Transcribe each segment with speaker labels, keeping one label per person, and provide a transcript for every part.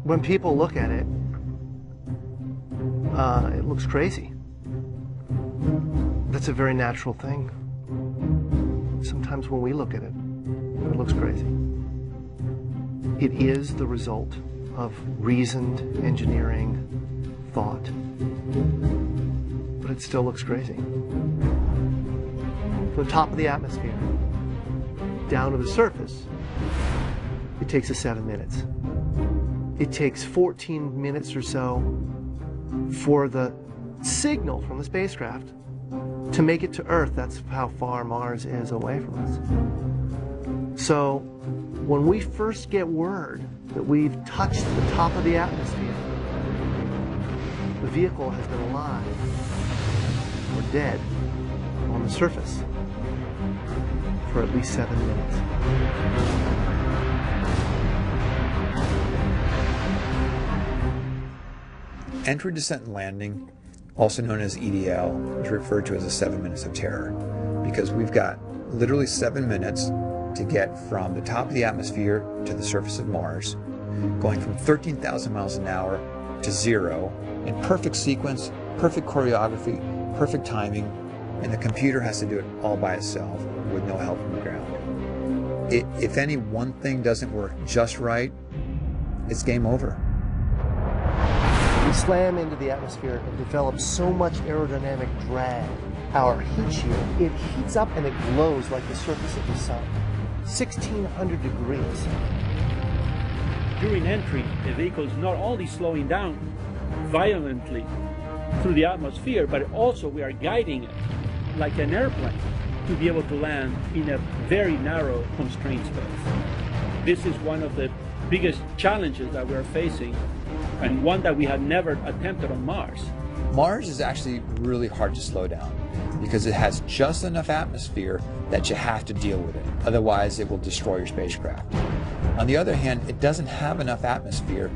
Speaker 1: When people look at it, it looks crazy. That's a very natural thing. Sometimes when we look at it, it looks crazy. It is the result of reasoned engineering, thought, but it still looks crazy. From the top of the atmosphere down to the surface, it takes us 7 minutes. It takes 14 minutes or so for the signal from the spacecraft to make it to Earth. That's how far Mars is away from us. So when we first get word that we've touched the top of the atmosphere, the vehicle has been alive or dead on the surface for at least 7 minutes.
Speaker 2: Entry, descent, and landing, also known as EDL, is referred to as the 7 minutes of terror, because we've got literally 7 minutes to get from the top of the atmosphere to the surface of Mars, going from 13,000 miles an hour to 0 in perfect sequence, perfect choreography, perfect timing, and the computer has to do it all by itself with no help from the ground. If any one thing doesn't work just right, it's game over.
Speaker 1: We slam into the atmosphere and develop so much aerodynamic drag. Our heat shield, it heats up and it glows like the surface of the sun. 1,600 degrees.
Speaker 3: During entry, the vehicle is not only slowing down violently through the atmosphere, but also we are guiding it like an airplane to be able to land in a very narrow, constrained space. This is one of the biggest challenges that we're facing, and one that we had never attempted on Mars.
Speaker 2: Mars is actually really hard to slow down because it has just enough atmosphere that you have to deal with it. Otherwise, it will destroy your spacecraft. On the other hand, it doesn't have enough atmosphere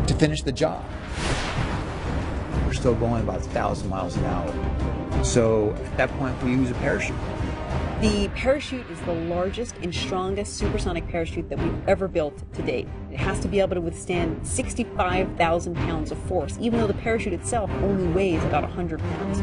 Speaker 2: to finish the job. We're still going about 1,000 miles an hour. So at that point, we use a parachute.
Speaker 4: The parachute is the largest and strongest supersonic parachute that we've ever built to date. It has to be able to withstand 65,000 pounds of force, even though the parachute itself only weighs about 100 pounds.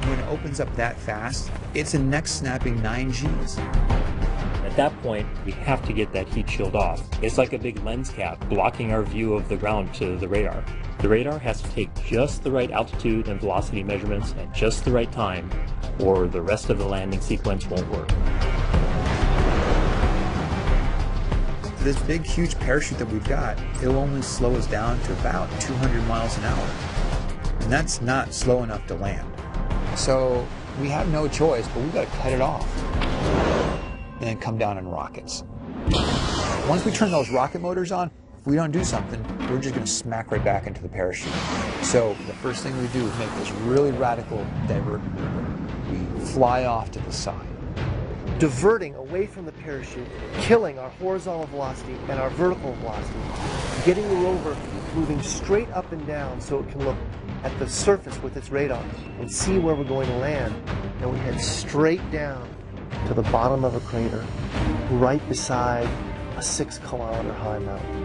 Speaker 2: When it opens up that fast, it's a neck-snapping 9 Gs.
Speaker 5: At that point, we have to get that heat shield off. It's like a big lens cap blocking our view of the ground to the radar. The radar has to take just the right altitude and velocity measurements at just the right time, or the rest of the landing sequence won't work.
Speaker 2: This big, huge parachute that we've got, it'll only slow us down to about 200 miles an hour. And that's not slow enough to land. So we have no choice, but we've got to cut it off and then come down in rockets. Once we turn those rocket motors on, if we don't do something, we're just going to smack right back into the parachute. So the first thing we do is make this really radical divert maneuver. We fly off to the side,
Speaker 1: diverting away from the parachute, killing our horizontal velocity and our vertical velocity, getting the rover moving straight up and down so it can look at the surface with its radar and see where we're going to land. And we head straight down to the bottom of a crater right beside a 6-kilometer high mountain.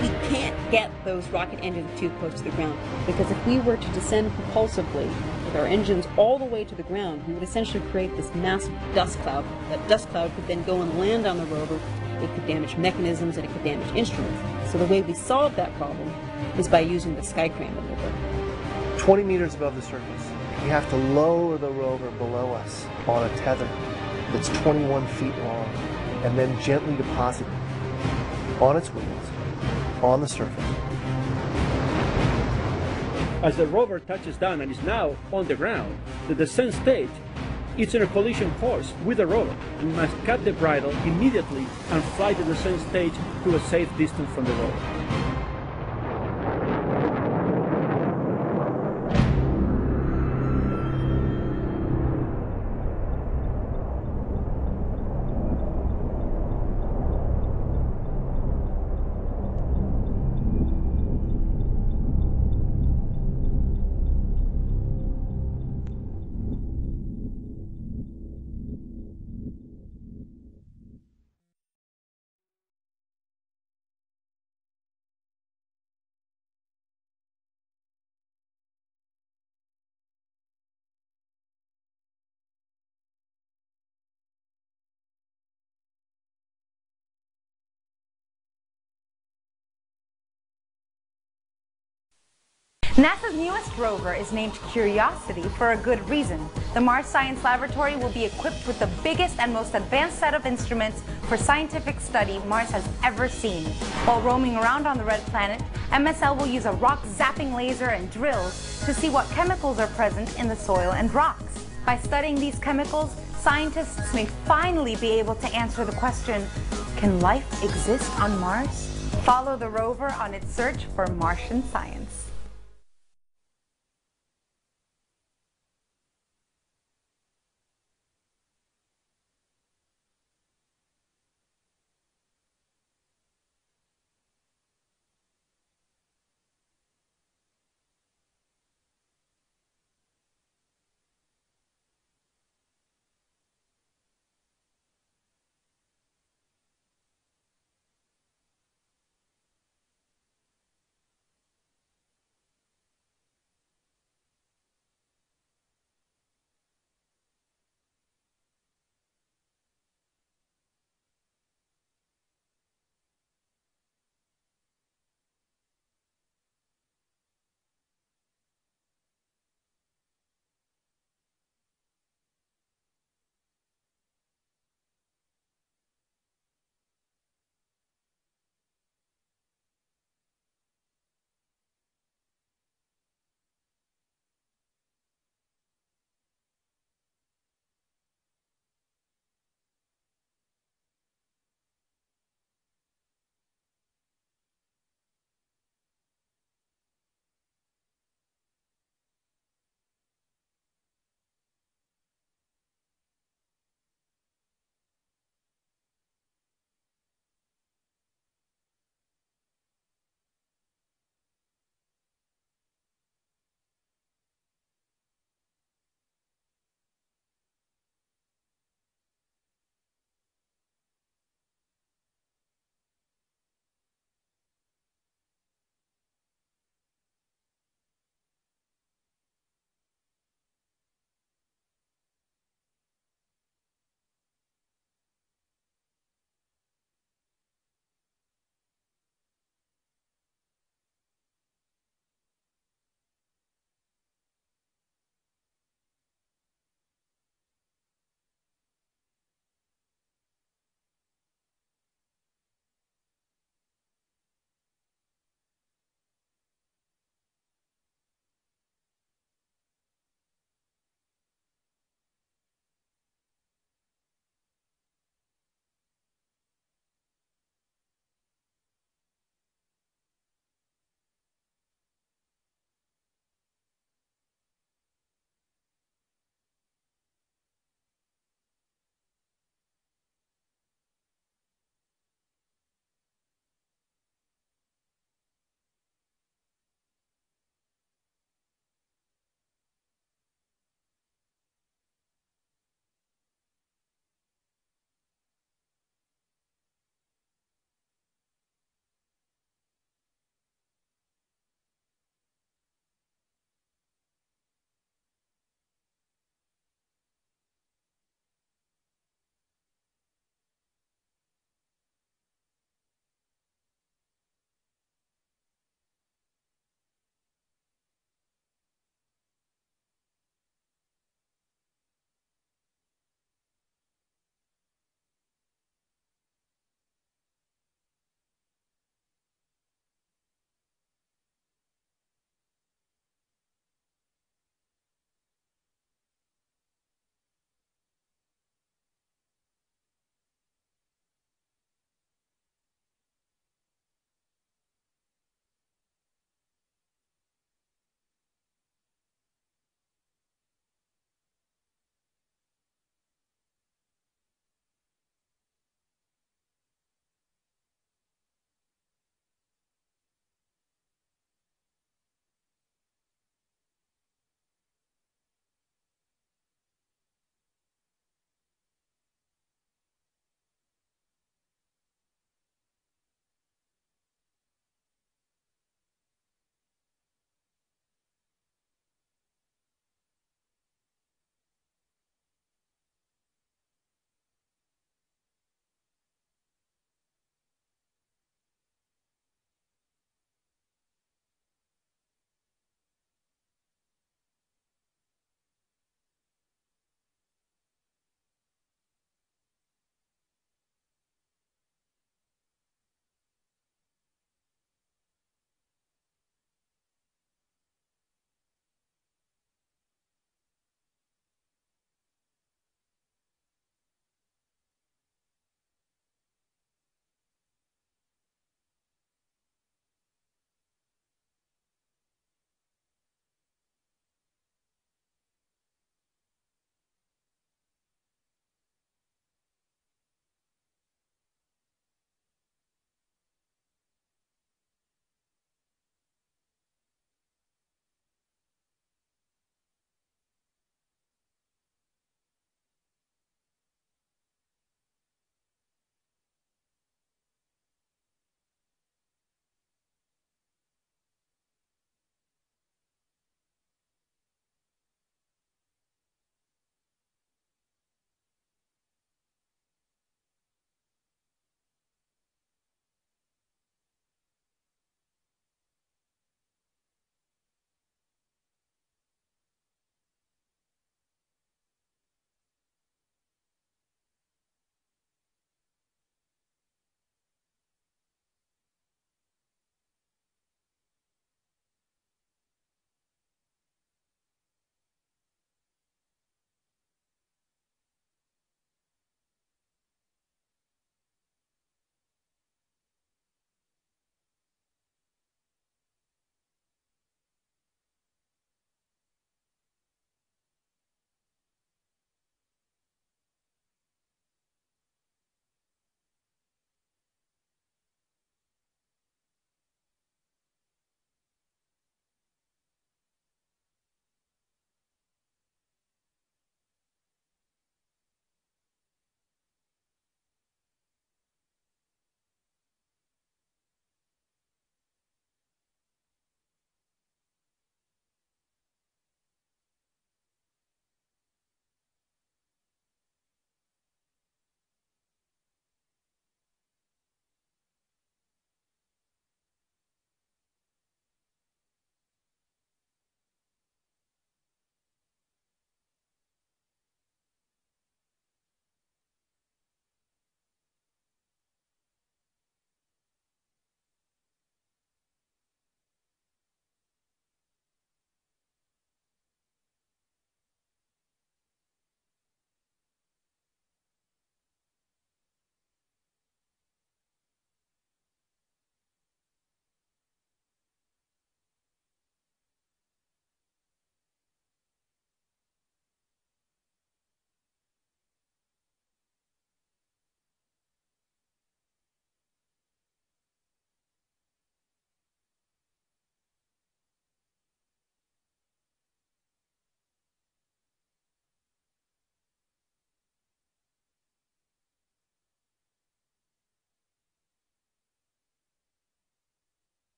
Speaker 4: We can't get those rocket engines too close to the ground, because if we were to descend propulsively with our engines all the way to the ground, we would essentially create this massive dust cloud. That dust cloud could then go and land on the rover. It could damage mechanisms and it could damage instruments. So the way we solve that problem is by using the Skycrane maneuver.
Speaker 1: 20 meters above the surface, we have to lower the rover below us on a tether that's 21 feet long, and then gently deposit it on its wheels on the surface.
Speaker 3: As the rover touches down and is now on the ground, the descent stage, it's in a collision course with the rover. We must cut the bridle immediately and fly the descent stage to a safe distance from the rover.
Speaker 6: NASA's newest rover is named Curiosity for a good reason. The Mars Science Laboratory will be equipped with the biggest and most advanced set of instruments for scientific study Mars has ever seen. While roaming around on the red planet, MSL will use a rock zapping laser and drills to see what chemicals are present in the soil and rocks. By studying these chemicals, scientists may finally be able to answer the question, can life exist on Mars? Follow the rover on its search for Martian science.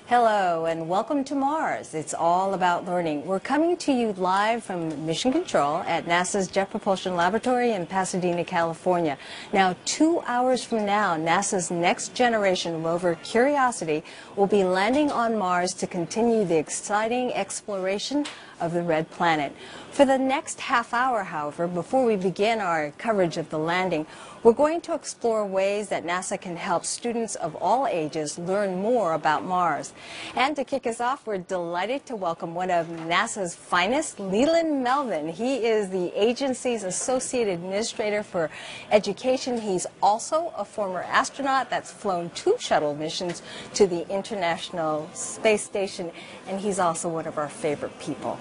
Speaker 7: Hello and welcome to Mars. It's all about learning. We're coming to you live from Mission Control at NASA's Jet Propulsion Laboratory in Pasadena, California. Now, 2 hours from now, NASA's next generation rover Curiosity will be landing on Mars to continue the exciting exploration of the red planet. For the next half hour, however, before we begin our coverage of the landing, we're going to explore ways that NASA can help students of all ages learn more about Mars. And to kick us off, we're delighted to welcome one of NASA's finest, Leland Melvin. He is the agency's Associate Administrator for Education. He's also a former astronaut that's flown 2 shuttle missions to the International Space Station, and he's also one of our favorite people.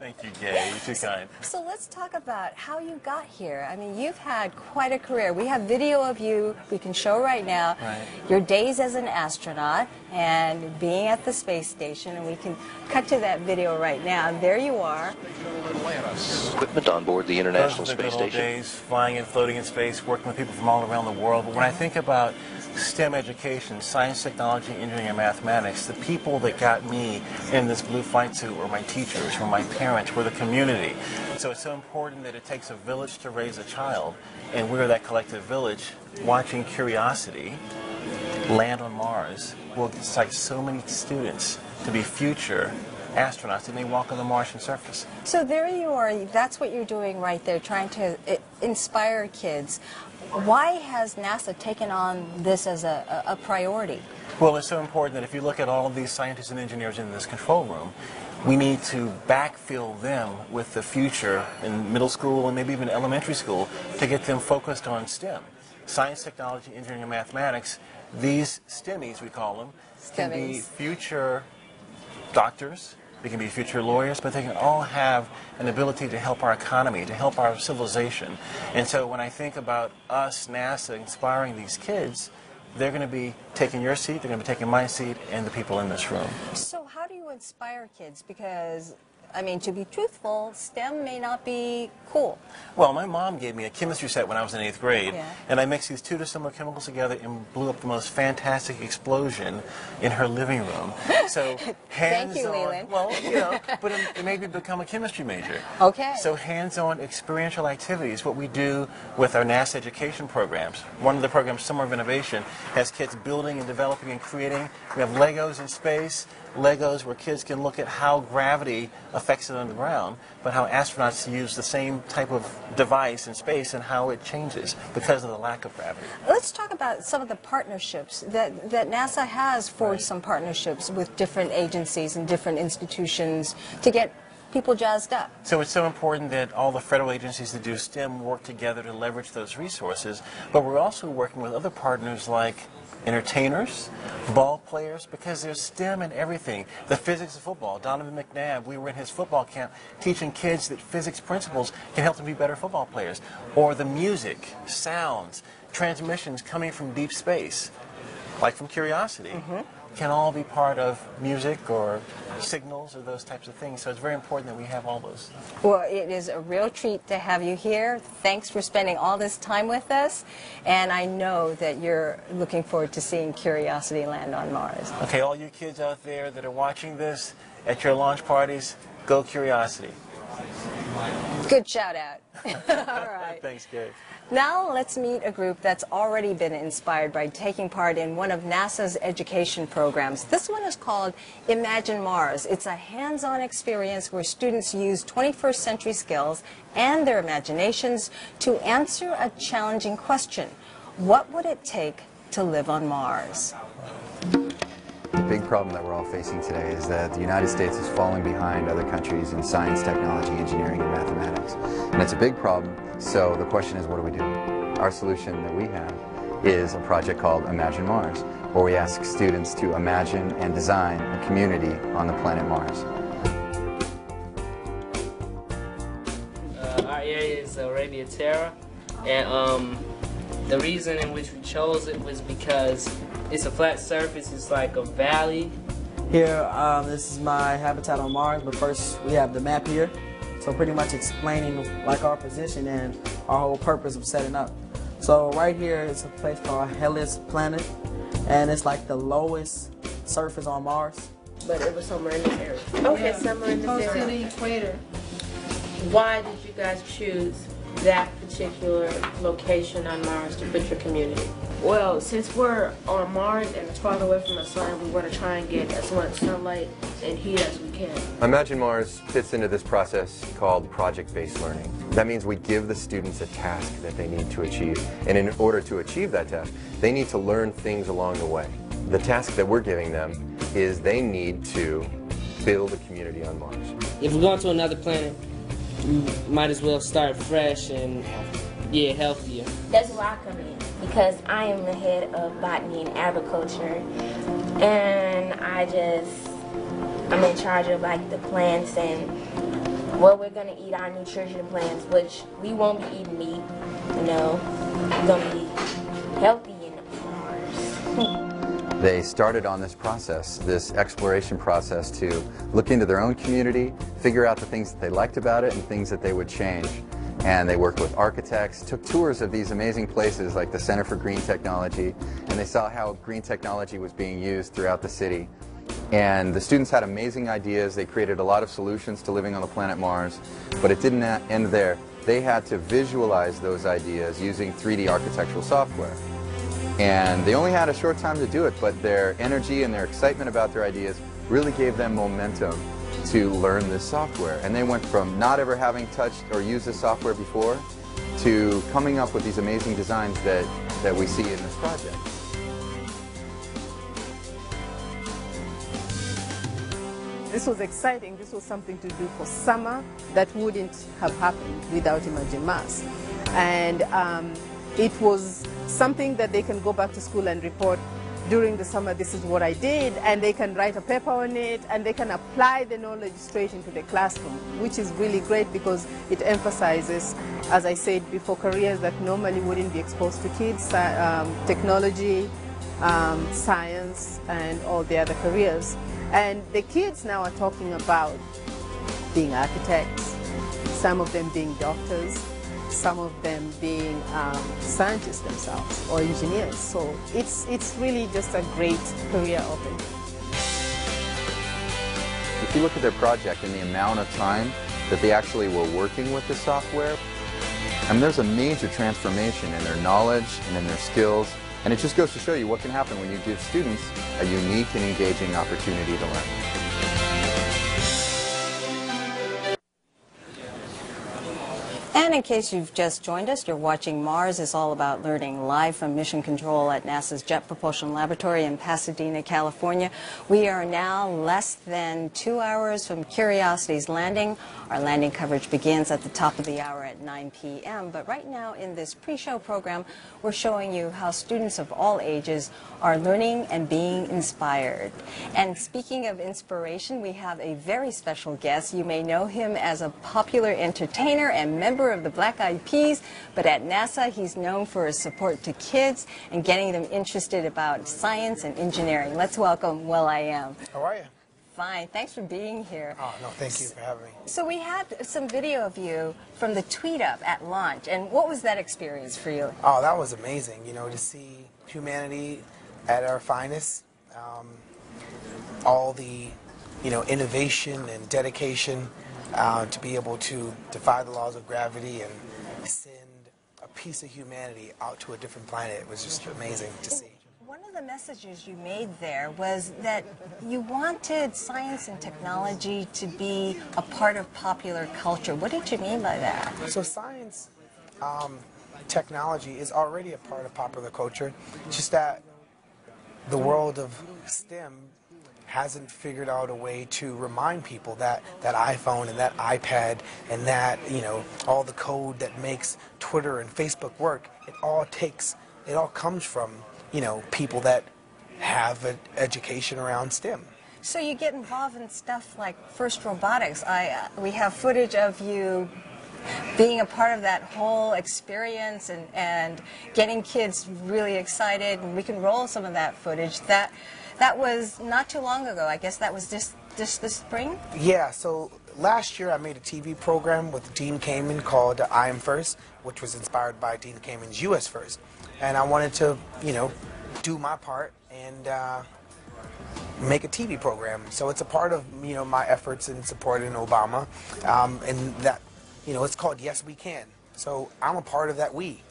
Speaker 8: Thank you, Gay. You're too kind.
Speaker 7: So let's talk about how you got here. I mean, you've had quite a career. We have video of you we can show right now.
Speaker 8: Right.
Speaker 7: Your days as an astronaut and being at the space station, and we can cut to that video right now. There you are.
Speaker 9: Equipment on board the International
Speaker 8: Those are the
Speaker 9: Space
Speaker 8: good old
Speaker 9: Station.
Speaker 8: days, flying and floating in space, working with people from all around the world. But when I think about STEM education, science, technology, engineering, and mathematics, the people that got me in this blue flight suit were my teachers, were my parents, were the community. So it's so important that it takes a village to raise a child, and we're that collective village. Watching Curiosity land on Mars will excite so many students to be future astronauts that may walk on the Martian surface.
Speaker 7: So there you are. That's what you're doing right there, trying to inspire kids. Why has NASA taken on this as a priority?
Speaker 8: Well, it's so important that if you look at all of these scientists and engineers in this control room, we need to backfill them with the future in middle school and maybe even elementary school to get them focused on STEM. Science, technology, engineering, and mathematics. These STEMmies, we call them, can be future doctors, they can be future lawyers, but they can all have an ability to help our economy, to help our civilization. And so when I think about us, NASA, inspiring these kids, they're going to be taking your seat, they're going to be taking my seat, and the people in this room.
Speaker 7: So how do you inspire kids? Because, I mean, to be truthful, STEM may not be cool.
Speaker 8: Well, my mom gave me a chemistry set when I was in 8th grade,
Speaker 7: Yeah.
Speaker 8: and I mixed these 2 dissimilar chemicals together and blew up the most fantastic explosion in her living room. So hands-on,
Speaker 7: Thank you, Leland.
Speaker 8: well, you know, but it made me become a chemistry major.
Speaker 7: Okay.
Speaker 8: So hands-on experiential activities, what we do with our NASA education programs. One of the programs, Summer of Innovation, has kids building and developing and creating. We have Legos in space. Legos where kids can look at how gravity affects it on the ground, but how astronauts use the same type of device in space and how it changes because of the lack of gravity.
Speaker 7: Let's talk about some of the partnerships that NASA has forged some partnerships with different agencies and different institutions to get people jazzed up.
Speaker 8: So it's so important that all the federal agencies that do STEM work together to leverage those resources, but we're also working with other partners like entertainers, ball players, because there's STEM in everything. The physics of football. Donovan McNabb, we were in his football camp teaching kids that physics principles can help them be better football players. Or the music, sounds, transmissions coming from deep space, like from Curiosity, can all be part of music or signals or those types of things. So it's very important that we have all those.
Speaker 7: Well, it is a real treat to have you here. Thanks for spending all this time with us. And I know that you're looking forward to seeing Curiosity land on Mars.
Speaker 8: Okay, all you kids out there that are watching this at your launch parties, go Curiosity.
Speaker 7: Good shout out. All right.
Speaker 8: Thanks, Gary.
Speaker 7: Now let's meet a group that's already been inspired by taking part in one of NASA's education programs. This one is called Imagine Mars. It's a hands-on experience where students use 21st century skills and their imaginations to answer a challenging question. What would it take to live on Mars?
Speaker 2: The big problem that we're all facing today is that the United States is falling behind other countries in science, technology, engineering, and mathematics. And it's a big problem, so the question is, what do we do? Our solution that we have is a project called Imagine Mars, where we ask students to imagine and design a community on the planet Mars.
Speaker 10: Our area is Arabia Terra, and the reason in which we chose it was because it's a flat surface, it's like a valley.
Speaker 11: Here, this is my habitat on Mars, but first we have the map here. So pretty much explaining like our position and our whole purpose of setting up. So right here is a place called Hellas Planet, and it's like the lowest surface on Mars.
Speaker 12: But it was somewhere in this area. Okay,
Speaker 13: Yeah.
Speaker 12: somewhere in this
Speaker 13: Close to
Speaker 12: area.
Speaker 13: the equator.
Speaker 12: Why did you guys choose that particular location on Mars to put your community? Well, since we're on Mars and it's farther away from the sun, we want to try and get as much sunlight and heat as we can.
Speaker 14: Imagine Mars fits into this process called project-based learning. That means we give the students a task that they need to achieve. And in order to achieve that task, they need to learn things along the way. The task that we're giving them is they need to build a community on Mars.
Speaker 10: If we're going to another planet, we might as well start fresh and get healthier.
Speaker 15: That's where I come in, because I am the head of botany and agriculture, and I'm in charge of like the plants and what we're gonna eat, our nutrition plans, which we won't be eating meat, you know, we're gonna be healthy in Mars.
Speaker 16: They started on this process, this exploration process, to look into their own community, figure out the things that they liked about it and things that they would change. And they worked with architects, took tours of these amazing places like the Center for Green Technology, and they saw how green technology was being used throughout the city. And the students had amazing ideas. They created a lot of solutions to living on the planet Mars, but it didn't end there. They had to visualize those ideas using 3D architectural software. And they only had a short time to do it, but their energy and their excitement about their ideas really gave them momentum to learn this software. And they went from not ever having touched or used this software before to coming up with these amazing designs that we see in this project.
Speaker 17: This was exciting. This was something to do for summer that wouldn't have happened without Imagine Mars. And it was something that they can go back to school and report during the summer, this is what I did, and they can write a paper on it, and they can apply the knowledge straight into the classroom, which is really great because it emphasizes, as I said before, careers that normally wouldn't be exposed to kids, technology, science, and all the other careers. And the kids now are talking about being architects, some of them being doctors, some of them being scientists themselves or engineers. So it's really just a great career opening.
Speaker 16: If you look at their project and the amount of time that they actually were working with the software, I mean, there's a major transformation in their knowledge and in their skills, and it just goes to show you what can happen when you give students a unique and engaging opportunity to learn.
Speaker 7: And in case you've just joined us, you're watching Mars is All About Learning, live from Mission Control at NASA's Jet Propulsion Laboratory in Pasadena, California. We are now less than 2 hours from Curiosity's landing. Our landing coverage begins at the top of the hour at 9 p.m. But right now in this pre-show program, we're showing you how students of all ages are learning and being inspired. And speaking of inspiration, we have a very special guest. You may know him as a popular entertainer and member of the Black Eyed Peas, but at NASA he's known for his support to kids and getting them interested about science and engineering. Let's welcome will.i.am.
Speaker 18: How are you?
Speaker 7: Fine. Thanks for being here.
Speaker 18: Oh, no, thank you for having me.
Speaker 7: So we had some video of you from the Tweet Up at launch, and what was that experience for you?
Speaker 18: Oh, that was amazing, you know, to see humanity at our finest. All the, you know, innovation and dedication to be able to defy the laws of gravity and send a piece of humanity out to a different planet. It was just amazing to see.
Speaker 7: One of the messages you made there was that you wanted science and technology to be a part of popular culture. What did you mean by that?
Speaker 18: So science, technology is already a part of popular culture, just that the world of STEM hasn't figured out a way to remind people that that iPhone and that iPad and that, you know, all the code that makes Twitter and Facebook work, it all comes from, you know, people that have an education around STEM.
Speaker 7: So you get involved in stuff like FIRST Robotics. We have footage of you being a part of that whole experience and getting kids really excited, and we can roll some of that footage. That was not too long ago. I guess that was just this spring?
Speaker 18: Yeah, so last year I made a TV program with Dean Kamen called I Am First, which was inspired by Dean Kamen's US First. And I wanted to, you know, do my part and make a TV program. So it's a part of my efforts in supporting Obama, and that it's called Yes We Can. So I'm a part of that we.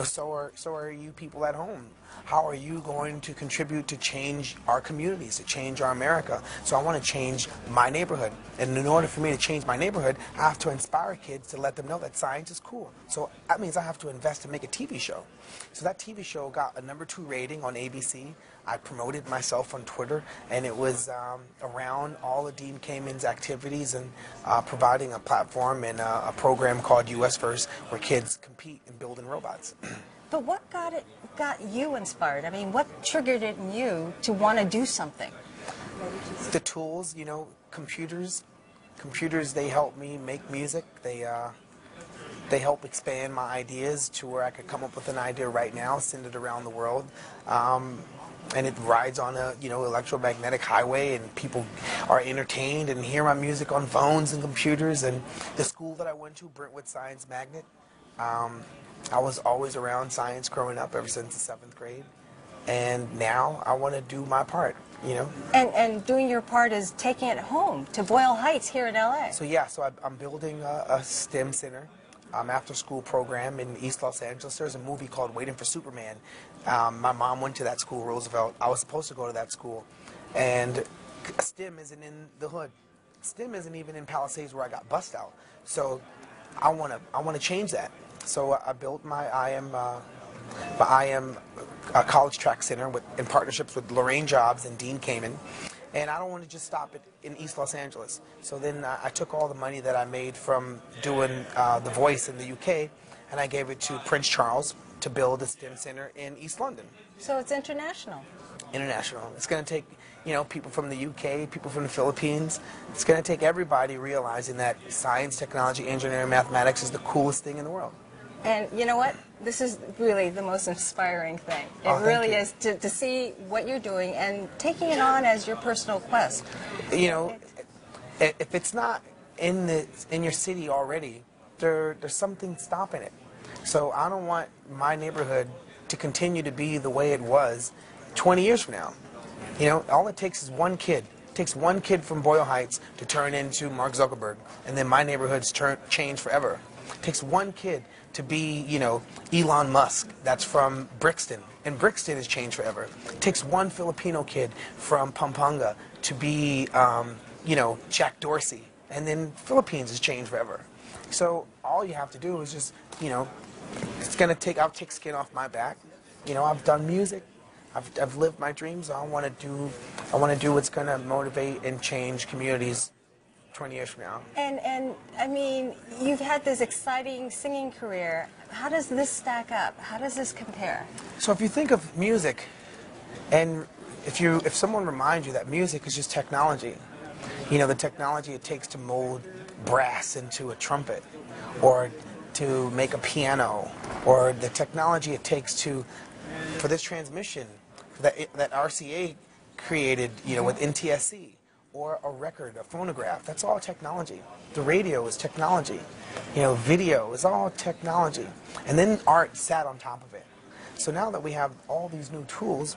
Speaker 18: So are you people at home. How are you going to contribute to change our communities, to change our America? So I want to change my neighborhood. And in order for me to change my neighborhood, I have to inspire kids to let them know that science is cool. So that means I have to invest to make a TV show. So that TV show got a #2 rating on ABC. I promoted myself on Twitter, and it was around all of Dean Kamen's activities and providing a platform and a program called US First, where kids compete in building robots.
Speaker 7: But what got you inspired? I mean, what triggered it in you to want to do something?
Speaker 18: The tools, computers. Computers, they help me make music. They help expand my ideas to where I could come up with an idea right now, send it around the world. And it rides on a electromagnetic highway, and people are entertained and hear my music on phones and computers. And the school that I went to, Brentwood Science Magnet, I was always around science growing up ever since the 7th grade, and now I want to do my part,
Speaker 7: And doing your part is taking it home to Boyle Heights here in LA.
Speaker 18: So yeah, I'm building a STEM center, after-school program in East Los Angeles. There's a movie called Waiting for Superman. My mom went to that school, Roosevelt. I was supposed to go to that school, and STEM isn't in the hood. STEM isn't even in Palisades where I got bussed out. So I want to change that. So I built my I am college track center in partnerships with Lorraine Jobs and Dean Kamen. And I don't want to just stop it in East Los Angeles. So then I took all the money that I made from doing The Voice in the UK, and I gave it to Prince Charles to build a STEM center in East London.
Speaker 7: So it's international.
Speaker 18: International. It's going to take, people from the UK, people from the Philippines. It's going to take everybody realizing that science, technology, engineering, mathematics is the coolest thing in the world.
Speaker 7: And you know what? This is really the most inspiring thing. It really is to see what you're doing and taking it on as your personal quest.
Speaker 18: If it's not in your city already, there's something stopping it. So I don't want my neighborhood to continue to be the way it was 20 years from now. All it takes is one kid. It takes one kid from Boyle Heights to turn into Mark Zuckerberg, and then my neighborhood's change forever. It takes one kid to be, Elon Musk, that's from Brixton, and Brixton has changed forever. It takes one Filipino kid from Pampanga to be, Jack Dorsey, and then Philippines has changed forever. So all you have to do is just, it's gonna I'll take skin off my back. I've done music, I've lived my dreams. I want to do what's gonna motivate and change communities 20 years from now.
Speaker 7: And I mean, you've had this exciting singing career. How does this stack up? How does this compare?
Speaker 18: So if you think of music, and if someone reminds you that music is just technology, the technology it takes to mold brass into a trumpet, or to make a piano, or the technology it takes for this transmission that RCA created, with NTSC. Or a record, a phonograph, that's all technology. The radio is technology. Video is all technology. And then art sat on top of it. So now that we have all these new tools,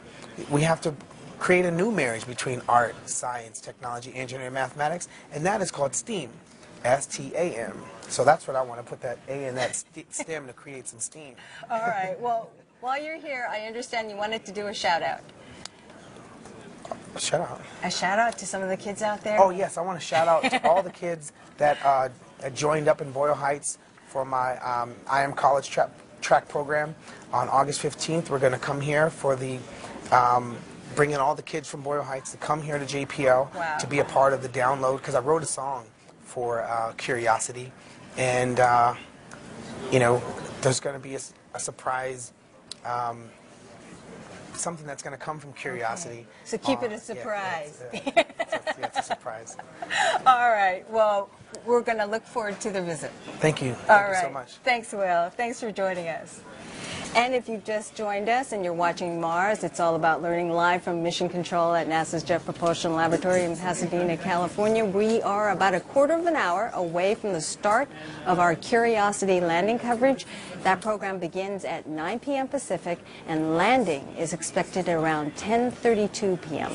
Speaker 18: we have to create a new marriage between art, science, technology, engineering, mathematics, and that is called STEAM, S-T-A-M. So that's what I want to put that A in that STEM to create some steam.
Speaker 7: All right, well, while you're here, I understand you wanted to do a shout out.
Speaker 18: Shout out.
Speaker 7: A shout out to some of the kids out there?
Speaker 18: Oh yes, I want to shout out to all the kids that joined up in Boyle Heights for my I Am College track program. On August 15th, we're going to come here for the bringing all the kids from Boyle Heights to come here to JPL to be a part of the download, because I wrote a song for Curiosity, and there's going to be a surprise. Something that's going to come from Curiosity.
Speaker 7: Okay. So keep it a surprise.
Speaker 18: Yeah, it's a surprise.
Speaker 7: All right. Well, we're going to look forward to the visit.
Speaker 18: Thank you.
Speaker 7: Thank
Speaker 18: you so much.
Speaker 7: Thanks, Will. Thanks for joining us. And if you've just joined us and you're watching Mars, it's all about learning live from Mission Control at NASA's Jet Propulsion Laboratory in Pasadena, California. We are about a quarter of an hour away from the start of our Curiosity landing coverage. That program begins at 9 p.m. Pacific, and landing is expected at around 10:32 p.m.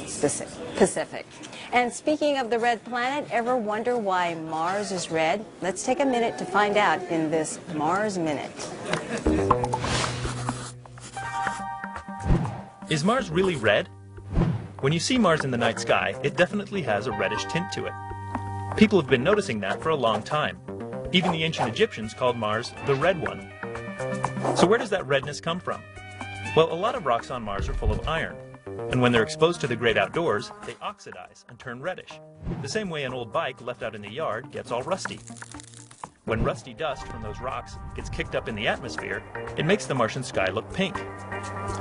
Speaker 7: Pacific. And speaking of the red planet, ever wonder why Mars is red? Let's take a minute to find out in this Mars Minute.
Speaker 13: Is Mars really red? When you see Mars in the night sky, it definitely has a reddish tint to it. People have been noticing that for a long time. Even the ancient Egyptians called Mars the Red One. So where does that redness come from? Well, a lot of rocks on Mars are full of iron. And when they're exposed to the great outdoors, they oxidize and turn reddish. The same way an old bike left out in the yard gets all rusty. When rusty dust from those rocks gets kicked up in the atmosphere, it makes the Martian sky look pink.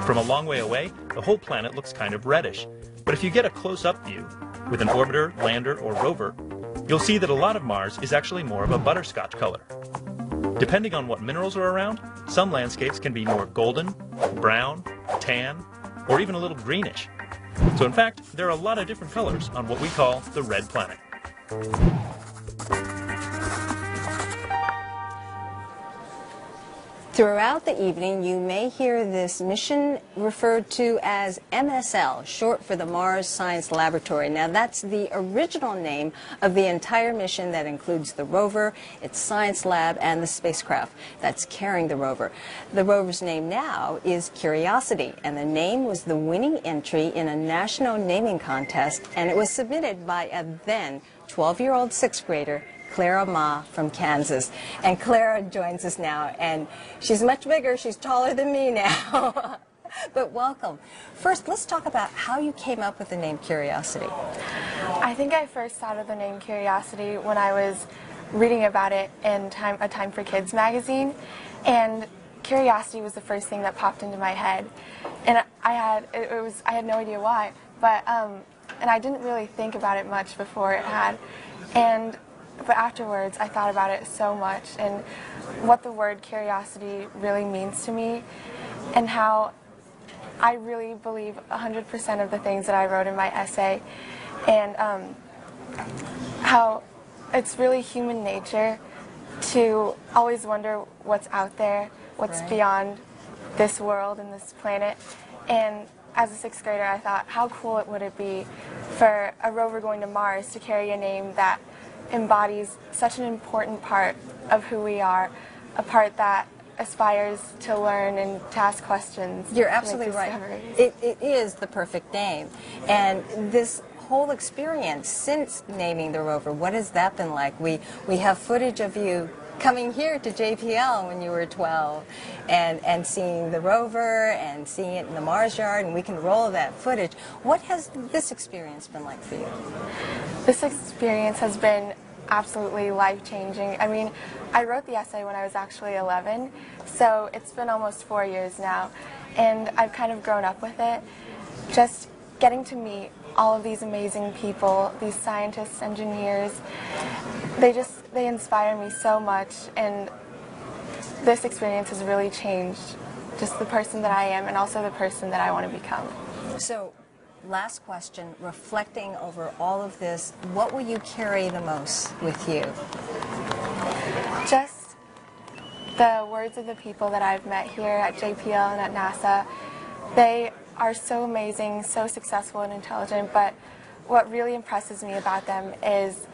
Speaker 13: From a long way away, the whole planet looks kind of reddish. But if you get a close-up view, with an orbiter, lander, or rover, you'll see that a lot of Mars is actually more of a butterscotch color. Depending on what minerals are around, some landscapes can be more golden, brown, tan, or even a little greenish. So in fact, there are a lot of different colors on what we call the red planet.
Speaker 7: Throughout the evening, you may hear this mission referred to as MSL, short for the Mars Science Laboratory. Now, that's the original name of the entire mission that includes the rover, its science lab, and the spacecraft that's carrying the rover. The rover's name now is Curiosity, and the name was the winning entry in a national naming contest, and it was submitted by a then 12-year-old sixth grader, Clara Ma from Kansas. And Clara joins us now, and she's much bigger. She's taller than me now. But welcome. First, let's talk about how you came up with the name Curiosity.
Speaker 19: I think I first thought of the name Curiosity when I was reading about it in A Time for Kids magazine, and curiosity was the first thing that popped into my head. And I had no idea why, but and I didn't really think about it much before it had. But afterwards, I thought about it so much and what the word curiosity really means to me, and how I really believe 100% of the things that I wrote in my essay, and how it's really human nature to always wonder what's out there, what's beyond this world and this planet. And as a sixth grader, I thought, how cool would it be for a rover going to Mars to carry a name that embodies such an important part of who we are, a part that aspires to learn and to ask questions.
Speaker 7: You're absolutely right. It is the perfect name. And this whole experience since naming the rover, what has that been like? We have footage of you coming here to JPL when you were 12 and seeing the rover and seeing it in the Mars yard, and we can roll that footage. What has this experience been like for you?
Speaker 19: This experience has been absolutely life-changing. I mean, I wrote the essay when I was actually 11, so it's been almost 4 years now, and I've kind of grown up with it. Just getting to meet all of these amazing people, these scientists, engineers, they inspire me so much, and this experience has really changed just the person that I am and also the person that I want to become.
Speaker 7: So, last question, reflecting over all of this, what will you carry the most with you?
Speaker 19: Just the words of the people that I've met here at JPL and at NASA. They are so amazing, so successful and intelligent, but what really impresses me about them is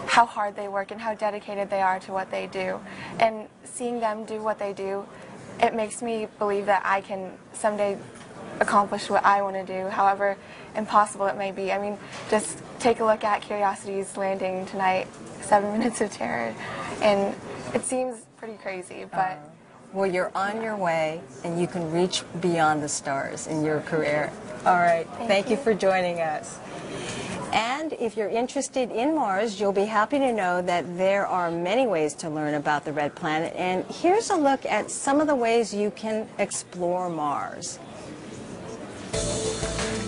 Speaker 19: how hard they work and how dedicated they are to what they do. And seeing them do what they do, it makes me believe that I can someday accomplish what I want to do, however impossible it may be. I mean, just take a look at Curiosity's landing tonight, 7 minutes of terror, and it seems pretty crazy, but...
Speaker 7: Well, you're on your way, and you can reach beyond the stars in your career. All right, thank you for joining us. And if you're interested in Mars, you'll be happy to know that there are many ways to learn about the red planet, and here's a look at some of the ways you can explore Mars.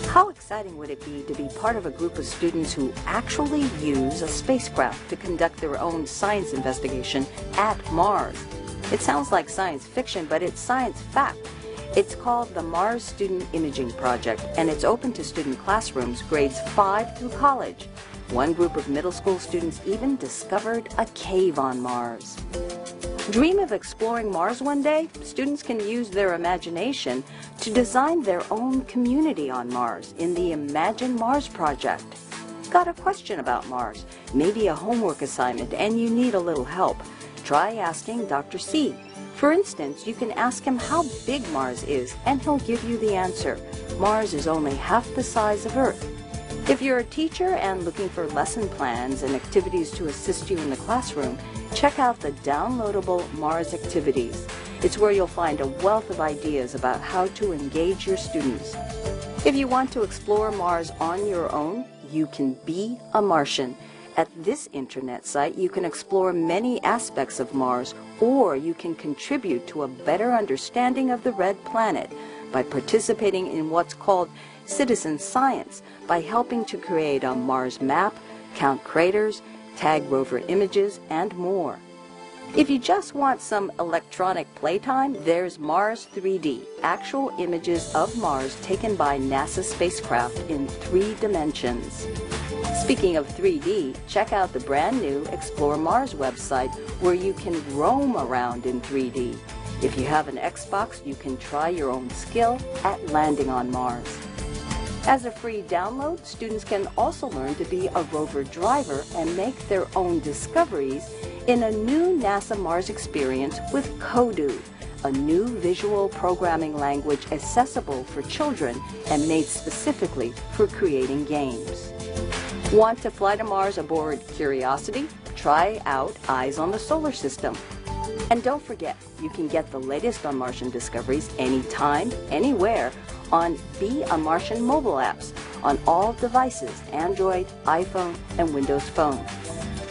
Speaker 20: How exciting would it be to be part of a group of students who actually use a spacecraft to conduct their own science investigation at Mars? It sounds like science fiction, but it's science fact. It's called the Mars Student Imaging Project, and it's open to student classrooms grades 5 through college. One group of middle school students even discovered a cave on Mars. Dream of exploring Mars one day? Students can use their imagination to design their own community on Mars in the Imagine Mars project. Got a question about Mars, maybe a homework assignment, and you need a little help? Try asking Dr. C. For instance, you can ask him how big Mars is, and he'll give you the answer. Mars is only half the size of Earth. If you're a teacher and looking for lesson plans and activities to assist you in the classroom, check out the downloadable Mars Activities. It's where you'll find a wealth of ideas about how to engage your students. If you want to explore Mars on your own, you can be a Martian. At this internet site, you can explore many aspects of Mars, or you can contribute to a better understanding of the red planet by participating in what's called citizen science, by helping to create a Mars map, count craters, tag rover images, and more. If you just want some electronic playtime, there's Mars 3D, actual images of Mars taken by NASA spacecraft in 3 dimensions. Speaking of 3D, check out the brand new Explore Mars website where you can roam around in 3D. If you have an Xbox, you can try your own skill at landing on Mars. As a free download, students can also learn to be a rover driver and make their own discoveries in a new NASA Mars experience with Kodoo, a new visual programming language accessible for children and made specifically for creating games. Want to fly to Mars aboard Curiosity? Try out Eyes on the Solar System. And don't forget, you can get the latest on Martian discoveries anytime, anywhere, on Be a Martian mobile apps on all devices, Android, iPhone, and Windows Phone.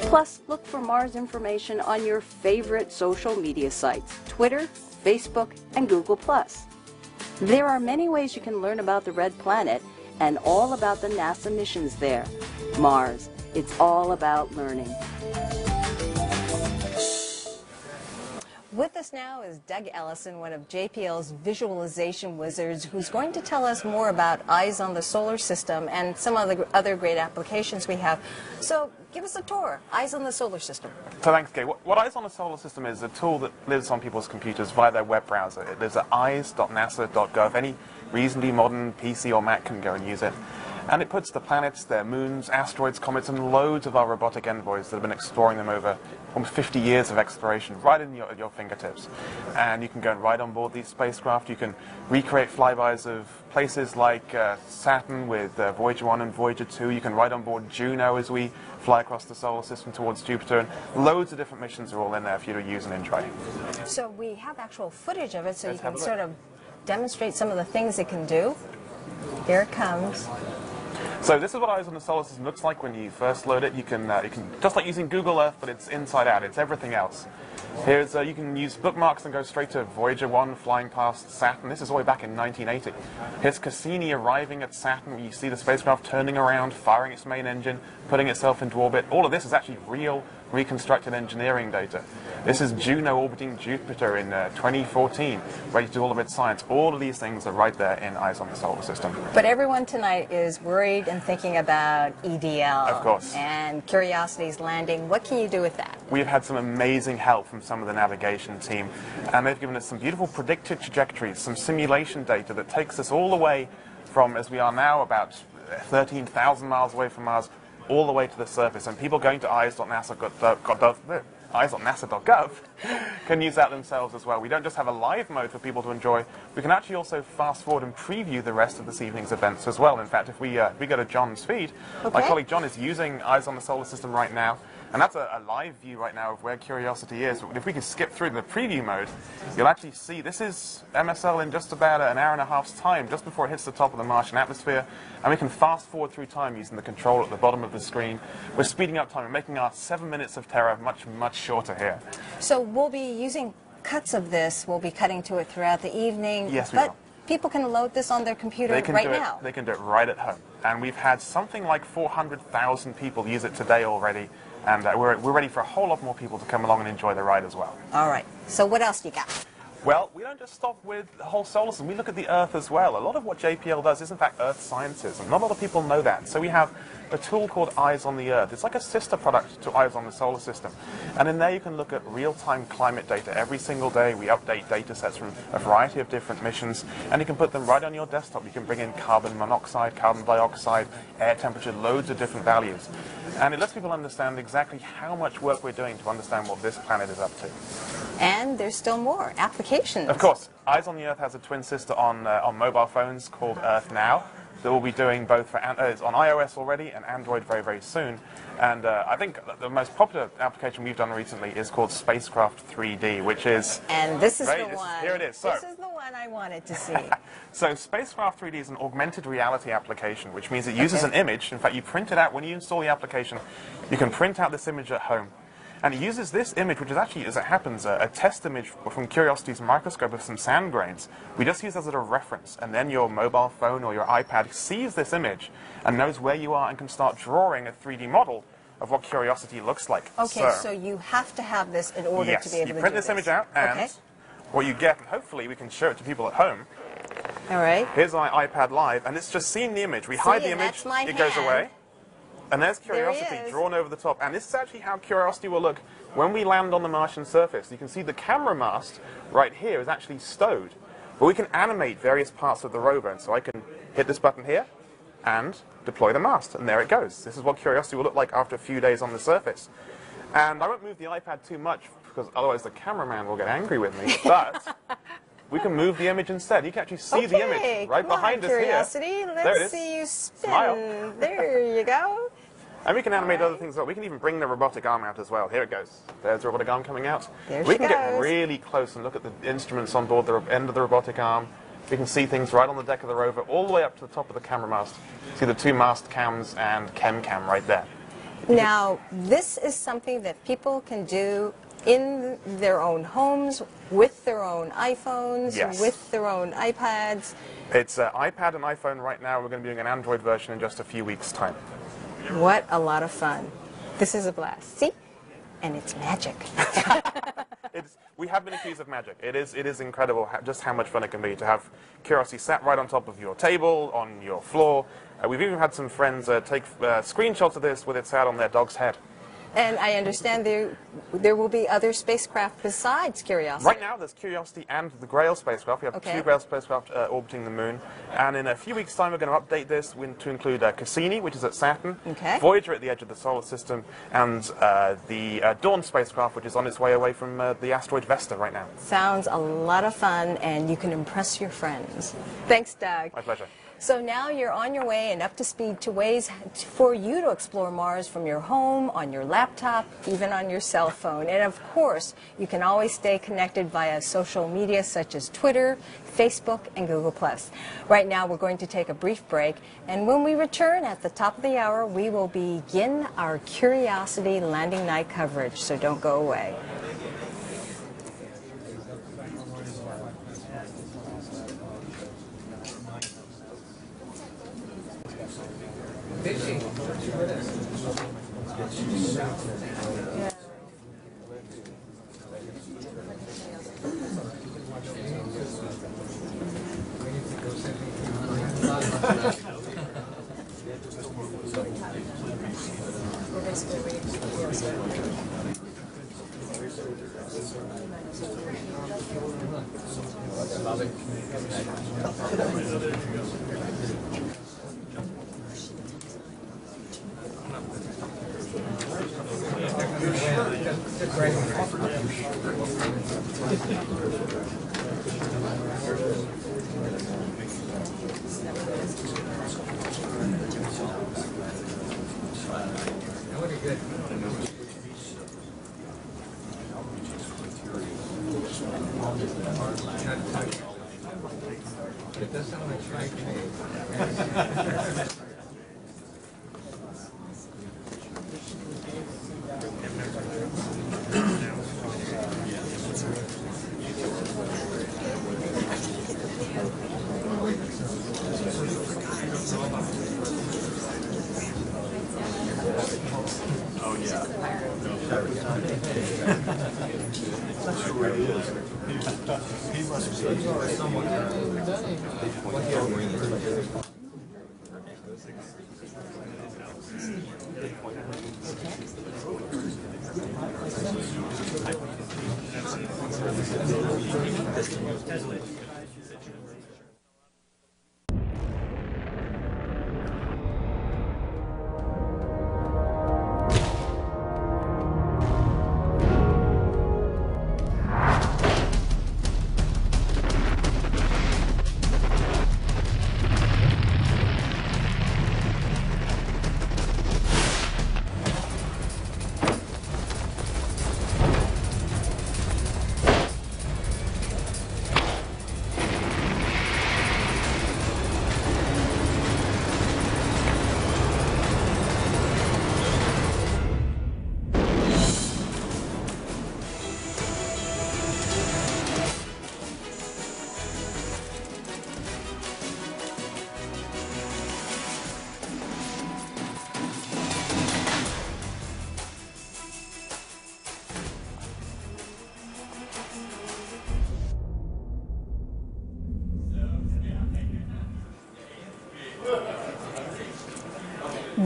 Speaker 20: Plus, look for Mars information on your favorite social media sites, Twitter, Facebook, and Google+. There are many ways you can learn about the red planet and all about the NASA missions there. Mars, it's all about learning.
Speaker 7: With us now is Doug Ellison, one of JPL's visualization wizards, who's going to tell us more about Eyes on the Solar System and some of the other great applications we have. So give us a tour, Eyes on the Solar System.
Speaker 21: So thanks, Kay. What Eyes on the Solar System is a tool that lives on people's computers via their web browser. It lives at eyes.nasa.gov. Any reasonably modern PC or Mac can go and use it. And it puts the planets, their moons, asteroids, comets, and loads of our robotic envoys that have been exploring them over almost 50 years of exploration right in your fingertips. And you can go and ride on board these spacecraft. You can recreate flybys of places like Saturn with Voyager 1 and Voyager 2. You can ride on board Juno as we fly across the solar system towards Jupiter. And loads of different missions are all in there for you to use and enjoy.
Speaker 7: So we have actual footage of it, so you can sort of demonstrate some of the things it can do. Here it comes.
Speaker 21: So this is what Eyes on the Solar System looks like when you first load it. You can just like using Google Earth, but it's inside out. It's everything else. Here's you can use bookmarks and go straight to Voyager 1 flying past Saturn. This is all the way back in 1980. Here's Cassini arriving at Saturn, where you see the spacecraft turning around, firing its main engine, putting itself into orbit. All of this is actually real reconstructed engineering data. This is Juno orbiting Jupiter in 2014, ready to do all of its science. All of these things are right there in Eyes on the Solar System.
Speaker 7: But everyone tonight is worried and thinking about EDL.
Speaker 21: Of course.
Speaker 7: And Curiosity's landing. What can you do with that?
Speaker 21: We've had some amazing help from some of the navigation team, and they've given us some beautiful predicted trajectories, some simulation data that takes us all the way from, as we are now, about 13,000 miles away from Mars, all the way to the surface. And people going to eyes.nasa.gov can use that themselves as well. We don't just have a live mode for people to enjoy. We can actually also fast forward and preview the rest of this evening's events as well. In fact, if we go to John's feed, my colleague John is using Eyes on the Solar System right now. And that's a live view right now of where Curiosity is. But if we can skip through the preview mode, you'll actually see this is MSL in just about an hour and a half's time, just before it hits the top of the Martian atmosphere. And we can fast forward through time using the control at the bottom of the screen. We're speeding up time and making our 7 minutes of terror much, much shorter here.
Speaker 7: So we'll be using cuts of this. We'll be cutting to it throughout the evening.
Speaker 21: Yes, we will.
Speaker 7: People can load this on their computer right now.
Speaker 21: They can do it right at home. And we've had something like 400,000 people use it today already. And we're ready for a whole lot more people to come along and enjoy the ride as well.
Speaker 7: All right. So what else do you got?
Speaker 21: Well, we don't just stop with the whole solar system. We look at the Earth as well. A lot of what JPL does is, in fact, Earth sciences, and not a lot of people know that. So we have a tool called Eyes on the Earth. It's like a sister product to Eyes on the Solar System. And in there you can look at real-time climate data. Every single day we update data sets from a variety of different missions, and you can put them right on your desktop. You can bring in carbon monoxide, carbon dioxide, air temperature, loads of different values. And it lets people understand exactly how much work we're doing to understand what this planet is up to.
Speaker 7: And there's still more applications.
Speaker 21: Of course. Eyes on the Earth has a twin sister on mobile phones called Earth Now that we'll be doing both for it's on iOS already and Android very, very soon. And I think the most popular application we've done recently is called Spacecraft 3D, which is...
Speaker 7: And this is the one.
Speaker 21: Here it is. So,
Speaker 7: this is the one I wanted to see.
Speaker 21: So Spacecraft 3D is an augmented reality application, which means it uses an image. In fact, you print it out when you install the application. You can print out this image at home. And it uses this image, which is actually, as it happens, a test image from Curiosity's microscope of some sand grains. We just use that as a reference, and then your mobile phone or your iPad sees this image and knows where you are and can start drawing a 3D model of what Curiosity looks like.
Speaker 7: Okay, so you have to have this in order to be able to do this.
Speaker 21: Yes, you print this image out, and what you get, and hopefully we can show it to people at home.
Speaker 7: All right.
Speaker 21: Here's my iPad Live, and it's just seen the image. We hide the image, it goes away. And there's Curiosity drawn over the top. And this is actually how Curiosity will look when we land on the Martian surface. You can see the camera mast right here is actually stowed. But we can animate various parts of the rover. And so I can hit this button here and deploy the mast. And there it goes. This is what Curiosity will look like after a few days on the surface. And I won't move the iPad too much because otherwise the cameraman will get angry with me. But we can move the image instead. You can actually see the image right behind us
Speaker 7: Curiosity.
Speaker 21: here.
Speaker 7: Let's see you spin.
Speaker 21: Smile.
Speaker 7: There you go.
Speaker 21: And we can animate other things as well. We can even bring the robotic arm out as well. Here it goes. There's the robotic arm coming out. We can get really close and look at the instruments on board the end of the robotic arm. We can see things right on the deck of the rover, all the way up to the top of the camera mast. See the two mast cams and chem-cam right there.
Speaker 7: Now, this is something that people can do in their own homes, with their own iPhones, with their own iPads.
Speaker 21: It's iPad and iPhone right now. We're going to be doing an Android version in just a few weeks' time.
Speaker 7: What a lot of fun. This is a blast. See? And it's magic.
Speaker 21: We have been accused of magic. It is incredible just how much fun it can be to have Curiosity sat right on top of your table, on your floor. We've even had some friends take screenshots of this with it sat on their dog's head.
Speaker 7: And I understand there will be other spacecraft besides Curiosity.
Speaker 21: Right now, there's Curiosity and the Grail spacecraft. We have two Grail spacecraft orbiting the moon. And in a few weeks' time, we're going to update this to include Cassini, which is at Saturn, Voyager at the edge of the solar system, and the Dawn spacecraft, which is on its way away from the asteroid Vesta right now.
Speaker 7: Sounds a lot of fun, and you can impress your friends. Thanks, Doug.
Speaker 21: My pleasure.
Speaker 7: So now you're on your way and up to speed to ways for you to explore Mars from your home, on your laptop, even on your cell phone. And of course, you can always stay connected via social media such as Twitter, Facebook, and Google+. Right now we're going to take a brief break, and when we return at the top of the hour, we will begin our Curiosity landing night coverage, so don't go away.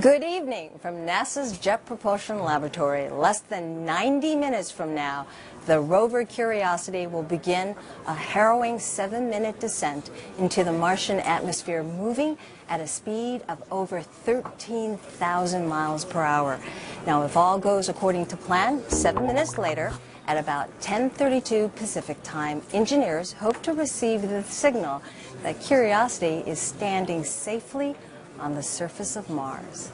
Speaker 7: Good evening from NASA's Jet Propulsion Laboratory. Less than 90 minutes from now, the rover Curiosity will begin a harrowing 7-minute descent into the Martian atmosphere, moving at a speed of over 13,000 miles per hour. Now, if all goes according to plan, 7 minutes later, at about 10:32 Pacific time, engineers hope to receive the signal that Curiosity is standing safely on the surface of Mars.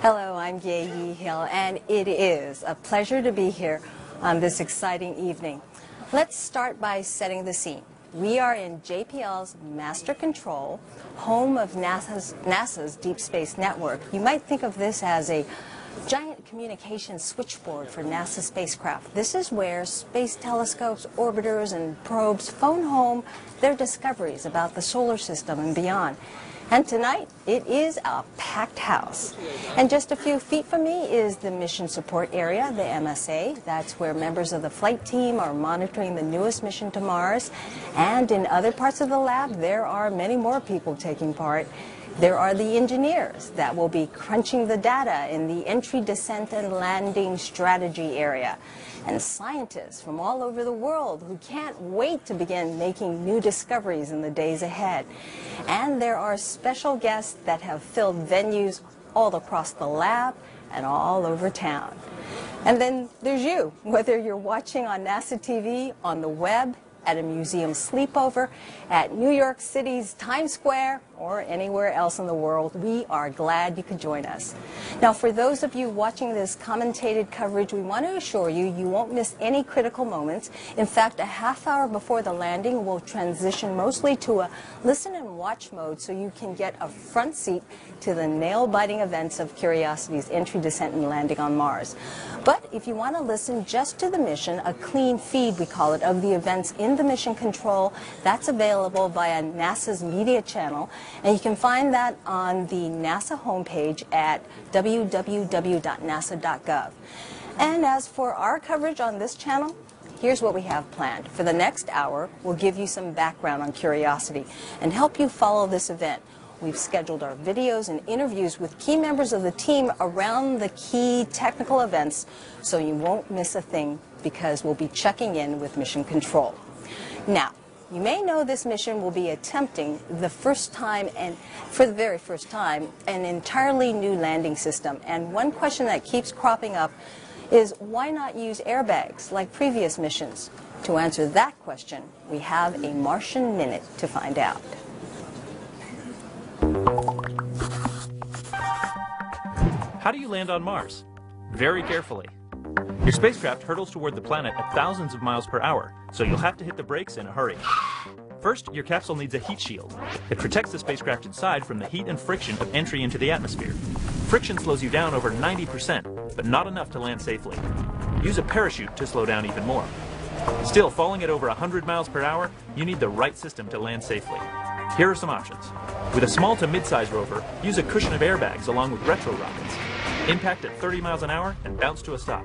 Speaker 7: Hello, I'm Ye Hill, and it is a pleasure to be here on this exciting evening. Let's start by setting the scene. We are in JPL's Master Control, home of NASA's Deep Space Network. You might think of this as a giant communication switchboard for NASA spacecraft. This is where space telescopes, orbiters, and probes phone home their discoveries about the solar system and beyond. And tonight, it is a packed house. And just a few feet from me is the Mission Support Area, the MSA. That's where members of the flight team are monitoring the newest mission to Mars. And in other parts of the lab, there are many more people taking part. There are the engineers that will be crunching the data in the entry, descent, and landing strategy area. And scientists from all over the world who can't wait to begin making new discoveries in the days ahead. And there are special guests that have filled venues all across the lab and all over town. And then there's you, whether you're watching on NASA TV, on the web, at a museum sleepover, at New York City's Times Square, or anywhere else in the world. We are glad you could join us. Now, for those of you watching this commentated coverage, we want to assure you you won't miss any critical moments. In fact, a half hour before the landing, we'll transition mostly to a listen and watch mode so you can get a front seat to the nail-biting events of Curiosity's entry, descent, and landing on Mars. But if you want to listen just to the mission, a clean feed, we call it, of the events in the mission control, that's available via NASA's media channel. And you can find that on the NASA homepage at www.nasa.gov. And as for our coverage on this channel, here's what we have planned. For the next hour, we'll give you some background on Curiosity and help you follow this event. We've scheduled our videos and interviews with key members of the team around the key technical events, so you won't miss a thing because we'll be checking in with Mission Control. Now, you may know this mission will be attempting for the very first time, an entirely new landing system. And one question that keeps cropping up is why not use airbags like previous missions? To answer that question, we have a Martian Minute to find out.
Speaker 13: How do you land on Mars? Very carefully. Your spacecraft hurtles toward the planet at thousands of miles per hour, so you'll have to hit the brakes in a hurry. First, your capsule needs a heat shield. It protects the spacecraft inside from the heat and friction of entry into the atmosphere. Friction slows you down over 90%, but not enough to land safely. Use a parachute to slow down even more. Still, falling at over 100 miles per hour, you need the right system to land safely. Here are some options. With a small to mid-size rover, use a cushion of airbags along with retro rockets. Impact at 30 miles an hour and bounce to a stop.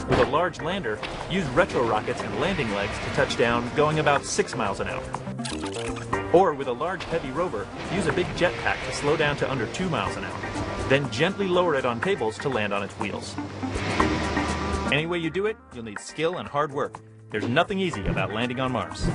Speaker 13: with a large lander, use retro rockets and landing legs to touch down going about 6 miles an hour. Or with a large heavy rover, use a big jetpack to slow down to under 2 miles an hour. Then gently lower it on cables to land on its wheels. Any way you do it, you'll need skill and hard work. There's nothing easy about landing on Mars.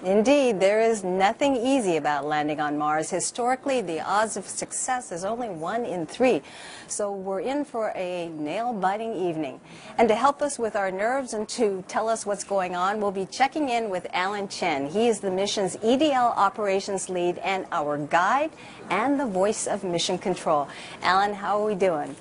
Speaker 7: Indeed, there is nothing easy about landing on Mars. Historically, the odds of success is only 1 in 3. So we're in for a nail-biting evening. And to help us with our nerves and to tell us what's going on, we'll be checking in with Alan Chen. He is the mission's EDL operations lead and our guide and the voice of mission control. Alan, how are we doing?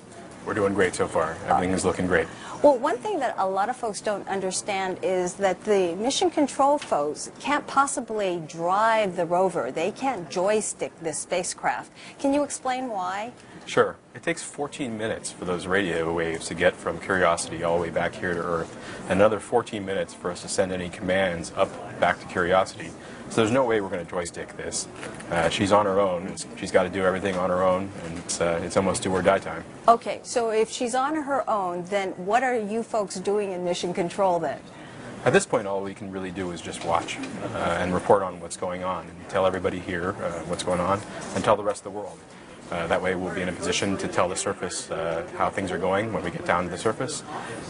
Speaker 5: We're doing great so far. Everything is looking great.
Speaker 7: Well, one thing that a lot of folks don't understand is that the mission control folks can't possibly drive the rover. They can't joystick this spacecraft. Can you explain why?
Speaker 5: Sure. It takes 14 minutes for those radio waves to get from Curiosity all the way back here to Earth. Another 14 minutes for us to send any commands up back to Curiosity. So there's no way we're going to joystick this. She's on her own. She's got to do everything on her own, and it's almost do or die time.
Speaker 7: Okay, so if she's on her own, then what are you folks doing in mission control then?
Speaker 5: At this point, all we can really do is just watch and report on what's going on, and tell everybody here what's going on, and tell the rest of the world. That way we'll be in a position to tell the surface how things are going when we get down to the surface,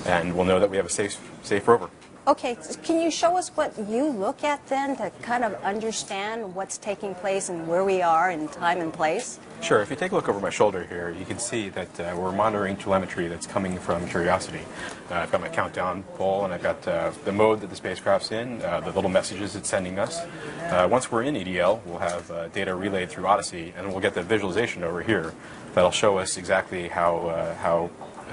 Speaker 5: and we'll know that we have a safe rover.
Speaker 7: Okay, can you show us what you look at then to kind of understand what's taking place and where we are in time and place?
Speaker 5: Sure. If you take a look over my shoulder here, you can see that we're monitoring telemetry that's coming from Curiosity. I've got my countdown pole, and I've got the mode that the spacecraft's in, the little messages it's sending us. Once we're in EDL, we'll have data relayed through Odyssey, and we'll get the visualization over here that'll show us exactly how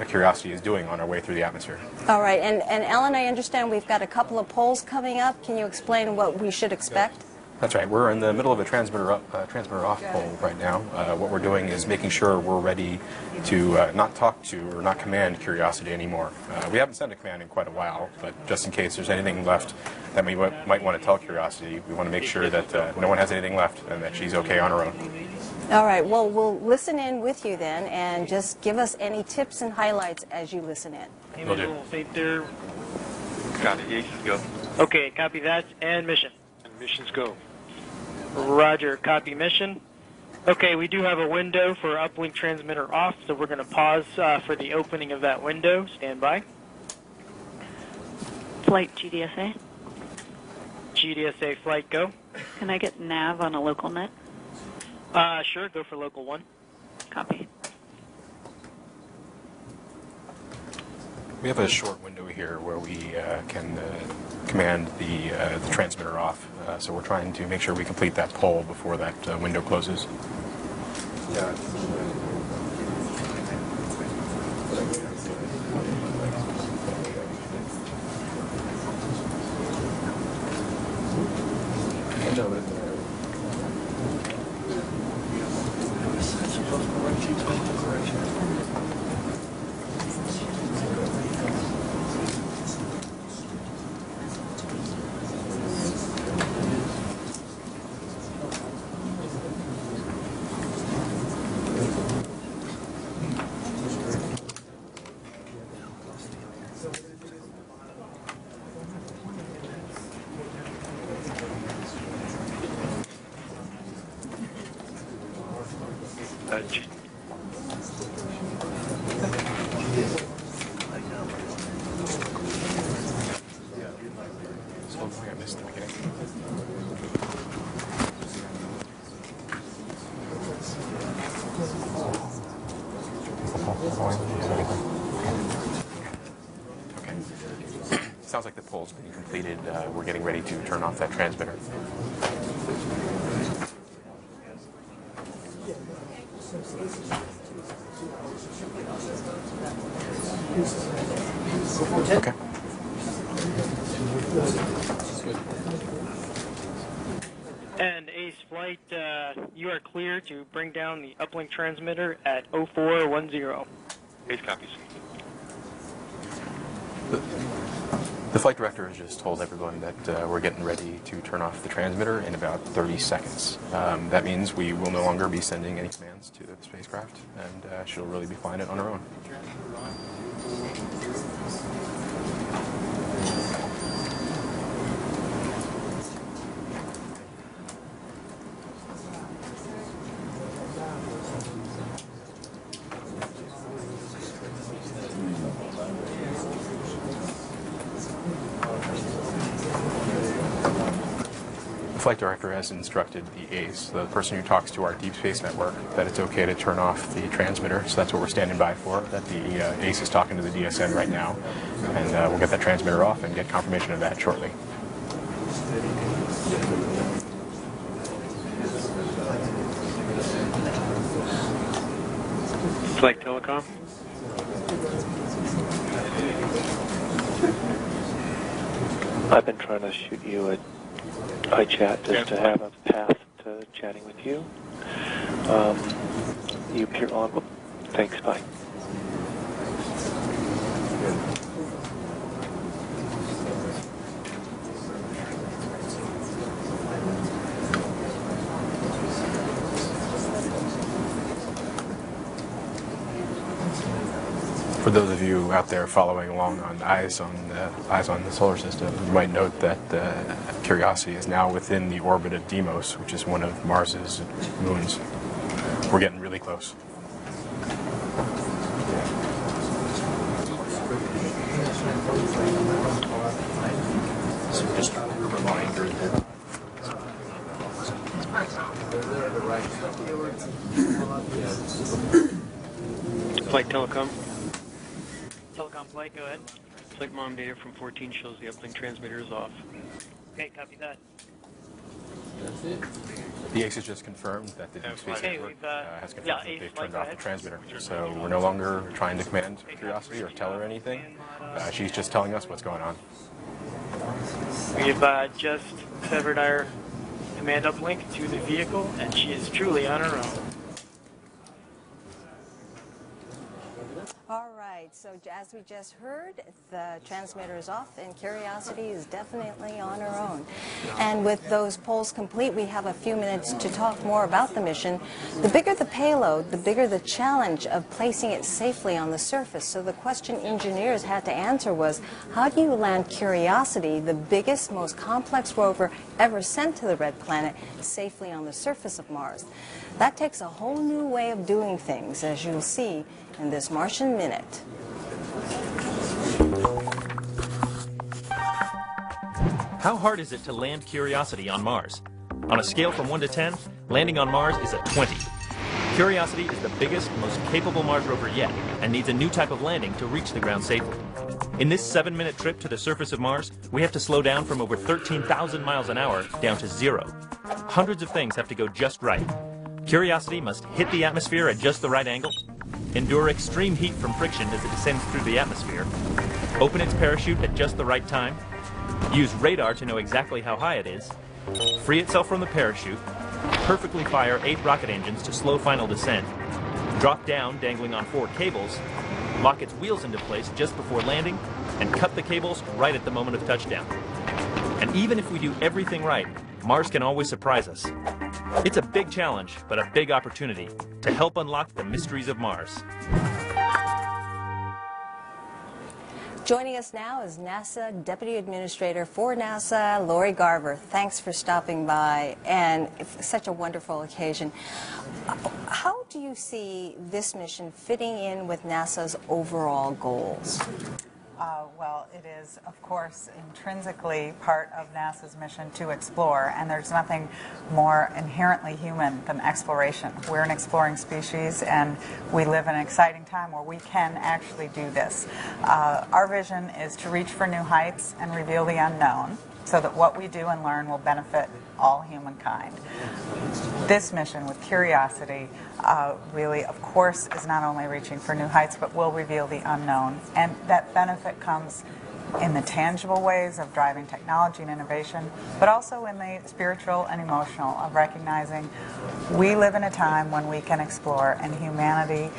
Speaker 5: Curiosity is doing on our way through the atmosphere.
Speaker 7: All right, and Ellen, I understand we've got a couple of polls coming up. Can you explain what we should expect?
Speaker 5: That's right. We're in the middle of a transmitter off poll right now. What we're doing is making sure we're ready to not talk to or not command Curiosity anymore. We haven't sent a command in quite a while, but just in case there's anything left that we might want to tell Curiosity, we want to make sure that no one has anything left and that she's okay on her own.
Speaker 7: All right, well, we'll listen in with you then and just give us any tips and highlights as you listen in.
Speaker 5: Will do.
Speaker 22: There. Got it. Yes, go. Okay, copy that. And mission.
Speaker 23: And missions go.
Speaker 22: Roger, copy mission. Okay, we do have a window for uplink transmitter off, so we're going to pause for the opening of that window. Stand by.
Speaker 24: Flight GDSA.
Speaker 22: GDSA flight go.
Speaker 24: Can I get nav on a local net?
Speaker 22: Sure, go for local 1.
Speaker 24: Copy.
Speaker 5: We have a short window here where we can command the transmitter off, so we're trying to make sure we complete that poll before that window closes. Yeah. Sounds like the poll's been completed. We're getting ready to turn off that transmitter. Okay.
Speaker 22: And Ace Flight, you are clear to bring down the uplink transmitter at 0410.
Speaker 23: Ace copies.
Speaker 5: The flight director has just told everyone that we're getting ready to turn off the transmitter in about 30 seconds. That means we will no longer be sending any commands to the spacecraft, and she'll really be flying it on her own. The flight director has instructed the ACE, the person who talks to our deep space network, that it's okay to turn off the transmitter. So that's what we're standing by for, that the ACE is talking to the DSN right now. And we'll get that transmitter off and get confirmation of that shortly.
Speaker 22: Flight Telecom.
Speaker 9: I've been trying to shoot you a iChat just to have a path to chatting with you. You appear on. Thanks, bye.
Speaker 5: For those of you out there following along on Eyes on the Solar System, you might note that Curiosity is now within the orbit of Deimos, which is one of Mars's moons. We're getting really close. So just a reminder that
Speaker 22: Flight Telecom. Telecom flight, go ahead. Flight mom data from 14 shows the uplink transmitter is off. Okay, copy that.
Speaker 5: That's it. The ACE has just confirmed that the Deep Space Network has confirmed that they've turned off the transmitter. So we're no longer trying to command Curiosity or tell her anything. She's just telling us what's going on.
Speaker 22: We've just severed our command uplink to the vehicle, and she is truly on her own.
Speaker 7: All right, so as we just heard, the transmitter is off and Curiosity is definitely on her own. And with those polls complete, we have a few minutes to talk more about the mission. The bigger the payload, the bigger the challenge of placing it safely on the surface. So the question engineers had to answer was, how do you land Curiosity, the biggest, most complex rover ever sent to the red planet, safely on the surface of Mars? That takes a whole new way of doing things, as you'll see in this Martian Minute.
Speaker 13: How hard is it to land Curiosity on Mars? On a scale from 1 to 10, landing on Mars is a 20. Curiosity is the biggest, most capable Mars rover yet, and needs a new type of landing to reach the ground safely. In this 7-minute trip to the surface of Mars, we have to slow down from over 13,000 miles an hour down to 0. Hundreds of things have to go just right. Curiosity must hit the atmosphere at just the right angle, endure extreme heat from friction as it descends through the atmosphere, open its parachute at just the right time, use radar to know exactly how high it is, free itself from the parachute, perfectly fire 8 rocket engines to slow final descent, drop down dangling on 4 cables, lock its wheels into place just before landing, and cut the cables right at the moment of touchdown. And even if we do everything right, Mars can always surprise us. It's a big challenge, but a big opportunity to help unlock the mysteries of Mars.
Speaker 7: Joining us now is NASA Deputy Administrator for NASA, Lori Garver. Thanks for stopping by, and it's such a wonderful occasion. How do you see this mission fitting in with NASA's overall goals?
Speaker 1: Well, it is, of course, intrinsically part of NASA's mission to explore, and there's nothing more inherently human than exploration. We're an exploring species, and we live in an exciting time where we can actually do this. Our vision is to reach for new heights and reveal the unknown, so that what we do and learn will benefit all humankind. This mission with Curiosity really, of course, is not only reaching for new heights, but will reveal the unknown. And that benefit comes in the tangible ways of driving technology and innovation, but also in the spiritual and emotional of recognizing we live in a time when we can explore, and humanity,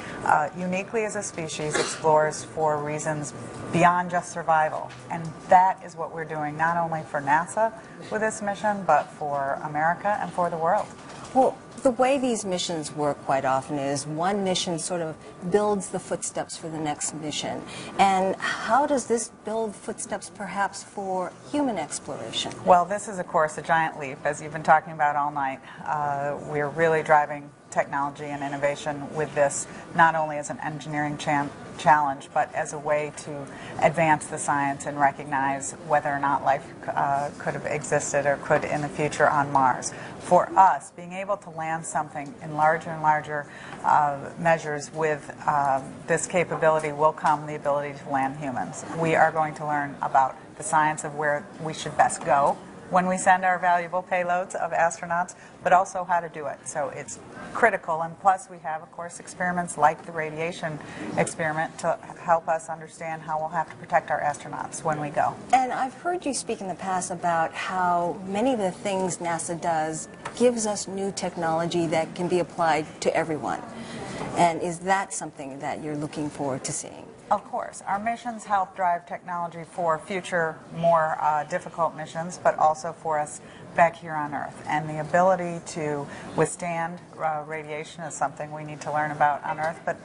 Speaker 1: uniquely as a species, explores for reasons beyond just survival. And that is what we're doing, not only for NASA with this mission, but for America and for the world.
Speaker 7: Well, the way these missions work quite often is one mission sort of builds the footsteps for the next mission. And how does this build footsteps perhaps for human exploration?
Speaker 1: Well, this is, of course, a giant leap, as you've been talking about all night. We're really driving technology and innovation with this, not only as an engineering challenge, but as a way to advance the science and recognize whether or not life could have existed or could in the future on Mars. For us, being able to land something in larger and larger measures with this capability will come the ability to land humans. We are going to learn about the science of where we should best go when we send our valuable payloads of astronauts, but also how to do it. So it's critical, and plus we have, of course, experiments like the radiation experiment to help us understand how we'll have to protect our astronauts when we go.
Speaker 7: And I've heard you speak in the past about how many of the things NASA does gives us new technology that can be applied to everyone. And is that something that you're looking forward to seeing?
Speaker 1: Of course. Our missions help drive technology for future, more difficult missions, but also for us back here on Earth. And the ability to withstand radiation is something we need to learn about on Earth. But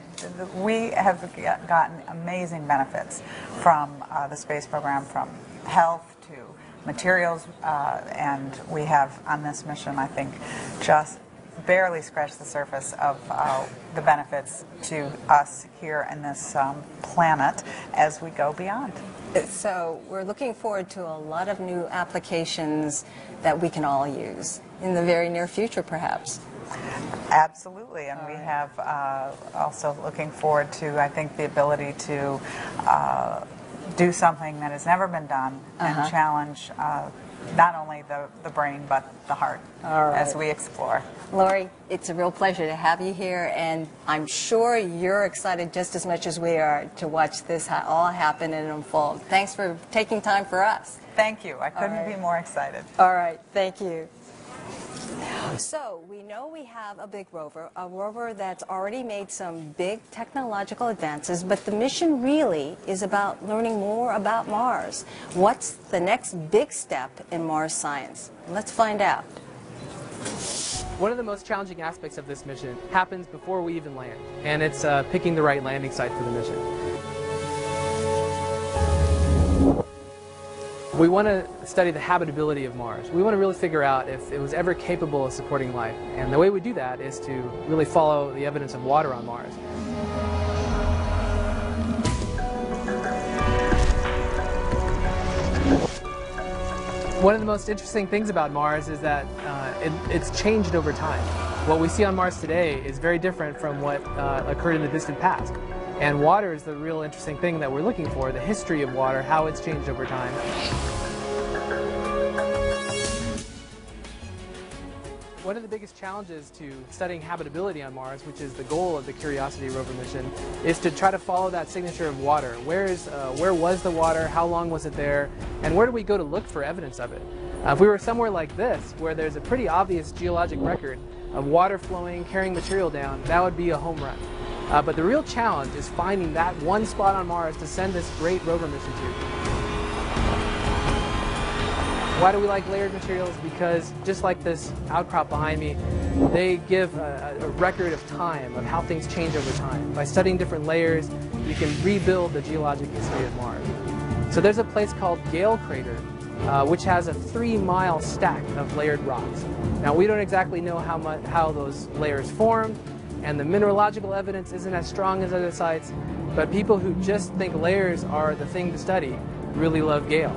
Speaker 1: we have gotten amazing benefits from the space program, from health to materials, and we have on this mission, I think, just barely scratched the surface of the benefits to us here in this planet as we go beyond.
Speaker 7: So we're looking forward to a lot of new applications that we can all use in the very near future, perhaps.
Speaker 1: Absolutely, and we have also looking forward to, I think, the ability to do something that has never been done and challenge not only the brain but the heart as we explore.
Speaker 7: Lori, it's a real pleasure to have you here, and I'm sure you're excited just as much as we are to watch this all happen and unfold. Thanks for taking time for us.
Speaker 1: Thank you. I couldn't be more excited.
Speaker 7: All right. Thank you. So we know we have a big rover, a rover that's already made some big technological advances, but the mission really is about learning more about Mars. What's the next big step in Mars science? Let's find out.
Speaker 3: One of the most challenging aspects of this mission happens before we even land, and it's picking the right landing site for the mission. We want to study the habitability of Mars. We want to really figure out if it was ever capable of supporting life. And the way we do that is to really follow the evidence of water on Mars. One of the most interesting things about Mars is that it's changed over time. What we see on Mars today is very different from what occurred in the distant past. And water is the real interesting thing that we're looking for, the history of water, how it's changed over time. One of the biggest challenges to studying habitability on Mars, which is the goal of the Curiosity rover mission, is to try to follow that signature of water. Where was the water? How long was it there? And where do we go to look for evidence of it? If we were somewhere like this, where there's a pretty obvious geologic record of water flowing, carrying material down, that would be a home run. But the real challenge is finding that one spot on Mars to send this great rover mission to. Why do we like layered materials? Because just like this outcrop behind me, they give a record of time, of how things change over time. By studying different layers, you can rebuild the geologic history of Mars. So there's a place called Gale Crater, which has a 3-mile stack of layered rocks. Now we don't exactly know how those layers formed, and the mineralogical evidence isn't as strong as other sites, but people who just think layers are the thing to study really love Gale.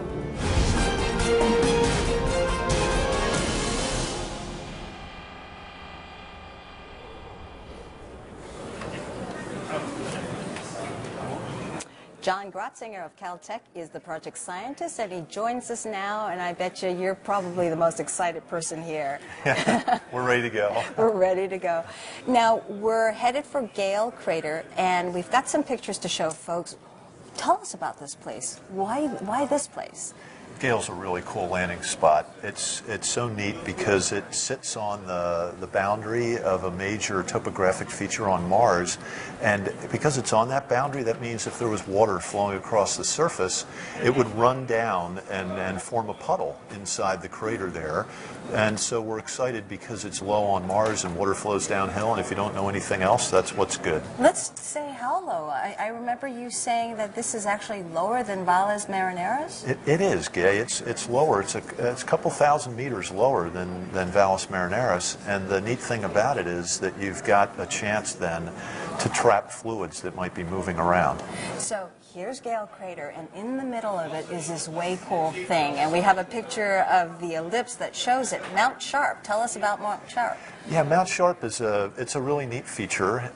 Speaker 7: John Grotzinger of Caltech is the project scientist, and he joins us now, and I bet you're probably the most excited person here.
Speaker 4: We're ready to go.
Speaker 7: We're ready to go. Now, we're headed for Gale Crater, and we've got some pictures to show folks. Tell us about this place. Why this place?
Speaker 4: Gale's a really cool landing spot. It's so neat because it sits on the boundary of a major topographic feature on Mars, and because it's on that boundary, that means if there was water flowing across the surface, it would run down and form a puddle inside the crater there. And so we're excited because it's low on Mars and water flows downhill, and if you don't know anything else, that's what's good.
Speaker 7: Let's say how low. I remember you saying that this is actually lower than Valles Marineris?
Speaker 4: It is, Gay. It's lower. It's a couple thousand meters lower than Valles Marineris, and the neat thing about it is that you've got a chance then to trap fluids that might be moving around.
Speaker 7: So here's Gale Crater, and in the middle of it is this way cool thing, and we have a picture of the ellipse that shows it. Mount Sharp. Tell us about Mount Sharp.
Speaker 4: Yeah, Mount Sharp is it's a really neat feature,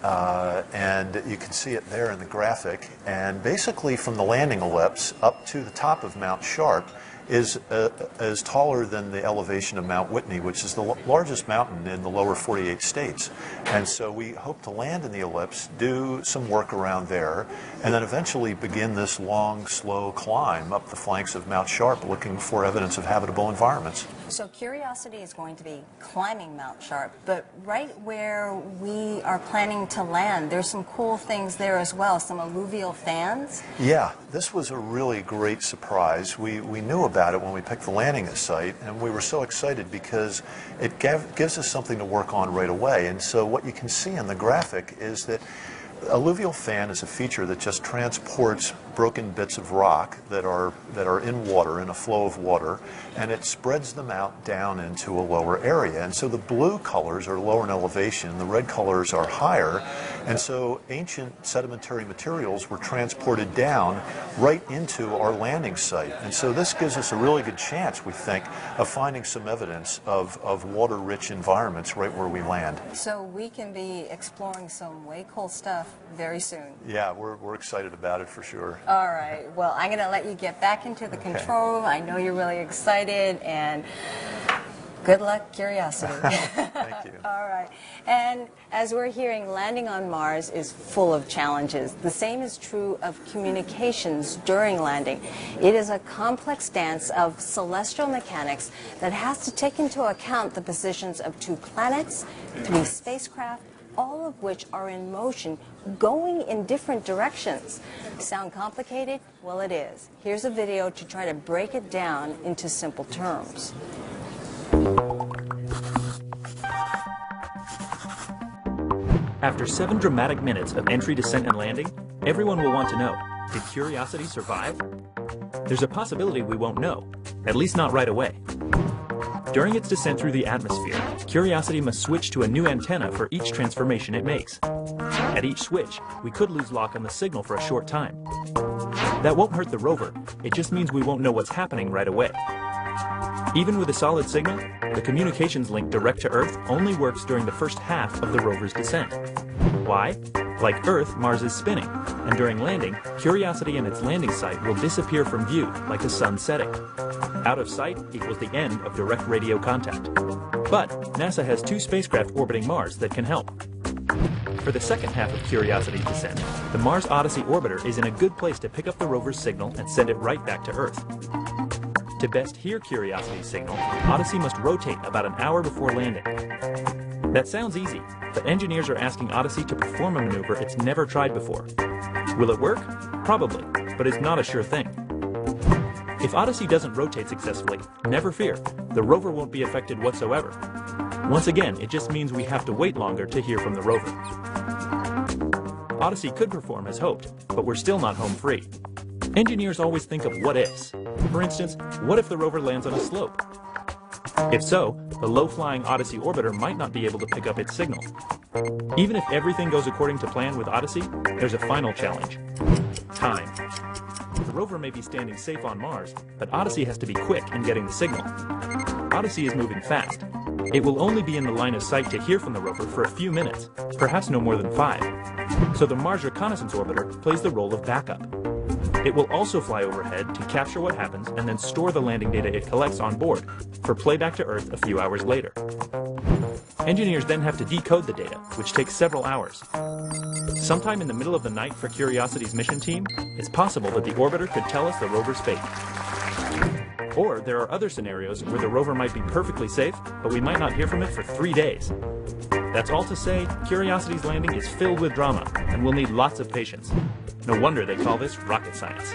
Speaker 4: and you can see it there in the graphic. And basically, from the landing ellipse up to the top of Mount Sharp is taller than the elevation of Mount Whitney, which is the largest mountain in the lower 48 states. And so we hope to land in the ellipse, do some work around there, and then eventually begin this long, slow climb up the flanks of Mount Sharp looking for evidence of habitable environments.
Speaker 7: So Curiosity is going to be climbing Mount Sharp, but right where we are planning to land, there's some cool things there as well, some alluvial fans.
Speaker 4: Yeah, this was a really great surprise. We knew about it when we picked the landing site, and we were so excited because it gives us something to work on right away. And so what you can see in the graphic is that alluvial fan is a feature that just transports broken bits of rock that are in water, in a flow of water, and it spreads them out down into a lower area. And so the blue colors are lower in elevation, the red colors are higher, and so ancient sedimentary materials were transported down right into our landing site. And so this gives us a really good chance, we think, of finding some evidence of water-rich environments right where we land.
Speaker 7: So we can be exploring some way cool stuff very soon.
Speaker 4: Yeah, we're excited about it for sure.
Speaker 7: All right. Well, I'm going to let you get back into the control room. I know you're really excited, and good luck, Curiosity.
Speaker 4: Thank you.
Speaker 7: All right. And as we're hearing, landing on Mars is full of challenges. The same is true of communications during landing. It is a complex dance of celestial mechanics that has to take into account the positions of 2 planets, 3 spacecraft, all of which are in motion, going in different directions. Sound complicated? Well, it is. Here's a video to try to break it down into simple terms.
Speaker 13: After 7 dramatic minutes of entry, descent, and landing, everyone will want to know, did Curiosity survive? There's a possibility we won't know, at least not right away. During its descent through the atmosphere, Curiosity must switch to a new antenna for each transformation it makes. At each switch, we could lose lock on the signal for a short time. That won't hurt the rover, it just means we won't know what's happening right away. Even with a solid signal, the communications link direct to Earth only works during the first half of the rover's descent. Why? Like Earth, Mars is spinning, and during landing, Curiosity and its landing site will disappear from view like the sun setting. Out of sight equals the end of direct radio contact. But NASA has 2 spacecraft orbiting Mars that can help. For the second half of Curiosity's descent, the Mars Odyssey orbiter is in a good place to pick up the rover's signal and send it right back to Earth. To best hear Curiosity's signal, Odyssey must rotate about an hour before landing. That sounds easy, but engineers are asking Odyssey to perform a maneuver it's never tried before. Will it work? Probably, but it's not a sure thing. If Odyssey doesn't rotate successfully, never fear, the rover won't be affected whatsoever. Once again, it just means we have to wait longer to hear from the rover. Odyssey could perform as hoped, but we're still not home free. Engineers always think of what-ifs. For instance, what if the rover lands on a slope? If so, the low-flying Odyssey orbiter might not be able to pick up its signal. Even if everything goes according to plan with Odyssey, there's a final challenge: time. The rover may be standing safe on Mars, but Odyssey has to be quick in getting the signal. Odyssey is moving fast. It will only be in the line of sight to hear from the rover for a few minutes, perhaps no more than 5. So the Mars Reconnaissance Orbiter plays the role of backup. It will also fly overhead to capture what happens and then store the landing data it collects on board for playback to Earth a few hours later. Engineers then have to decode the data, which takes several hours. Sometime in the middle of the night for Curiosity's mission team, it's possible that the orbiter could tell us the rover's fate. Or there are other scenarios where the rover might be perfectly safe, but we might not hear from it for 3 days. That's all to say, Curiosity's landing is filled with drama, and will need lots of patience. No wonder they call this rocket science.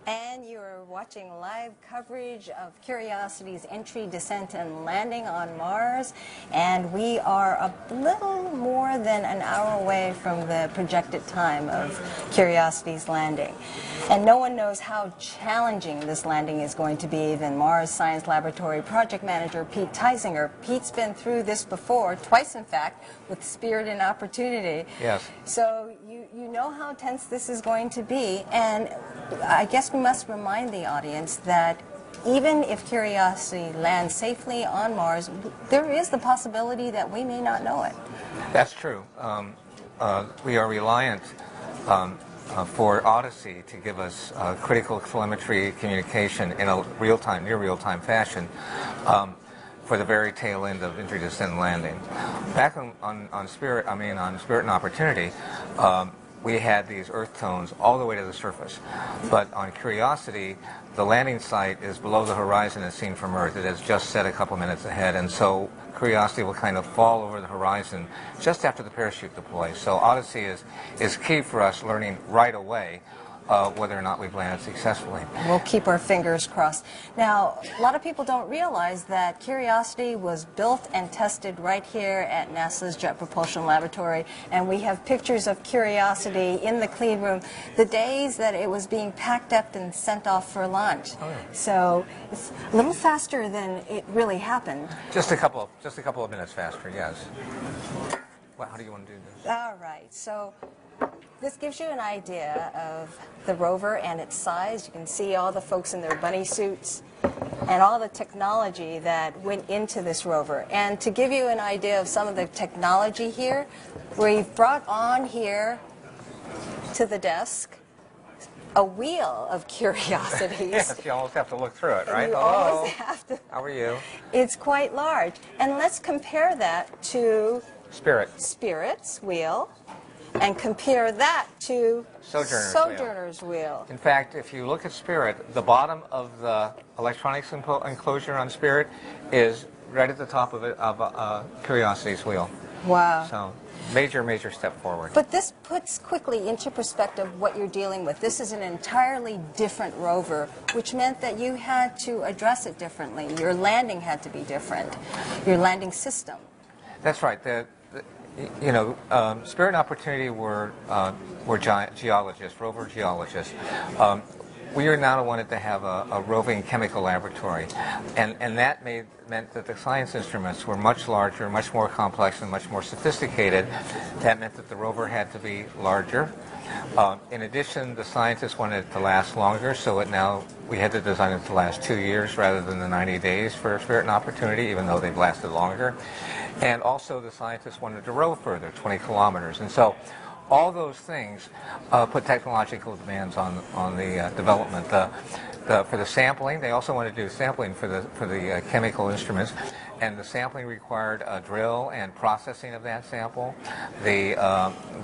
Speaker 7: And you're watching live coverage of Curiosity's entry, descent, and landing on Mars. And we are a little more than an hour away from the projected time of Curiosity's landing. And no one knows how challenging this landing is going to be than Mars Science Laboratory project manager Pete Teisinger. Pete's been through this before, twice in fact, with Spirit and Opportunity.
Speaker 2: Yes.
Speaker 7: So you know how tense this is going to be, and I guess we must remind the audience that even if Curiosity lands safely on Mars, there is the possibility that we may not know it.
Speaker 2: That's true. We are reliant for Odyssey to give us critical telemetry communication in a real-time, near real-time fashion for the very tail end of entry, descent, and landing. Back on Spirit and Opportunity, we had these earth tones all the way to the surface. But on Curiosity, the landing site is below the horizon as seen from Earth. It has just set a couple minutes ahead, and so Curiosity will kind of fall over the horizon just after the parachute deploys. So Odyssey is key for us learning right away whether or not we've landed successfully.
Speaker 7: We'll keep our fingers crossed. Now, a lot of people don't realize that Curiosity was built and tested right here at NASA's Jet Propulsion Laboratory, and we have pictures of Curiosity in the clean room the days that it was being packed up and sent off for launch. Oh, yeah. So it's a little faster than it really happened.
Speaker 2: Just a couple of minutes faster, yes. Well, how do you want to do this?
Speaker 7: All right, so this gives you an idea of the rover and its size. You can see all the folks in their bunny suits and all the technology that went into this rover. And to give you an idea of some of the technology here, we've brought on here to the desk a wheel of Curiosities.
Speaker 2: Yes, you almost have to look through it, right?
Speaker 7: You almost have to.
Speaker 2: How are you?
Speaker 7: It's quite large. And let's compare that to Spirit's wheel, and compare that to Sojourner's wheel.
Speaker 2: In fact, if you look at Spirit, the bottom of the electronics enclosure on Spirit is right at the top of Curiosity's wheel.
Speaker 7: Wow.
Speaker 2: So, major step forward.
Speaker 7: But this puts quickly into perspective what you're dealing with. This is an entirely different rover, which meant that you had to address it differently. Your landing had to be different, your landing system.
Speaker 2: That's right. Spirit and Opportunity were geologists, rover geologists. We are now wanted to have a roving chemical laboratory, and that meant that the science instruments were much larger, much more complex, and much more sophisticated. That meant that the rover had to be larger. In addition, the scientists wanted it to last longer, so we had to design it to last 2 years rather than the 90 days for Spirit and Opportunity, even though they've lasted longer. And also the scientists wanted to row further, 20 kilometers. And so all those things put technological demands on the development. For the sampling, they also wanted to do sampling for the chemical instruments, and the sampling required a drill and processing of that sample. They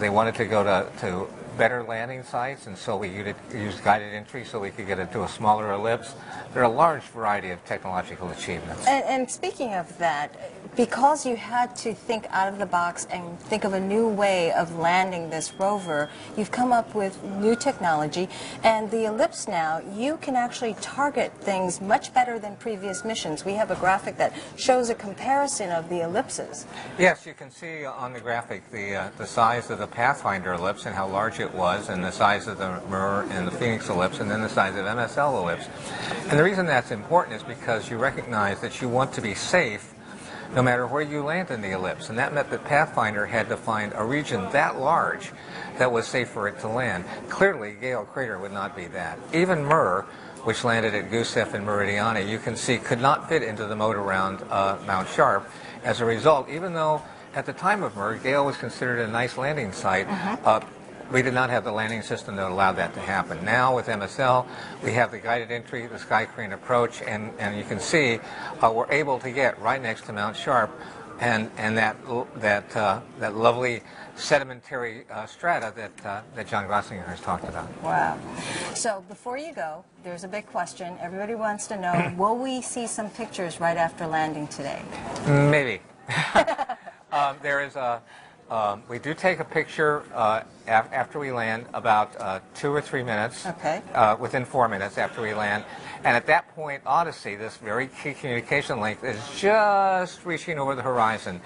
Speaker 2: wanted to go to better landing sites, and so we used guided entry so we could get it to a smaller ellipse. There are a large variety of technological achievements.
Speaker 7: And speaking of that, because you had to think out of the box and think of a new way of landing this rover, you've come up with new technology, and the ellipse now, you can actually target things much better than previous missions. We have a graphic that shows a comparison of the ellipses.
Speaker 2: Yes, you can see on the graphic the size of the Pathfinder ellipse and how large it was, and the size of the Mir and the Phoenix ellipse, and then the size of MSL ellipse. And the reason that's important is because you recognize that you want to be safe no matter where you land in the ellipse. And that meant that Pathfinder had to find a region that large that was safe for it to land. Clearly, Gale Crater would not be that. Even Mir, which landed at Gusev and Meridiani, you can see could not fit into the moat around Mount Sharp. As a result, even though at the time of Mir, Gale was considered a nice landing site, we did not have the landing system that allowed that to happen. Now with MSL, we have the guided entry, the Sky Crane approach, and you can see we're able to get right next to Mount Sharp, and that lovely sedimentary strata that John Grossinger has talked about.
Speaker 7: Wow. So before you go, there's a big question. Everybody wants to know, will we see some pictures right after landing today?
Speaker 2: Maybe. There is a... we do take a picture after we land, about 2 or 3 minutes, within 4 minutes after we land. And at that point, Odyssey, this very key communication link, is just reaching over the horizon.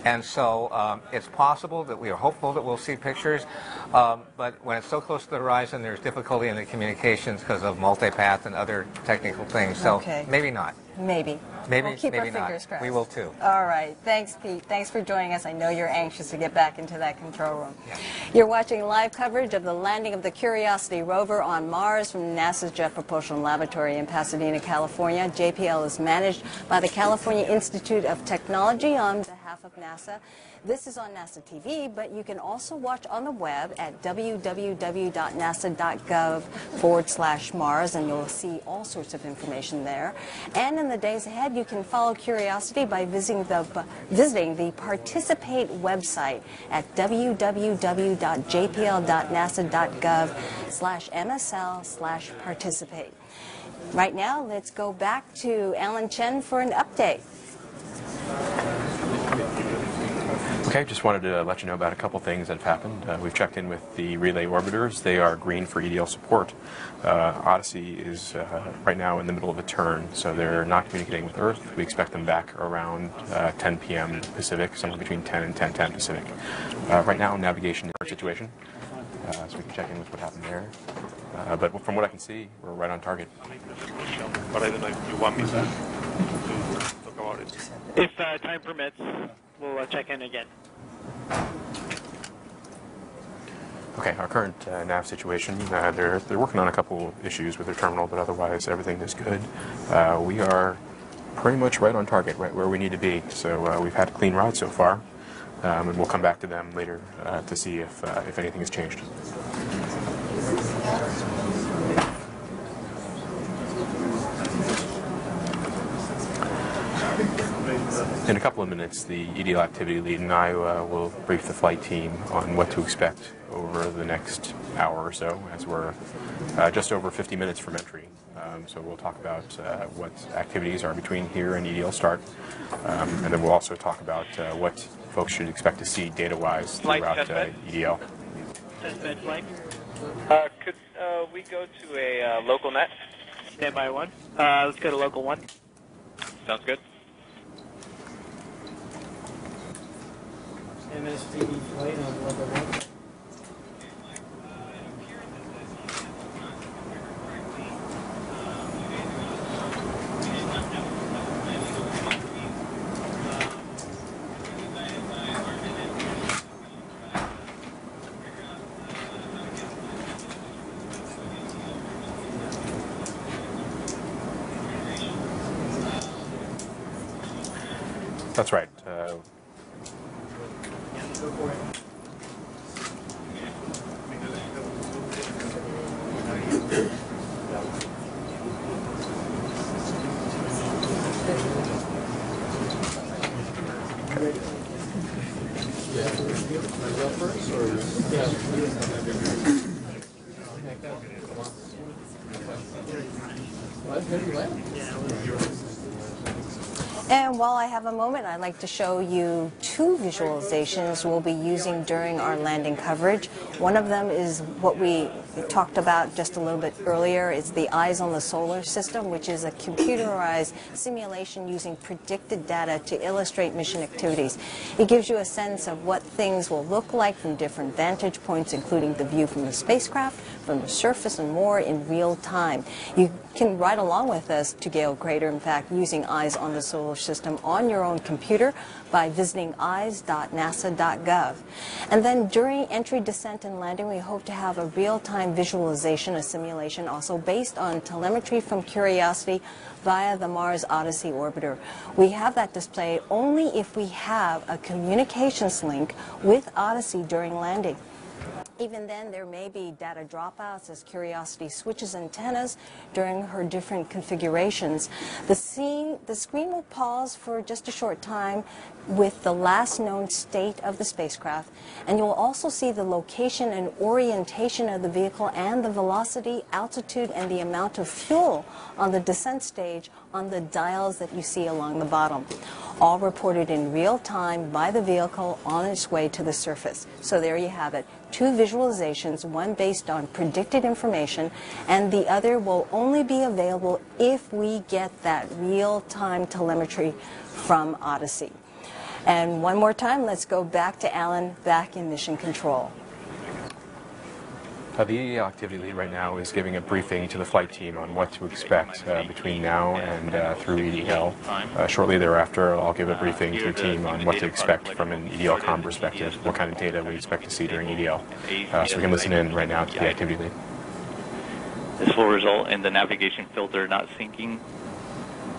Speaker 2: And so it's possible that we are hopeful that we'll see pictures, but when it's so close to the horizon, there's difficulty in the communications because of multipath and other technical things. So maybe not.
Speaker 7: Maybe.
Speaker 2: Maybe,
Speaker 7: we'll keep
Speaker 2: maybe
Speaker 7: our fingers
Speaker 2: not.
Speaker 7: crossed.
Speaker 2: We will too.
Speaker 7: All right. Thanks, Pete. Thanks for joining us. I know you're anxious to get back into that control room. Yeah. You're watching live coverage of the landing of the Curiosity rover on Mars from NASA's Jet Propulsion Laboratory in Pasadena, California. JPL is managed by the California Institute of Technology on behalf of NASA. This is on NASA TV, but you can also watch on the web at www.nasa.gov/Mars, and you'll see all sorts of information there. And in the days ahead, you can follow Curiosity by visiting the Participate website at www.jpl.nasa.gov/MSL/participate. Right now, let's go back to Alan Chen for an update.
Speaker 5: Okay, just wanted to let you know about a couple things that have happened. We've checked in with the relay orbiters. They are green for EDL support. Odyssey is right now in the middle of a turn, so they're not communicating with Earth. We expect them back around 10 p.m. Pacific, somewhere between 10 and 10:10 Pacific. Right now, navigation is our situation, so we can check in with what happened there. But from what I can see, we're right on target.
Speaker 6: But I don't know if you want me to talk about it.
Speaker 22: If time permits, we'll check in again.
Speaker 5: Okay, our current nav situation, they're working on a couple issues with their terminal, but otherwise everything is good. We are pretty much right on target, right where we need to be. So we've had a clean ride so far, and we'll come back to them later to see if anything has changed. In a couple of minutes, the EDL activity lead and I will brief the flight team on what to expect over the next hour or so, as we're just over 50 minutes from entry. So we'll talk about what activities are between here and EDL start, and then we'll also talk about what folks should expect to see data-wise throughout EDL.
Speaker 22: Testbed flight.
Speaker 8: Could we go to a local net?
Speaker 22: Standby 1. Let's go to local 1.
Speaker 8: Sounds good.
Speaker 22: MSTV flight on level 1.
Speaker 5: That's right.
Speaker 22: Go for it.
Speaker 7: And while I have a moment, I'd like to show you two visualizations we'll be using during our landing coverage. One of them is what we talked about just a little bit earlier. It's the Eyes on the Solar System, which is a computerized simulation using predicted data to illustrate mission activities. It gives you a sense of what things will look like from different vantage points, including the view from the spacecraft, from the surface, and more in real time. You can ride along with us to Gale Crater, in fact, using Eyes on the Solar System on your own computer by visiting eyes.nasa.gov. And then during entry, descent, and landing, we hope to have a real-time visualization, a simulation also based on telemetry from Curiosity via the Mars Odyssey orbiter. We have that displayed only if we have a communications link with Odyssey during landing. Even then, there may be data dropouts as Curiosity switches antennas during her different configurations. The screen will pause for just a short time with the last known state of the spacecraft, and you'll also see the location and orientation of the vehicle and the velocity, altitude, and the amount of fuel on the descent stage on the dials that you see along the bottom, all reported in real time by the vehicle on its way to the surface. So there you have it. 2 visualizations, one based on predicted information, and the other will only be available if we get that real-time telemetry from Odyssey. And one more time, let's go back to Alan, back in Mission Control.
Speaker 5: The EDL activity lead right now is giving a briefing to the flight team on what to expect between now and through EDL. Shortly thereafter, I'll give a briefing to the team on what to expect from an EDL comm perspective, what kind of data we expect to see during EDL. So we can listen in right now to the activity lead.
Speaker 11: This will result in the navigation filter not syncing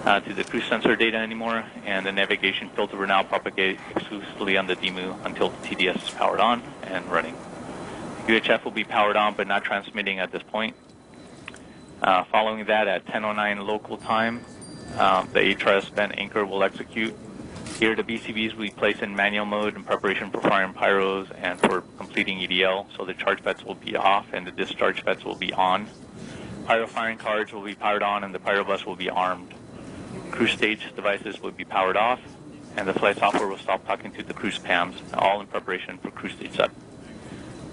Speaker 11: to the cruise sensor data anymore, and the navigation filter will now propagate exclusively on the DMU until the TDS is powered on and running. UHF will be powered on but not transmitting at this point. Following that, at 10:09 local time, the HRS bent anchor will execute. Here the BCBs will be placed in manual mode in preparation for firing pyros and for completing EDL, so the charge FETs will be off and the discharge FETs will be on. Pyro firing cards will be powered on and the pyro bus will be armed. Cruise stage devices will be powered off, and the flight software will stop talking to the cruise PAMs, all in preparation for cruise stage set.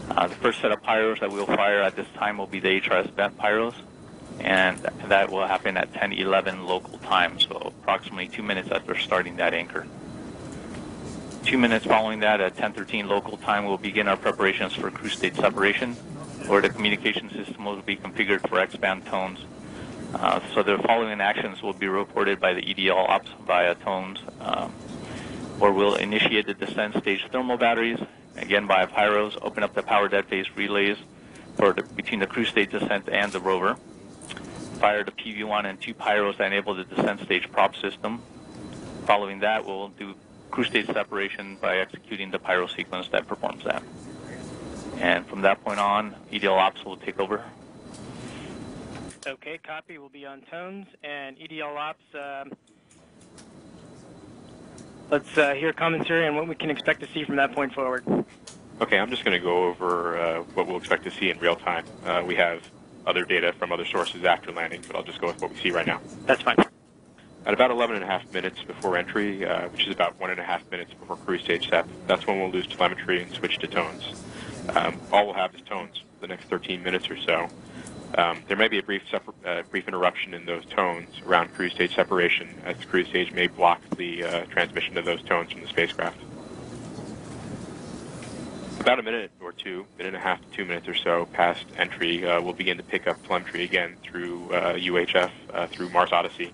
Speaker 11: The first set of pyros that we'll fire at this time will be the HRS bent pyros, and that will happen at 10:11 local time, so approximately 2 minutes after starting that anchor. 2 minutes following that, at 10:13 local time, we'll begin our preparations for cruise stage separation, where the communication system will be configured for X-band tones. So the following actions will be reported by the EDL ops via tones, where we'll initiate the descent stage thermal batteries, again via pyros, open up the power dead phase relays between the cruise stage descent and the rover, fire the PV1 and 2 pyros that enable the descent stage prop system. Following that, we'll do cruise stage separation by executing the pyro sequence that performs that. And from that point on, EDL ops will take over.
Speaker 22: Okay, copy. We'll be on tones, and EDL ops, let's hear commentary on what we can expect to see from that point forward.
Speaker 5: Okay, I'm just going to go over what we'll expect to see in real time. We have other data from other sources after landing, but I'll just go with what we see right now.
Speaker 22: That's fine.
Speaker 5: At about 11.5 minutes before entry, which is about 1.5 minutes before cruise stage set, that's when we'll lose telemetry and switch to tones. All we'll have is tones for the next 13 minutes or so. There may be a brief interruption in those tones around cruise stage separation, as the cruise stage may block the transmission of those tones from the spacecraft. About a minute or two, minute and a half to 2 minutes or so past entry, we'll begin to pick up telemetry again through UHF, through Mars Odyssey.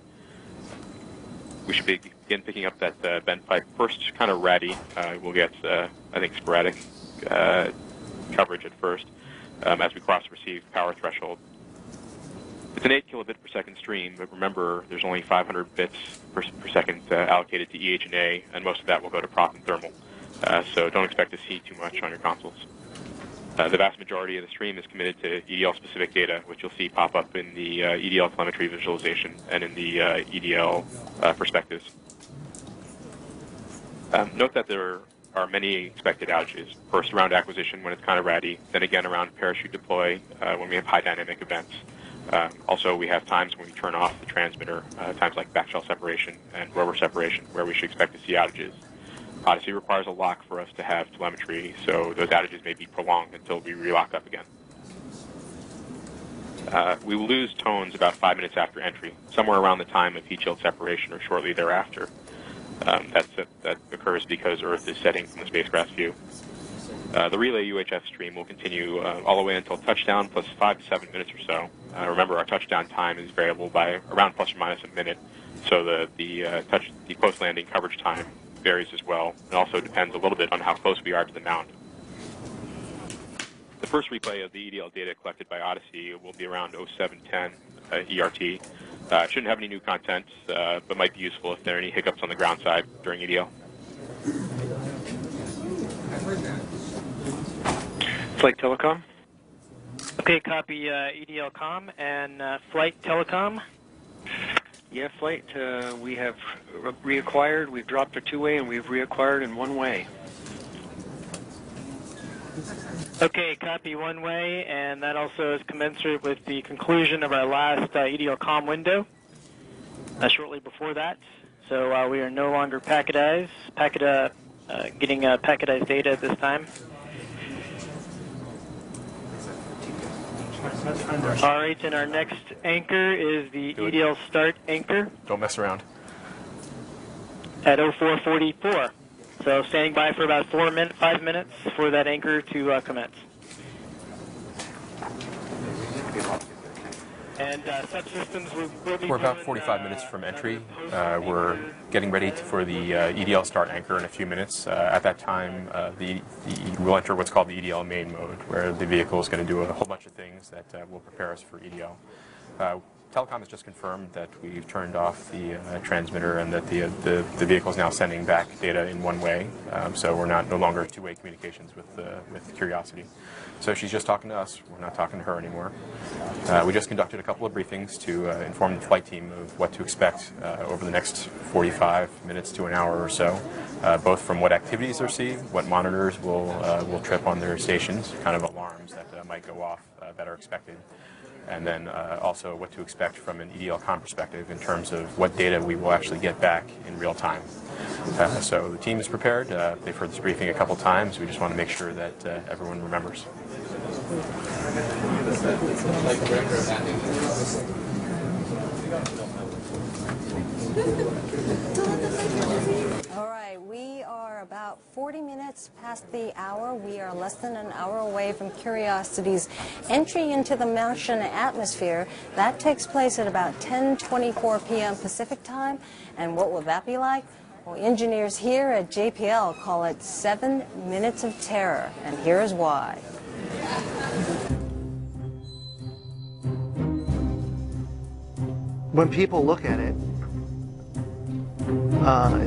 Speaker 5: We should begin picking up that bent pipe. First, kind of ratty. We'll get, I think, sporadic coverage at first as we cross the received power threshold. It's an 8 kilobit per second stream, but remember, there's only 500 bits per second allocated to EH&A, and most of that will go to prop and thermal. So don't expect to see too much on your consoles. The vast majority of the stream is committed to EDL-specific data, which you'll see pop up in the EDL telemetry visualization and in the EDL perspectives. Note that there are many expected outages. First around acquisition when it's kind of ratty, then again around parachute deploy when we have high dynamic events. Also, we have times when we turn off the transmitter, times like backshell separation and rover separation, where we should expect to see outages. Odyssey requires a lock for us to have telemetry, so those outages may be prolonged until we relock up again. We will lose tones about 5 minutes after entry, somewhere around the time of heat shield separation or shortly thereafter. That occurs because Earth is setting from the spacecraft's view. The relay UHF stream will continue all the way until touchdown, plus 5 to 7 minutes or so. Remember, our touchdown time is variable by around plus or minus a minute, so the post-landing coverage time varies as well. It also depends a little bit on how close we are to the mound. The first replay of the EDL data collected by Odyssey will be around 0710 ERT. Shouldn't have any new content, but might be useful if there are any hiccups on the ground side during EDL.
Speaker 9: Flight Telecom.
Speaker 22: Okay, copy EDL Com and Flight Telecom.
Speaker 9: Yeah, Flight, we have reacquired. We've dropped our two-way and we've reacquired in one-way.
Speaker 22: Okay, copy one way, and that also is commensurate with the conclusion of our last EDL Com window shortly before that. So we are no longer getting packetized data at this time. All right, and our next anchor is the EDL Start anchor.
Speaker 5: Don't mess around.
Speaker 22: At 0444. So standing by for about 5 minutes for that anchor to commence. And subsystems will be...
Speaker 5: We're about 45 minutes from entry. We're getting ready for the EDL Start anchor in a few minutes. At that time, we'll enter what's called the EDL main mode, where the vehicle is going to do a whole bunch of things that will prepare us for EDL. Telecom has just confirmed that we've turned off the transmitter and that the vehicle is now sending back data in one way. So we're no longer two-way communications with Curiosity. So she's just talking to us. We're not talking to her anymore. We just conducted a couple of briefings to inform the flight team of what to expect over the next 45 minutes to an hour or so, both from what activities they'll see, what monitors will trip on their stations, kind of alarms that might go off that are expected, and then also what to expect from an EDL-COM perspective in terms of what data we will actually get back in real time. So the team is prepared. They've heard this briefing a couple times. We just want to make sure that everyone remembers.
Speaker 7: All right, we are about 40 minutes past the hour. We are less than an hour away from Curiosity's entry into the Martian atmosphere. That takes place at about 10:24 p.m. Pacific time. And what will that be like? Well, engineers here at JPL call it 7 minutes of terror, and here's why.
Speaker 10: When people look at it,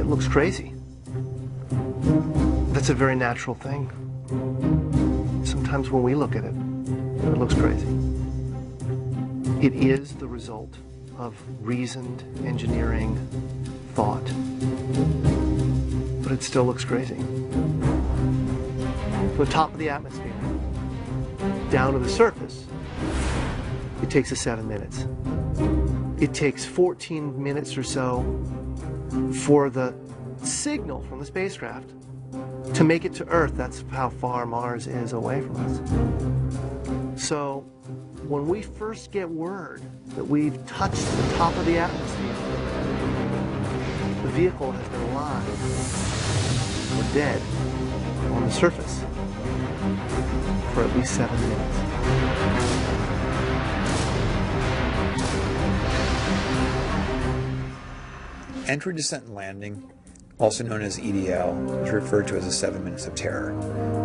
Speaker 10: it looks crazy. That's a very natural thing. Sometimes when we look at it, it looks crazy. It is the result of reasoned engineering thought, but it still looks crazy. From the top of the atmosphere down to the surface, it takes us 7 minutes. It takes 14 minutes or so for the signal from the spacecraft to make it to Earth. That's how far Mars is away from us. So when we first get word that we've touched the top of the atmosphere, the vehicle has been alive or dead on the surface for at least 7 minutes.
Speaker 12: Entry, descent, and landing, also known as EDL, is referred to as the 7 minutes of terror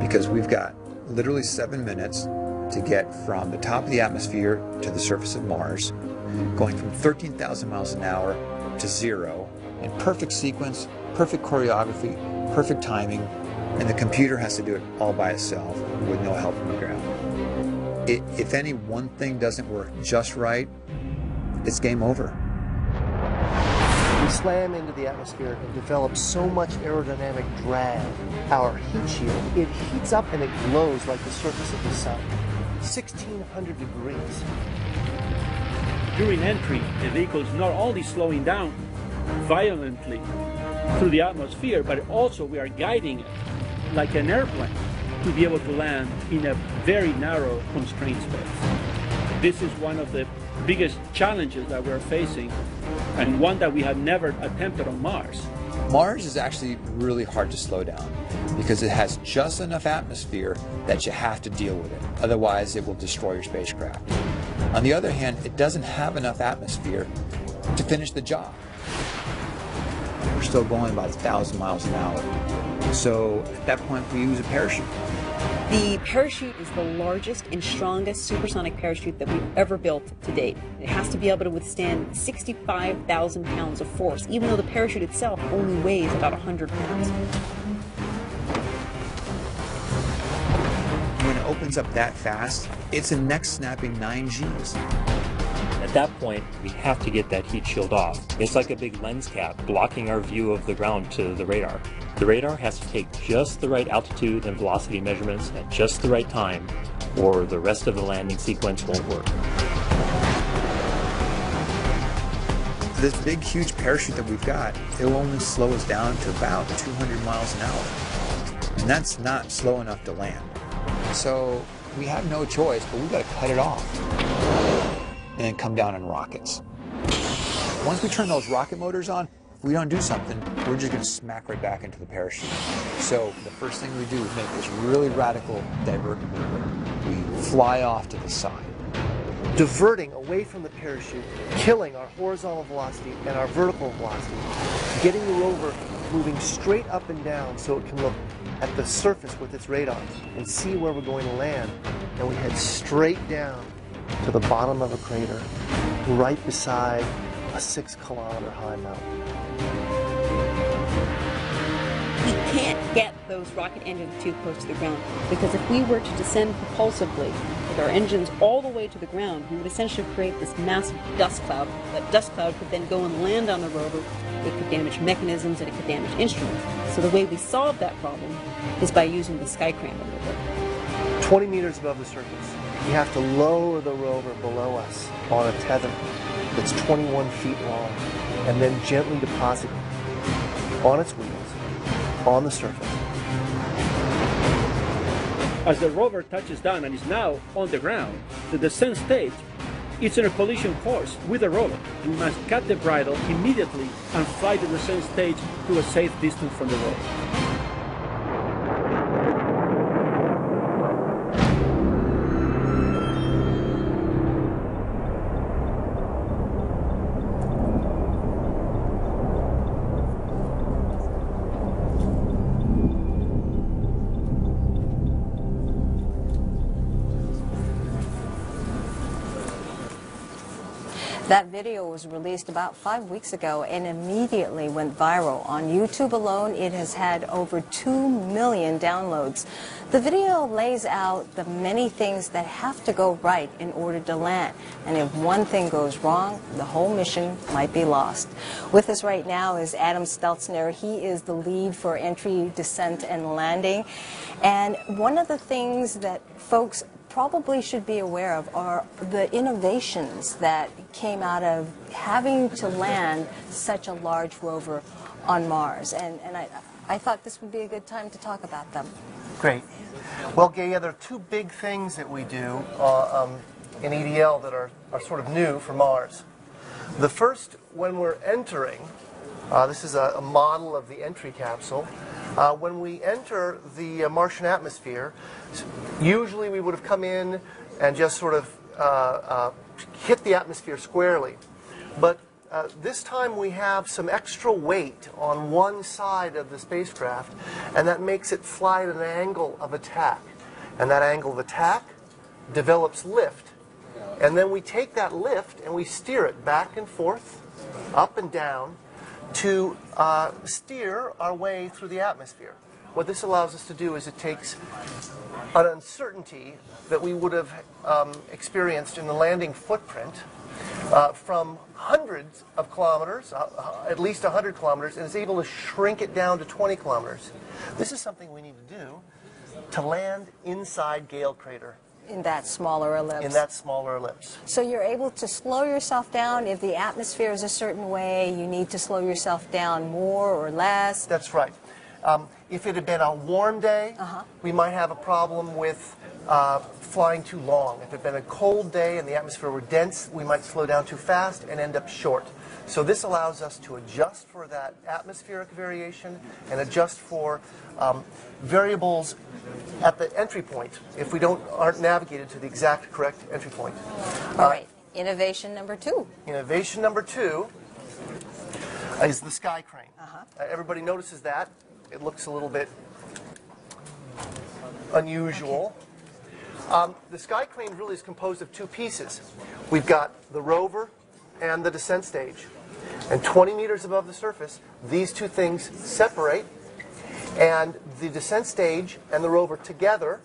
Speaker 12: because we've got literally 7 minutes to get from the top of the atmosphere to the surface of Mars, going from 13,000 miles an hour to 0 in perfect sequence, perfect choreography, perfect timing, and the computer has to do it all by itself with no help from the ground. If any one thing doesn't work just right, it's game over.
Speaker 10: We slam into the atmosphere and develop so much aerodynamic drag. Our heat shield, it heats up and it glows like the surface of the sun. 1,600 degrees.
Speaker 14: During entry, the vehicle is not only slowing down violently through the atmosphere, but also we are guiding it like an airplane to be able to land in a very narrow, constrained space. This is one of the biggest challenges that we're facing, and one that we have never attempted on Mars.
Speaker 12: Mars is actually really hard to slow down because it has just enough atmosphere that you have to deal with it. Otherwise, it will destroy your spacecraft. On the other hand, it doesn't have enough atmosphere to finish the job. We're still going about 1,000 miles an hour. So at that point, we use a parachute.
Speaker 20: The parachute is the largest and strongest supersonic parachute that we've ever built to date. It has to be able to withstand 65,000 pounds of force, even though the parachute itself only weighs about 100 pounds.
Speaker 12: When it opens up that fast, it's a neck-snapping 9 Gs.
Speaker 15: At that point, we have to get that heat shield off. It's like a big lens cap blocking our view of the ground to the radar. The radar has to take just the right altitude and velocity measurements at just the right time, or the rest of the landing sequence won't work.
Speaker 12: This big, huge parachute that we've got, it will only slow us down to about 200 miles an hour. And that's not slow enough to land. So we have no choice, but we've got to cut it off and then come down in rockets. Once we turn those rocket motors on, if we don't do something, we're just going to smack right back into the parachute. So the first thing we do is make this really radical divert maneuver. We fly off to the side.
Speaker 10: Diverting away from the parachute, killing our horizontal velocity and our vertical velocity, getting the rover moving straight up and down so it can look at the surface with its radar and see where we're going to land. And we head straight down to the bottom of a crater, right beside a 6-kilometer high mountain.
Speaker 16: We can't get those rocket engines too close to the ground, because if we were to descend propulsively with our engines all the way to the ground, we would essentially create this massive dust cloud. That dust cloud could then go and land on the rover. It could damage mechanisms and it could damage instruments. So the way we solve that problem is by using the sky crane maneuver.
Speaker 10: 20 meters above the surface, we have to lower the rover below us on a tether that's 21 feet long, and then gently deposit it on its wheels on the surface.
Speaker 14: As the rover touches down and is now on the ground, the descent stage, it's in a collision course with the rover. We must cut the bridle immediately and fly the descent stage to a safe distance from the rover.
Speaker 7: That video was released about 5 weeks ago and immediately went viral. On YouTube alone, it has had over 2 million downloads. The video lays out the many things that have to go right in order to land. And if one thing goes wrong, the whole mission might be lost. With us right now is Adam Stelzner. He is the lead for entry, descent, and landing. And one of the things that folks probably should be aware of are the innovations that came out of having to land such a large rover on Mars. And I thought this would be a good time to talk about them.
Speaker 10: Great. Well, Gaia, there are two big things that we do in EDL that are sort of new for Mars. The first, when we're entering, this is a model of the entry capsule. When we enter the Martian atmosphere, usually we would have come in and just sort of hit the atmosphere squarely. But this time we have some extra weight on one side of the spacecraft, and that makes it fly at an angle of attack. And that angle of attack develops lift. And then we take that lift and we steer it back and forth, up and down, to steer our way through the atmosphere. What this allows us to do is it takes an uncertainty that we would have experienced in the landing footprint from hundreds of kilometers, at least 100 kilometers, and is able to shrink it down to 20 kilometers. This is something we need to do to land inside Gale Crater.
Speaker 7: In that smaller ellipse.
Speaker 10: In that smaller ellipse.
Speaker 7: So you're able to slow yourself down. If the atmosphere is a certain way, you need to slow yourself down more or less.
Speaker 10: That's right. If it had been a warm day, we might have a problem with flying too long. If it had been a cold day and the atmosphere were dense, we might slow down too fast and end up short. So this allows us to adjust for that atmospheric variation and adjust for variables at the entry point if we aren't navigated to the exact correct entry point.
Speaker 7: All right. Innovation number 2.
Speaker 10: Innovation number 2 is the sky crane. Everybody notices that. It looks a little bit unusual. The sky crane really is composed of two pieces. We've got the rover and the descent stage. And 20 meters above the surface, these two things separate, and the descent stage and the rover together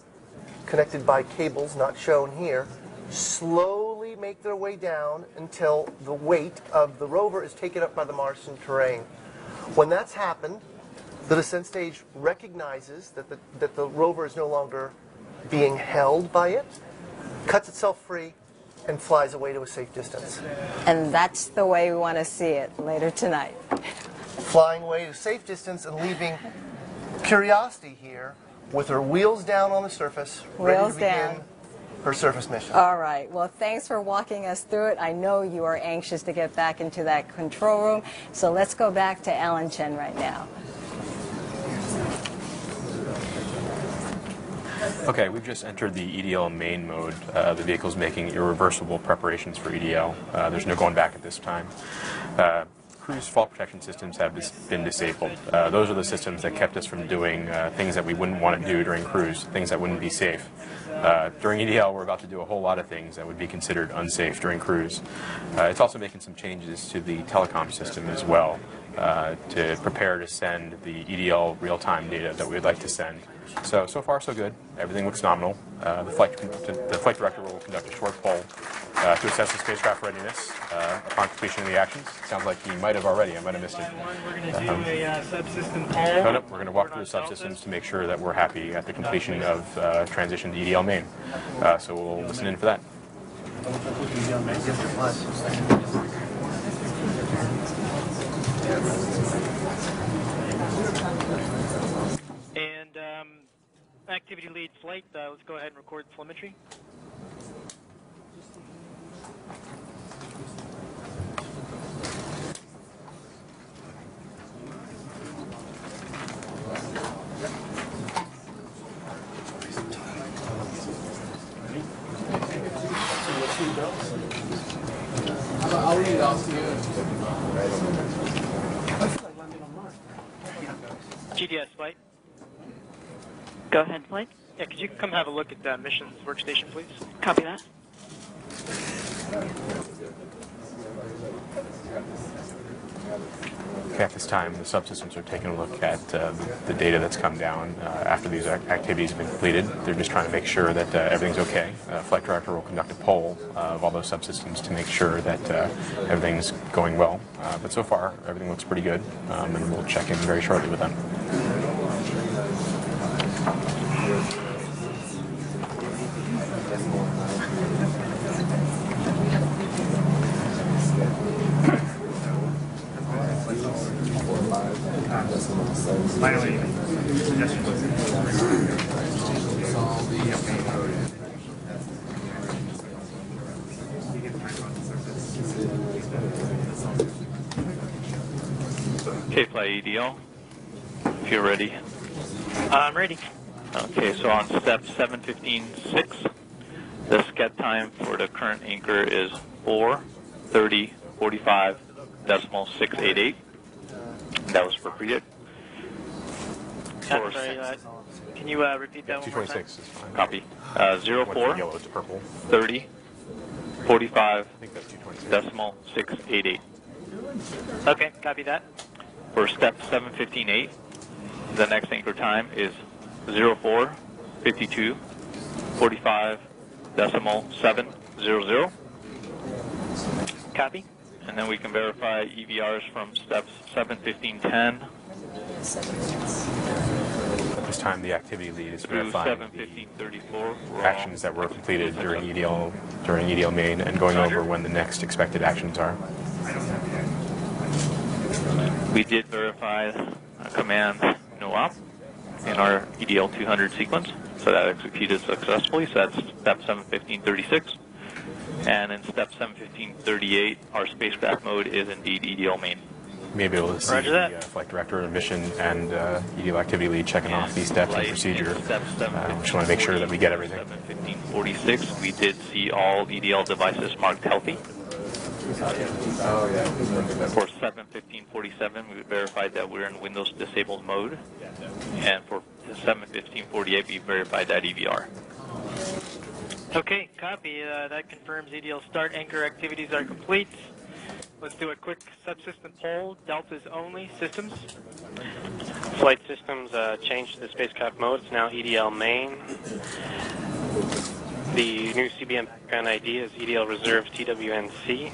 Speaker 10: connected by cables not shown here, slowly make their way down until the weight of the rover is taken up by the Martian terrain. When that's happened, the descent stage recognizes that the rover is no longer being held by it, cuts itself free, and flies away to a safe distance.
Speaker 7: And that's the way we want to see it later tonight.
Speaker 10: Flying away to a safe distance and leaving Curiosity here with her wheels down on the surface, ready to begin her surface mission.
Speaker 7: All right. Well, thanks for walking us through it. I know you are anxious to get back into that control room. So let's go back to Alan Chen right now.
Speaker 5: Okay, we've just entered the EDL main mode. The vehicle's making irreversible preparations for EDL. There's no going back at this time. Cruise fault protection systems have been disabled. Those are the systems that kept us from doing things that we wouldn't want to do during cruise, things that wouldn't be safe. During EDL, we're about to do a whole lot of things that would be considered unsafe during cruise. It's also making some changes to the telecom system as well to prepare to send the EDL real-time data that we'd like to send. So far so good. Everything looks nominal. The flight director will conduct a short poll to assess the spacecraft readiness upon completion of the actions. Sounds like he might have already. I might have missed it.
Speaker 22: We're going to do a subsystem poll.
Speaker 5: No, we're going to walk through the subsystems to make sure that we're happy at the completion of transition to EDL main. So we'll listen in for that.
Speaker 22: And activity lead flight, let's go ahead and record telemetry.
Speaker 3: I'll read it off to you.
Speaker 22: GDS flight.
Speaker 24: Go ahead, flight.
Speaker 22: Yeah, could you come have a look at the missions workstation, please?
Speaker 24: Copy that.
Speaker 5: Okay, at this time, the subsystems are taking a look at the data that's come down after these activities have been completed. They're just trying to make sure that everything's okay. Flight director will conduct a poll of all those subsystems to make sure that everything's going well. But so far, everything looks pretty good, and we'll check in very shortly with them.
Speaker 6: Finally,
Speaker 11: Okay, fly EDL, if you're ready.
Speaker 22: I'm ready.
Speaker 11: Okay, so on step 715.6, the SCET time for the current anchor is 4:30:45.688. That was for pre-it.
Speaker 22: Sorry, can you repeat that one more time?
Speaker 5: 226 is fine.
Speaker 11: Copy. 04
Speaker 5: yellow to purple.
Speaker 11: 30 45.688.
Speaker 22: Okay, copy that.
Speaker 11: For step 715.8, the next anchor time is 04:52:45.700.
Speaker 22: Copy.
Speaker 11: And then we can verify EVRs from steps 715.10
Speaker 5: At this time, the activity lead is
Speaker 11: through
Speaker 5: verifying
Speaker 11: 715.34.
Speaker 5: the actions that were completed during EDL main and going over when the next expected actions are.
Speaker 11: We did verify command NOAP in our EDL 200 sequence, so that executed successfully. So that's step 715.36. And in step 715.38, our spacecraft mode is indeed EDL main.
Speaker 5: You may be able to see the flight director, mission, and EDL activity lead checking off these steps and procedure. Just want to make sure that we get everything.
Speaker 11: 715.46, we did see all EDL devices marked healthy. For 715.47, we verified that we're in Windows disabled mode. And for 715.48, we verified that EVR.
Speaker 22: Okay, copy. That confirms EDL start anchor activities are complete. Let's do a quick subsystem poll. Deltas only systems.
Speaker 17: Flight systems changed the spacecraft mode. It's now EDL main. The new CBM background ID is EDL Reserve TWNC.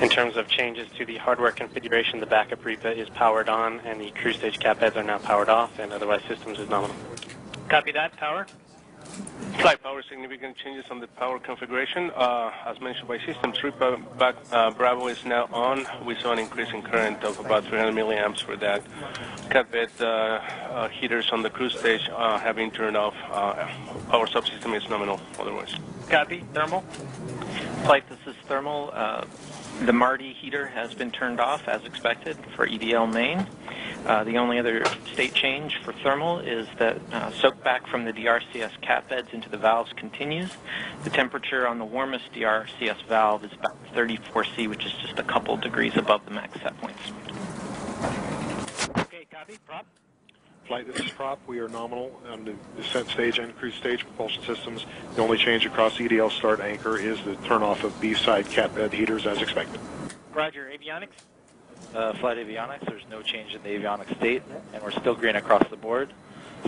Speaker 17: In terms of changes to the hardware configuration, the backup REPA is powered on, and the cruise stage cap heads are now powered off, and otherwise systems is nominal. Copy that, power.
Speaker 6: Flight power, significant changes on the power configuration. As mentioned by systems, REPA Bravo is now on. We saw an increase in current of about 300 milliamps for that. Cat bed heaters on the cruise stage have been turned off. Power subsystem is nominal otherwise.
Speaker 17: Copy, thermal.
Speaker 18: Flight, this is thermal. The Marty heater has been turned off as expected for EDL main. The only other state change for thermal is that soak back from the DRCS cat beds into the valves continues. The temperature on the warmest DRCS valve is about 34 C, which is just a couple degrees above the max set points.
Speaker 17: Okay, copy, prop.
Speaker 6: Flight, this is prop. We are nominal on the descent stage and cruise stage propulsion systems. The only change across EDL start anchor is the turn off of B-side cat bed heaters as expected.
Speaker 17: Roger, avionics.
Speaker 19: Flight avionics, there's no change in the avionics state, and we're still green across the board.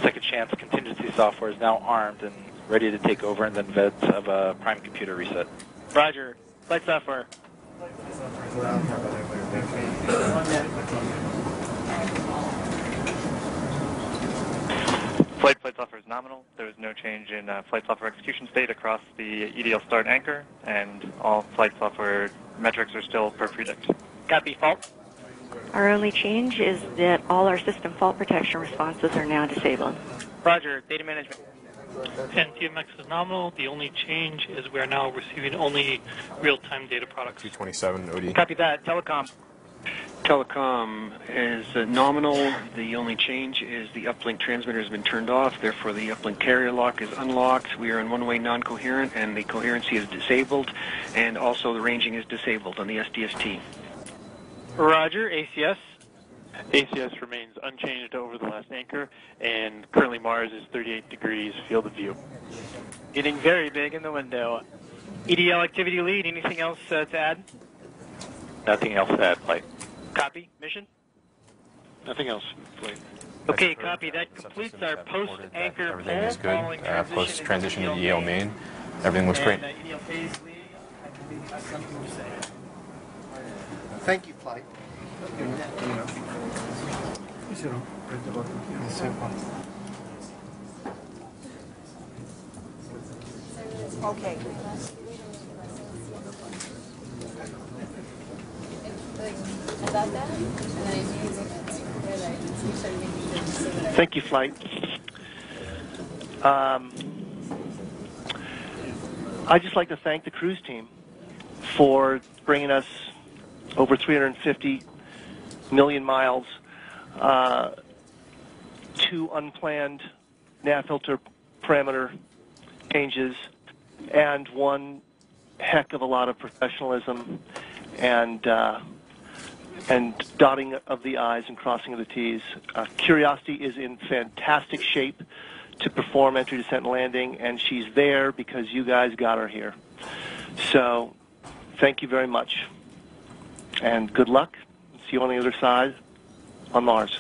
Speaker 19: Second Chance contingency software is now armed and ready to take over and then vets of a prime computer reset.
Speaker 17: Roger, flight software.
Speaker 23: Flight software is nominal. There is no change in flight software execution state across the EDL start anchor, and all flight software metrics are still per predict.
Speaker 17: Copy, fault.
Speaker 24: Our only change is that all our system fault protection responses are now disabled.
Speaker 17: Roger, data management.
Speaker 25: And TMX is nominal. The only change is we are now receiving only real-time data products.
Speaker 5: 227 OD.
Speaker 17: Copy that. Telecom.
Speaker 26: Telecom is nominal. The only change is the uplink transmitter has been turned off. Therefore, the uplink carrier lock is unlocked. We are in one-way non-coherent, and the coherency is disabled. And also, the ranging is disabled on the SDST.
Speaker 17: Roger, ACS.
Speaker 25: ACS remains unchanged over the last anchor, and currently Mars is 38 degrees field of view.
Speaker 17: Getting very big in the window. EDL activity lead, anything else to add?
Speaker 19: Nothing else to add, Flight.
Speaker 17: Copy, mission?
Speaker 6: Nothing else, Flight.
Speaker 17: Okay, copy. That completes our post-anchor poll.
Speaker 5: Everything is good. Post-transition to EDL main, everything looks great.
Speaker 17: EDL phase lead, I believe has something to say.
Speaker 10: Thank you, Flight.
Speaker 1: Okay.
Speaker 26: Thank you, Flight. I'd just like to thank the cruise team for bringing us over 350 million miles, 2 unplanned nav filter parameter changes, and 1 heck of a lot of professionalism and dotting of the I's and crossing of the T's. Curiosity is in fantastic shape to perform entry, descent, and landing, and she's there because you guys got her here. So, thank you very much. And good luck. See you on the other side on Mars.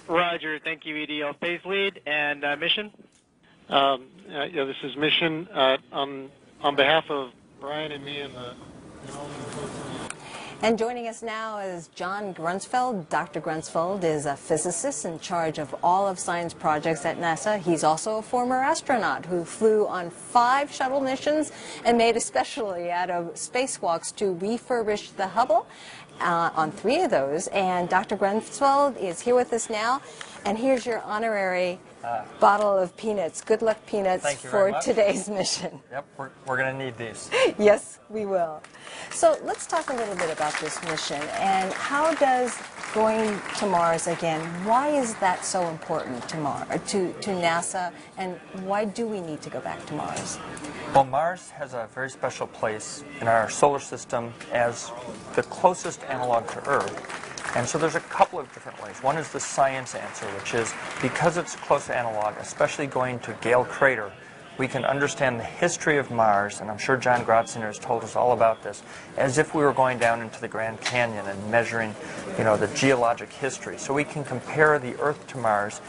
Speaker 17: Roger, thank you, EDL phase lead. And mission?
Speaker 6: Yeah, this is mission. On behalf of Brian and me and
Speaker 7: And joining us now is John Grunsfeld. Dr. Grunsfeld is a physicist in charge of all of science projects at NASA. He's also a former astronaut who flew on 5 shuttle missions and made especially out of spacewalks to refurbish the Hubble on 3 of those. And Dr. Grunsfeld is here with us now. And here's your honorary bottle of peanuts. Good luck, peanuts, for today's mission.
Speaker 27: Yep, we're going to need these.
Speaker 7: Yes, we will. So let's talk a little bit about this mission and how does going to Mars again, why is that so important to NASA, and why do we need to go back to Mars?
Speaker 27: Well, Mars has a very special place in our solar system as the closest analog to Earth. And so there's a couple of different ways. One is the science answer, which is because it's close analog, especially going to Gale Crater, we can understand the history of Mars, and I'm sure John Grotzinger has told us all about this, as if we were going down into the Grand Canyon and measuring, the geologic history. So we can compare the Earth to Mars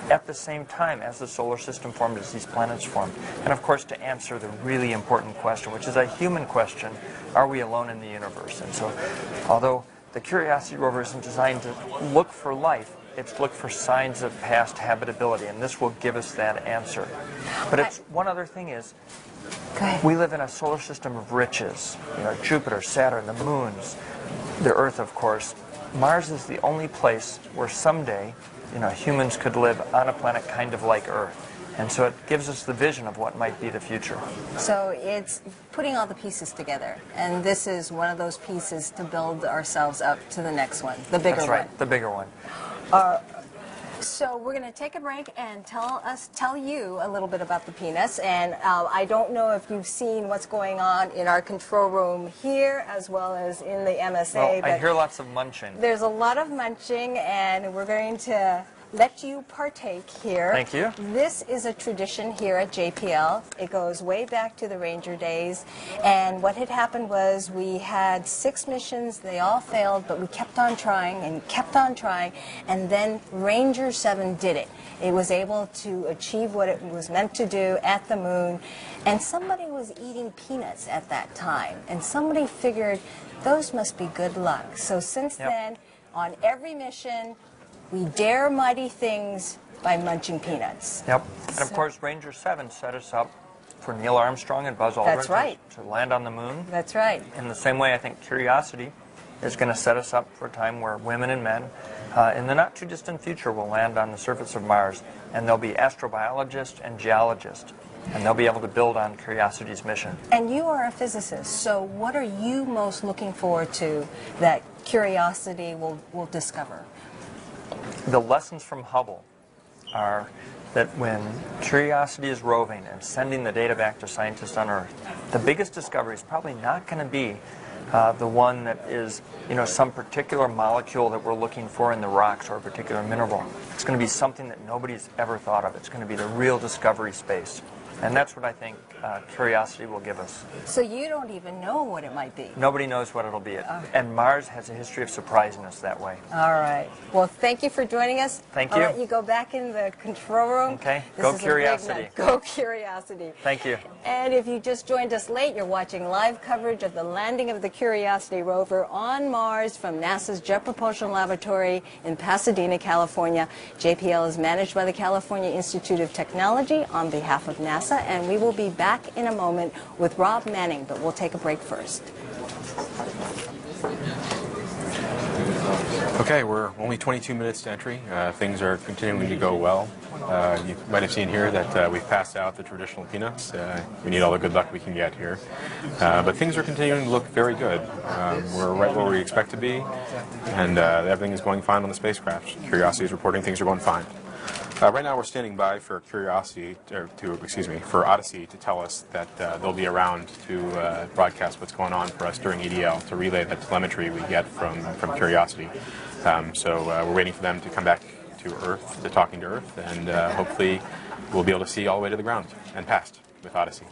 Speaker 27: at the same time as the solar system formed, as these planets formed. And of course, to answer the really important question, which is a human question, are we alone in the universe? And so, although the Curiosity rover isn't designed to look for life, it's look for signs of past habitability, and this will give us that answer. But it's one other thing is, we live in a solar system of riches. Jupiter, Saturn, the moons, the Earth, of course. Mars is the only place where someday humans could live on a planet kind of like Earth. And so it gives us the vision of what might be the future.
Speaker 7: So it's putting all the pieces together. And this is one of those pieces to build ourselves up to the next one, the bigger one.
Speaker 27: That's right, the bigger one.
Speaker 7: So we're going to take a break and tell you a little bit about the peanuts. And I don't know if you've seen what's going on in our control room here as well as in the MSA.
Speaker 27: Well, I hear lots of munching.
Speaker 7: There's a lot of munching, and we're going to let you partake here.
Speaker 27: Thank you.
Speaker 7: This is a tradition here at JPL. It goes way back to the Ranger days. And what had happened was we had 6 missions. They all failed, but we kept on trying and kept on trying. And then Ranger 7 did it. It was able to achieve what it was meant to do at the moon. And somebody was eating peanuts at that time. And somebody figured those must be good luck. So since then, on every mission, we dare mighty things by munching peanuts.
Speaker 27: Yep. And of course, Ranger 7 set us up for Neil Armstrong and Buzz Aldrin.
Speaker 7: That's right.
Speaker 27: To land on the moon.
Speaker 7: That's right.
Speaker 27: In the same way, I think Curiosity is going to set us up for a time where women and men in the not too distant future will land on the surface of Mars, and they'll be astrobiologists and geologists, and they'll be able to build on Curiosity's mission.
Speaker 7: And you are a physicist, so what are you most looking forward to that Curiosity will discover?
Speaker 27: The lessons from Hubble are that when Curiosity is roving and sending the data back to scientists on Earth, the biggest discovery is probably not going to be the one that is, some particular molecule that we're looking for in the rocks or a particular mineral. It's going to be something that nobody's ever thought of. It's going to be the real discovery space. And that's what I think Curiosity will give us.
Speaker 7: So you don't even know what it might be?
Speaker 27: Nobody knows what it'll be. And Mars has a history of surprising us that way.
Speaker 7: All right. Well, thank you for joining us.
Speaker 27: Thank
Speaker 7: I'll
Speaker 27: you.
Speaker 7: let you go back in the control room.
Speaker 27: Okay.
Speaker 7: This
Speaker 27: Go
Speaker 7: is
Speaker 27: Curiosity.
Speaker 7: Go Curiosity.
Speaker 27: Thank you.
Speaker 7: And if you just joined us late, you're watching live coverage of the landing of the Curiosity rover on Mars from NASA's Jet Propulsion Laboratory in Pasadena, California. JPL is managed by the California Institute of Technology on behalf of NASA, and we will be back in a moment with Rob Manning, but we'll take a break first.
Speaker 5: Okay, we're only 22 minutes to entry. Things are continuing to go well. You might have seen here that we've passed out the traditional peanuts. We need all the good luck we can get here. But things are continuing to look very good. We're right where we expect to be, and everything is going fine on the spacecraft. Curiosity is reporting things are going fine. Right now we're standing by for for Odyssey to tell us that they'll be around to broadcast what's going on for us during EDL, to relay that telemetry we get from Curiosity. So we're waiting for them to come back to Earth, to talking to Earth, and hopefully we'll be able to see all the way to the ground and past with Odyssey.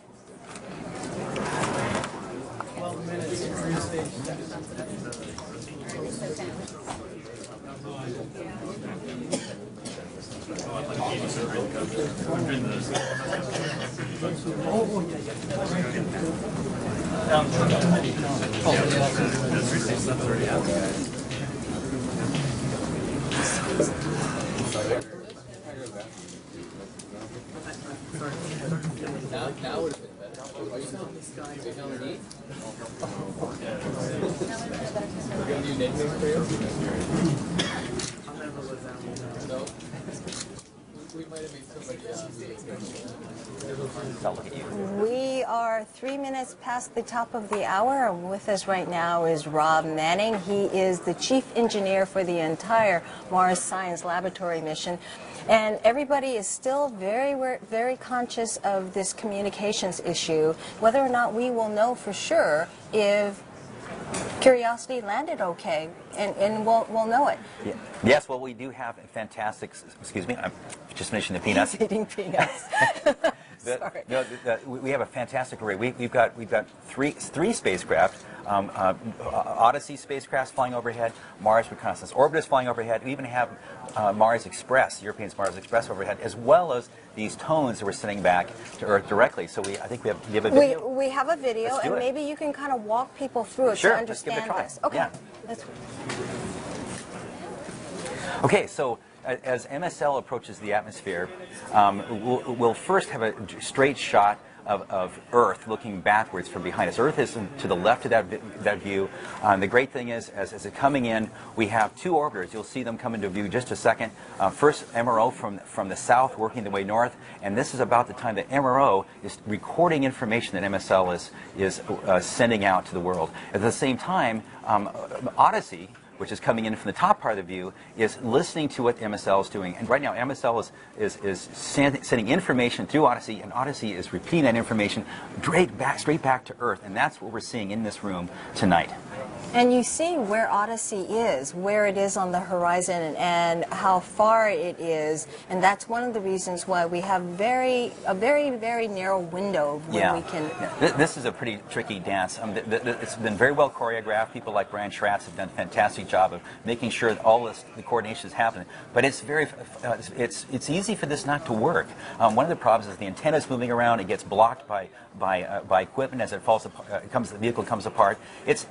Speaker 3: 12 minutes cruise stage. Now would have been better. Are you telling this guy to go and eat? We're going to do nicknames for you? No. We might have made somebody else.
Speaker 7: We are 3 minutes past the top of the hour, and with us right now is Rob Manning. He is the chief engineer for the entire Mars Science Laboratory mission. And everybody is still very conscious of this communications issue, whether or not we will know for sure if Curiosity landed okay, and we'll know it.
Speaker 2: Yeah. Yes, well, we do have a fantastic, excuse me, I'm just finishing the peanuts.
Speaker 7: He's eating peanuts. Sorry.
Speaker 2: We have a fantastic array. We've got three spacecraft. Odyssey spacecraft flying overhead, Mars Reconnaissance Orbiter is flying overhead. We even have Mars Express, European's Mars Express overhead, as well as these tones that we're sending back to Earth directly. So I think we have a video.
Speaker 7: We have a video,
Speaker 2: Let's do
Speaker 7: and
Speaker 2: it.
Speaker 7: maybe you can kind of walk people through it
Speaker 2: Sure,
Speaker 7: to understand
Speaker 2: let's give it a try.
Speaker 7: this. Okay.
Speaker 2: Yeah. Okay, so as MSL approaches the atmosphere, we'll first have a straight shot of Earth looking backwards from behind us. Earth is to the left of that view. The great thing is, as it's coming in, we have two orbiters. You'll see them come into view in just a second. First, MRO from the south working their way north, and this is about the time that MRO is recording information that MSL is sending out to the world. At the same time, Odyssey, which is coming in from the top part of the view, is listening to what MSL is doing. And right now, MSL is sending information through Odyssey, and Odyssey is repeating that information straight back to Earth. And that's what we're seeing in this room tonight.
Speaker 7: And you see where Odyssey is, where it is on the horizon, and how far it is. And that's one of the reasons why we have a very, very narrow window when we can...
Speaker 2: This is a pretty tricky dance. It's been very well choreographed. People like Brian Schratz have done a fantastic job of making sure that all the coordination is happening. But it's it's easy for this not to work. One of the problems is the antenna is moving around. It gets blocked by equipment as it falls apart. The vehicle comes apart. It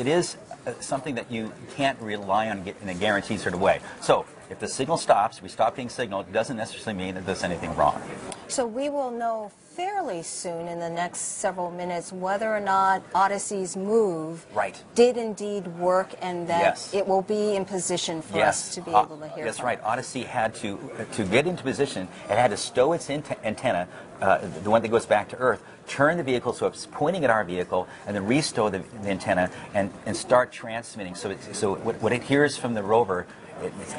Speaker 2: is something that you can't rely on in a guaranteed sort of way. So if the signal stops, we stop being signaled, it doesn't necessarily mean that there's anything wrong.
Speaker 7: So we will know fairly soon in the next several minutes whether or not Odyssey's move did indeed work, and that it will be in position for us to be able to hear
Speaker 2: That's
Speaker 7: from.
Speaker 2: right. Odyssey had to get into position, it had to stow its antenna, the one that goes back to Earth, turn the vehicle so it's pointing at our vehicle, and then restow the antenna and start transmitting. So what it hears from the rover,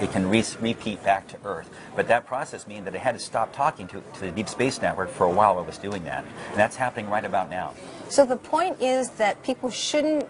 Speaker 2: it can repeat back to Earth. But that process means that it had to stop talking to the Deep Space Network for a while while it was doing that. And that's happening right about now.
Speaker 7: So the point is that people shouldn't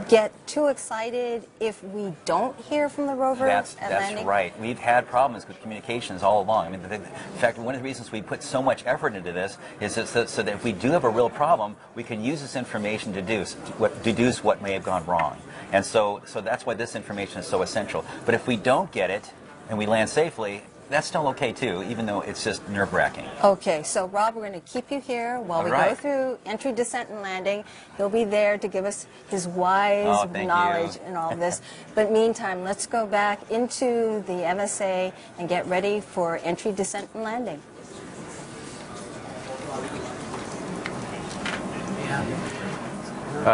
Speaker 7: get too excited if we don't hear from the rover
Speaker 2: That's
Speaker 7: landing?
Speaker 2: right. We've had problems with communications all along. I mean, in fact, one of the reasons we put so much effort into this is so that if we do have a real problem, we can use this information to deduce what may have gone wrong. And so that's why this information is so essential. But if we don't get it and we land safely, that's still okay too, even though it's just nerve-wracking.
Speaker 7: Okay, so Rob, we're going to keep you here while we go through entry, descent, and landing. He'll be there to give us his wise knowledge and all this. But meantime, let's go back into the MSA and get ready for entry, descent, and landing.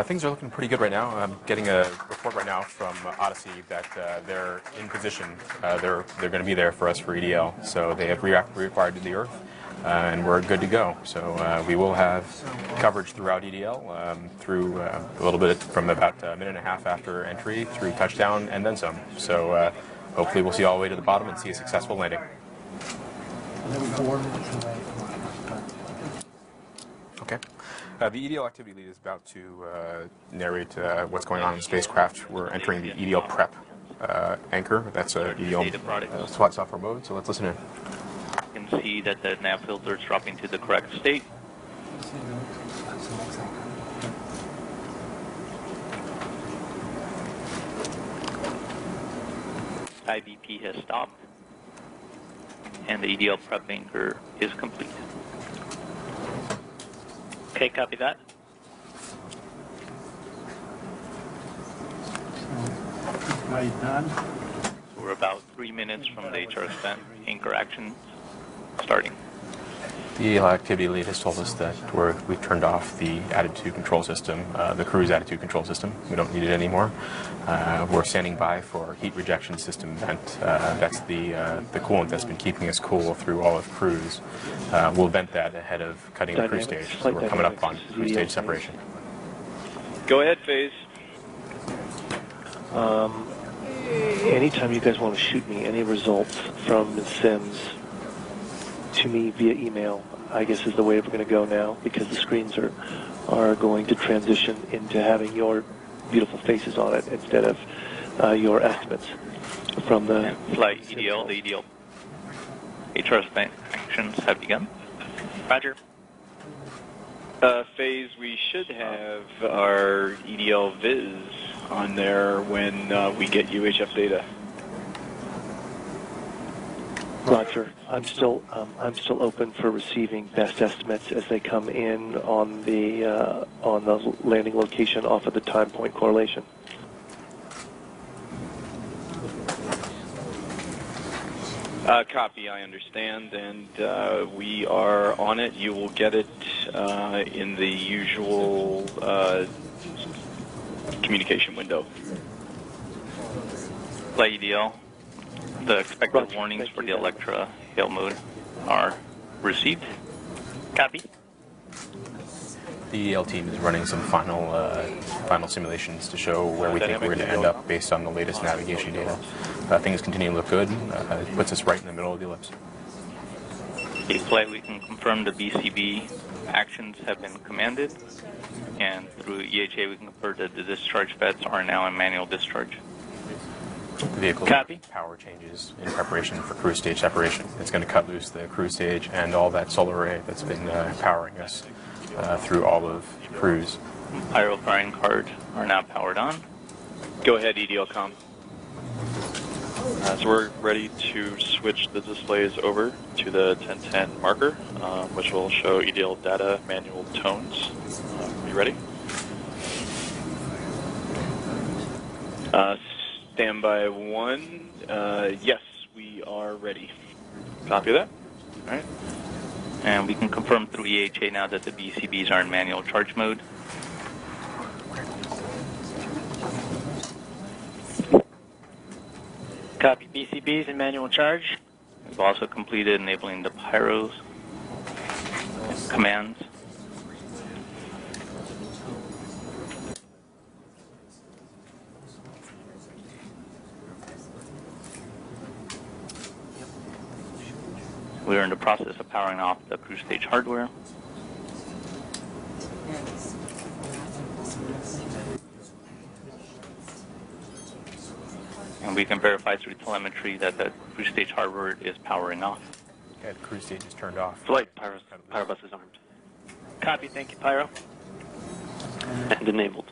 Speaker 5: Things are looking pretty good right now. I'm getting a report right now from Odyssey that they're in position. They're going to be there for us for EDL. So they have reacquired to the Earth, and we're good to go. So we will have coverage throughout EDL, through a little bit from about a minute and a half after entry, through touchdown, and then some. So hopefully we'll see all the way to the bottom and see a successful landing. Okay. The EDL activity lead is about to narrate what's going on in the spacecraft. We're entering the EDL prep anchor. That's a EDL SWAT software mode, so let's listen in.
Speaker 11: You can see that the nav filter is dropping to the correct state. IVP has stopped, and the EDL prep anchor is complete.
Speaker 22: Okay, copy that.
Speaker 11: We're about 3 minutes from the HRS anchor action starting.
Speaker 5: The EDL activity lead has told us that we've turned off the attitude control system, the cruise attitude control system. We don't need it anymore. We're standing by for heat rejection system vent. That's the coolant that's been keeping us cool through all of cruise. We'll vent that ahead of cutting the cruise stage. So we're coming up on cruise stage separation.
Speaker 26: Go ahead, Phase. Anytime you guys want to shoot me any results from Ms. Sims to me via email, I guess is the way we're going to go now, because the screens are going to transition into having your beautiful faces on it instead of your estimates from the
Speaker 11: flight EDL. The EDL HRS actions have begun.
Speaker 22: Roger.
Speaker 4: Phase, we should have our EDL Viz on there when we get UHF data.
Speaker 26: Roger. I'm still open for receiving best estimates as they come in on the landing location off of the time point correlation.
Speaker 4: Copy, I understand, and we are on it. You will get it in the usual communication window.
Speaker 11: Flight EDL, the expected warnings for the Electra hail mode are received.
Speaker 22: Copy.
Speaker 5: The EL team is running some final simulations to show where we think we're going to end up based on the latest navigation data. Things continue to look good. It puts us right in the middle of the ellipse.
Speaker 11: Flight, we can confirm the BCB actions have been commanded, and through EHA we can confirm that the discharge vets are now in manual discharge.
Speaker 5: The vehicle's power changes in preparation for cruise stage separation. It's going to cut loose the cruise stage and all that solar array that's been powering us through all of cruise.
Speaker 11: Pyro firing card are now powered on.
Speaker 4: Go ahead, EDL Com.
Speaker 23: So we're ready to switch the displays over to the 1010 marker, which will show EDL data manual tones. Are you ready?
Speaker 4: Standby 1. Yes, we are ready.
Speaker 23: Copy that. All right.
Speaker 11: And we can confirm through EHA now that the BCBs are in manual charge mode.
Speaker 22: Copy. BCBs in manual charge.
Speaker 11: We've also completed enabling the pyros commands. We are in the process of powering off the cruise stage hardware. And we can verify through telemetry that the cruise stage hardware is powering off.
Speaker 5: Okay, the cruise stage is turned off.
Speaker 23: Flight, Pyrobus is armed.
Speaker 22: Copy, thank you, Pyro.
Speaker 23: And enabled.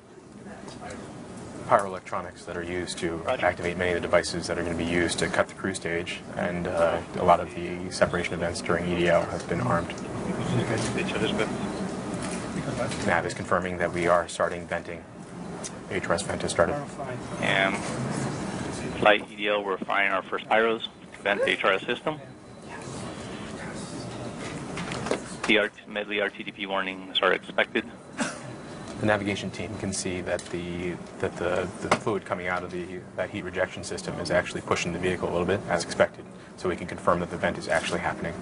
Speaker 5: Pyroelectronics that are used to activate many of the devices that are going to be used to cut the cruise stage, and a lot of the separation events during EDL have been armed. Nav is confirming that we are starting venting. HRS vent has started.
Speaker 11: And flight EDL, we're firing our first pyros to vent the HRS system. The medley RTDP warnings are expected.
Speaker 5: The navigation team can see that the fluid coming out of that heat rejection system is actually pushing the vehicle a little bit, as expected. So we can confirm that the vent is actually happening.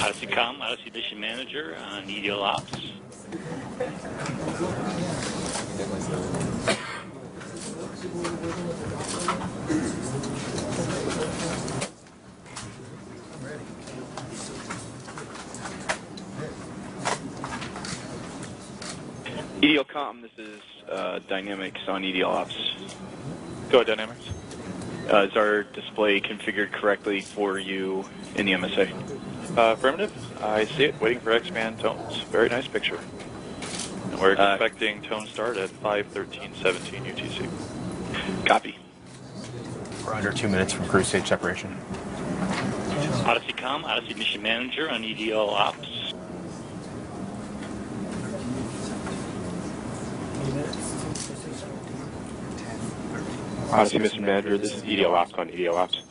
Speaker 8: Odyssey Com, Odyssey Mission Manager on EDL Ops.
Speaker 4: EDL Com, this is Dynamics on EDL Ops.
Speaker 23: Go ahead, Dynamics.
Speaker 4: Is our display configured correctly for you in the MSA?
Speaker 23: Affirmative. I see it. Waiting for X-band tones. Very nice picture. And we're expecting tone start at 5:13:17 UTC.
Speaker 4: Copy.
Speaker 5: We're under 2 minutes from cruise stage separation.
Speaker 8: Odyssey Com, Odyssey Mission Manager on EDL Ops.
Speaker 4: Odyssey Mission Manager, this is EDL Ops on EDL Ops.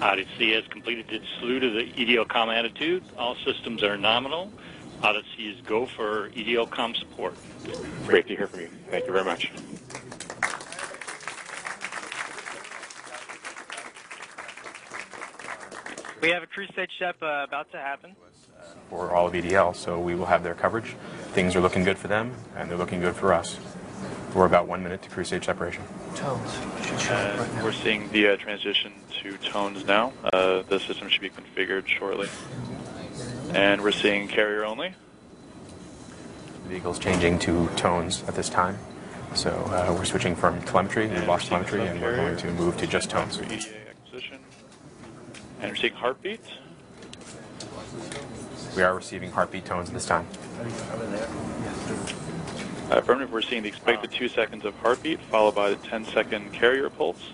Speaker 8: Odyssey has completed its salute of the EDL Com attitude. All systems are nominal. Odyssey is go for EDL Com support.
Speaker 4: Great to hear from you. Thank you very much.
Speaker 22: We have a cruise stage step about to happen.
Speaker 5: For all of EDL, so we will have their coverage. Things are looking good for them, and they're looking good for us. We're about 1 minute to cruise stage separation.
Speaker 22: Tones.
Speaker 23: We're seeing the transition to tones now. The system should be configured shortly. And we're seeing carrier only.
Speaker 5: The vehicle's changing to tones at this time. So we're switching from telemetry, we've lost telemetry, and we're going to move to just tones.
Speaker 23: EDA acquisition. And we're seeing heartbeat.
Speaker 5: We are receiving heartbeat tones at this time.
Speaker 23: Affirmative, we're seeing the expected 2 seconds of heartbeat, followed by the 10-second carrier pulse.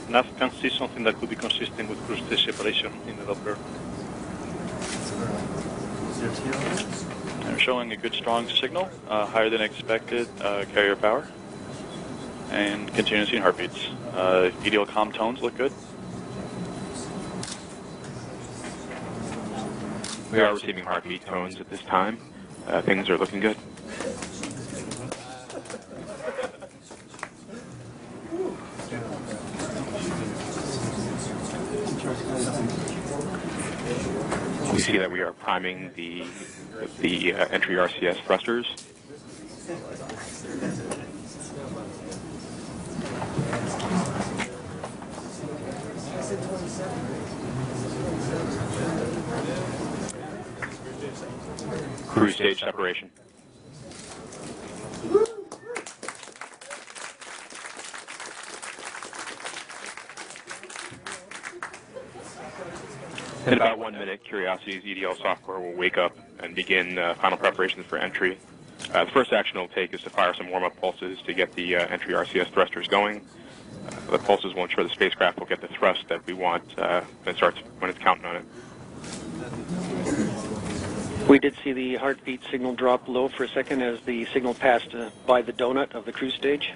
Speaker 23: Now can see something that could be consistent with cruise stage separation in the Doppler. I'm showing a good strong signal, higher than expected carrier power, and continuing seeing heartbeats. EDL comm tones look good.
Speaker 5: We are receiving heartbeat tones at this time. Things are looking good. We see that we are priming the entry RCS thrusters. Cruise stage separation. In about 1 minute, Curiosity's EDL software will wake up and begin final preparations for entry. The first action it'll take is to fire some warm-up pulses to get the entry RCS thrusters going. The pulses will ensure the spacecraft will get the thrust that we want when it's counting on it.
Speaker 9: We did see the heartbeat signal drop low for a second as the signal passed by the donut of the cruise stage.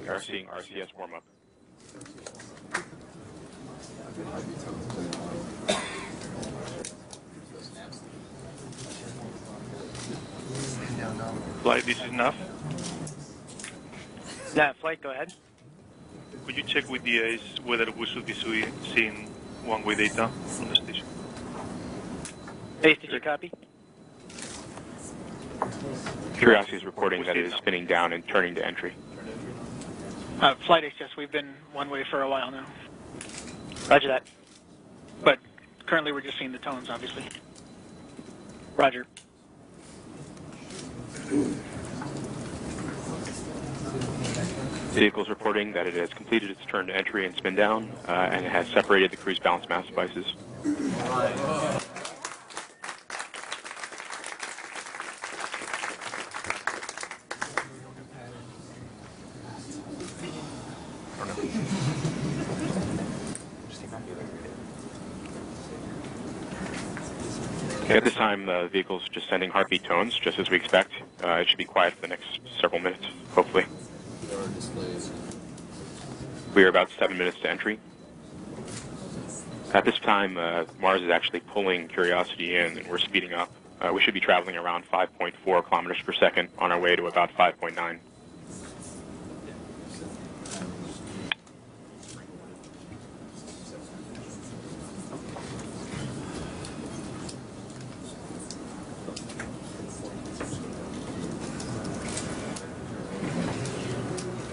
Speaker 5: We are seeing RCS warm up.
Speaker 23: Flight, this is enough.
Speaker 22: Yeah, flight, go ahead.
Speaker 23: Could you check with the ACE whether we should be seeing one-way data from the station?
Speaker 22: ACE, did you copy?
Speaker 5: Curiosity is reporting that it is spinning down and turning to entry.
Speaker 22: Flight HS, we've been one way for a while now. Roger that. But currently we're just seeing the tones, obviously. Roger.
Speaker 5: Vehicle is reporting that it has completed its turn to entry and spin down, and it has separated the cruise balance mass devices. Okay, at this time, the vehicle's just sending heartbeat tones, just as we expect. It should be quiet for the next several minutes, hopefully. We are about 7 minutes to entry. At this time, Mars is actually pulling Curiosity in, and we're speeding up. We should be traveling around 5.4 kilometers per second on our way to about 5.9.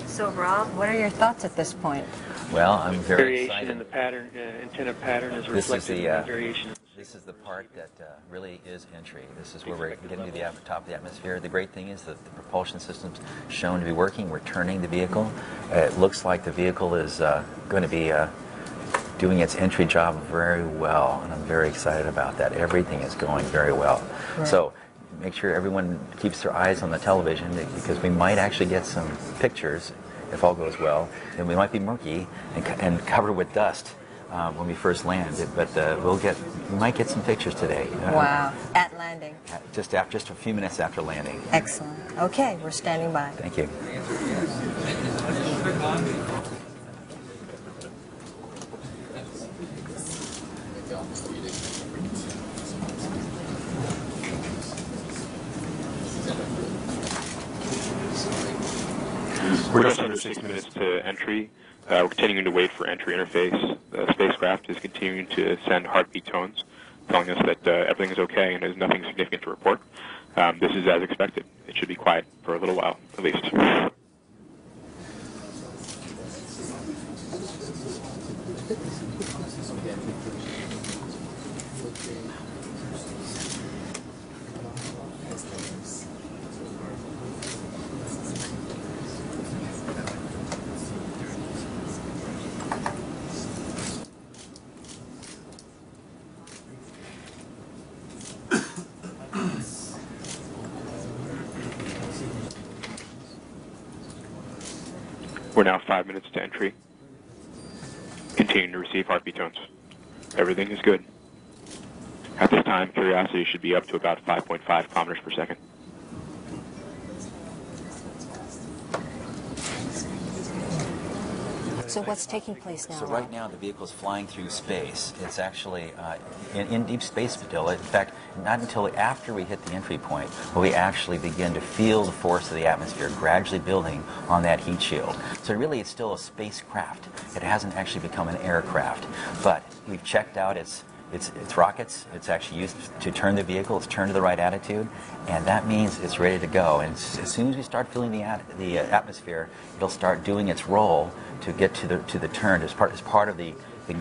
Speaker 7: So, Rob, what are your thoughts at this point?
Speaker 2: Well, I'm very
Speaker 9: variation
Speaker 2: excited.
Speaker 9: in the pattern, antenna pattern is
Speaker 2: This is
Speaker 9: reflected
Speaker 2: the
Speaker 9: in the variation.
Speaker 2: this is the part that really is entry. This is where we're getting to the top of the atmosphere. The great thing is that the propulsion system's shown to be working. We're turning the vehicle. It looks like the vehicle is going to be doing its entry job very well, and I'm very excited about that. Everything is going very well.
Speaker 7: Right.
Speaker 2: So make sure everyone keeps their eyes on the television, because we might actually get some pictures if all goes well. And we might be murky and covered with dust when we first land, but we might get some pictures today.
Speaker 7: Wow. At landing.
Speaker 2: Just a few minutes after landing.
Speaker 7: Excellent. Okay, we're standing by.
Speaker 2: Thank you.
Speaker 5: We're just under 6 minutes to entry. We're continuing to wait for entry interface. The spacecraft is continuing to send heartbeat tones, telling us that everything is okay and there's nothing significant to report. This is as expected. It should be quiet for a little while, at least. We're now 5 minutes to entry. Continuing to receive heartbeat tones. Everything is good. At this time, Curiosity should be up to about 5.5 kilometers per second.
Speaker 7: So what's taking place now?
Speaker 2: So right now the vehicle is flying through space. It's actually in deep space still. In fact, not until after we hit the entry point will we actually begin to feel the force of the atmosphere gradually building on that heat shield. So really it's still a spacecraft. It hasn't actually become an aircraft. But we've checked out its rockets. It's actually used to turn the vehicle. It's turned to the right attitude, and that means it's ready to go. And as soon as we start feeling the atmosphere, it'll start doing its role to get to the turn as part of the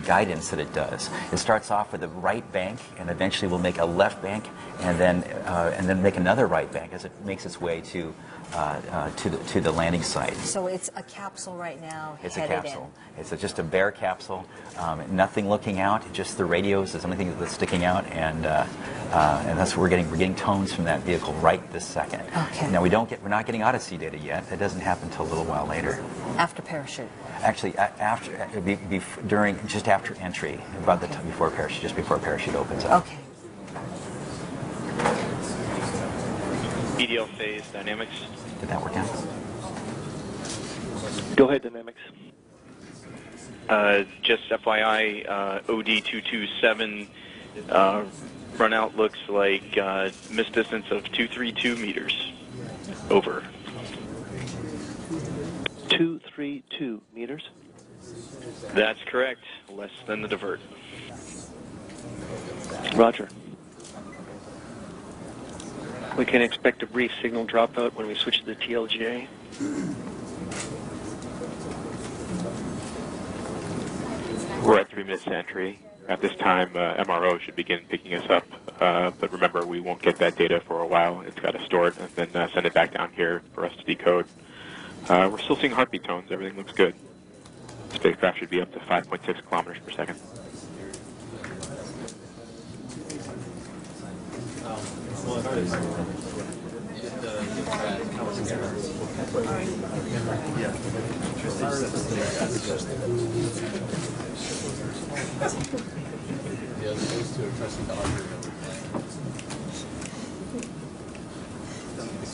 Speaker 2: guidance that it does. It starts off with a right bank, and eventually will make a left bank, and then make another right bank as it makes its way to the landing site.
Speaker 7: So it's a capsule right now.
Speaker 2: It's a capsule. It's just a bare capsule, nothing looking out. Just the radios is the only thing that's sticking out, and that's what we're getting. We're getting tones from that vehicle right this second.
Speaker 7: Okay.
Speaker 2: Now we're not getting Odyssey data yet. That doesn't happen until a little while later.
Speaker 7: After parachute.
Speaker 2: Actually, just after entry, about the time before parachute, just before parachute opens up.
Speaker 7: Okay.
Speaker 4: EDL phase dynamics.
Speaker 2: Did that work out?
Speaker 26: Go ahead, dynamics.
Speaker 4: Just FYI, OD227 runout looks like missed distance of 232 meters. Over.
Speaker 26: 232 meters?
Speaker 4: That's correct. Less than the divert.
Speaker 26: Roger.
Speaker 9: We can expect a brief signal dropout when we switch to the TLJ.
Speaker 5: We're at 3 minutes to entry. At this time, MRO should begin picking us up. But remember, we won't get that data for a while. It's got to store it and then send it back down here for us to decode. We're still seeing heartbeat tones. Everything looks good. The spacecraft should be up to 5.6 kilometers per second.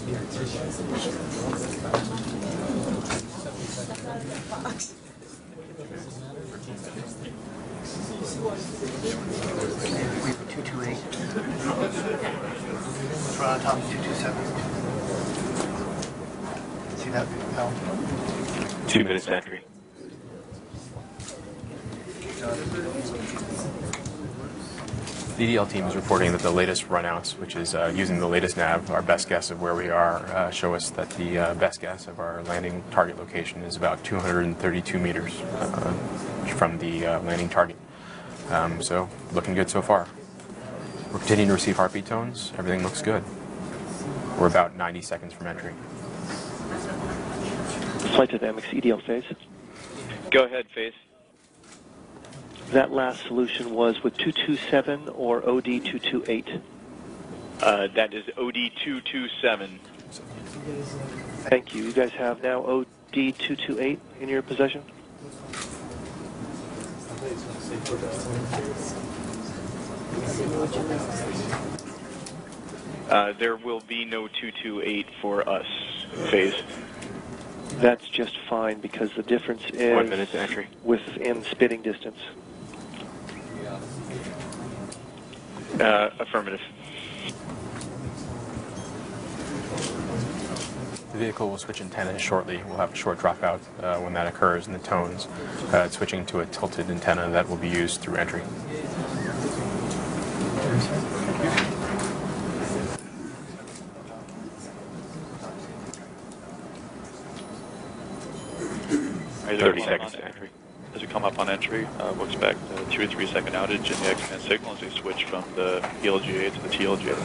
Speaker 10: We have 228. It's right on top of 227. See that? No.
Speaker 5: 2 minutes to entry. The EDL team is reporting that the latest runouts, which is using the latest nav, our best guess of where we are, show us that the best guess of our landing target location is about 232 meters from the landing target. So, looking good so far. We're continuing to receive heartbeat tones. Everything looks good. We're about 90 seconds from entry.
Speaker 26: Flight dynamics, EDL phase.
Speaker 4: Go ahead, phase.
Speaker 26: That last solution was with 227 or OD228?
Speaker 4: That is OD227.
Speaker 26: Thank you. You guys have now OD228 in your possession?
Speaker 4: There will be no 228 for us, phase.
Speaker 26: That's just fine because the difference is
Speaker 5: 1 minute to entry.
Speaker 26: Within spitting distance.
Speaker 4: Affirmative.
Speaker 5: The vehicle will switch antennas shortly. We'll have a short dropout when that occurs in the tones, switching to a tilted antenna that will be used through entry.
Speaker 23: Right, 30 seconds to entry. As we come up on entry, we'll expect a 2 or 3 second outage in the X-band signal as we switch from the ELGA to the TLGA.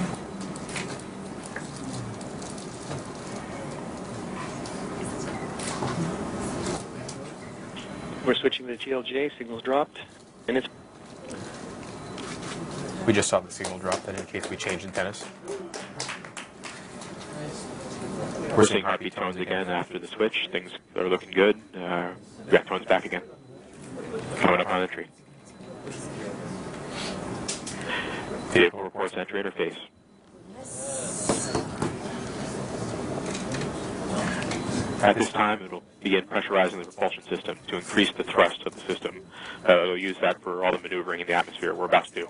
Speaker 9: We're switching to the TLGA, signal's dropped, and it's...
Speaker 5: We just saw the signal drop. That indicates we changed antennas.
Speaker 12: We're seeing heartbeat tones again after the switch. Things are looking good. We got tones back again. Coming up on entry. Vehicle reports entry interface. At this time, it will begin pressurizing the propulsion system to increase the thrust of the system. It'll use that for all the maneuvering in the atmosphere we're about to do.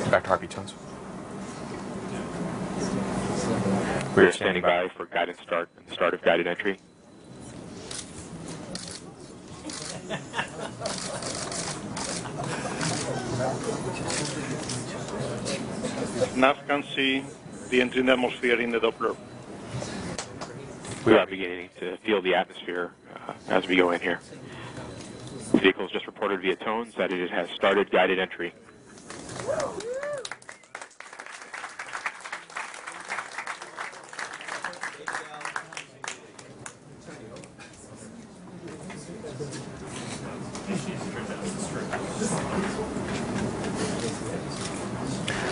Speaker 5: Back to heartbeat tones.
Speaker 12: We are standing by for guided start and the start of guided entry.
Speaker 6: Nav can see the entry in the atmosphere in the Doppler.
Speaker 12: We are beginning to feel the atmosphere as we go in here. The vehicle has just reported via tones that it has started guided entry.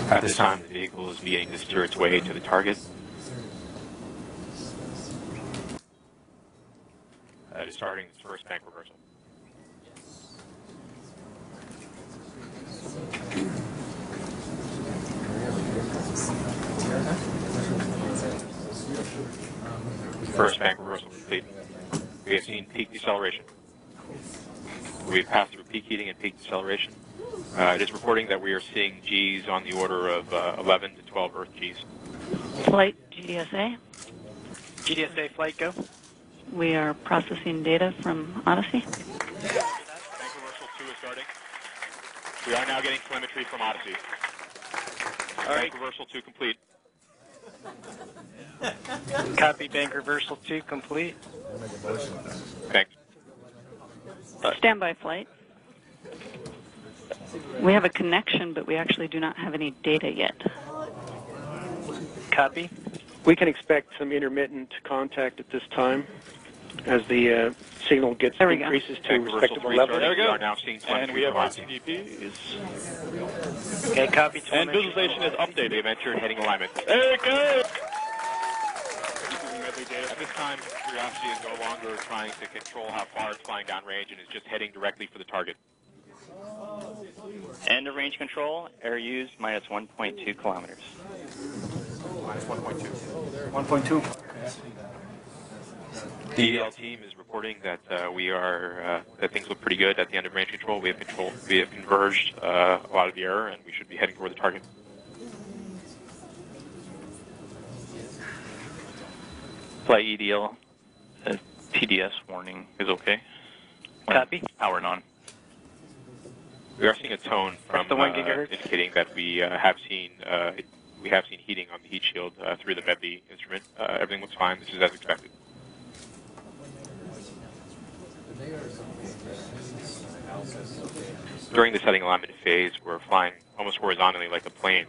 Speaker 12: At this time, the vehicle is beginning to steer its way to the target. It is starting its first bank reversal. First bank reversal complete. We have seen peak deceleration. We've passed through peak heating and peak deceleration. It is reporting that we are seeing Gs on the order of 11 to 12 Earth Gs.
Speaker 24: Flight GDSA.
Speaker 22: GDSA flight go.
Speaker 24: We are processing data from Odyssey.
Speaker 12: Bank reversal 2 is starting. We are now getting telemetry from Odyssey. All right. Bank reversal 2 complete.
Speaker 22: Copy, bank reversal 2 complete.
Speaker 12: Thanks.
Speaker 24: Standby flight. We have a connection, but we actually do not have any data yet.
Speaker 22: Copy.
Speaker 9: We can expect some intermittent contact at this time as the signal gets increases to respectable levels.
Speaker 12: There we go. We are now seeing
Speaker 23: and we have our CDP.
Speaker 22: Okay, copy.
Speaker 23: And visualization is updated.
Speaker 12: They've entered heading alignment.
Speaker 23: There we go.
Speaker 12: At this time, Curiosity is no longer trying to control how far it's flying downrange and is just heading directly for the target.
Speaker 11: End of range control, air used minus 1.2 kilometers.
Speaker 12: Minus 1.2.
Speaker 9: 1.2.
Speaker 12: The EL team is reporting that that things look pretty good at the end of range control. We have converged a lot of the error, and we should be heading toward the target.
Speaker 11: Flight EDL, TDS warning is okay.
Speaker 22: Copy.
Speaker 11: Power on.
Speaker 12: We are seeing a tone from indicating that we have seen heating on the heat shield through the MEVI instrument. Everything looks fine. This is as expected. During the setting alignment phase, we're flying almost horizontally like a plane.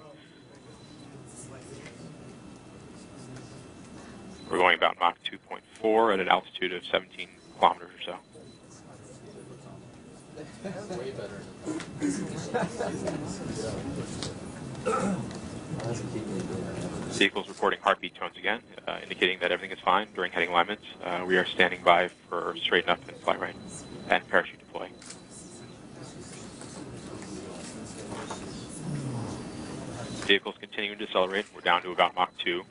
Speaker 12: We're going about Mach 2.4 at an altitude of 17 kilometers or so.
Speaker 13: Way better.
Speaker 12: Vehicle's reporting heartbeat tones again, indicating that everything is fine during heading alignments. We are standing by for straighten up and fly right and parachute deploy. Vehicle's continuing to decelerate. We're down to about Mach 2.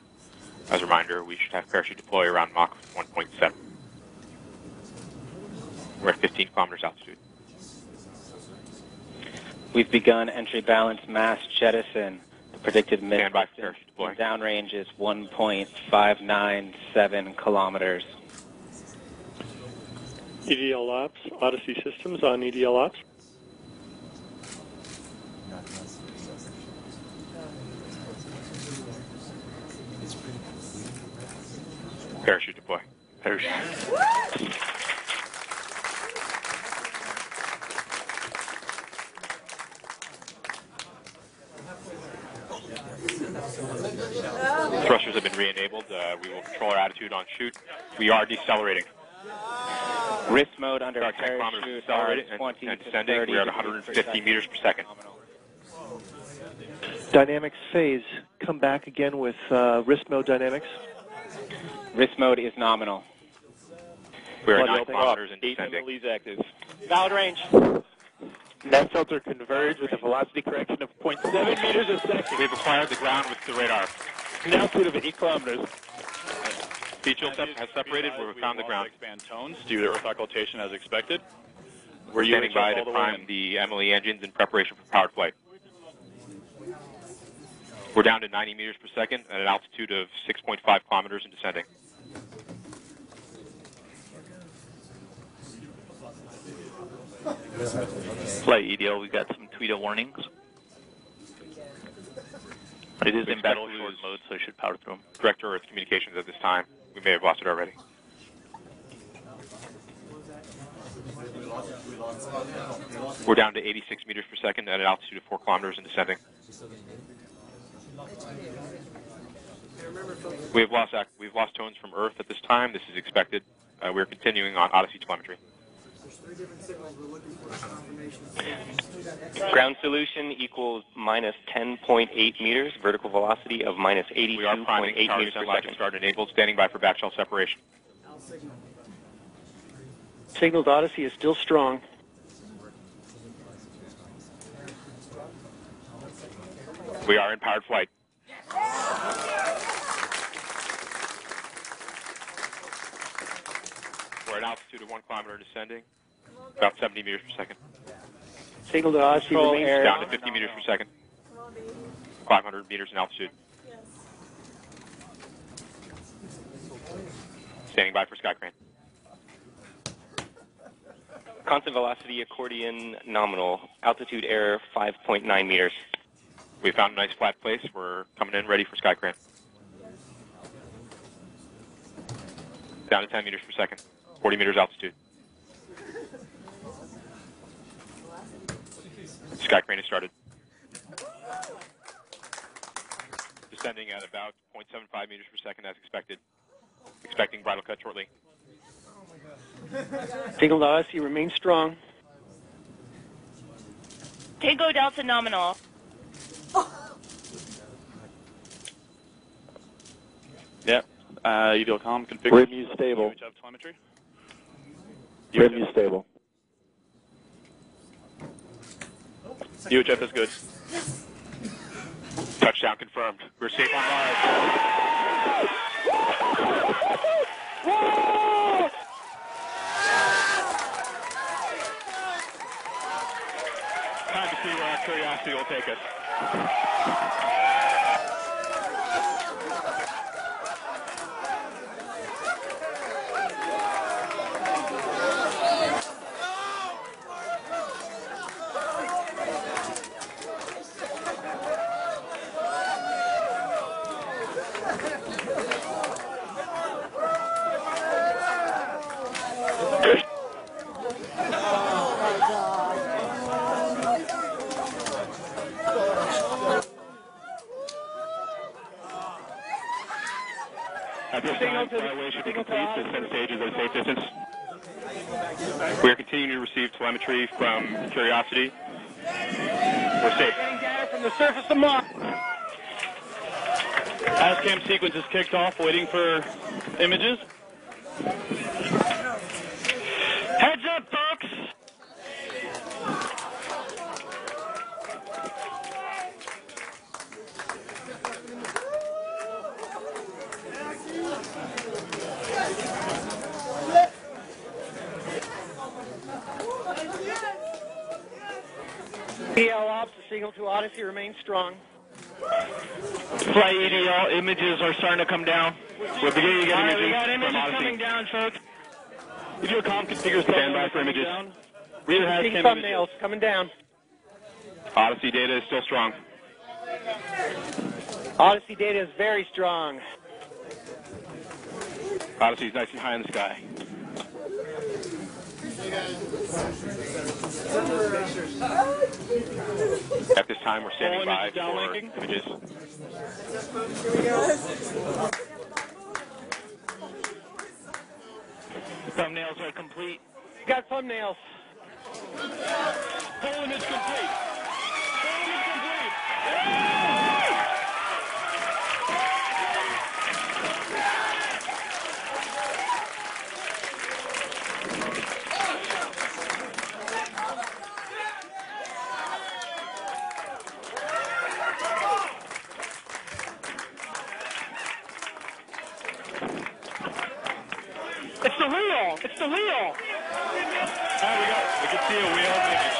Speaker 12: As a reminder, we should have parachute deploy around Mach 1.7. We're at 15 kilometers altitude.
Speaker 13: We've begun entry balance mass jettison. The predicted mid distance downrange is 1.597 kilometers.
Speaker 25: EDL Ops, Odyssey Systems on EDL Ops.
Speaker 12: Parachute deploy. Parachute. Thrusters have been re-enabled. We will control our attitude on shoot. We are decelerating.
Speaker 13: Wrist mode under
Speaker 12: our
Speaker 13: parachute
Speaker 12: accelerated and descending. We are at 150 meters per second.
Speaker 26: Dynamics phase. Come back again with wrist mode dynamics.
Speaker 13: Wrist mode is nominal.
Speaker 12: We are 9 kilometers and descending.
Speaker 25: Leads active.
Speaker 13: Valid range.
Speaker 25: Net filter converged with a velocity correction of 0.7 meters a second.
Speaker 12: We've acquired the ground with the radar.
Speaker 25: An altitude of 8 kilometers.
Speaker 12: Speed chill has separated. We've found the ground.
Speaker 23: Expand tones due to earth occultation as expected.
Speaker 12: We're standing by to prime the Emily engines in preparation for powered flight. We're down to 90 meters per second at an altitude of 6.5 kilometers and descending.
Speaker 11: Flight EDL, we got some Tweeter warnings. It is in battle short mode, so I should power through them.
Speaker 12: Direct to Earth communications at this time. We may have lost it already. We're down to 86 meters per second at an altitude of 4 kilometers and descending. We've lost tones from Earth at this time. This is expected. We're continuing on Odyssey telemetry.
Speaker 13: Ground solution equals minus 10.8 meters, vertical velocity of minus 82.8 meters per second.
Speaker 12: Start enabled, standing by for backshell separation.
Speaker 9: Signal to Odyssey is still strong.
Speaker 12: We are in powered flight. We're at altitude of 1 kilometer descending, about 70 meters per second.
Speaker 9: Signal to Odyssey remains
Speaker 12: down to 50 meters per second, 500 meters in altitude. Standing by for Skycrane.
Speaker 13: Constant velocity accordion nominal. Altitude error 5.9 meters.
Speaker 12: We found a nice flat place. We're coming in ready for Skycrane. Down to 10 meters per second, 40 meters altitude. Skycrane has started. Descending at about 0.75 meters per second as expected. Expecting bridle cut shortly.
Speaker 9: Signal to Odyssey remains strong.
Speaker 14: Tango Delta nominal.
Speaker 23: Yep. EDLCOM configured.
Speaker 26: RIMU stable.
Speaker 23: UHF telemetry.
Speaker 26: RIMU stable.
Speaker 23: UHF is good.
Speaker 12: Touchdown confirmed. We're safe on Mars. Time to see where our curiosity will take us. At this time, flyaway should be complete. Descent stage is at a safe distance. We are continuing to receive telemetry from Curiosity. We're safe.
Speaker 25: Getting data from the surface of Mars.
Speaker 23: ASCAM sequence is kicked off, waiting for images.
Speaker 22: Heads up, folks. EDL
Speaker 9: signal to Odyssey remains strong.
Speaker 22: Flight EDL images are starting to come down.
Speaker 12: We're beginning to get images
Speaker 22: we got
Speaker 12: from
Speaker 22: images
Speaker 12: Odyssey.
Speaker 22: coming down, folks.
Speaker 12: EDO comm configure stand by for images.
Speaker 9: Rear has thumbnails coming down.
Speaker 12: Odyssey data is still strong.
Speaker 9: Odyssey data is very strong.
Speaker 12: Odyssey is nice and high in the sky. At this time, we're standing by for images.
Speaker 22: Thumbnails are complete.
Speaker 9: Got thumbnails.
Speaker 22: Full image complete. Full image complete.
Speaker 9: It's the wheel. It's the wheel.
Speaker 12: There we go. We can see a wheel image.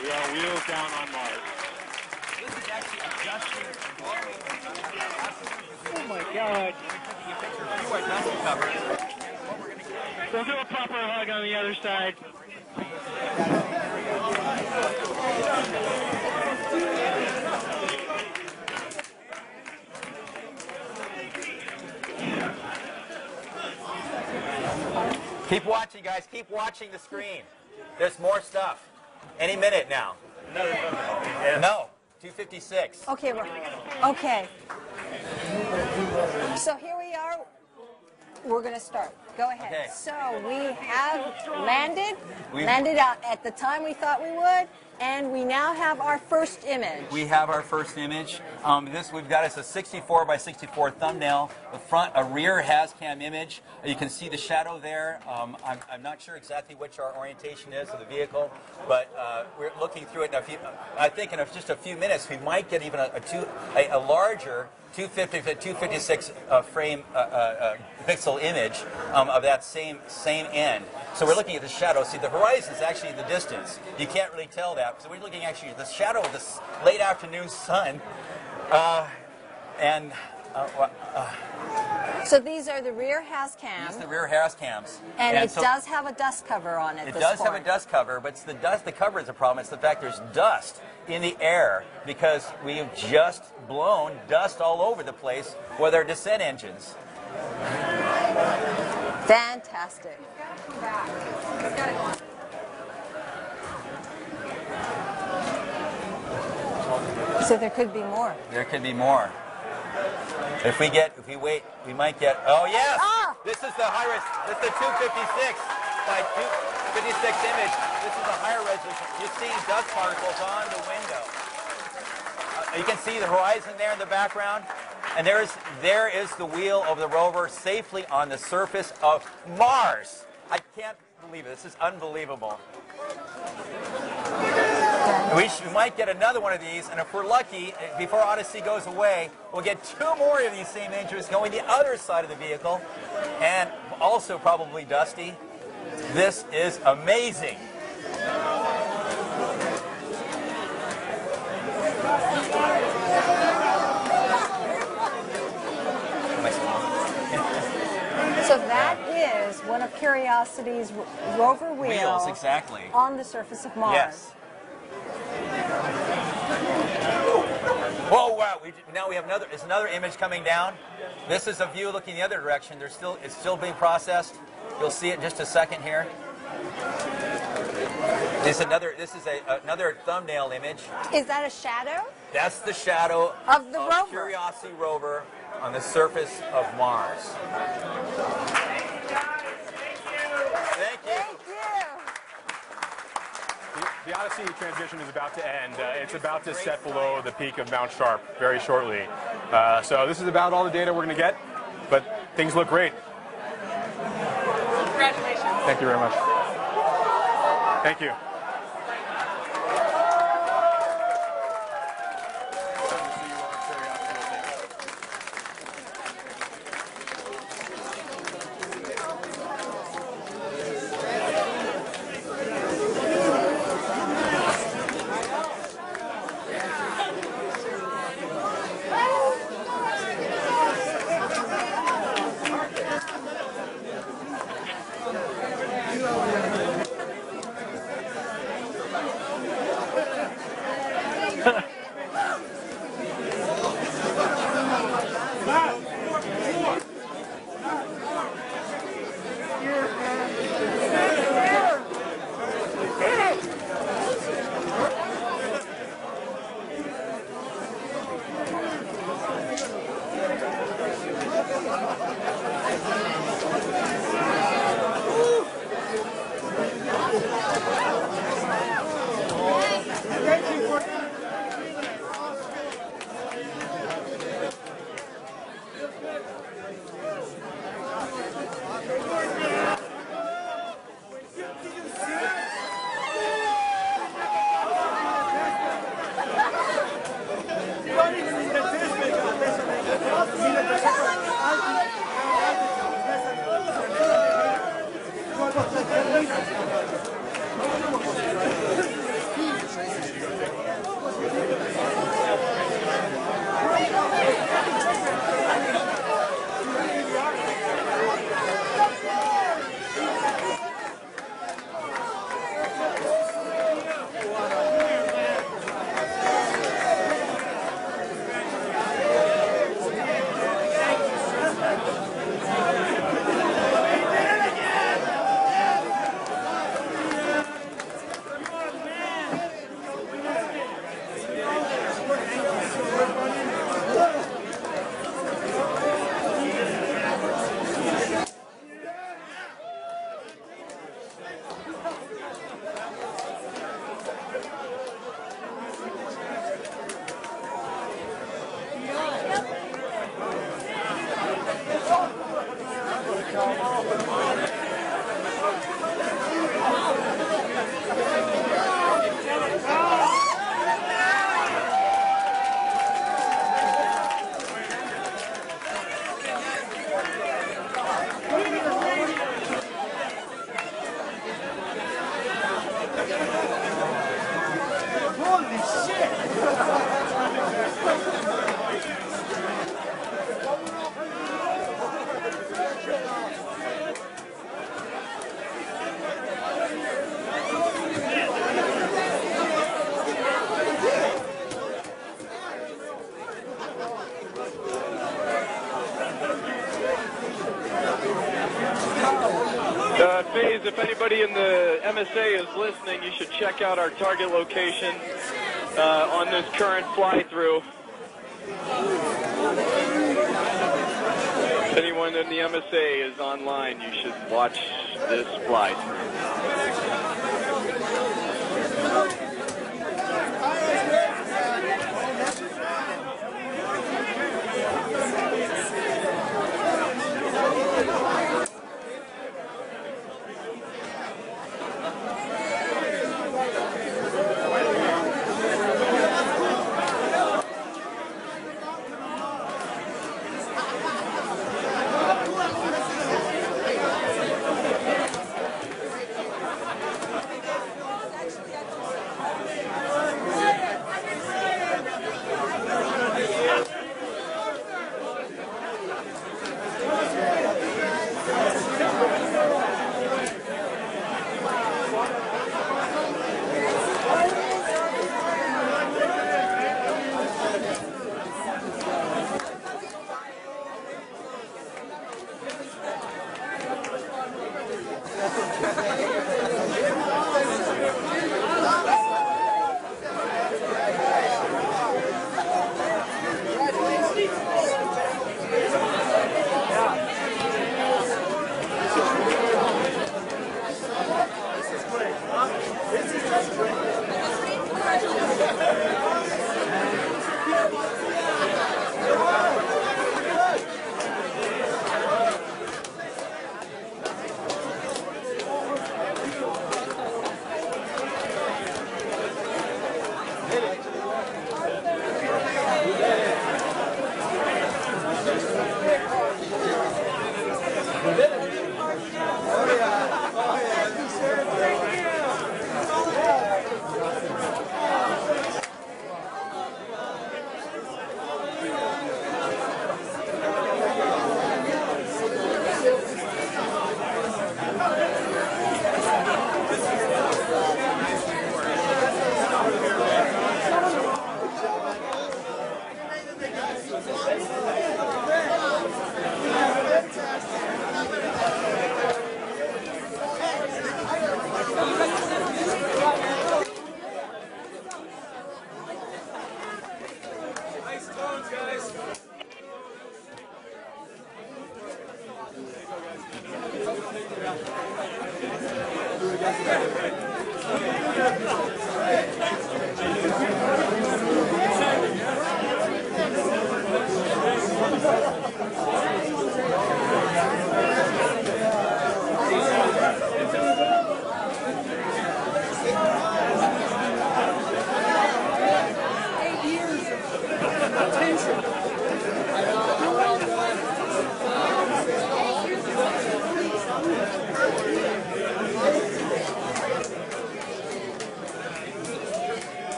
Speaker 12: We are wheels down on Mars.
Speaker 2: This is actually adjusting
Speaker 9: Oh my God.
Speaker 22: We'll do a proper hug on the other side.
Speaker 2: Keep watching, guys. Keep watching the screen. There's more stuff. Any minute now. No. 256.
Speaker 7: Okay, okay. So here we are. We're going to start. Go ahead.
Speaker 2: Okay.
Speaker 7: So we have landed at the time we thought we would, and we now have our first image.
Speaker 2: We have our first image. We've got us a 64 by 64 thumbnail. The front, a rear has-cam image. You can see the shadow there. I'm not sure exactly which our orientation is of the vehicle, but we're looking through it. Now, I think in just a few minutes we might get even a larger 256 frame pixel image of that same end. So we're looking at the shadow. See, the horizon is actually in the distance. You can't really tell that. So we're looking actually at the shadow of this late afternoon sun.
Speaker 7: So these are the rear has cams.
Speaker 2: These are the rear has cams.
Speaker 7: And it does have a dust cover on it.
Speaker 2: It does have a dust cover, but it's the cover is a problem. It's the fact there's dust in the air because we've just blown dust all over the place with our descent engines.
Speaker 7: Fantastic. So there could be more.
Speaker 2: There could be more. If we wait, we might get. Oh yes!
Speaker 7: Ah!
Speaker 2: This is the high res. This is the 256 by 256 image. This is a higher resolution. You're seeing dust particles on the window. You can see the horizon there in the background, and there is the wheel of the rover safely on the surface of Mars. I can't believe it. This is unbelievable. We might get another one of these, and if we're lucky, before Odyssey goes away, we'll get 2 more of these same images going the other side of the vehicle, and also probably dusty. This is amazing.
Speaker 7: So that is one of Curiosity's rover wheels
Speaker 2: exactly.
Speaker 7: On the surface of Mars.
Speaker 2: Yes. Whoa! Wow! Now we have another image coming down. This is a view looking the other direction. It's still being processed. You'll see it in just a second here. This is another thumbnail image.
Speaker 7: Is that a shadow?
Speaker 2: That's the shadow
Speaker 7: of the rover.
Speaker 2: Curiosity rover on the surface of Mars. Thank you.
Speaker 5: The Odyssey transition is about to end. It's about to set below the peak of Mount Sharp very shortly. So this is about all the data we're going to get, but things look great.
Speaker 9: Congratulations.
Speaker 5: Thank you very much. Thank you.
Speaker 23: guys, if anybody in the MSA is listening, you should check out our target location on this current fly-through. If anyone in the MSA is online, you should watch this fly-through.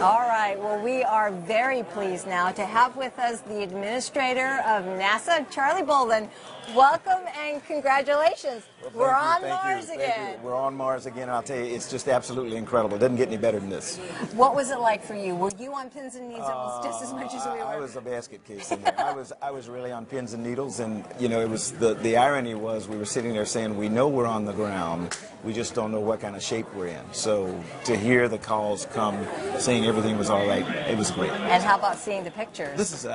Speaker 7: All right, well, we are very pleased now to have with us the administrator of NASA, Charlie Bolden. Welcome and congratulations.
Speaker 1: Well,
Speaker 7: We're on
Speaker 1: thank
Speaker 7: Mars
Speaker 1: you.
Speaker 7: again.
Speaker 1: We're on Mars again, and I'll tell you, it's just absolutely incredible. It doesn't get any better than this.
Speaker 7: What was it like for you? Were you on pins and needles just as much as we were?
Speaker 1: I was a basket case in there. I was really on pins and needles, and you know, it was the irony was we were sitting there saying we know we're on the ground, we just don't know what kind of shape we're in. So to hear the calls come saying everything was all all right. It was great.
Speaker 7: And how about seeing the pictures?
Speaker 1: This is,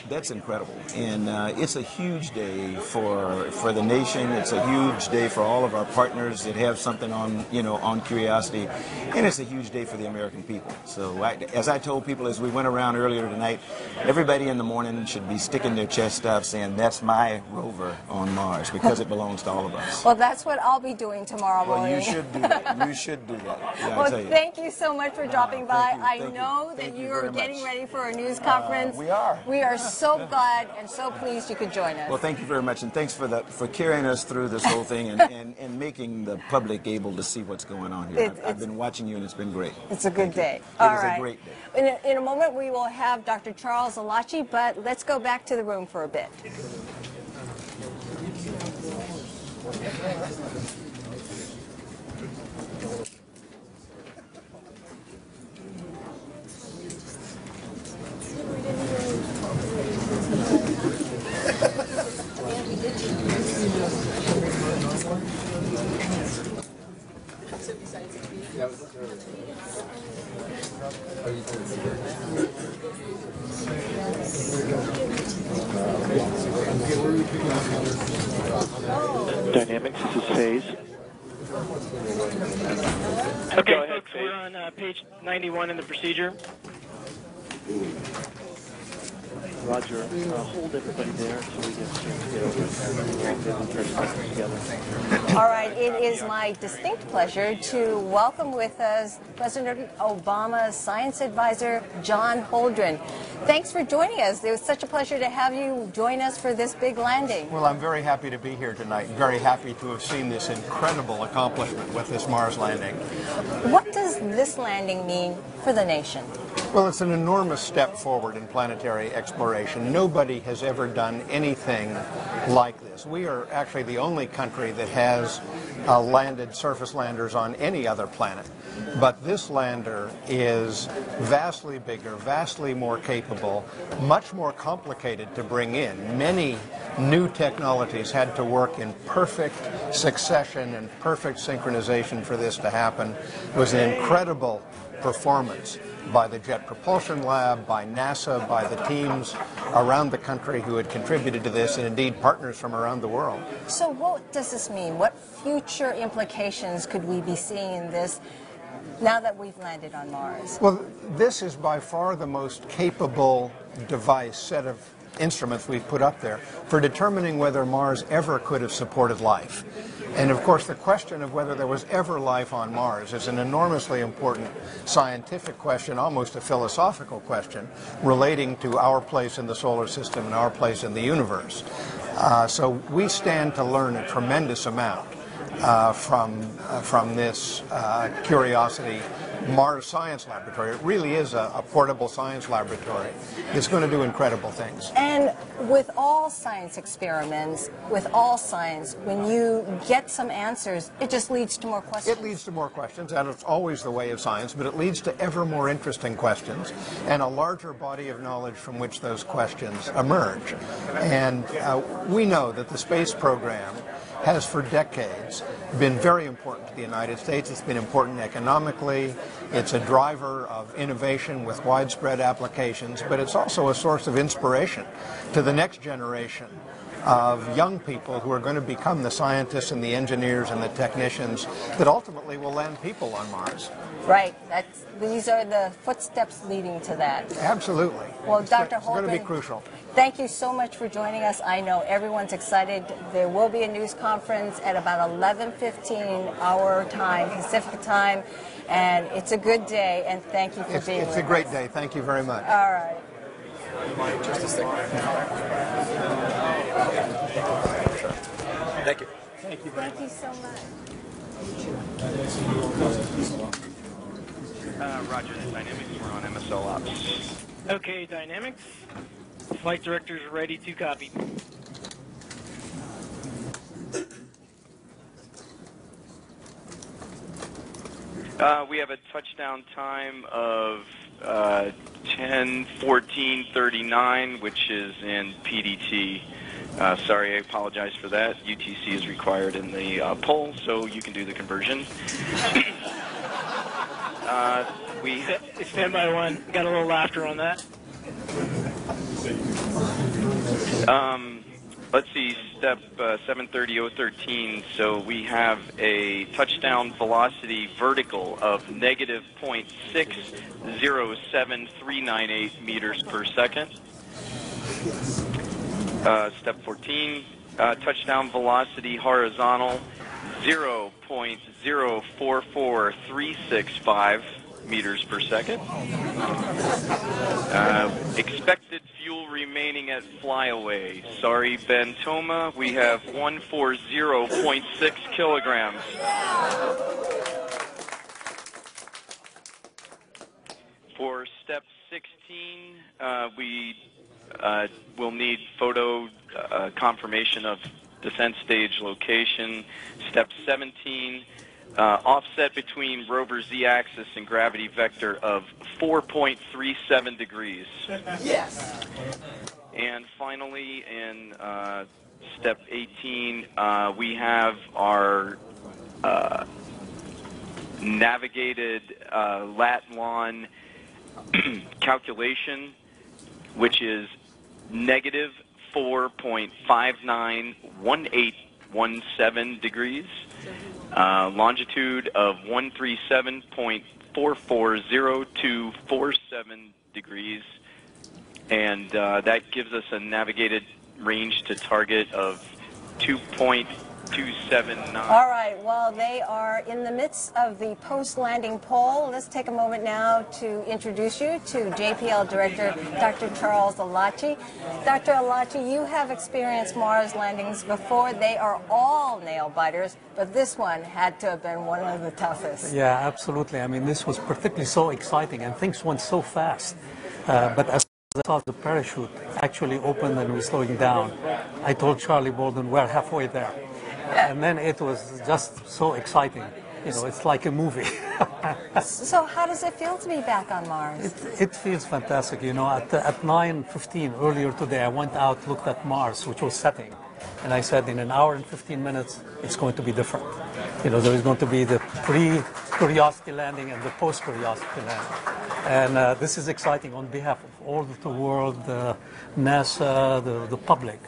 Speaker 1: that's incredible, and it's a huge day for the nation. It's a huge day for all of our partners that have something on Curiosity, and it's a huge day for the American people. So, as I told people as we went around earlier tonight, everybody in the morning should be sticking their chest out saying, "That's my rover on Mars," because it belongs to all of us.
Speaker 7: Well, that's what I'll be doing tomorrow morning.
Speaker 1: Well, you should do that. You should do that. Yeah,
Speaker 7: well,
Speaker 1: I tell you.
Speaker 7: Thank you so much for dropping by. I
Speaker 1: Thank
Speaker 7: know
Speaker 1: you.
Speaker 7: that
Speaker 1: Thank
Speaker 7: you
Speaker 1: you
Speaker 7: are
Speaker 1: very
Speaker 7: getting
Speaker 1: much.
Speaker 7: ready for a news conference.
Speaker 1: We are.
Speaker 7: We are so glad and so pleased you could join us.
Speaker 1: Well, thank you very much, and thanks for carrying us through this whole thing and making the public able to see what's going on here. I've been watching you, and it's been great.
Speaker 7: It's a good day.
Speaker 1: It was a great day.
Speaker 7: In a moment, we will have Dr. Charles Alachi, but let's go back to the room for a bit.
Speaker 26: Dynamics, this is Phase.
Speaker 22: Okay, folks, we're on page 91 in the procedure.
Speaker 26: Roger, hold everybody there so we get a chance to get over together.
Speaker 7: All right, it is my distinct pleasure to welcome with us President Obama's science advisor, John Holdren. Thanks for joining us. It was such a pleasure to have you join us for this big landing.
Speaker 15: Well, I'm very happy to be here tonight. Very happy to have seen this incredible accomplishment with this Mars landing.
Speaker 7: What does this landing mean for the nation?
Speaker 15: Well, it's an enormous step forward in planetary exploration. Nobody has ever done anything like this. We are actually the only country that has landed surface landers on any other planet. But this lander is vastly bigger, vastly more capable, much more complicated to bring in. Many new technologies had to work in perfect succession and perfect synchronization for this to happen. It was an incredible performance by the Jet Propulsion Lab, by NASA, by the teams around the country who had contributed to this, and indeed partners from around the world.
Speaker 7: So what does this mean? What future implications could we be seeing in this now that we've landed on Mars?
Speaker 15: Well, this is by far the most capable device, set of instruments we've put up there for determining whether Mars ever could have supported life. And of course, the question of whether there was ever life on Mars is an enormously important scientific question, almost a philosophical question, relating to our place in the solar system and our place in the universe. So we stand to learn a tremendous amount from this Curiosity Mars Science Laboratory. It really is a portable science laboratory. It's going to do incredible things.
Speaker 7: And with all science experiments, with all science, when you get some answers, it just leads to more questions.
Speaker 15: It leads to more questions, and it's always the way of science, but it leads to ever more interesting questions and a larger body of knowledge from which those questions emerge. And we know that the space program has for decades been very important to the United States. It's been important economically. It's a driver of innovation with widespread applications, but it's also a source of inspiration to the next generation of young people who are going to become the scientists and the engineers and the technicians that ultimately will land people on Mars.
Speaker 7: Right. These are the footsteps leading to that.
Speaker 15: Absolutely.
Speaker 7: Well, Dr. Holdren,
Speaker 15: it's going to be crucial.
Speaker 7: Thank you so much for joining us. I know everyone's excited. There will be a news conference at about 11:15 our time, Pacific time, and it's a good day, and thank you for being with us.
Speaker 15: It's a great day. Thank you very much.
Speaker 7: All right.
Speaker 15: Just a second. Thank you.
Speaker 7: Thank you so much.
Speaker 4: Roger, the Dynamics, we're on MSL Ops.
Speaker 22: Okay, Dynamics. Flight director's ready to copy.
Speaker 4: We have a touchdown time of 10:14:39, which is in PDT. Sorry, I apologize for that. UTC is required in the poll, so you can do the conversion. we
Speaker 22: stand by one. Got a little laughter on that.
Speaker 4: Let's see, step 730.013. So we have a touchdown velocity vertical of negative 0.607398 meters per second. Step 14, touchdown velocity horizontal 0.044365 meters per second. Expected fuel remaining at flyaway. Sorry, Ben Toma, we have 140.6 kilograms. For step 16, we will need photo confirmation of descent stage location. Step 17, offset between rover z-axis and gravity vector of 4.37 degrees.
Speaker 22: Yes.
Speaker 4: And finally, in step 18, we have our navigated lat-lon calculation, which is negative 4.591817 degrees. Longitude of 137.440247 degrees, and that gives us a navigated range to target of 2.279.
Speaker 7: All right, well, they are in the midst of the post-landing poll. Let's take a moment now to introduce you to JPL Director Dr. Charles Alachi. Dr. Alachi, you have experienced Mars landings before. They are all nail-biters, but this one had to have been one of the toughest.
Speaker 16: Yeah, absolutely. I mean, this was particularly so exciting, and things went so fast. But as I saw the parachute actually opened and we're slowing down, I told Charlie Bolden, we're halfway there. And then it was just so exciting. You know, it's like a movie.
Speaker 7: So how does it feel to be back on Mars?
Speaker 16: It feels fantastic. You know, at 9:15 earlier today, I went out, looked at Mars, which was setting. And I said, in an hour and 15 minutes, it's going to be different. You know, there is going to be the pre-Curiosity landing and the post-Curiosity landing. And this is exciting on behalf of all the world, NASA, the public.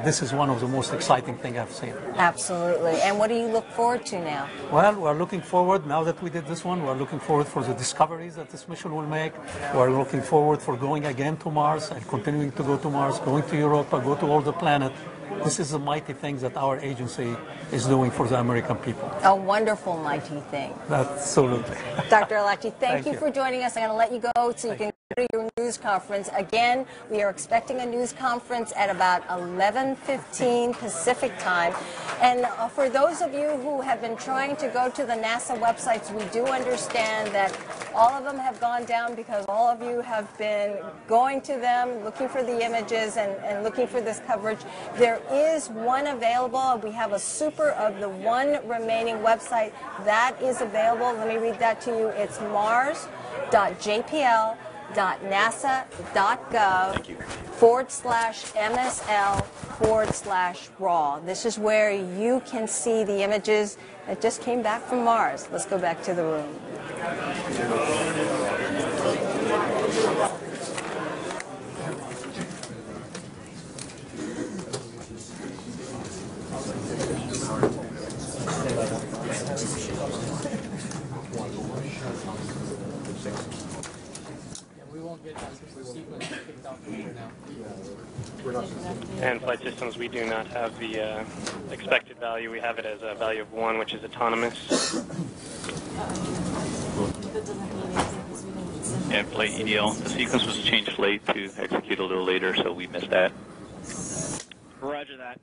Speaker 16: This is one of the most exciting things I've seen.
Speaker 7: Absolutely. And what do you look forward to now?
Speaker 16: Well, we're looking forward, now that we did this one, we're looking forward for the discoveries that this mission will make. We're looking forward for going again to Mars and continuing to go to Mars, going to Europa, go to all the planet. This is a mighty thing that our agency is doing for the American people.
Speaker 7: A wonderful, mighty thing.
Speaker 16: Absolutely.
Speaker 7: Dr. Alachi, thank you
Speaker 16: you
Speaker 7: for joining us. I'm going to let you go so you can go to your news conference. Again, we are expecting a news conference at about 11:15 Pacific time. And for those of you who have been trying to go to the NASA websites, we do understand that all of them have gone down because all of you have been going to them, looking for the images and looking for this coverage. There is one available. We have a super of the one remaining website that is available. Let me read that to you. It's mars.jpl.nasa.gov/MSL/raw. This is where you can see the images that just came back from Mars. Let's go back to the room.
Speaker 25: And Flight Systems, we do not have the expected value. We have it as a value of 1, which is autonomous.
Speaker 11: And Flight EDL, the sequence was changed late to execute a little later, so we missed that.
Speaker 22: Roger that.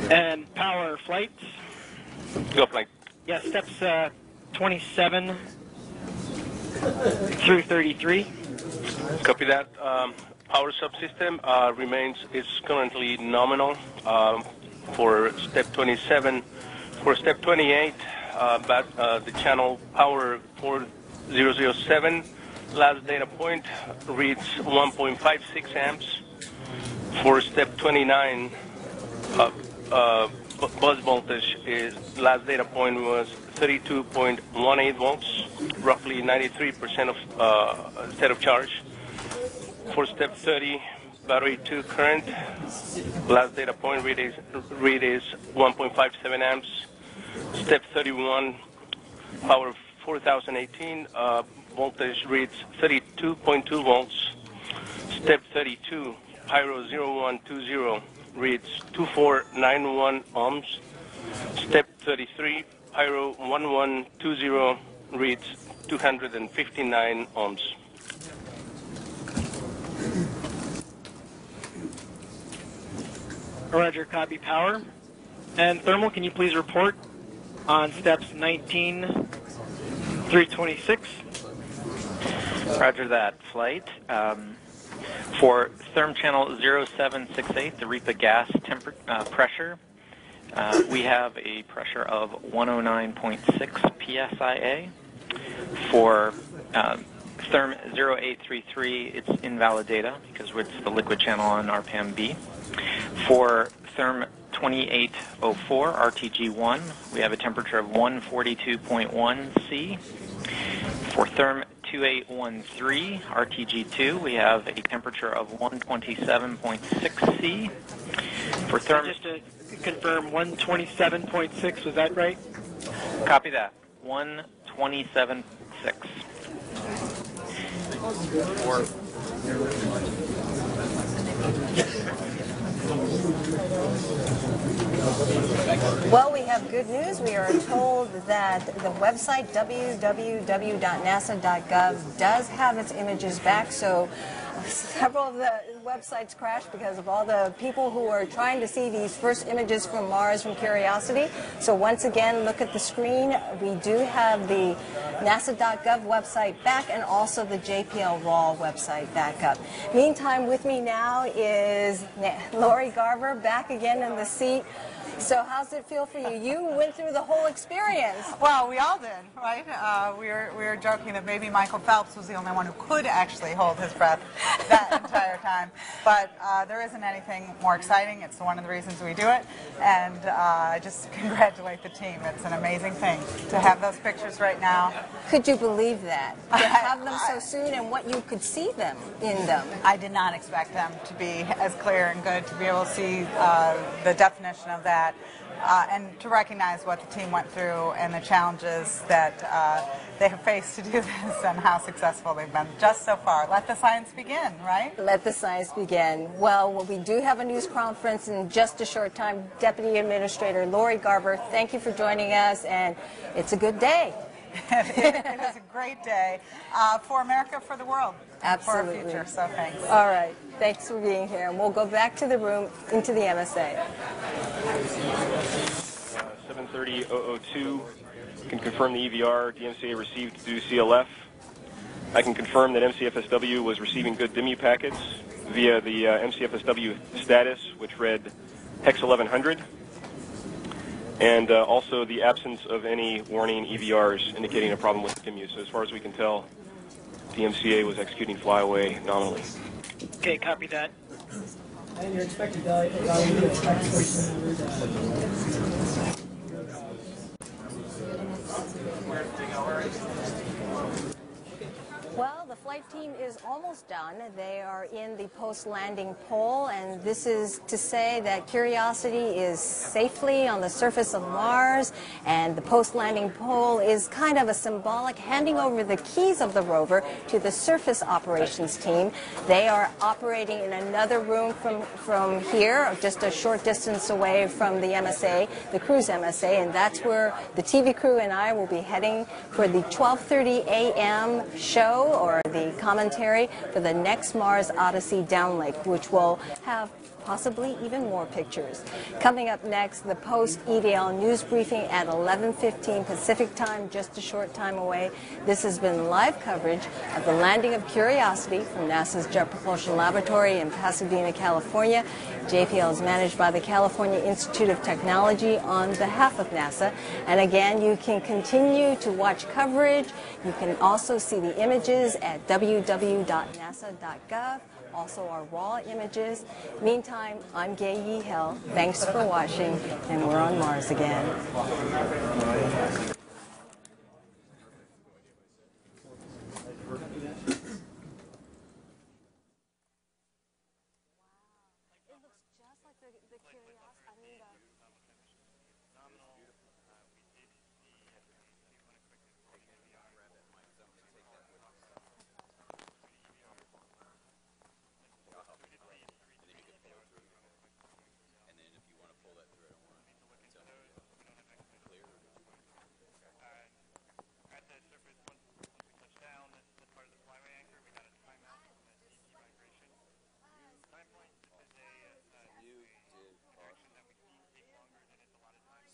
Speaker 22: And power flight.
Speaker 11: Go flight.
Speaker 22: Yeah, steps 27 through 33.
Speaker 11: Copy that.
Speaker 26: power subsystem is currently nominal for step 27. For step 28, the channel power 4007 last data point reads 1.56 amps. For step 29, buzz voltage last data point was 32.18 volts, roughly 93% of state of charge. For step 30, battery 2 current, last data point read is 1.57 amps. Step 31, power 4018, voltage reads 32.2 volts. Step 32, Pyro 0120 reads 2491 ohms. Step 33, Pyro 1120 reads 259 ohms.
Speaker 22: Roger, copy power. And thermal, can you please report on steps 19 through 26?
Speaker 11: Roger that, flight. For therm channel 0768, the REPA gas pressure, we have a pressure of 109.6 psia. For therm 0833, it's invalid data because it's the liquid channel on RPM B. For therm 2804, RTG1, we have a temperature of 142.1 C. For therm 2813, RTG2, we have a temperature of 127.6 C. For therm...
Speaker 22: Just to confirm, 127.6, was that right?
Speaker 11: Copy that. 127.6.
Speaker 7: Well, we have good news. We are told that the website www.nasa.gov does have its images back, so several of the websites crashed because of all the people who are trying to see these first images from Mars from Curiosity. So once again, look at the screen. We do have the NASA.gov website back and also the JPL RAW website back up. Meantime, with me now is Lori Garver back again in the seat. So how's it feel for you? You went through the whole experience.
Speaker 3: Well, we all did, right? We were joking that maybe Michael Phelps was the only one who could actually hold his breath that entire time. But there isn't anything more exciting. It's one of the reasons we do it. And I just congratulate the team. It's an amazing thing to have those pictures right now.
Speaker 7: Could you believe that? To have them so soon and what you could see them in them.
Speaker 3: I did not expect them to be as clear and good, to be able to see the definition of that. And to recognize what the team went through and the challenges that they have faced to do this and how successful they've been just so far. Let the science begin, right?
Speaker 7: Let the science begin. Well, we do have a news conference in just a short time. Deputy Administrator Lori Garver, thank you for joining us, and it's a good day.
Speaker 3: It is a great day for America, for the world,
Speaker 7: absolutely,
Speaker 3: for our future. So thanks.
Speaker 7: All right. Thanks for being here. And we'll go back to the room into the MSA.
Speaker 17: 730-002 can confirm the EVR DMCA received through CLF. I can confirm that MCFSW was receiving good DIMU packets via the MCFSW status, which read hex 1100. And also the absence of any warning EVRs indicating a problem with the DIMU. So as far as we can tell, DMCA was executing flyaway nominally.
Speaker 22: Okay, copy that.
Speaker 18: And your expected value.
Speaker 7: Well, the flight team is almost done. They are in the post-landing pole, and this is to say that Curiosity is safely on the surface of Mars, and the post-landing pole is kind of a symbolic handing over the keys of the rover to the surface operations team. They are operating in another room from here, just a short distance away from the MSA, the cruise MSA, and that's where the TV crew and I will be heading for the 12:30 a.m. show, or the commentary for the next Mars Odyssey downlink, which will have possibly even more pictures. Coming up next, the post-EDL news briefing at 11:15 Pacific time, just a short time away. This has been live coverage of the landing of Curiosity from NASA's Jet Propulsion Laboratory in Pasadena, California. JPL is managed by the California Institute of Technology on behalf of NASA. And again, you can continue to watch coverage. You can also see the images at www.nasa.gov, also our raw images. Meantime, I'm Gay Yee Hill. Thanks for watching, and we're on Mars again.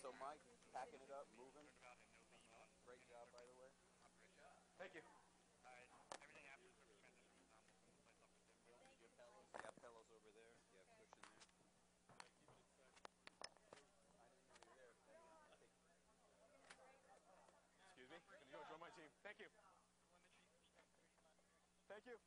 Speaker 2: So Mike, packing it up, moving. Great job, by the way. Thank you. Everything after the transition was nominal. You have pillows? You have pillows over there? You have cushion there? Excuse me? Gonna go join my team. Thank you. Thank you.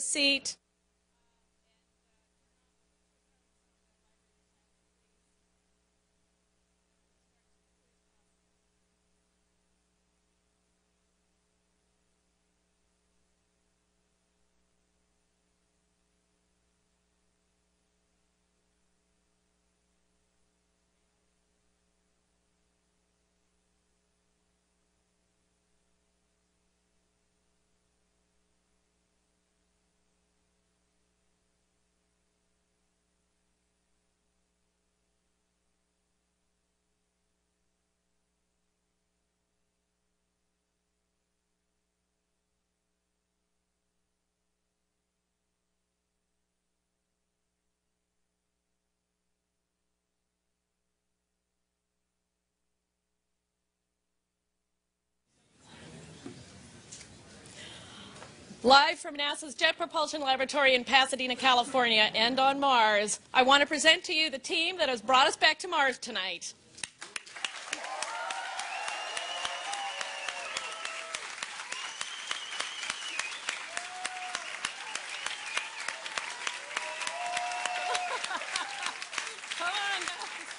Speaker 6: Seat. Live from NASA's Jet Propulsion Laboratory in Pasadena, California, and on Mars, I want to present to you the team that has brought us back to Mars tonight. Come on, guys.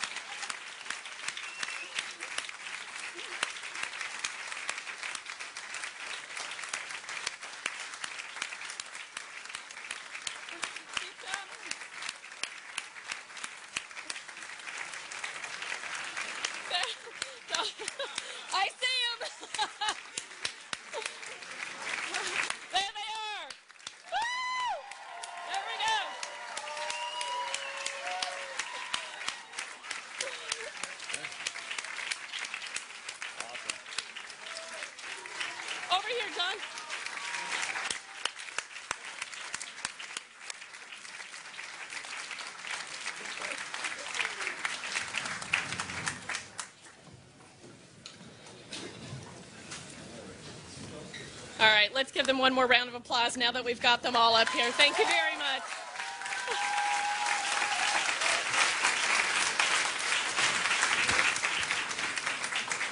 Speaker 6: I see him. There they are. Woo! There we go. Over here, John. All right, let's give them one more round of applause now that we've got them all up here. Thank you very much.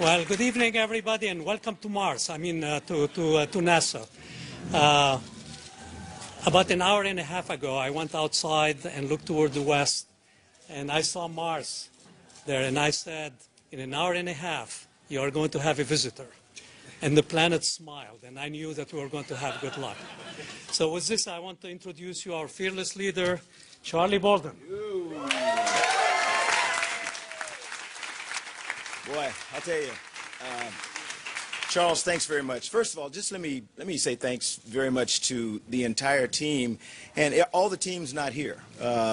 Speaker 16: Well, good evening, everybody, and welcome to Mars. I mean, to NASA. About an hour and a half ago, I went outside and looked toward the west, and I saw Mars there, and I said, in an hour and a half, you are going to have a visitor. And the planet smiled, and I knew that we were going to have good luck. So with this, I want to introduce you our fearless leader, Charlie Bolden.
Speaker 1: Boy, I'll tell you, Charles, thanks very much. First of all, just let me say thanks very much to the entire team and all the teams not here.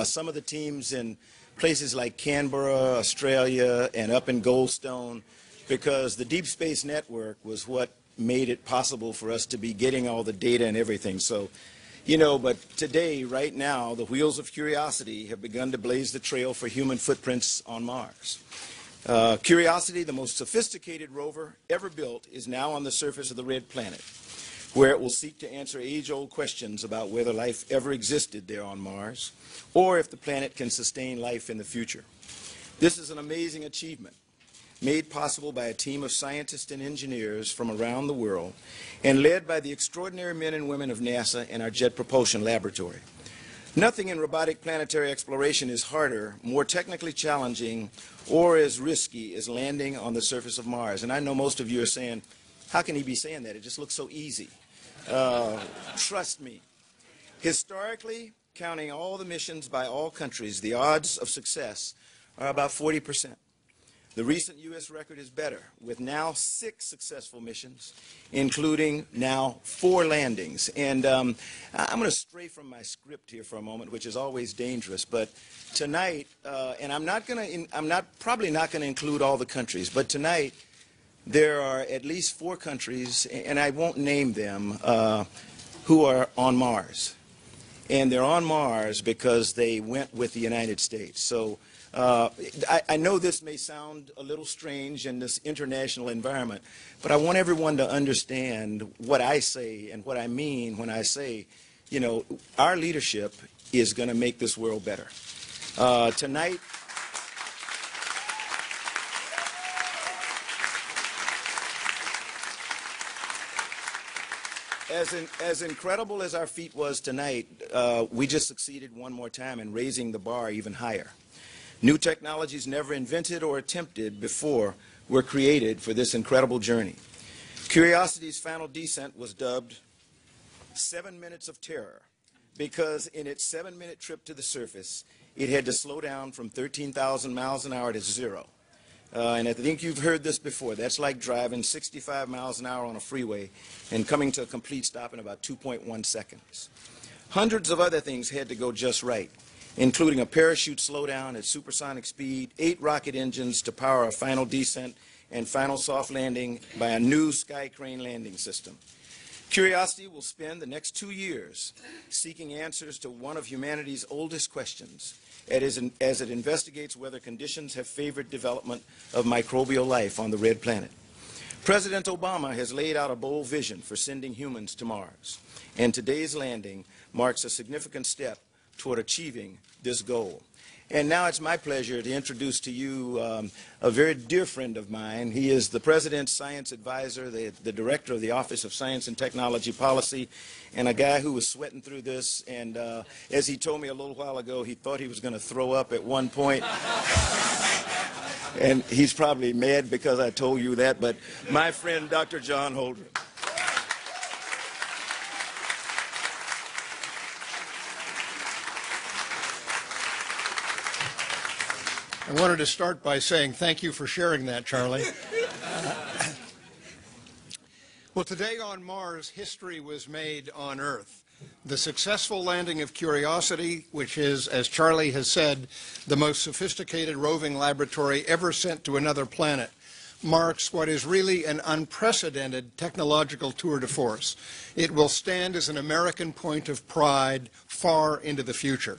Speaker 1: Some of the teams in places like Canberra, Australia, and up in Goldstone, because the Deep Space Network was what made it possible for us to be getting all the data and everything. So, you know, but today, right now, the wheels of Curiosity have begun to blaze the trail for human footprints on Mars. Curiosity, the most sophisticated rover ever built, is now on the surface of the red planet, where it will seek to answer age-old questions about whether life ever existed there on Mars, or if the planet can sustain life in the future. This is an amazing achievement, made possible by a team of scientists and engineers from around the world, and led by the extraordinary men and women of NASA and our Jet Propulsion Laboratory. Nothing in robotic planetary exploration is harder, more technically challenging, or as risky as landing on the surface of Mars. And I know most of you are saying, how can he be saying that? It just looks so easy. Trust me. Historically, counting all the missions by all countries, the odds of success are about 40%. The recent U.S. record is better, with now 6 successful missions, including now 4 landings. And I'm going to stray from my script here for a moment, which is always dangerous. But tonight, and I'm probably not going to include all the countries, but tonight there are at least 4 countries, and I won't name them, who are on Mars. And they're on Mars because they went with the United States. So I know this may sound a little strange in this international environment, but I want everyone to understand what I say and what I mean when I say, you know, our leadership is going to make this world better. Tonight, As incredible as our feat was tonight, we just succeeded one more time in raising the bar even higher. New technologies never invented or attempted before were created for this incredible journey. Curiosity's final descent was dubbed 7 Minutes of Terror because in its 7-minute trip to the surface, it had to slow down from 13,000 miles an hour to 0. And I think you've heard this before. That's like driving 65 miles an hour on a freeway and coming to a complete stop in about 2.1 seconds. Hundreds of other things had to go just right, including a parachute slowdown at supersonic speed, 8 rocket engines to power a final descent and final soft landing by a new Sky Crane landing system. Curiosity will spend the next 2 years seeking answers to one of humanity's oldest questions, as it investigates whether conditions have favored development of microbial life on the red planet. President Obama has laid out a bold vision for sending humans to Mars, and today's landing marks a significant step toward achieving this goal. And now it's my pleasure to introduce to you a very dear friend of mine. He is the President's Science Advisor, the Director of the Office of Science and Technology Policy, and a guy who was sweating through this. And as he told me a little while ago, he thought he was going to throw up at one point. And he's probably mad because I told you that, but my friend, Dr. John Holdren.
Speaker 15: I wanted to start by saying thank you for sharing that, Charlie. Well, today on Mars, history was made on Earth. The successful landing of Curiosity, which is, as Charlie has said, the most sophisticated roving laboratory ever sent to another planet, marks what is really an unprecedented technological tour de force. It will stand as an American point of pride far into the future.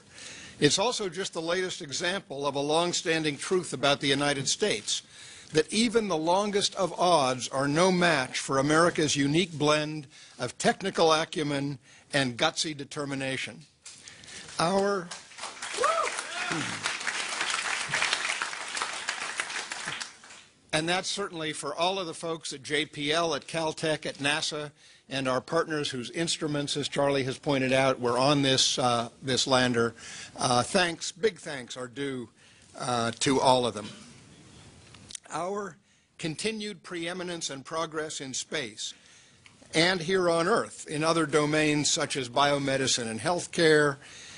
Speaker 15: It's also just the latest example of a long-standing truth about the United States, that even the longest of odds are no match for America's unique blend of technical acumen and gutsy determination. And that's certainly for all of the folks at JPL, at Caltech, at NASA, and our partners whose instruments, as Charlie has pointed out, were on this lander. Big thanks are due to all of them. Our continued preeminence and progress in space and here on Earth in other domains such as biomedicine and healthcare,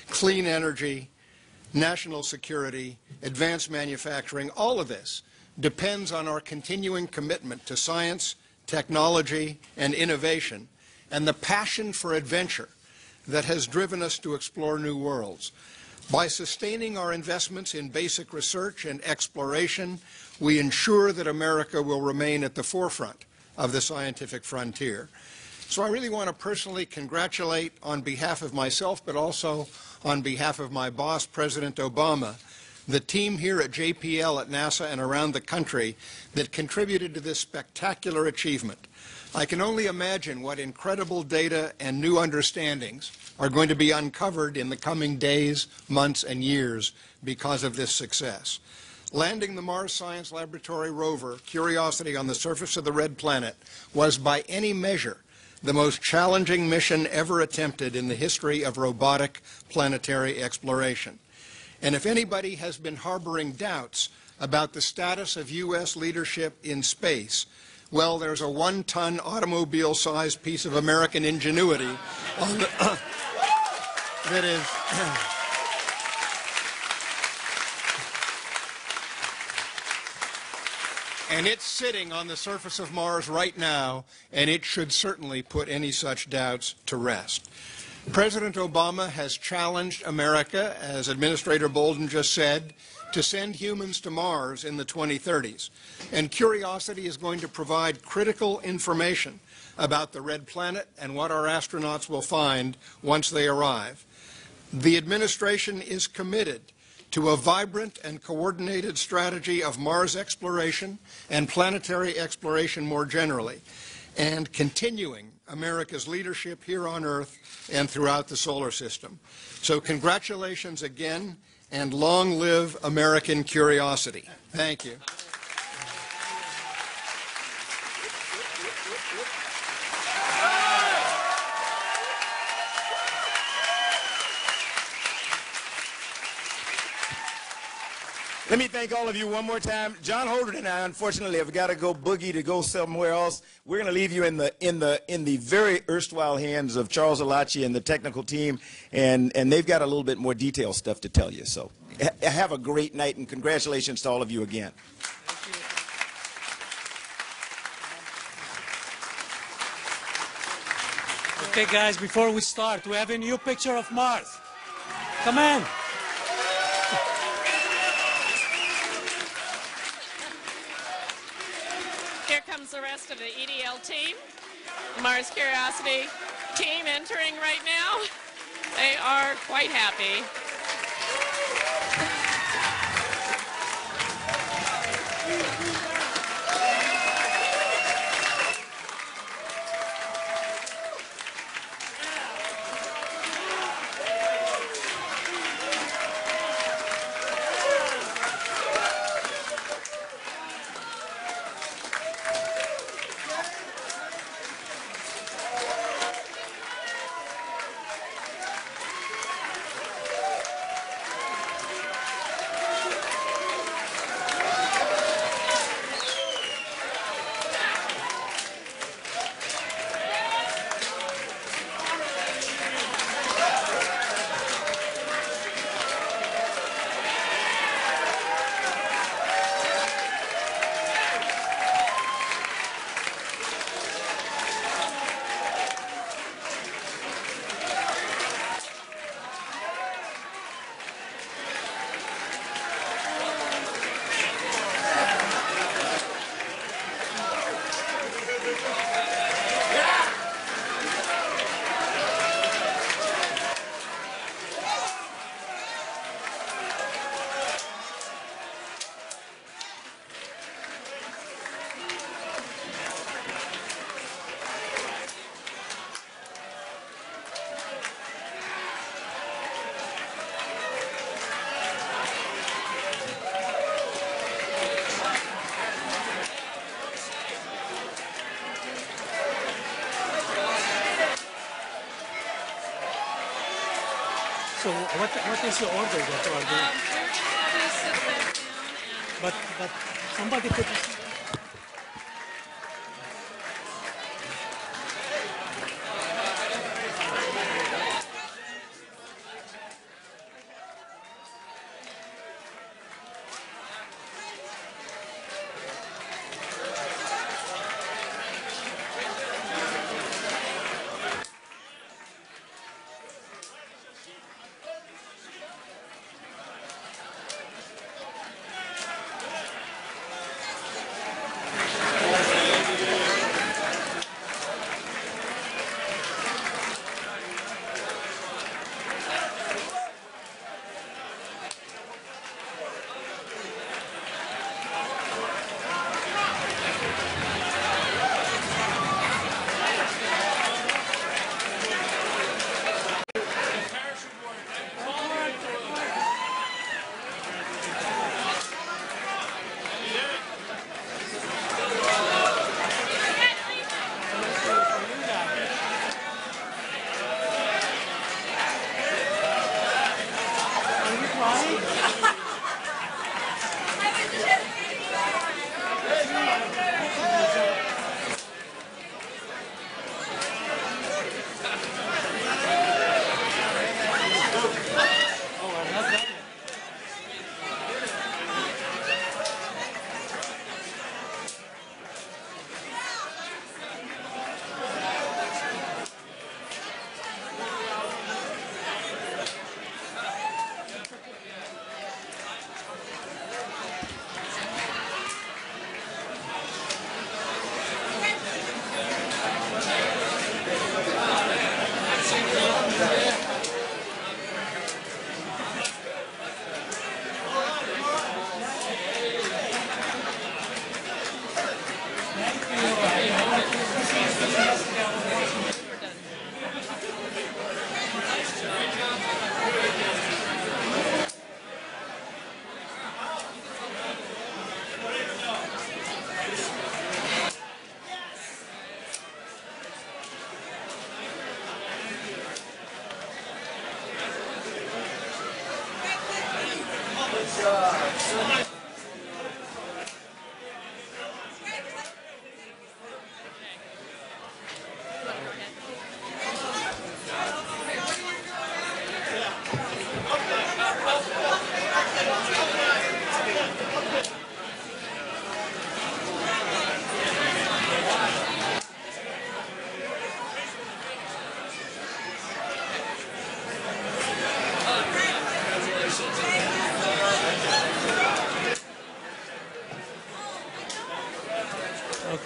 Speaker 15: clean energy, national security, advanced manufacturing, all of this depends on our continuing commitment to science, technology, and innovation, and the passion for adventure that has driven us to explore new worlds. By sustaining our investments in basic research and exploration, we ensure that America will remain at the forefront of the scientific frontier. So I really want to personally congratulate, on behalf of myself, but also on behalf of my boss, President Obama, the team here at JPL, at NASA, and around the country that contributed to this spectacular achievement. I can only imagine what incredible data and new understandings are going to be uncovered in the coming days, months, and years because of this success. Landing the Mars Science Laboratory rover, Curiosity, on the surface of the red planet was, by any measure, the most challenging mission ever attempted in the history of robotic planetary exploration. And if anybody has been harboring doubts about the status of U.S. leadership in space, well, there's a 1-ton automobile-sized piece of American ingenuity on the, that is... And it's sitting on the surface of Mars right now, and it should certainly put any such doubts to rest. President Obama has challenged America, as Administrator Bolden just said, to send humans to Mars in the 2030s. And Curiosity is going to provide critical information about the red planet and what our astronauts will find once they arrive. The administration is committed to a vibrant and coordinated strategy of Mars exploration and planetary exploration more generally, and continuing America's leadership here on Earth and throughout the solar system. So congratulations again, and long live American Curiosity. Thank you.
Speaker 1: Let me thank all of you one more time. John Holdren and I, unfortunately, have got to go boogie to go somewhere else. We're going to leave you in the very erstwhile hands of Charles Alachi and the technical team, and they've got a little bit more detailed stuff to tell you. So have a great night, and congratulations to all of you again.
Speaker 16: Okay, guys, before we start, we have a new picture of Mars. Come in.
Speaker 6: Here comes the rest of the EDL team. The Mars Curiosity team entering right now. They are quite happy.
Speaker 16: So what is your order that you are doing?
Speaker 6: We're going to sit back down and...
Speaker 16: But somebody put...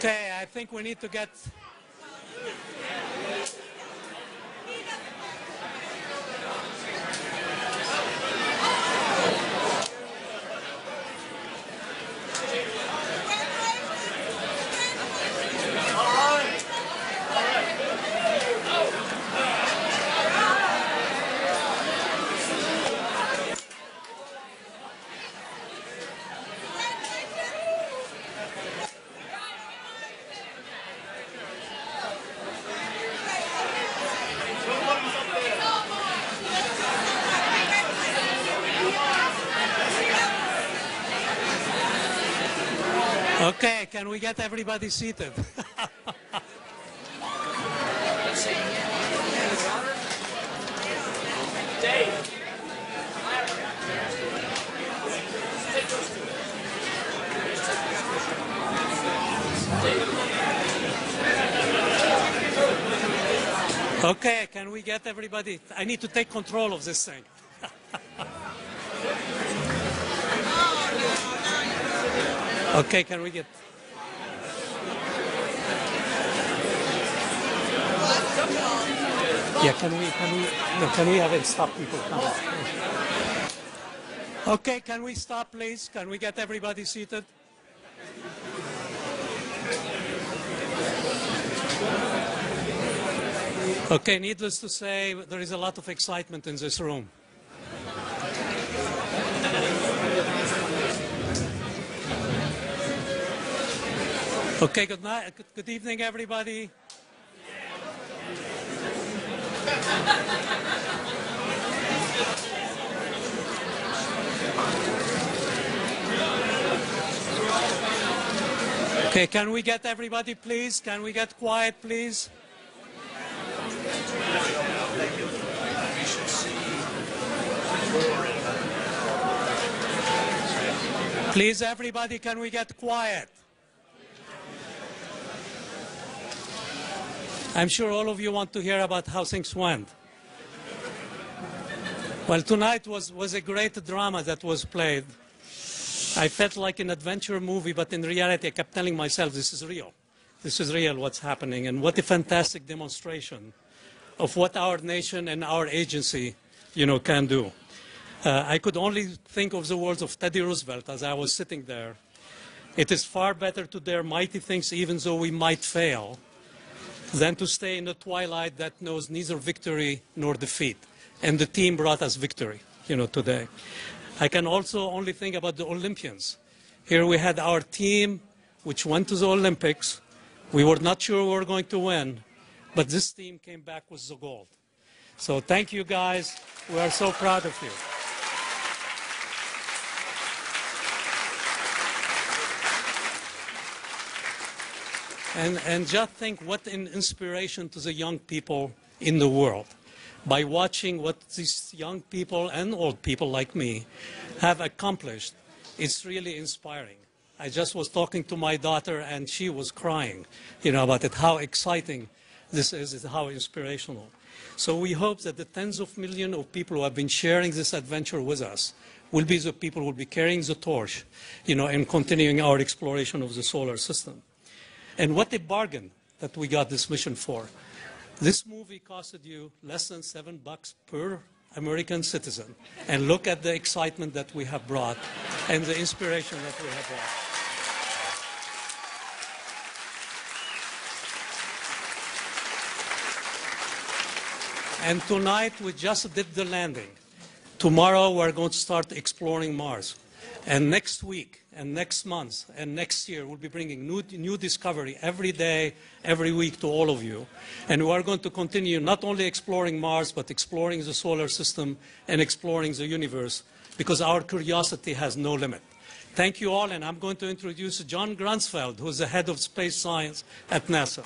Speaker 16: Okay, I think we need to get... Okay, can we get everybody seated? Okay, can we get everybody? I need to take control of this thing. Okay, can we get... Yeah, can we have it stop people coming? Okay, can we stop, please? Can we get everybody seated? Okay, needless to say, there is a lot of excitement in this room. Okay, good night. Good evening, everybody. Okay, can we get everybody, please? Can we get quiet, please? Please, everybody, can we get quiet? I'm sure all of you want to hear about how things went. Well, tonight was a great drama that was played. I felt like an adventure movie, but in reality, I kept telling myself, this is real. This is real, what's happening. And what a fantastic demonstration of what our nation and our agency, can do. I could only think of the words of Teddy Roosevelt as I was sitting there. It is far better to dare mighty things, even though we might fail, than to stay in the twilight that knows neither victory nor defeat. And the team brought us victory, today. I can also only think about the Olympians. Here we had our team, which went to the Olympics. We were not sure we were going to win, but this team came back with the gold. So thank you, guys. We are so proud of you. And just think what an inspiration to the young people in the world by watching what these young people and old people like me have accomplished. It's really inspiring. I just was talking to my daughter and she was crying, about it, how exciting this is how inspirational. So we hope that the tens of millions of people who have been sharing this adventure with us will be the people who will be carrying the torch, and continuing our exploration of the solar system. And what a bargain that we got this mission for. This movie costed you less than $7 per American citizen. And look at the excitement that we have brought and the inspiration that we have brought. And tonight we just did the landing. Tomorrow we're going to start exploring Mars. And next week, and next month, and next year, we'll be bringing new discovery every day, every week to all of you. And we are going to continue not only exploring Mars, but exploring the solar system and exploring the universe, because our curiosity has no limit. Thank you all, and I'm going to introduce John Grunsfeld, who is the head of space science at NASA.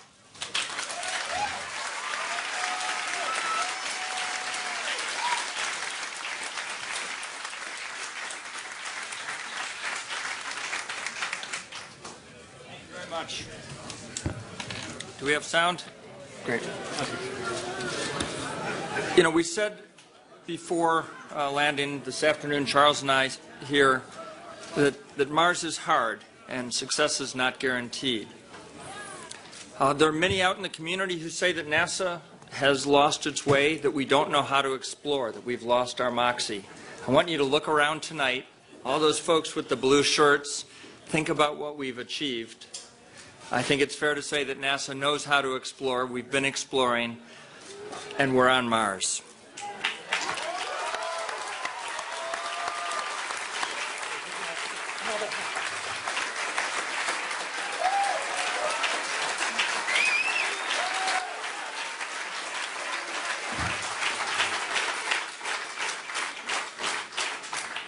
Speaker 8: Much. Do we have sound? Great. You know, we said before landing this afternoon, Charles and I here, that Mars is hard and success is not guaranteed. There are many out in the community who say that NASA has lost its way, that we don't know how to explore, that we've lost our moxie. I want you to look around tonight, all those folks with the blue shirts, think about what we've achieved. I think it's fair to say that NASA knows how to explore. We've been exploring, and we're on Mars.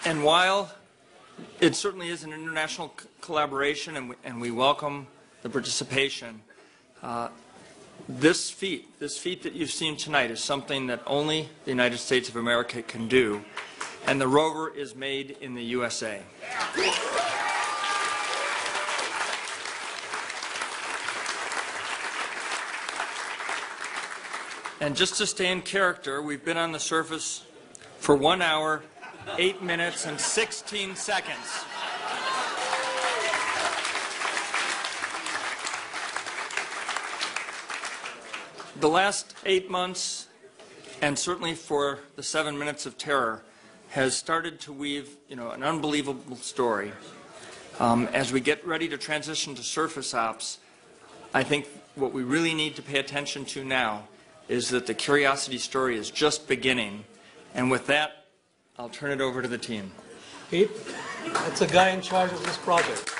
Speaker 8: And while it certainly is an international collaboration, and we welcome the participation, this feat that you've seen tonight is something that only the United States of America can do, and the rover is made in the USA. And just to stay in character, we've been on the surface for 1 hour, 8 minutes, and 16 seconds. The last 8 months, and certainly for the 7 minutes of terror, has started to weave, an unbelievable story. As we get ready to transition to surface ops, I think what we really need to pay attention to now is that the Curiosity story is just beginning. And with that, I'll turn it over to the team.
Speaker 16: Pete, that's the guy in charge of this project.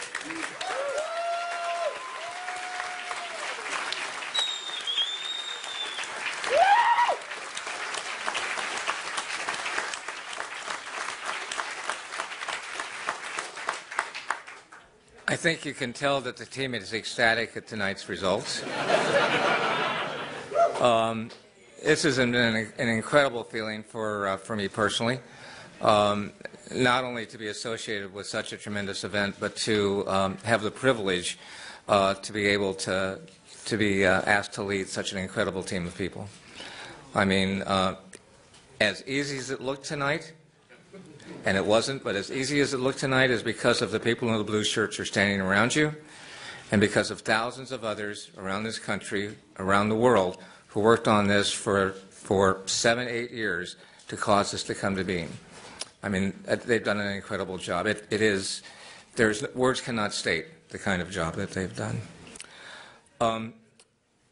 Speaker 10: I think you can tell that the team is ecstatic at tonight's results. This is an incredible feeling for me personally, not only to be associated with such a tremendous event, but to have the privilege to be able to be asked to lead such an incredible team of people. I mean, as easy as it looked tonight, and it wasn't, but as easy as it looked tonight is because of the people in the blue shirts who are standing around you, and because of thousands of others around this country, around the world, who worked on this for 7, 8 years to cause this to come to being. I mean, they've done an incredible job. Words cannot state the kind of job that they've done.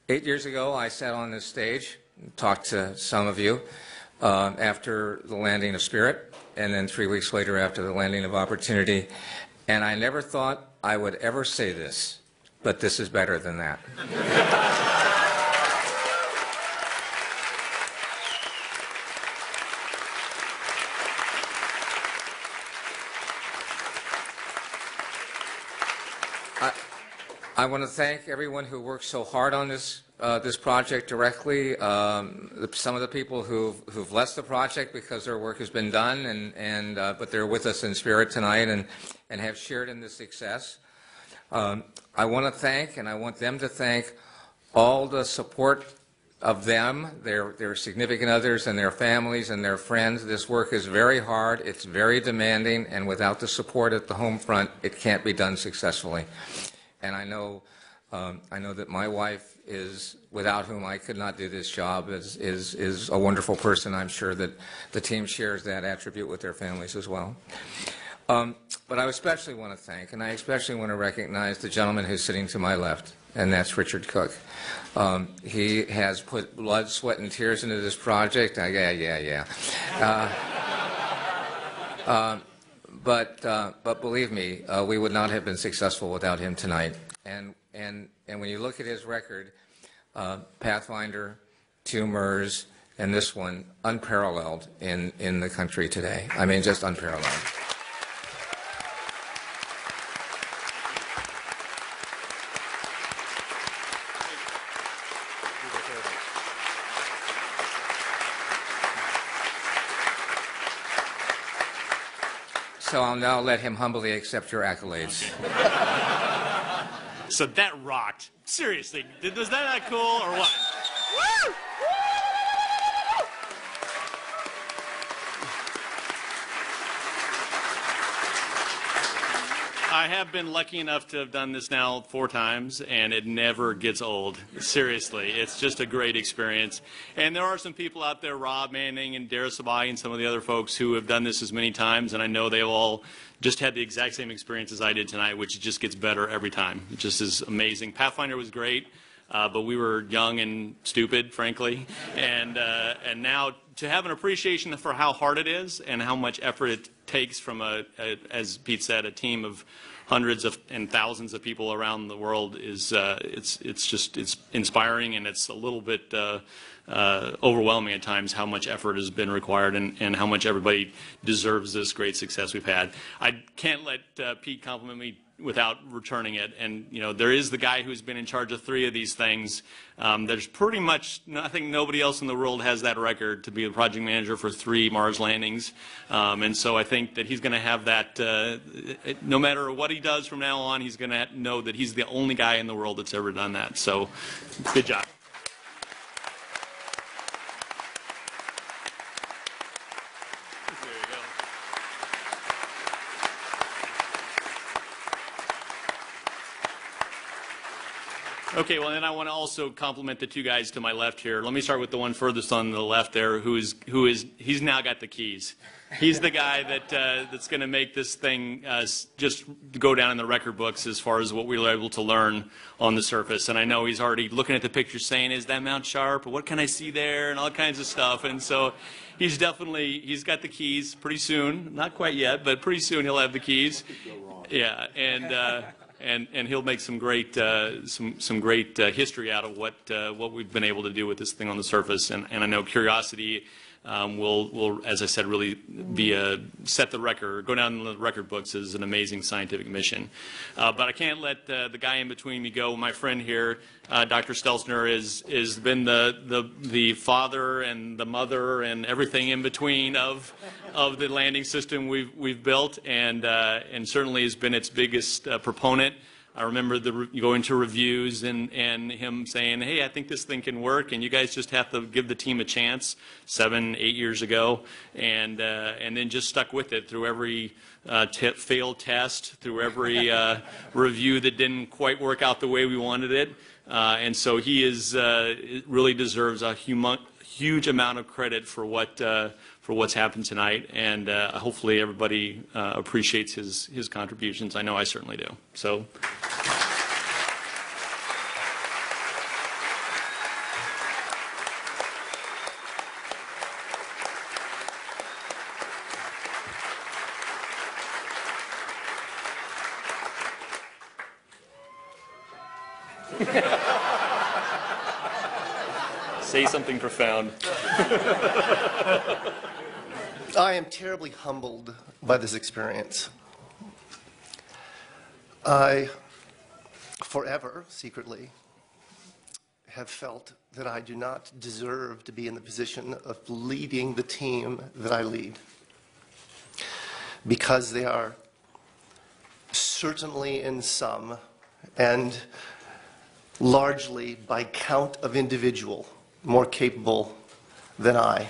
Speaker 10: 8 years ago, I sat on this stage and talked to some of you after the landing of Spirit, and then 3 weeks later after the landing of Opportunity, and I never thought I would ever say this, but this is better than that. I want to thank everyone who worked so hard on this project directly. Some of the people who've left the project because their work has been done, but they're with us in spirit tonight and have shared in this success. I want to thank, and I want them to thank, all the support of them, their significant others, and their families and their friends. This work is very hard, it's very demanding, and without the support at the home front, it can't be done successfully. And I know that my wife is, without whom I could not do this job, is a wonderful person. I'm sure that the team shares that attribute with their families as well. But I especially want to thank, and I especially want to recognize the gentleman who's sitting to my left, and that's Richard Cook. He has put blood, sweat, and tears into this project. But believe me, we would not have been successful without him tonight. And when you look at his record, Pathfinder, 2 MERS, and this one unparalleled in the country today. I mean, just unparalleled. So I'll now let him humbly accept your accolades.
Speaker 13: So that rocked. Seriously, was that not cool or what? Woo! I have been lucky enough to have done this now 4 times, and it never gets old. Seriously, it's just a great experience. And there are some people out there, Rob Manning and Dara Sabai and some of the other folks who have done this as many times, and I know they've all just had the exact same experience as I did tonight, which just gets better every time. It just is amazing. Pathfinder was great, but we were young and stupid, frankly. And now to have an appreciation for how hard it is and how much effort it takes from as Pete said, a team of hundreds and thousands of people around the world is it's inspiring, and it's a little bit overwhelming at times how much effort has been required and how much everybody deserves this great success we've had. I can't let Pete compliment me without returning it. And, you know, there is the guy who's been in charge of 3 of these things. There's pretty much, I think nobody else in the world has that record to be a project manager for 3 Mars landings. And so I think that he's going to have that, no matter what he does from now on, he's going to know that he's the only guy in the world that's ever done that. So, good job. Okay, well, then I want to also compliment the 2 guys to my left here. Let me start with the one furthest on the left there, he's now got the keys. He's the guy that's going to make this thing just go down in the record books as far as what we were able to learn on the surface. And I know he's already looking at the picture saying, is that Mount Sharp? Or what can I see there? And all kinds of stuff. And so he's got the keys pretty soon. Not quite yet, but pretty soon he'll have the keys. Yeah, and he'll make some great history out of what we've been able to do with this thing on the surface. And I know Curiosity will, as I said, really be set the record, go down in the record books as an amazing scientific mission. But I can't let the guy in between me go. My friend here, Dr. Stelzner, is been the father and the mother and everything in between of the landing system we've built, and certainly has been its biggest proponent. I remember going to reviews and him saying, hey, I think this thing can work, and you guys just have to give the team a chance 7, 8 years ago, and then just stuck with it through every failed test, through every review that didn't quite work out the way we wanted it. And so he really deserves a huge amount of credit for what's happened tonight, and hopefully everybody appreciates his contributions. I know I certainly do. So. Say something profound.
Speaker 26: I am terribly humbled by this experience. I, forever, secretly, have felt that I do not deserve to be in the position of leading the team that I lead, because they are certainly in sum and largely by count of individual more capable than I.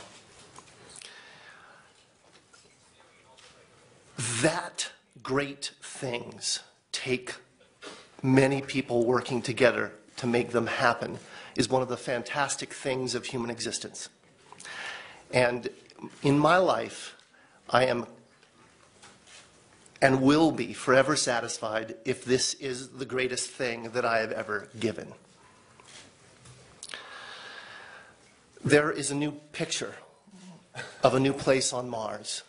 Speaker 26: That great things take many people working together to make them happen is one of the fantastic things of human existence. And in my life, I am and will be forever satisfied if this is the greatest thing that I have ever given. There is a new picture of a new place on Mars.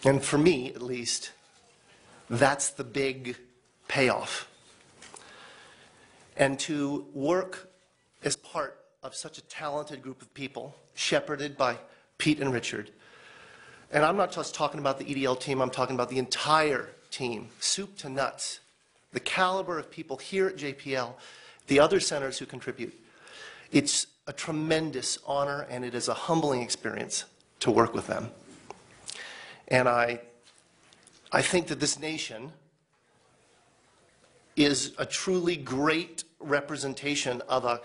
Speaker 26: And for me, at least, that's the big payoff. And to work as part of such a talented group of people, shepherded by Pete and Richard. And I'm not just talking about the EDL team, I'm talking about the entire team, soup to nuts. The caliber of people here at JPL, the other centers who contribute. It's a tremendous honor, and it is a humbling experience to work with them. And I think that this nation is a truly great representation of a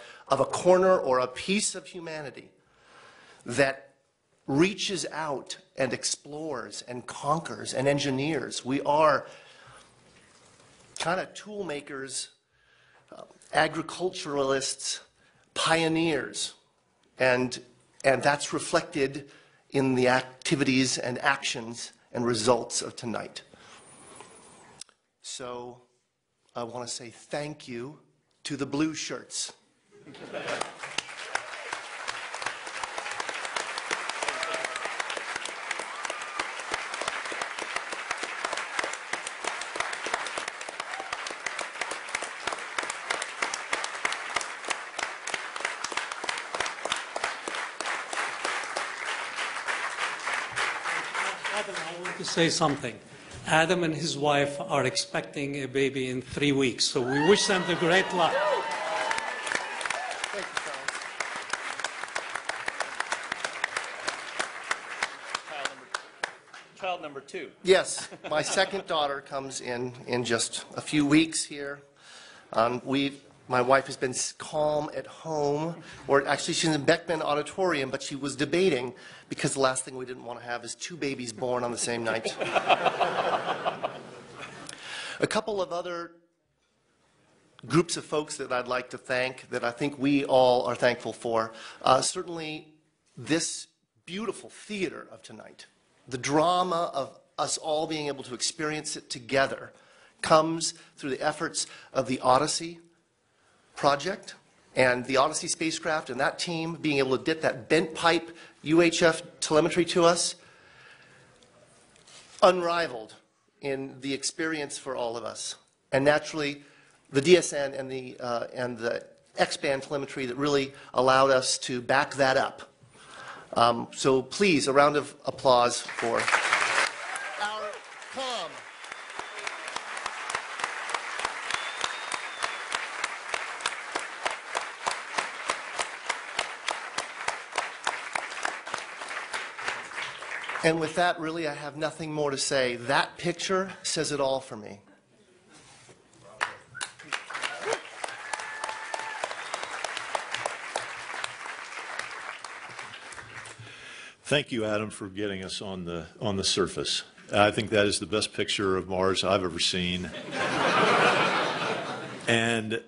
Speaker 26: corner or a piece of humanity that reaches out and explores and conquers and engineers. We are kind of tool makers, agriculturalists, pioneers, and that's reflected in the activities and actions and results of tonight. So I want to say thank you to the blue shirts.
Speaker 16: Adam, I want to say something. Adam and his wife are expecting a baby in 3 weeks, so we wish them the great luck.
Speaker 26: Thank you, Charles.
Speaker 12: Child number 2.
Speaker 26: Yes, my second daughter comes in just a few weeks here. My wife has been calm at home, or actually she's in Beckman Auditorium, but she was debating because the last thing we didn't want to have is 2 babies born on the same night. A couple of other groups of folks that I'd like to thank that I think we all are thankful for. Certainly this beautiful theater of tonight, the drama of us all being able to experience it together comes through the efforts of the Odyssey project and the Odyssey spacecraft and that team being able to get that bent pipe UHF telemetry to us, unrivaled in the experience for all of us. And naturally, the DSN and the X-band telemetry that really allowed us to back that up. So please, a round of applause for our comm. And with that, really, I have nothing more to say. That picture says it all for me.
Speaker 14: Thank you, Adam, for getting us on the surface. I think that is the best picture of Mars I've ever seen. And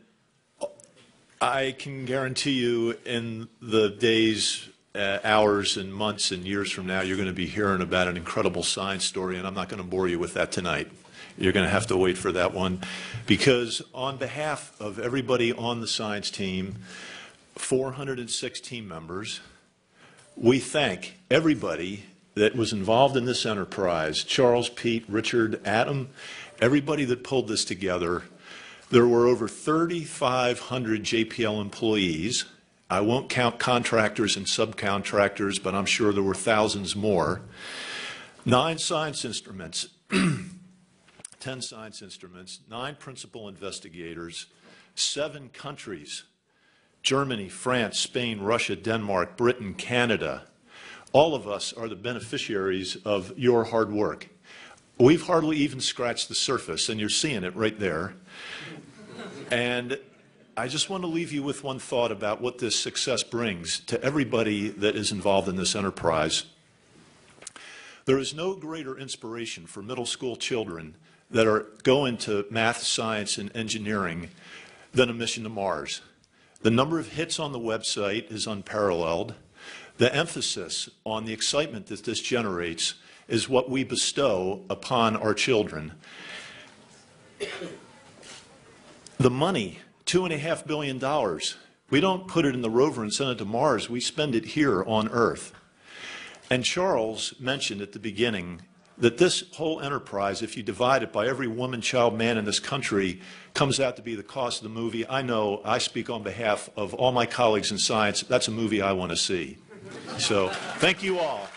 Speaker 14: I can guarantee you in the days, hours and months and years from now, you're going to be hearing about an incredible science story, and I'm not going to bore you with that tonight. You're going to have to wait for that one, because on behalf of everybody on the science team, 406 team members, we thank everybody that was involved in this enterprise, Charles, Pete, Richard, Adam, everybody that pulled this together. There were over 3,500 JPL employees. I won't count contractors and subcontractors, but I'm sure there were thousands more. 9 science instruments, 10 science instruments, 9 principal investigators, 7 countries, Germany, France, Spain, Russia, Denmark, Britain, Canada. All of us are the beneficiaries of your hard work. We've hardly even scratched the surface, and you're seeing it right there. And I just want to leave you with one thought about what this success brings to everybody that is involved in this enterprise. There is no greater inspiration for middle school children that are going to math, science, and engineering than a mission to Mars. The number of hits on the website is unparalleled. The emphasis on the excitement that this generates is what we bestow upon our children. The money, $2.5 billion, we don't put it in the rover and send it to Mars. We spend it here on Earth. And Charles mentioned at the beginning that this whole enterprise, if you divide it by every woman, child, man in this country, comes out to be the cost of the movie. I know I speak on behalf of all my colleagues in science. That's a movie I want to see. So thank you all.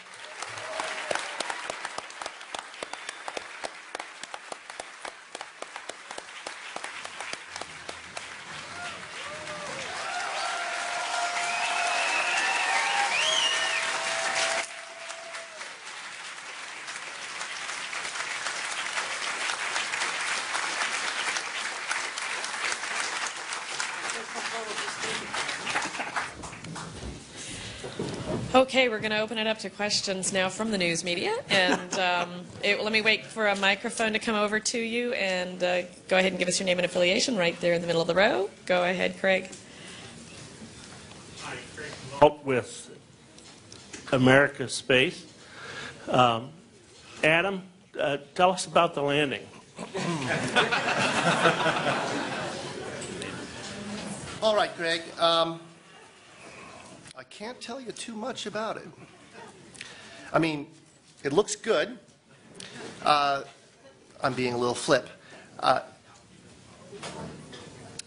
Speaker 6: Okay, we're going to open it up to questions now from the news media. And let me wait for a microphone to come over to you, and go ahead and give us your name and affiliation right there in the middle of the row. Go ahead, Craig.
Speaker 9: Hi, Craig Walt with America Space. Adam, tell us about the landing.
Speaker 26: All right, Greg. I can't tell you too much about it. I mean, it looks good. I'm being a little flip.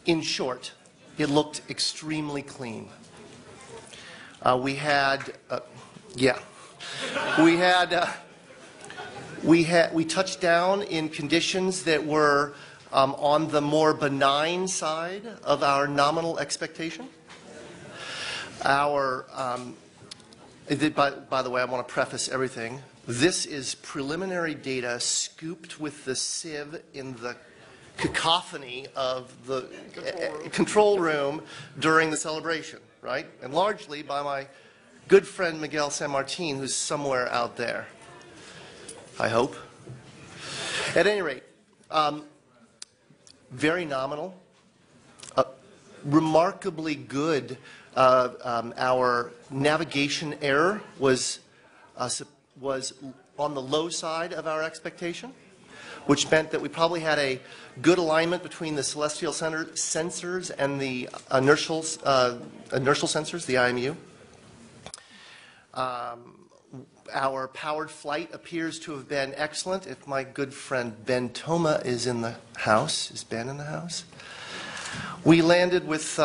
Speaker 26: In short, it looked extremely clean. We touched down in conditions that were on the more benign side of our nominal expectation. By the way, I want to preface everything. This is preliminary data scooped with the sieve in the cacophony of the control room during the celebration, right? And largely by my good friend Miguel San Martin, who's somewhere out there, I hope. At any rate, very nominal, remarkably good. Our navigation error was on the low side of our expectation, which meant that we probably had a good alignment between the celestial sensors and the inertial sensors, the IMU. Our powered flight appears to have been excellent. If my good friend Ben Toma is in the house, is Ben in the house? We landed with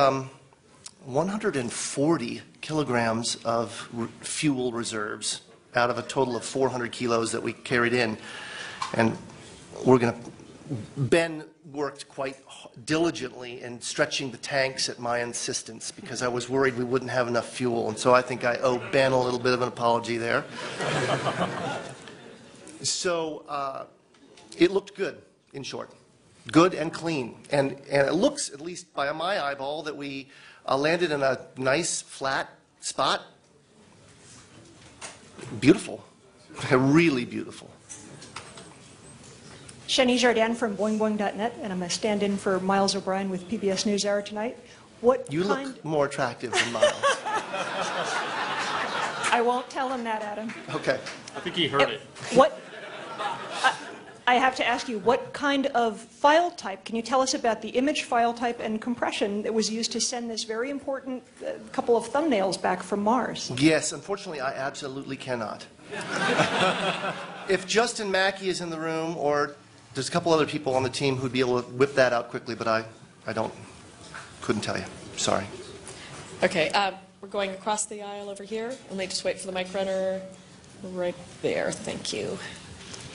Speaker 26: 140 kilograms of fuel reserves out of a total of 400 kilos that we carried in. And Ben worked quite diligently in stretching the tanks at my insistence because I was worried we wouldn't have enough fuel. And so I think I owe Ben a little bit of an apology there. So it looked good, in short. Good and clean. And it looks, at least by my eyeball, that we landed in a nice, flat spot. Beautiful. Really beautiful.
Speaker 18: Shani Jardin from BoingBoing.net, and I'm a stand-in for Miles O'Brien with PBS NewsHour tonight.
Speaker 26: You look more attractive than Miles.
Speaker 18: I won't tell him that, Adam.
Speaker 26: Okay.
Speaker 9: I think he heard it.
Speaker 18: I have to ask you, what kind of file type, can you tell us about the image file type and compression that was used to send this very important couple of thumbnails back from Mars?
Speaker 26: Yes, unfortunately, I absolutely cannot. If Justin Mackey is in the room, or there's a couple other people on the team who'd be able to whip that out quickly, but I couldn't tell you. Sorry.
Speaker 6: Okay, we're going across the aisle over here. Let me just wait for the mic runner right there. Thank you.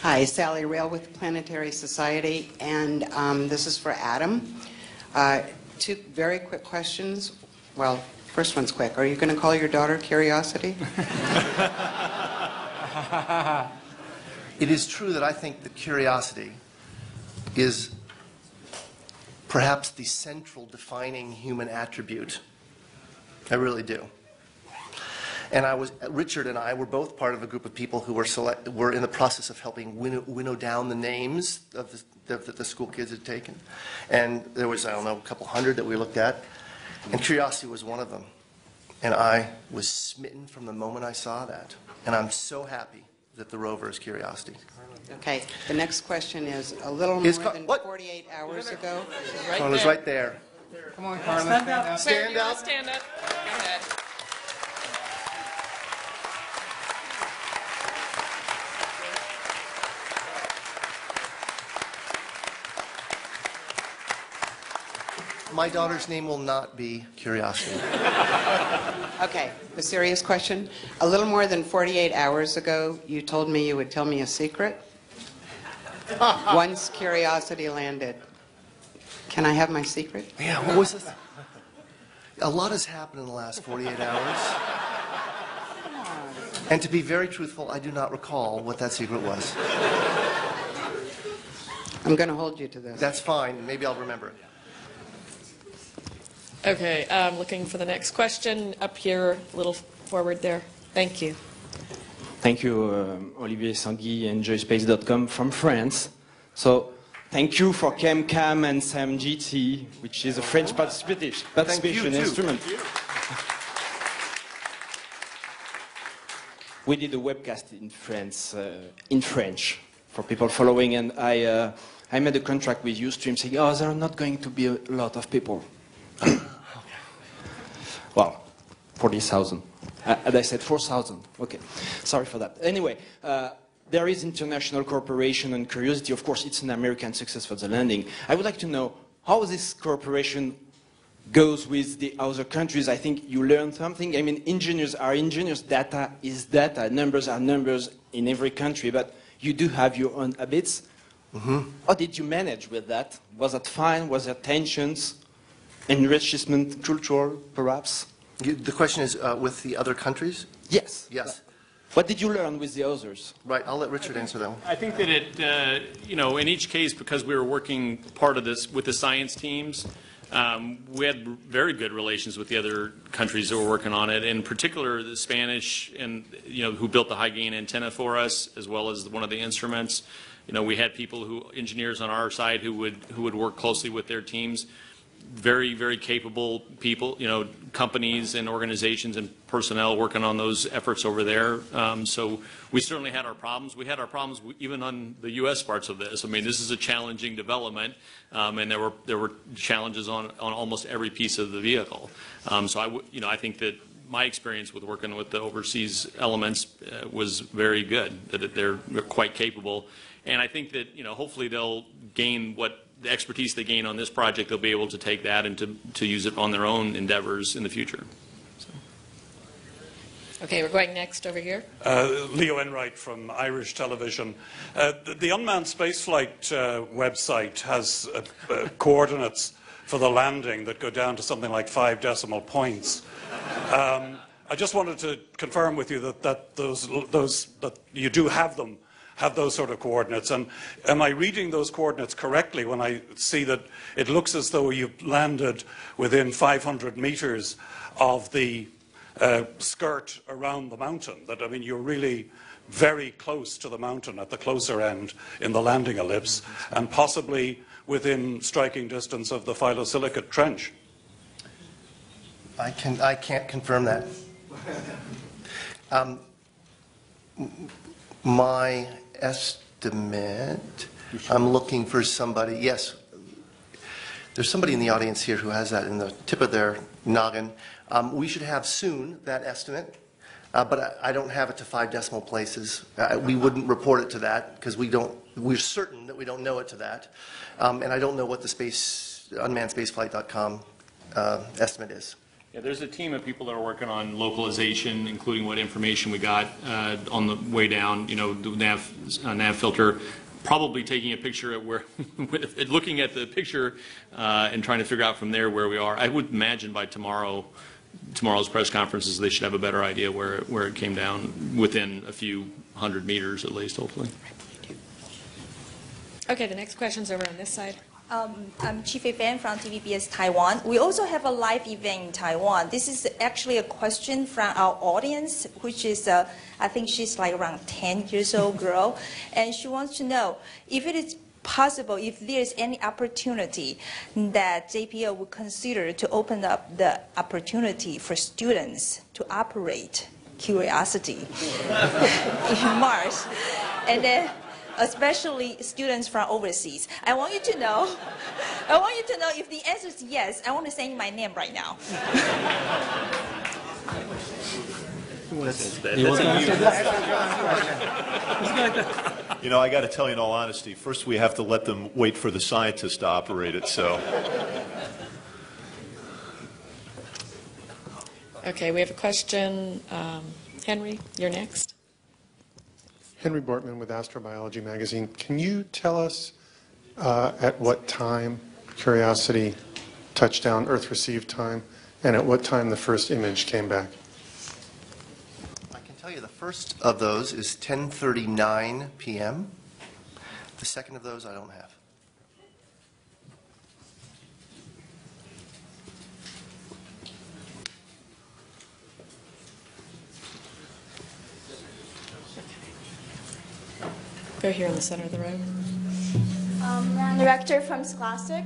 Speaker 12: Hi, Sally Rail with Planetary Society, and this is for Adam. Two very quick questions. Well, first one's quick. Are you going to call your daughter Curiosity?
Speaker 26: It is true that I think that curiosity is perhaps the central defining human attribute. I really do. And Richard and I were both part of a group of people who were in the process of helping winnow down the names of the school kids had taken. And there was, I don't know, a couple hundred that we looked at. And Curiosity was one of them. And I was smitten from the moment I saw that. And I'm so happy that the rover is Curiosity.
Speaker 12: Okay. The next question is a little more than 48 hours ago.
Speaker 26: Carla's right there.
Speaker 12: Come on, Carla.
Speaker 6: Stand up.
Speaker 26: Stand up.
Speaker 6: Stand up. Go ahead.
Speaker 26: my daughter's name will not be Curiosity.
Speaker 12: Okay, the serious question. A little more than 48 hours ago, you told me you would tell me a secret. Once Curiosity landed. Can I have my secret?
Speaker 26: Yeah, what was this? A lot has happened in the last 48 hours. And to be very truthful, I do not recall what that secret was.
Speaker 12: I'm going to hold you to this.
Speaker 26: That's fine. Maybe I'll remember it.
Speaker 6: Okay, looking for the next question up here, a little forward there. Thank you.
Speaker 5: Thank you, Olivier Sanguy and joyspace.com from France. So, thank you for ChemCam and SAMGT, which is a French participation instrument. We did a webcast in French, for people following, and I made a contract with Ustream saying, oh, there are not going to be a lot of people. Well, 40,000. And I said 4,000. Okay, sorry for that. Anyway, there is international cooperation and Curiosity. Of course, it's an American success for the landing. I would like to know how this cooperation goes with the other countries. I think you learned something. I mean, engineers are engineers. Data is data. Numbers are numbers in every country. But you do have your own habits. Mm-hmm. How did you manage with that? Was that fine? Was there tensions? Enrichment, cultural, perhaps?
Speaker 26: The question is with the other countries?
Speaker 5: Yes.
Speaker 26: Yes.
Speaker 5: What did you learn with the others?
Speaker 26: Right, I'll let Richard answer that one.
Speaker 13: I think that it, you know, in each case, because we were working part of this with the science teams, we had very good relations with the other countries that were working on it, in particular the Spanish, and you know, who built the high gain antenna for us, as well as one of the instruments. You know, we had people engineers on our side who would work closely with their teams. Very, very capable people, you know, companies and organizations and personnel working on those efforts over there. So we certainly had our problems. We had our problems even on the U.S. parts of this. I mean, this is a challenging development, and there were challenges on almost every piece of the vehicle. So I think that my experience with working with the overseas elements was very good. That they're quite capable, and I think that, you know, hopefully they'll gain the expertise they gain on this project, they'll be able to take that and to use it on their own endeavors in the future. So.
Speaker 6: Okay, we're going next over here.
Speaker 19: Leo Enright from Irish Television. The Unmanned Spaceflight website has coordinates for the landing that go down to something like 5 decimal points. I just wanted to confirm with you that that you do have them. Have those sort of coordinates, and am I reading those coordinates correctly when I see that it looks as though you've landed within 500 meters of the skirt around the mountain? That, I mean, you're really very close to the mountain at the closer end in the landing ellipse, and possibly within striking distance of the phyllosilicate trench.
Speaker 26: I can't confirm that. My estimate, I'm looking for somebody, yes, there's somebody in the audience here who has that in the tip of their noggin. We should have soon that estimate, but I don't have it to 5 decimal places. We wouldn't report it to that because we're certain that we don't know it to that. And I don't know what the unmannedspaceflight.com estimate is.
Speaker 13: Yeah, there's a team of people that are working on localization, including what information we got on the way down. You know, the nav filter, probably taking a picture at where, looking at the picture and trying to figure out from there where we are. I would imagine by tomorrow's press conferences, they should have a better idea where it came down, within a few hundred meters at least, hopefully.
Speaker 6: Okay, the next question's over on this side.
Speaker 20: I'm Chi Fei Fan from TVBS Taiwan. We also have a live event in Taiwan. This is actually a question from our audience, which is, I think she's like around 10 years old girl, and she wants to know if it is possible, if there's any opportunity that JPL would consider to open up the opportunity for students to operate Curiosity in Mars. And then especially students from overseas. I want you to know if the answer is yes, I want to say my name right now.
Speaker 14: You know, I got to tell you in all honesty, first we have to let them wait for the scientists to operate it, so.
Speaker 6: Okay, we have a question. Henry, you're next.
Speaker 4: Henry Bortman with Astrobiology Magazine. Can you tell us at what time Curiosity touched down, Earth received time, and at what time the first image came back?
Speaker 11: I can tell you the first of those is 10:39 p.m. The second of those I don't have.
Speaker 6: Go here in the center of the room.
Speaker 21: I'm the director from Scholastic.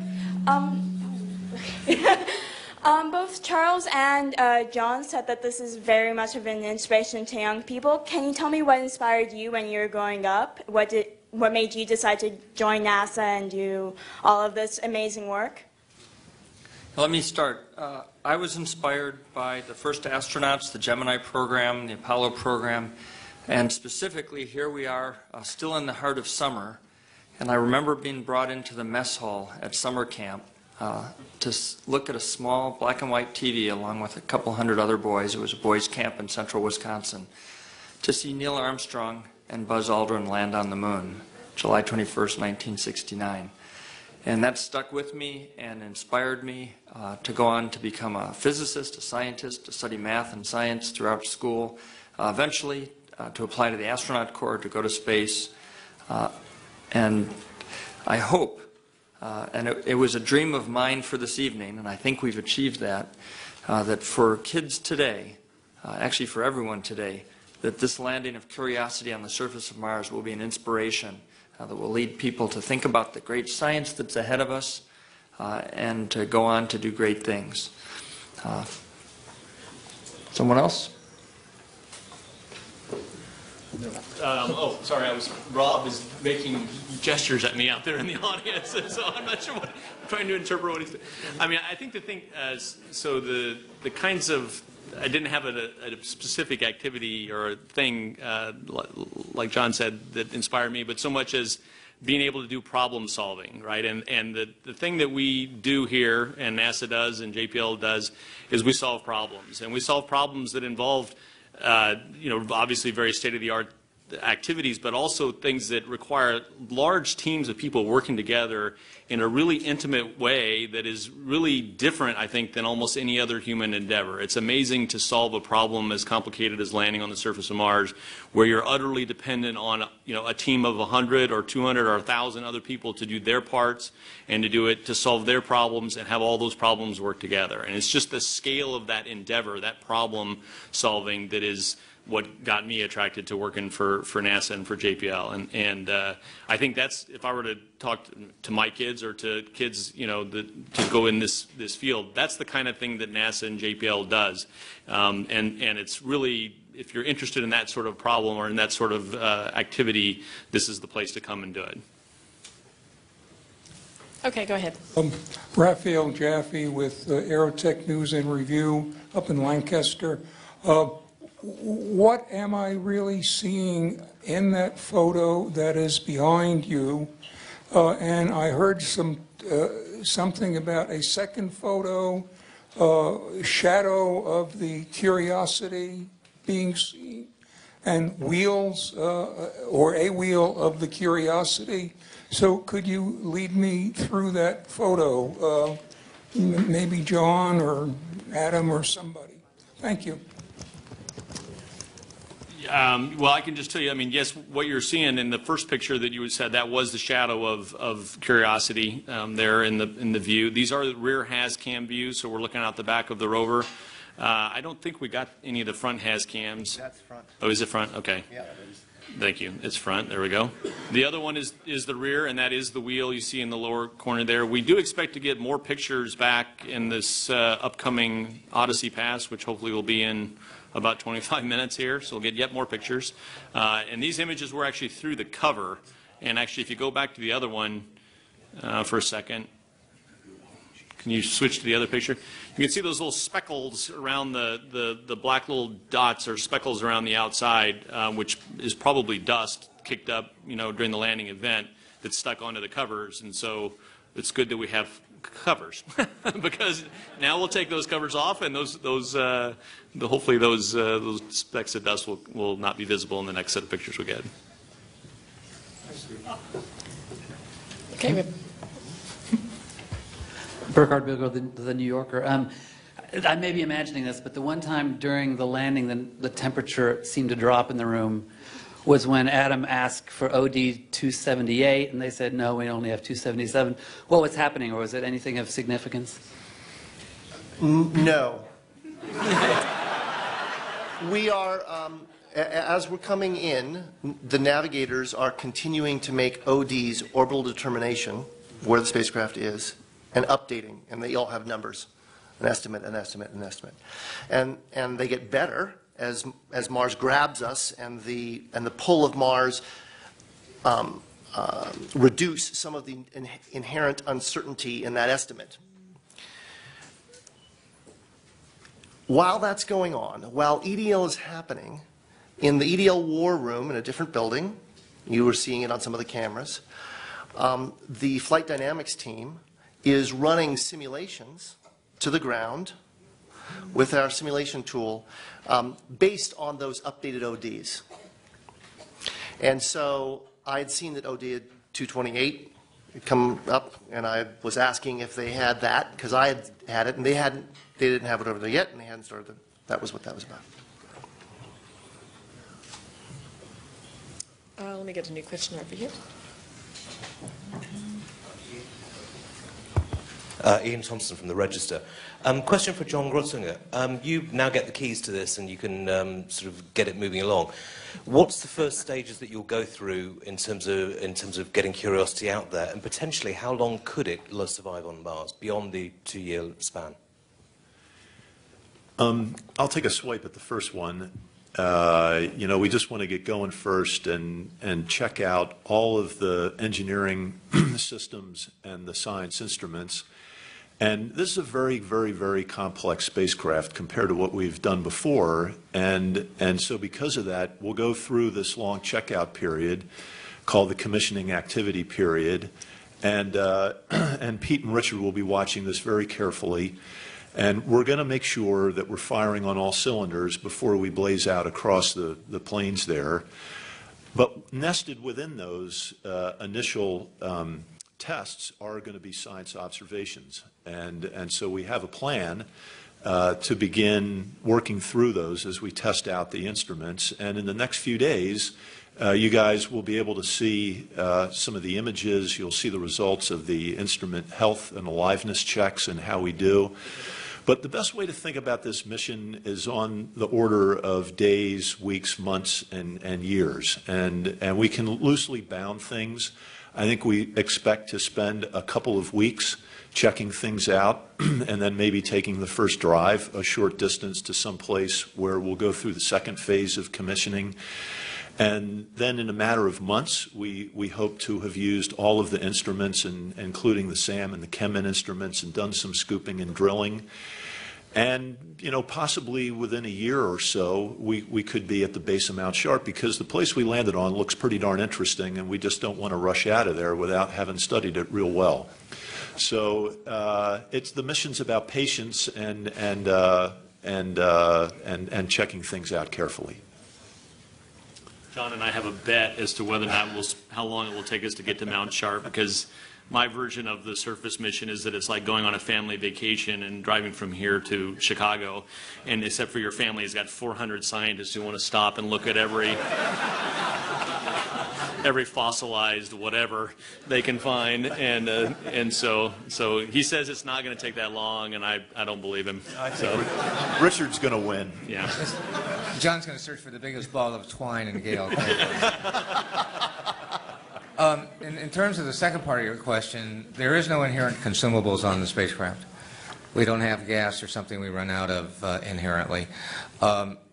Speaker 21: Both Charles and John said that this is very much of an inspiration to young people. Can you tell me what inspired you when you were growing up? What made you decide to join NASA and do all of this amazing work?
Speaker 8: Let me start. I was inspired by the first astronauts, the Gemini program, the Apollo program, and specifically here we are still in the heart of summer, and I remember being brought into the mess hall at summer camp to look at a small black and white TV along with a couple hundred other boys. It was a boys' camp in central Wisconsin, to see Neil Armstrong and Buzz Aldrin land on the moon, July 21st, 1969. And that stuck with me and inspired me to go on to become a physicist, a scientist, to study math and science throughout school, eventually to apply to the astronaut corps, to go to space. And I hope, and it was a dream of mine for this evening, and I think we've achieved that, that for kids today, actually for everyone today, that this landing of Curiosity on the surface of Mars will be an inspiration that will lead people to think about the great science that's ahead of us and to go on to do great things. Someone else?
Speaker 13: Sorry, Rob is making gestures at me out there in the audience, so I'm not sure what, I'm trying to interpret what he's doing. I mean, I think the thing, so the kinds of, I didn't have a specific activity or a thing, like John said, that inspired me, but so much as being able to do problem solving, right? And the thing that we do here, and NASA does, and JPL does, is we solve problems. And we solve problems that involve obviously very state-of-the-art activities, but also things that require large teams of people working together in a really intimate way that is really different, I think, than almost any other human endeavor. It's amazing to solve a problem as complicated as landing on the surface of Mars, where you're utterly dependent on a team of 100 or 200 or 1,000 other people to do their parts and to do it, to solve their problems and have all those problems work together. And it's just the scale of that endeavor, that problem solving, that is what got me attracted to working for NASA and for JPL. And I think that's, if I were to talk to my kids or to kids, to go in this field, that's the kind of thing that NASA and JPL does. And it's really, if you're interested in that sort of problem or in that sort of activity, this is the place to come and do it.
Speaker 6: Okay, go ahead.
Speaker 23: Raphael Jaffe with Aerotech News and Review up in Lancaster. What am I really seeing in that photo that is behind you? And I heard something about a second photo, shadow of the Curiosity being seen, and wheels, or a wheel of the Curiosity. So could you lead me through that photo? Maybe John or Adam or somebody. Thank you.
Speaker 13: Well, I can just tell you, I mean, yes, what you're seeing in the first picture that you said, that was the shadow of Curiosity there in the view. These are the rear HazCam views, so we're looking out the back of the rover. I don't think we got any of the front HazCams.
Speaker 11: That's front.
Speaker 13: Oh, is it front? Okay.
Speaker 11: Yeah, it is.
Speaker 13: Thank you. It's front. There we go. The other one is the rear, and that is the wheel you see in the lower corner there. We do expect to get more pictures back in this upcoming Odyssey Pass, which hopefully will be in about 25 minutes here, so we'll get yet more pictures. And these images were actually through the cover. And actually, if you go back to the other one for a second, can you switch to the other picture? You can see those little speckles around the black little dots or speckles around the outside, which is probably dust kicked up, during the landing event that's stuck onto the covers. And so it's good that we have covers because now we'll take those covers off, and hopefully those specks of dust will not be visible in the next set of pictures we get.
Speaker 6: Okay.
Speaker 3: Burkhard Bilger, the New Yorker. I may be imagining this, but the one time during the landing the temperature seemed to drop in the room was when Adam asked for OD 278, and they said, no, we only have 277. What was happening, or was it anything of significance?
Speaker 11: No. We are, as we're coming in, the navigators are continuing to make OD's orbital determination, where the spacecraft is, and updating, and they all have numbers, an estimate, an estimate, an estimate. And they get better as Mars grabs us, and the pull of Mars reduce some of the inherent uncertainty in that estimate. While that's going on, while EDL is happening, in the EDL war room in a different building, you were seeing it on some of the cameras, the flight dynamics team is running simulations to the ground with our simulation tool based on those updated ODs. And so I had seen that OD had 228 come up, and I was asking if they had that, because I had had it, and they didn't have it over there yet, and they hadn't started it. That was what that was about.
Speaker 6: Let me get a new question over here.
Speaker 7: Ian Thompson from the Register. Question for John Grotzinger. You now get the keys to this and you can sort of get it moving along. What's the first stages that you'll go through in terms of getting Curiosity out there, and potentially how long could it survive on Mars beyond the 2-year span?
Speaker 14: I'll take a swipe at the first one. We just want to get going first and check out all of the engineering systems and the science instruments. And this is a very, very, very complex spacecraft compared to what we've done before. And so because of that, we'll go through this long checkout period called the commissioning activity period. And Pete and Richard will be watching this very carefully. And we're going to make sure that we're firing on all cylinders before we blaze out across the plains there. But nested within those initial tests are going to be science observations. And so we have a plan to begin working through those as we test out the instruments. And in the next few days, you guys will be able to see some of the images. You'll see the results of the instrument health and aliveness checks and how we do. But the best way to think about this mission is on the order of days, weeks, months, and years. And we can loosely bound things. I think we expect to spend a couple of weeks checking things out and then maybe taking the first drive a short distance to some place where we'll go through the second phase of commissioning. And then in a matter of months, we hope to have used all of the instruments, including the SAM and the ChemIn instruments, and done some scooping and drilling. And, possibly within a year or so, we could be at the base of Mount Sharp, because the place we landed on looks pretty darn interesting, and we just don't want to rush out of there without having studied it real well. So the mission's about patience and checking things out carefully.
Speaker 13: John and I have a bet as to whether or not how long it will take us to get to Mount Sharp, because my version of the surface mission is that it's like going on a family vacation and driving from here to Chicago, and except for your family, it's got 400 scientists who want to stop and look at every fossilized whatever they can find, and so he says it's not going to take that long, and I don't believe him.
Speaker 14: I think Richard's going to win.
Speaker 13: Yeah.
Speaker 10: John's going to search for the biggest ball of twine in Gale. In terms of the second part of your question, there is no inherent consumables on the spacecraft. We don't have gas or something we run out of inherently.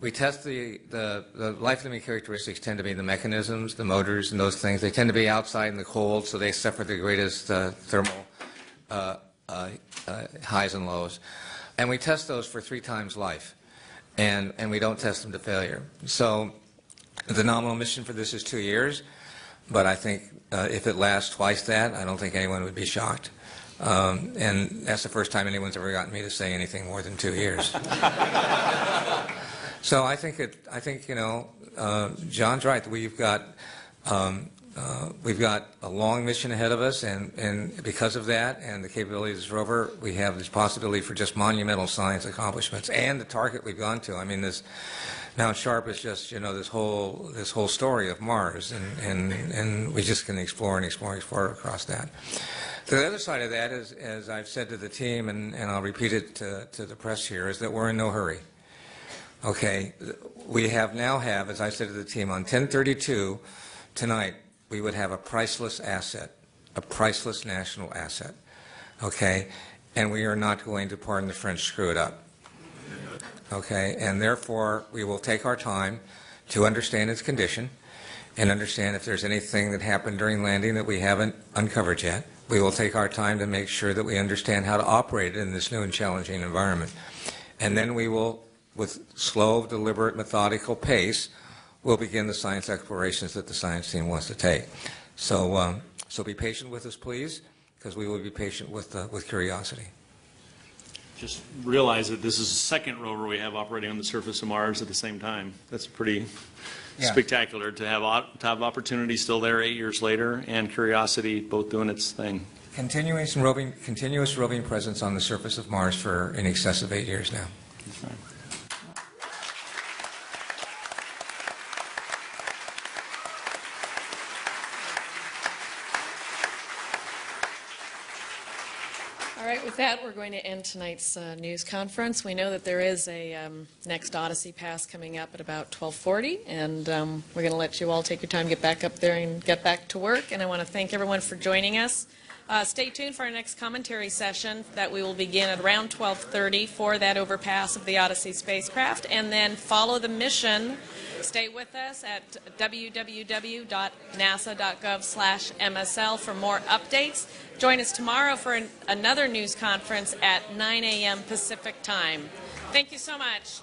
Speaker 10: We test the life-limiting characteristics tend to be the mechanisms, the motors, and those things. They tend to be outside in the cold, so they suffer the greatest thermal highs and lows. And we test those for 3 times life, and we don't test them to failure. So the nominal mission for this is 2 years, but I think if it lasts twice that, I don't think anyone would be shocked. And that's the first time anyone's ever gotten me to say anything more than 2 years. So I think John's right. We've got a long mission ahead of us, and because of that and the capability of this rover, we have this possibility for just monumental science accomplishments and the target we've gone to. I mean, this Mount Sharp is just this whole story of Mars, and we just can explore and explore and explore across that. The other side of that is, as I've said to the team, and I'll repeat it to the press here, is that we're in no hurry. Okay, we now have, as I said to the team, on 1032 tonight, we would have a priceless asset, a priceless national asset. Okay, and we are not going to, pardon the French, screw it up. Okay, and therefore we will take our time to understand its condition and understand if there's anything that happened during landing that we haven't uncovered yet. We will take our time to make sure that we understand how to operate in this new and challenging environment. And then we will, with slow, deliberate, methodical pace, we'll begin the science explorations that the science team wants to take. So, so be patient with us, please, because we will be patient with Curiosity.
Speaker 13: Just realize that this is the second rover we have operating on the surface of Mars at the same time. That's pretty spectacular to have Opportunity still there 8 years later and Curiosity both doing its thing.
Speaker 10: Continuous roving presence on the surface of Mars for in excess of 8 years now.
Speaker 13: That's right.
Speaker 6: All right, with that, we're going to end tonight's news conference. We know that there is a next Odyssey Pass coming up at about 12:40, and we're going to let you all take your time, get back up there, and get back to work. And I want to thank everyone for joining us. Stay tuned for our next commentary session that we will begin at around 12:30 for that overpass of the Odyssey spacecraft, and then follow the mission. Stay with us at www.nasa.gov/MSL for more updates. Join us tomorrow for another news conference at 9 a.m. Pacific Time. Thank you so much.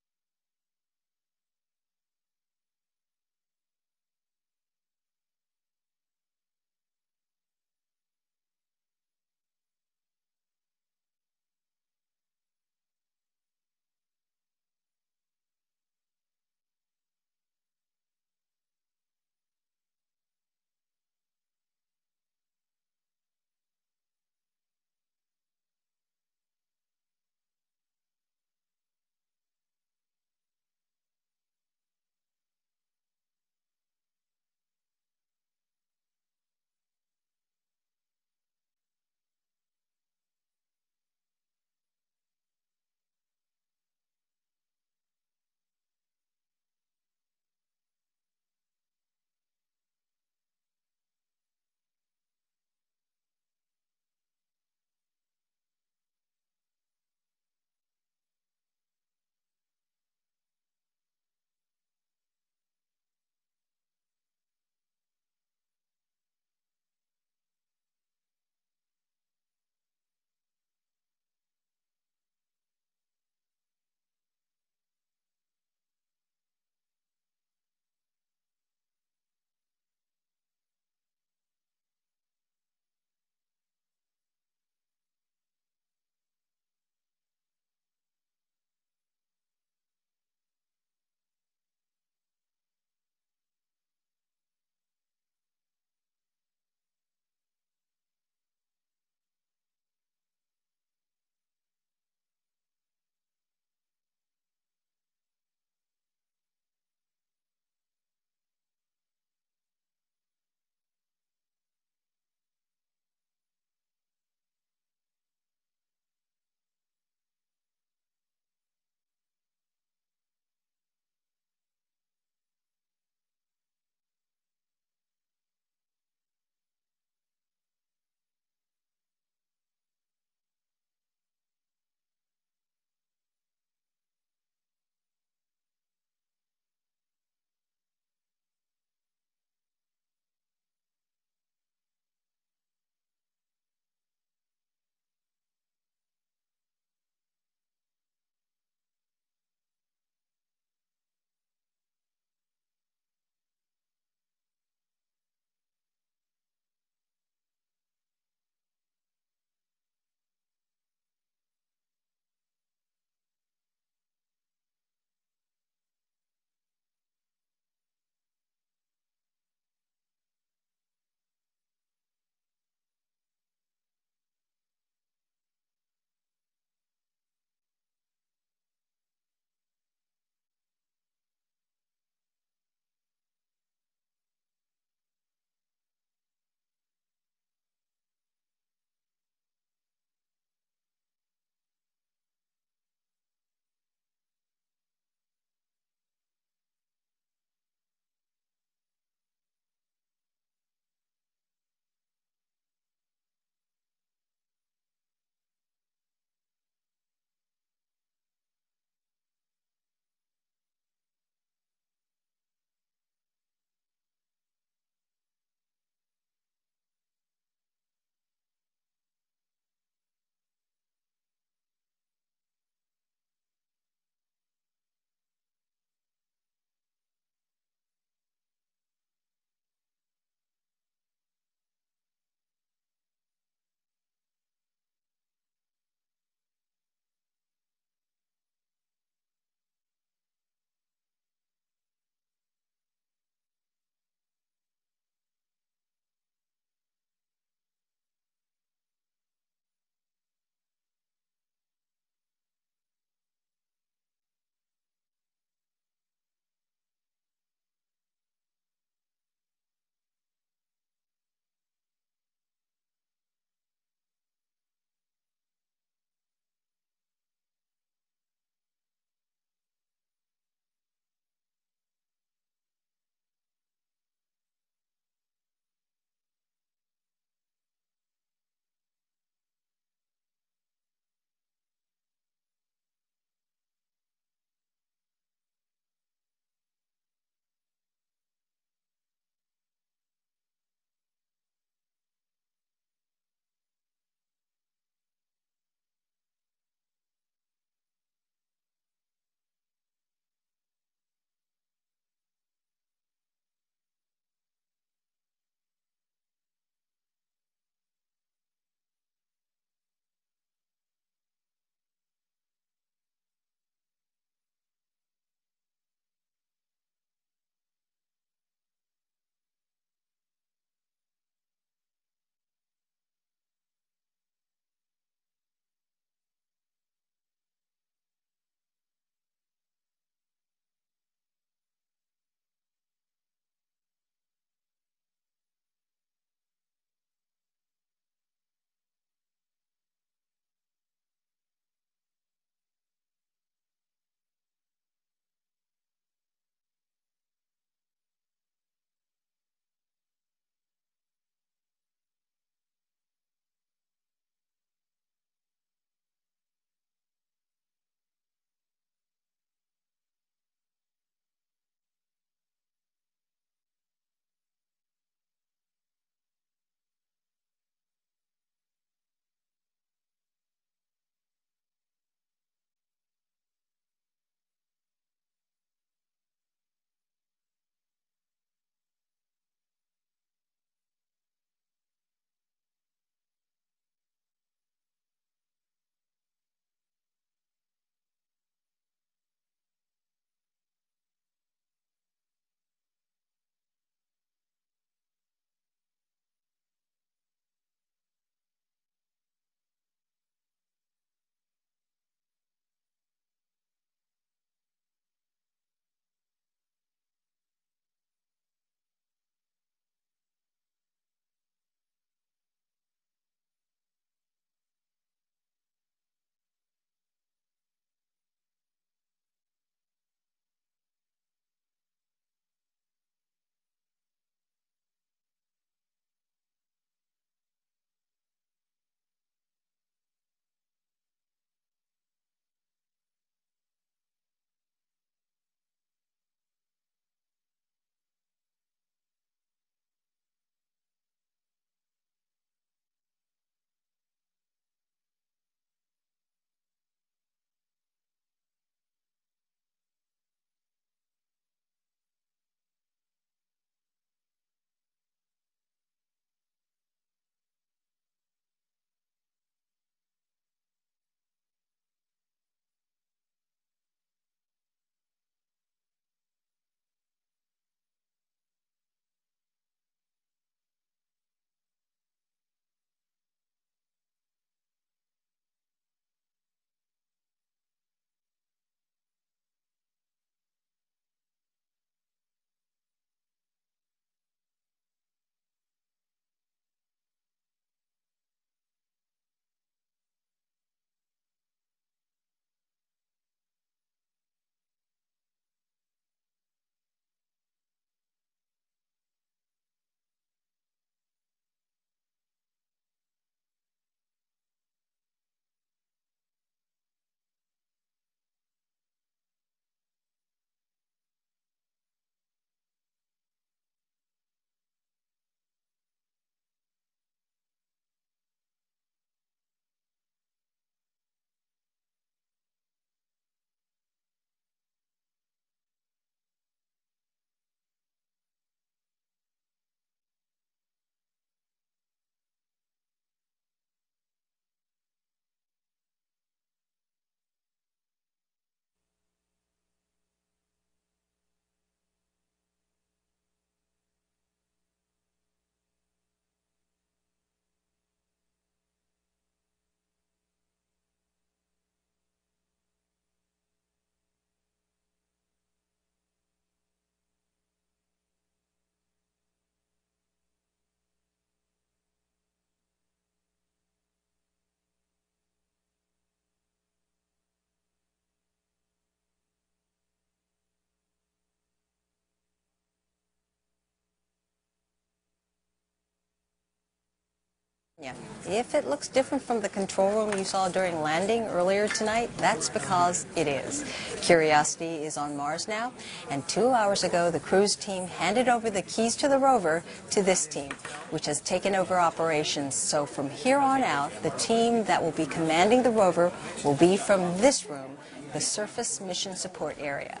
Speaker 2: Yeah. If it looks different from the control room you saw during landing earlier tonight, that's because it is. Curiosity is on Mars now, and 2 hours ago the cruise team handed over the keys to the rover to this team, which has taken over operations. So from here on out, the team that will be commanding the rover will be from this room, the Surface Mission Support Area.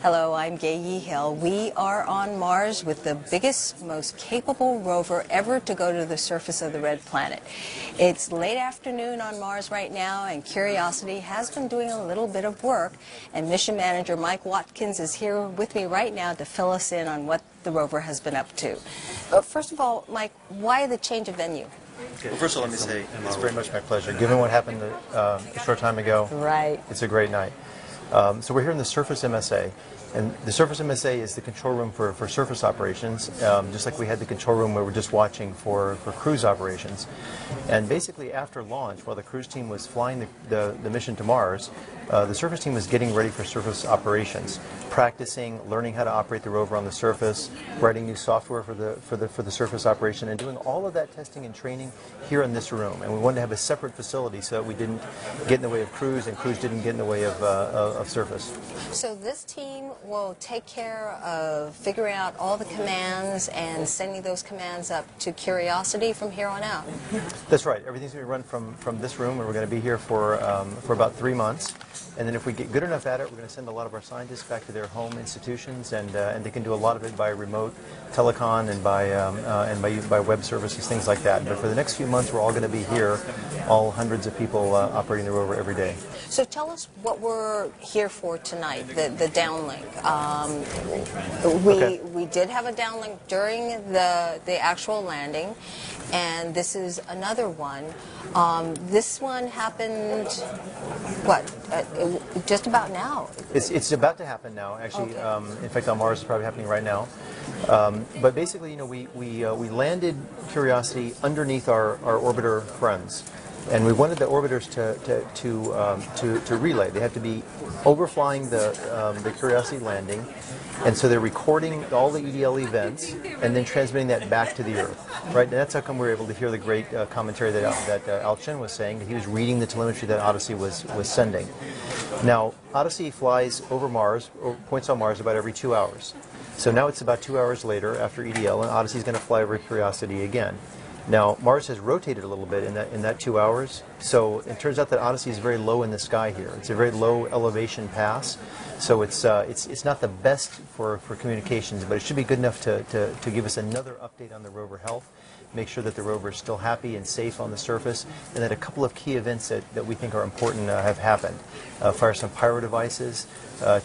Speaker 2: Hello, I'm Gay Yee Hill. We are on Mars with the biggest, most capable rover ever to go to the surface of the red planet. It's late afternoon on Mars right now, and Curiosity has been doing a little bit of work, and mission manager Mike Watkins is here with me right now to fill us in on what the rover has been up to. But first of all, Mike, why the change of venue?
Speaker 15: Okay. Well, first of all, let me say it's very much my pleasure. Given what happened a short time ago,
Speaker 2: right?
Speaker 15: It's a great night. So we're here in the Surface MSA, and the Surface MSA is the control room for surface operations, just like we had the control room where we're just watching for cruise operations. And basically after launch, while the cruise team was flying the mission to Mars, the surface team was getting ready for surface operations, practicing, learning how to operate the rover on the surface, writing new software for the surface operation, and doing all of that testing and training here in this room. And we wanted to have a separate facility so that we didn't get in the way of cruise, and cruise didn't get in the way of surface.
Speaker 2: So this team will take care of figuring out all the commands and sending those commands up to Curiosity from here on out.
Speaker 15: That's right. Everything's going to run from this room, and we're going to be here for about 3 months. And then if we get good enough at it, we're going to send a lot of our scientists back to their home institutions, and they can do a lot of it by remote telecon and by web services, things like that. But for the next few months, we're all going to be here, all hundreds of people operating the rover every day.
Speaker 2: So tell us what we're here for tonight, the downlink. We did have a downlink during the actual landing, and this is another one. This one happened, what, just about now?
Speaker 15: It's about to happen now, actually. Okay. In fact, on Mars, it's probably happening right now. But basically, you know, we landed Curiosity underneath our orbiter friends. And we wanted the orbiters to relay. They have to be overflying the Curiosity landing, and so they're recording all the EDL events and then transmitting that back to the Earth, right? And that's how come we're able to hear the great commentary that Al Chen was saying. That he was reading the telemetry that Odyssey was sending. Now, Odyssey flies over Mars, or points on Mars, about every 2 hours. So now it's about 2 hours later after EDL, and Odyssey is going to fly over Curiosity again. Now, Mars has rotated a little bit in that 2 hours, so it turns out that Odyssey is very low in the sky here. It's a very low elevation pass, so it's not the best for communications, but it should be good enough to give us another update on the rover health, make sure that the rover is still happy and safe on the surface, and that a couple of key events that we think are important have happened. Fire some pyro devices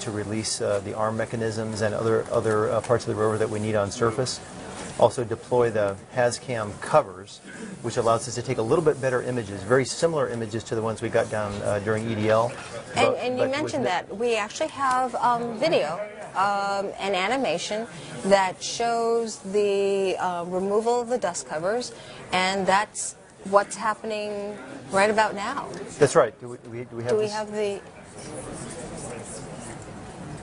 Speaker 15: to release the arm mechanisms and other parts of the rover that we need on surface. Also deploy the HazCam covers, which allows us to take a little bit better images, very similar images to the ones we got down during EDL.
Speaker 2: And you mentioned that we actually have video and animation that shows the removal of the dust covers, and that's what's happening right about now.
Speaker 15: That's right. Do we have the...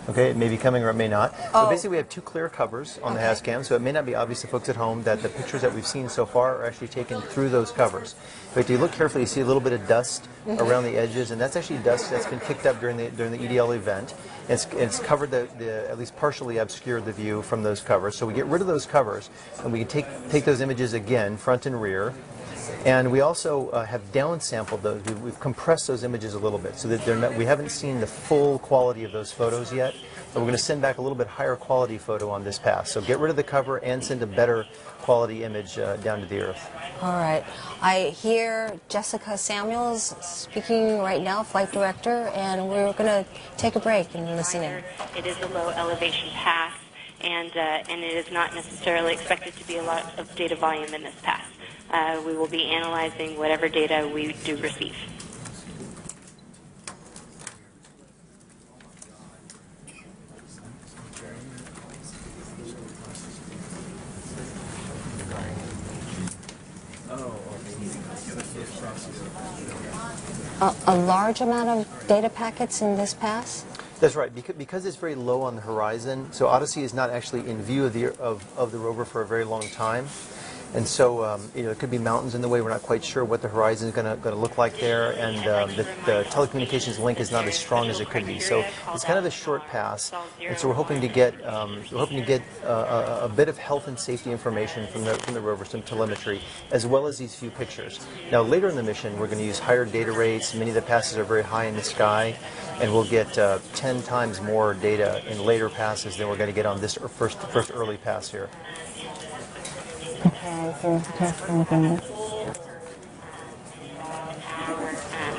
Speaker 15: Okay, it may be coming or it may not.
Speaker 2: Oh.
Speaker 15: So basically we have two clear covers on the HazCam, so it may not be obvious to folks at home that the pictures that we've seen so far are actually taken through those covers. But if you look carefully, you see a little bit of dust around the edges, and that's actually dust that's been kicked up during the EDL event. It's covered at least partially obscured the view from those covers. So we get rid of those covers, and we can take those images again, front and rear. And we also have downsampled those. We've compressed those images a little bit so that we haven't seen the full quality of those photos yet. But we're going to send back a little bit higher quality photo on this pass. So get rid of the cover and send a better quality image down to the Earth.
Speaker 2: All right. I hear Jessica Samuels speaking right now, flight director, and we're going to take a break and listen in.
Speaker 17: It is a low elevation pass, and it is not necessarily expected to be a lot of data volume in this pass. We will be analyzing whatever data we do receive.
Speaker 2: A large amount of data packets in this pass?
Speaker 15: That's right, because it's very low on the horizon, so Odyssey is not actually in view of the rover for a very long time. And so, it could be mountains in the way. We're not quite sure what the horizon is going to look like there, and the telecommunications link is not as strong as it could be. So it's kind of a short pass, and so we're hoping to get a bit of health and safety information from the rover, some telemetry, as well as these few pictures. Now, later in the mission, we're going to use higher data rates. Many of the passes are very high in the sky, and we'll get 10 times more data in later passes than we're going to get on this first early pass here.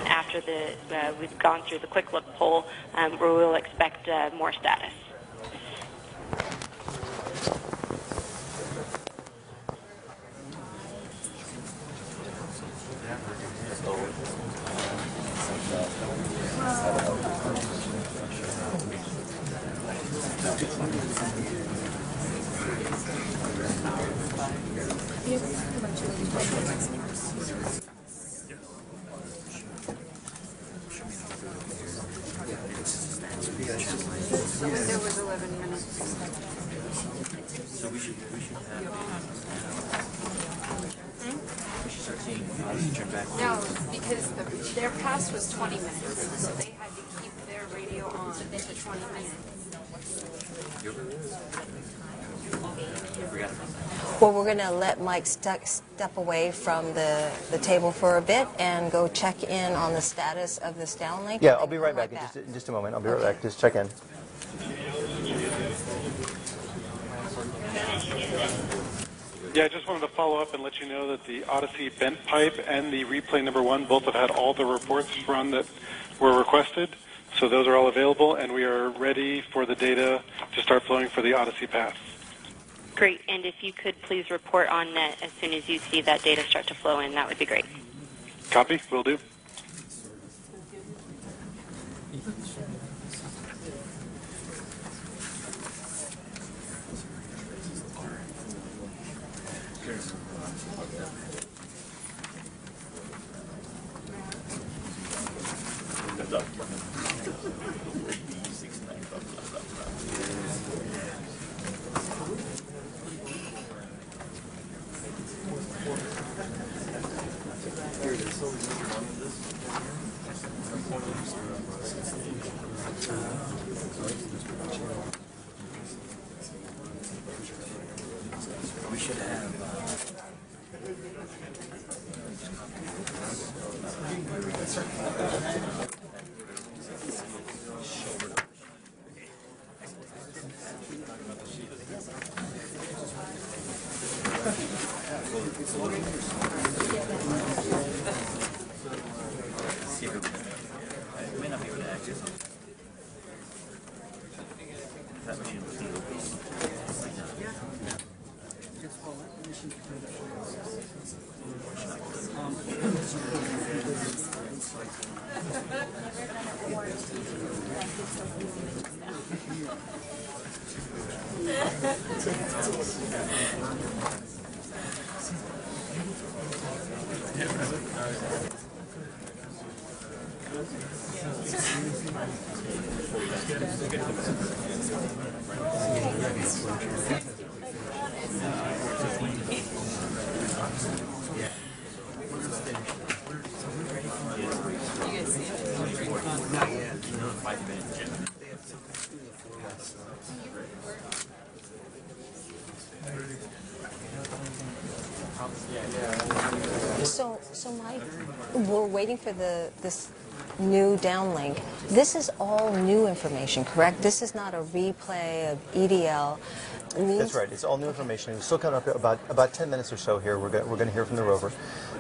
Speaker 17: After we've gone through the quick look poll, where we'll expect more status.
Speaker 1: There was 11 minutes.
Speaker 9: So we should have. We should start seeing turn back.
Speaker 1: No, because their pass was 20 minutes, so they had to keep their radio on for 20 minutes.
Speaker 2: Well, we're going to let Mike step away from the table for a bit and go check in on the status of this downlink.
Speaker 15: Yeah, I'll be right back in just a moment. I'll be right back. Just check in.
Speaker 16: Yeah, I just wanted to follow up and let you know that the Odyssey bent pipe and the replay number 1 both have had all the reports run that were requested. So those are all available, and we are ready for the data to start flowing for the Odyssey pass.
Speaker 17: Great, and if you could please report on net as soon as you see that data start to flow in, that would be great.
Speaker 16: Copy, will do.
Speaker 9: We should have.
Speaker 2: So Mike, we're waiting for this new downlink. This is all new information, correct? This is not a replay of EDL.
Speaker 15: That's right. It's all new information. We're still coming up about 10 minutes or so here. We're going to hear from the rover.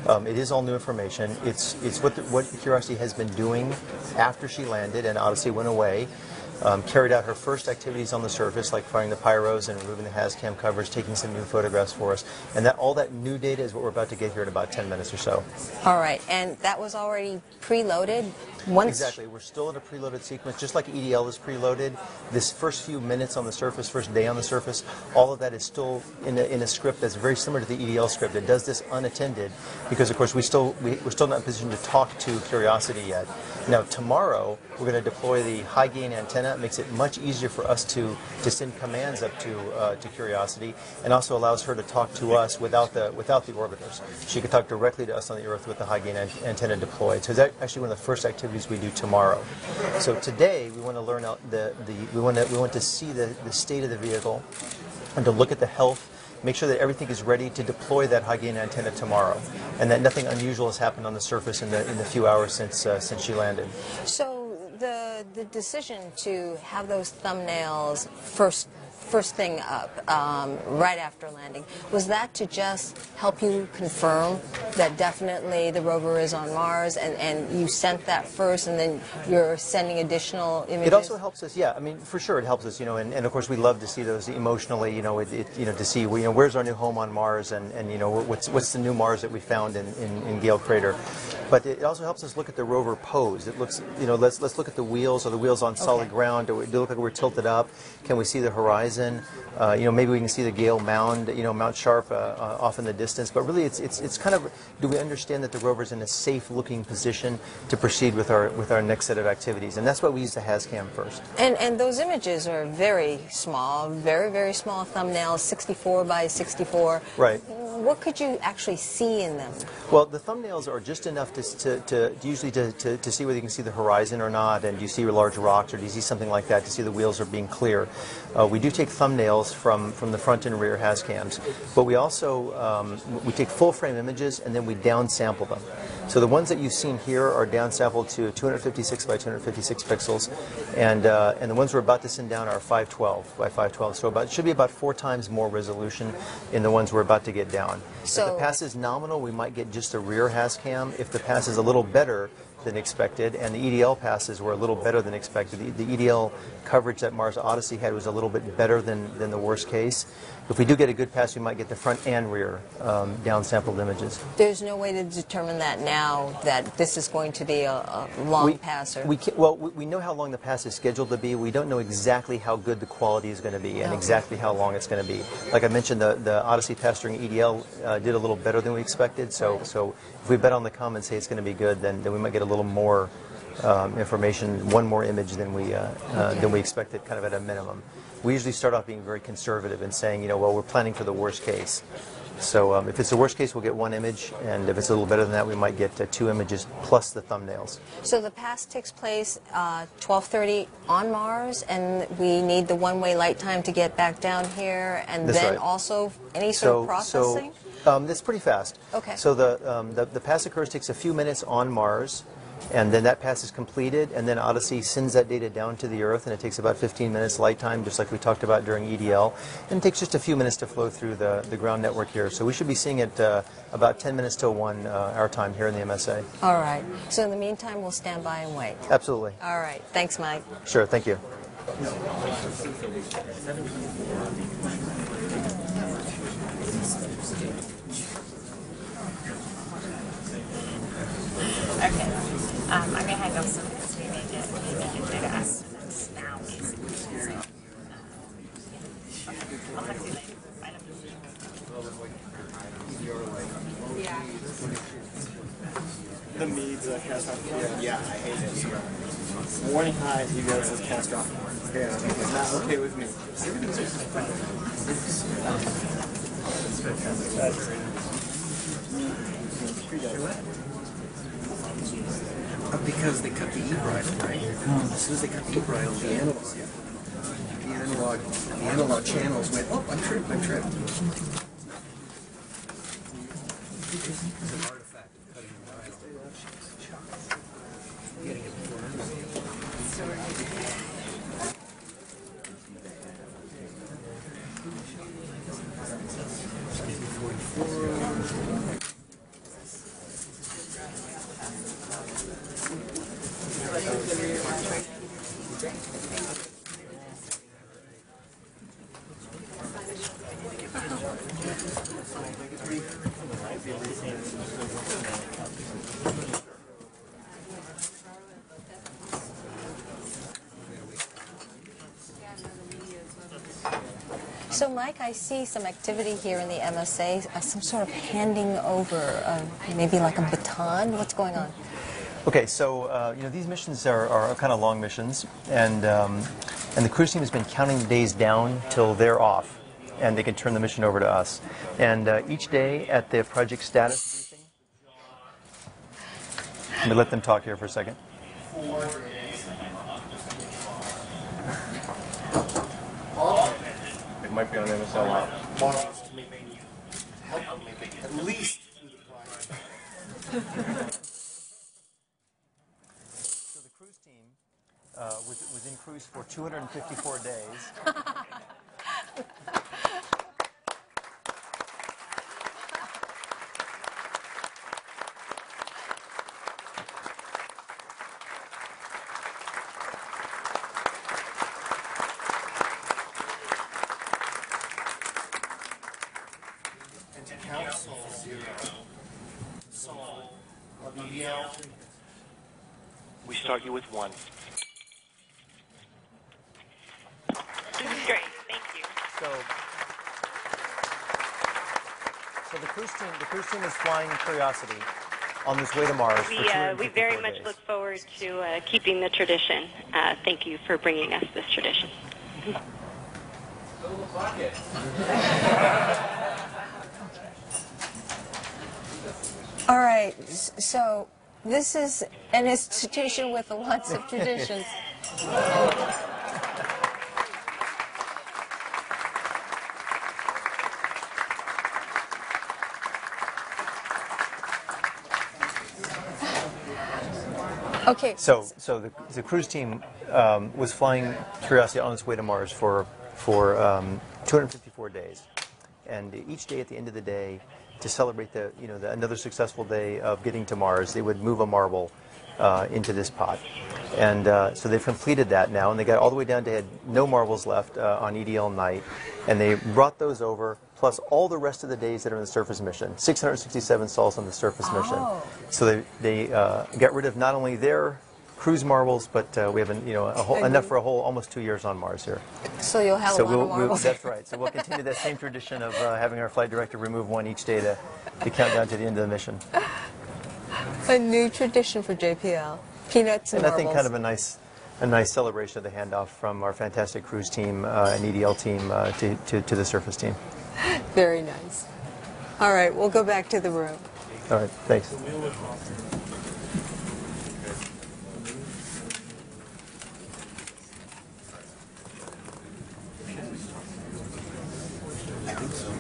Speaker 15: It is all new information. It's what Curiosity has been doing after she landed and Odyssey went away. Carried out her first activities on the surface, like firing the pyros and removing the HazCam coverage, taking some new photographs for us. And all that new data is what we're about to get here in about 10 minutes or so.
Speaker 2: All right, and that was already preloaded
Speaker 15: Exactly. We're still in a preloaded sequence, just like EDL is preloaded. This first few minutes on the surface, first day on the surface, all of that is still in a script that's very similar to the EDL script. It does this unattended because, of course, we're still not in a position to talk to Curiosity yet. Now, tomorrow, we're going to deploy the high-gain antenna. It makes it much easier for us to send commands up to Curiosity, and also allows her to talk to us without the orbiters. She can talk directly to us on the Earth with the high-gain antenna deployed. So that's actually one of the first activities we do tomorrow. So today, we want to learn we want to see the state of the vehicle and to look at the health. Make sure that everything is ready to deploy that high-gain antenna tomorrow, and that nothing unusual has happened on the surface in the few hours since she landed.
Speaker 2: So the decision to have those thumbnails first thing up, right after landing, was that to just help you confirm that definitely the rover is on Mars, and you sent that first, and then you're sending additional images?
Speaker 15: It also helps us, yeah. I mean, for sure, it helps us, and of course we love to see those emotionally, to see, where's our new home on Mars, and what's the new Mars that we found in Gale Crater. But it also helps us look at the rover pose. It looks, let's look at the wheels. Are the wheels on solid ground? Do they look like we're tilted up? Can we see the horizon? Maybe we can see the Gale Mound, Mount Sharp off in the distance. But really, it's kind of, do we understand that the rover's in a safe-looking position to proceed with our next set of activities? And that's why we use the HazCam first.
Speaker 2: And those images are very small, very, very small thumbnails, 64 by 64.
Speaker 15: Right.
Speaker 2: What could you actually see in them?
Speaker 15: Well, the thumbnails are just enough to usually to see whether you can see the horizon or not, and do you see large rocks, or do you see something like that to see the wheels are being clear. We do take thumbnails from the front and rear HazCams, but we also we take full frame images and then we downsample them. So the ones that you've seen here are downsampled to 256 by 256 pixels, and the ones we're about to send down are 512 by 512. So it should be about 4 times more resolution in the ones we're about to get down. So if the pass is nominal, we might get just a rear HazCam. If the pass is a little better than expected, and the EDL passes were a little better than expected. The EDL coverage that Mars Odyssey had was a little bit better than the worst case. If we do get a good pass, we might get the front and rear downsampled images.
Speaker 2: There's no way to determine that now, that this is going to be a long passer?
Speaker 15: We know how long the pass is scheduled to be. We don't know exactly how good the quality is going to be and exactly how long it's going to be. Like I mentioned, the Odyssey pass during EDL did a little better than we expected, so if we bet on the come and say it's going to be good, then we might get a little more information, one more image than we expected, kind of at a minimum. We usually start off being very conservative and saying, well, we're planning for the worst case. So if it's the worst case, we'll get 1 image, and if it's a little better than that, we might get 2 images plus the thumbnails.
Speaker 2: So the pass takes place 12:30 on Mars, and we need the one-way light time to get back down here, and
Speaker 15: That's
Speaker 2: then
Speaker 15: right.
Speaker 2: also any sort of processing?
Speaker 15: That's pretty fast.
Speaker 2: Okay.
Speaker 15: So the pass occurs, takes a few minutes on Mars, and then that pass is completed, and then Odyssey sends that data down to the Earth, and it takes about 15 minutes light time, just like we talked about during EDL, and it takes just a few minutes to flow through the ground network here. So we should be seeing it about 10 minutes till 1 our time here in the MSA.
Speaker 2: All right. So in the meantime, we'll stand by and wait.
Speaker 15: Absolutely.
Speaker 2: All right. Thanks, Mike.
Speaker 15: Sure. Thank you.
Speaker 1: Okay. I'm going to hang up some minutes. We need to data estimates now, basically. So, I'll talk to you later. Bye. Yeah.
Speaker 5: The Meads catastrophic. Yeah, I hate it. Warning high, you guys is catastrophic. Yeah, it's not okay with me. Because they cut the e-bridle, right? As soon as they cut the e-bridle, the analog channels went, oh, I tripped. It's an artifact of cutting the bridle. Getting it before
Speaker 2: So, Mike, I see some activity here in the MSA, some sort of handing over, maybe like a baton. What's going on?
Speaker 15: Okay, so these missions are kind of long missions, and the cruise team has been counting the days down till they're off, and they can turn the mission over to us. And each day at the project status briefing, let me let them talk here for a second.
Speaker 5: It might be on MSL Live. At least.
Speaker 15: Was in cruise for 254 days.
Speaker 11: And to count Sol 0, Sol of EDL, we start you with 1.
Speaker 17: This is great. Thank you.
Speaker 15: So the cruise team is flying Curiosity on this way to Mars.
Speaker 17: We very much look forward to keeping the tradition. Thank you for bringing us this tradition.
Speaker 2: All right, so this is an institution with lots of traditions. Okay.
Speaker 15: So the cruise team was flying Curiosity on its way to Mars for 254 days, and each day at the end of the day, to celebrate another successful day of getting to Mars, they would move a marble into this pot, and so they've completed that now, and they got all the way down to had no marbles left on EDL night, and they brought those over. Plus all the rest of the days that are in the surface mission, 667 sols on the surface mission. So they got rid of not only their cruise marbles, but we have enough for almost 2 years on Mars here.
Speaker 2: So you'll have a lot of marbles.
Speaker 15: That's right. So we'll continue that same tradition of having our flight director remove one each day to count down to the end of the mission.
Speaker 2: A new tradition for JPL. Peanuts and marbles.
Speaker 15: I think kind of a nice celebration of the handoff from our fantastic cruise team and EDL team to the surface team.
Speaker 2: Very nice. All right, we'll go back to the room.
Speaker 15: All right, thanks.
Speaker 9: I think so.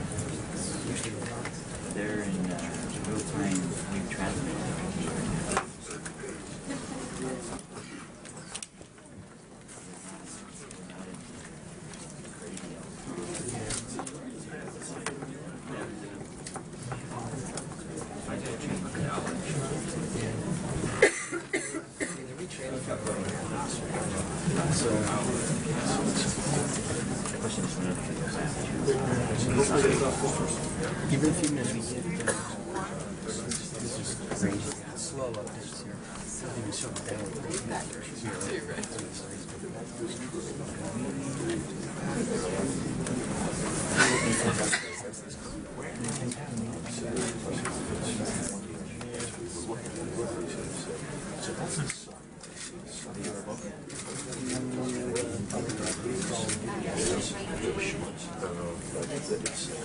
Speaker 9: Usually they're in real time wave transmitting. Give it a few minutes. Slow up this here. Maybe shut it down.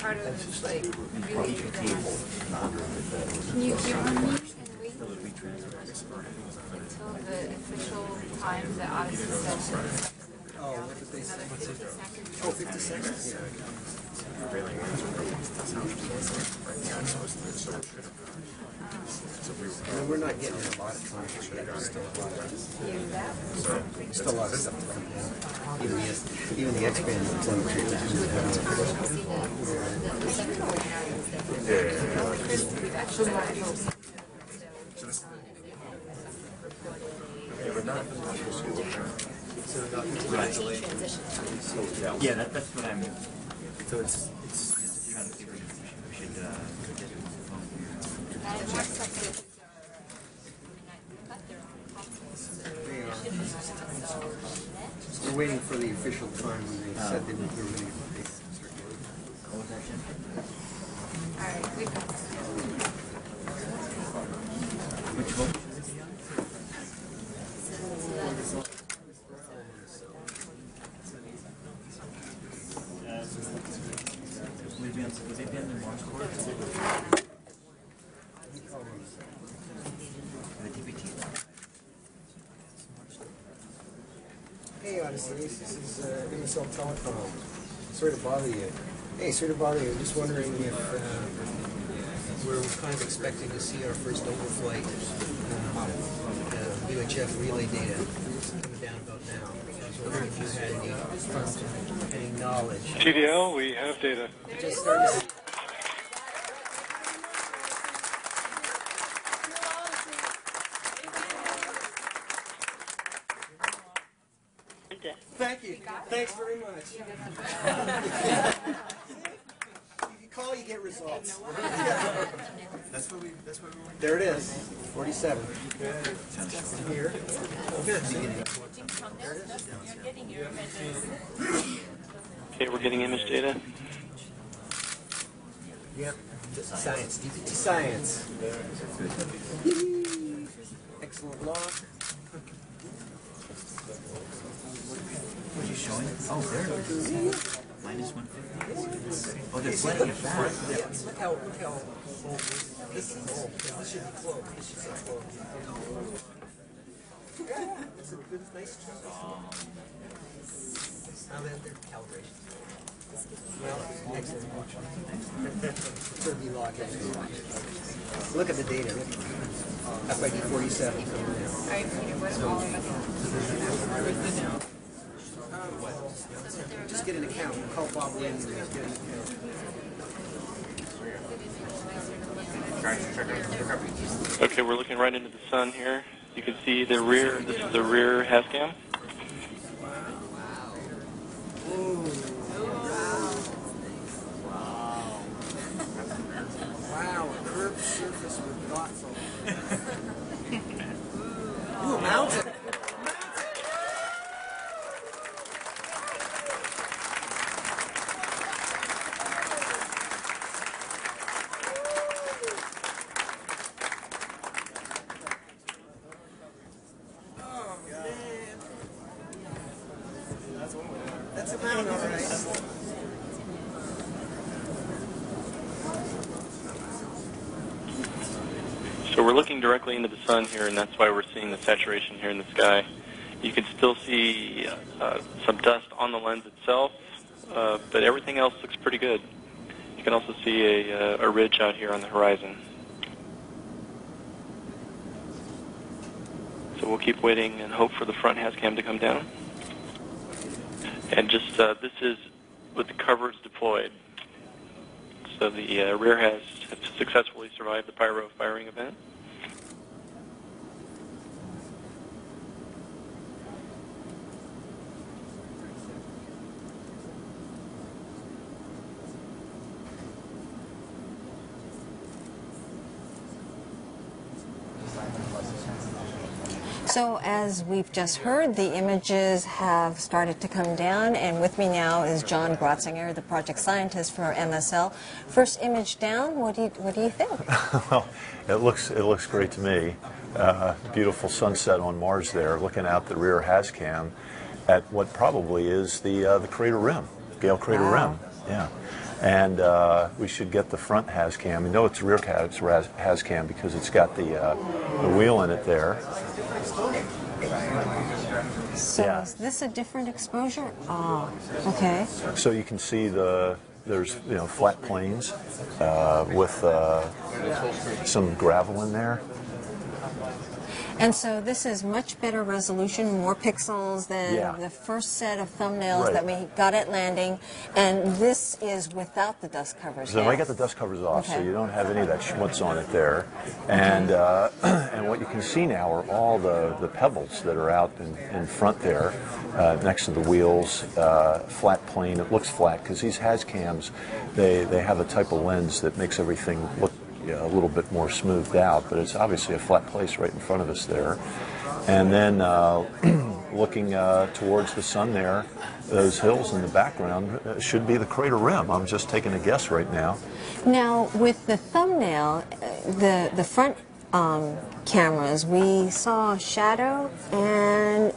Speaker 1: Part of like really can you hear on me and wait until the official time that Odyssey says?
Speaker 9: Oh, what did they say? What's it? Oh, 50 seconds? Yeah. I mean, we're not getting a lot of time. There's still a lot of stuff to come down. Even the X-band telemetry doesn't have yeah, that's what I mean. So it's trying to figure out if we should get it on the phone. We're waiting for the official time when they said they were going to start getting Which one? Would they be on the Mars court? The DPT.
Speaker 12: Hey, Odyssey, this is MSL Telecom. Sorry to bother you. Hey, sorry to bother you. I'm just wondering if we're kind of expecting to see our first overflight UHF relay data coming down about now. I was wondering if you had any knowledge.
Speaker 16: TDL, we have data.
Speaker 12: Just started to see. Thank you. Thanks very much. If you call, you get results.
Speaker 9: That's what we
Speaker 12: There it is. 47. Here. Good.
Speaker 18: Okay, we're getting image data.
Speaker 12: Yep. Science. DPT science. Excellent log.
Speaker 9: What are you showing? Oh, there it is. Minus 150. Oh, they're flooding it back.
Speaker 12: Yeah. Look how this is old. This should be close. This should be close. It's a good, nice job. Now they're calibrations. Well, excellent. Turkey log. Look at the data. FID 47. Just get an account. We'll call Bob Williams and get an account.
Speaker 18: Okay, we're looking right into the sun here. You can see the rear. This is the rear HASCAM.
Speaker 12: Wow, a curved surface with dots on it. Ooh, a mountain. That's a mountain, all right.
Speaker 18: So we're looking directly into the sun here, and that's why we're seeing the saturation here in the sky. You can still see some dust on the lens itself, but everything else looks pretty good. You can also see a ridge out here on the horizon. So we'll keep waiting and hope for the front HASCAM to come down. And just this is with the covers deployed. So the rear has successfully survived the pyro firing event.
Speaker 2: So as we've just heard, the images have started to come down, and with me now is John Grotzinger, the project scientist for MSL. First image down, what do you think?
Speaker 14: Well, it looks great to me. Beautiful sunset on Mars there, looking out the rear HASCAM at what probably is the crater rim, Gale Crater Rim. Yeah. And we should get the front HASCAM. We know it's rear HASCAM because it's got the wheel in it there.
Speaker 2: So is this a different exposure? Ah, okay.
Speaker 14: So you can see there's flat plains with some gravel in there.
Speaker 2: And so this is much better resolution, more pixels than the first set of thumbnails that we got at landing. And this is without the dust covers.
Speaker 14: So I got the dust covers off, so you don't have any of that schmutz on it there. And and what you can see now are all the pebbles that are out in front there, next to the wheels, flat plane. It looks flat because these HASCAMs, they have a type of lens that makes everything look a little bit more smoothed out, but it's obviously a flat place right in front of us there. And then looking towards the sun there, those hills in the background should be the crater rim. I'm just taking a guess right now.
Speaker 2: Now, with the thumbnail, the front cameras, we saw a shadow, and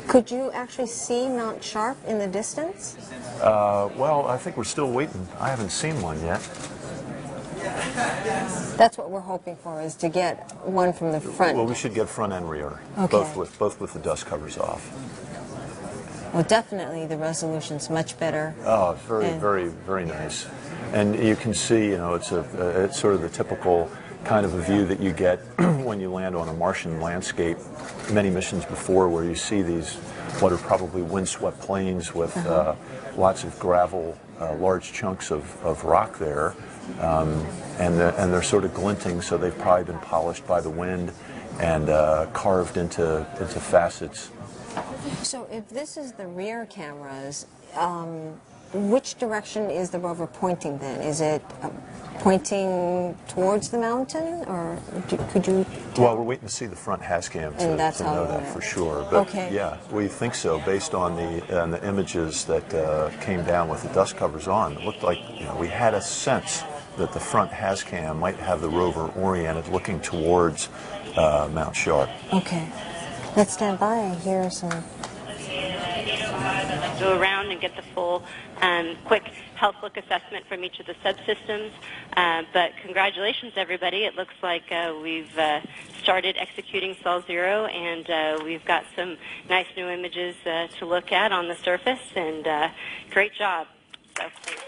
Speaker 2: could you actually see Mount Sharp in the distance?
Speaker 14: Well, I think we're still waiting. I haven't seen one yet.
Speaker 2: That's what we're hoping for, is to get one from the front.
Speaker 14: Well, we should get front and rear,
Speaker 2: Okay.
Speaker 14: both with the dust covers off.
Speaker 2: Well, definitely the resolution's much better.
Speaker 14: Oh, very,
Speaker 2: And-
Speaker 14: very, very nice. And you can see, you know, it's sort of the typical kind of a view that you get when you land on a Martian landscape many missions before, where you see these, what are probably windswept plains with lots of gravel, large chunks of rock there, and they're sort of glinting, so they've probably been polished by the wind and carved into facets.
Speaker 2: So if this is the rear cameras, which direction is the rover pointing then? Is it pointing towards the mountain, or could you tell?
Speaker 14: Well, we're waiting to see the front HazCam to
Speaker 2: that's how
Speaker 14: know
Speaker 2: you
Speaker 14: that
Speaker 2: know.
Speaker 14: for sure. But
Speaker 2: Okay.
Speaker 14: yeah, we think so based on the images that came down with the dust covers on. It looked like, you know, we had a sense that the front HazCam might have the rover oriented looking towards Mount Sharp.
Speaker 2: Okay. Let's stand by and hear some.
Speaker 17: Go around and get the full quick health look assessment from each of the subsystems. But congratulations, everybody. It looks like we've started executing Sol Zero, and we've got some nice new images to look at on the surface, and great job. So, thanks.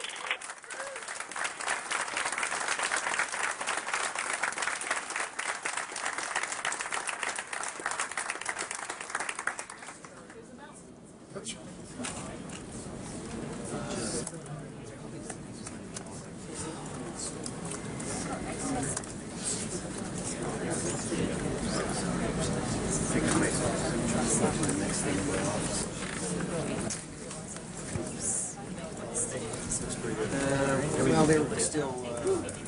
Speaker 12: Well, they were still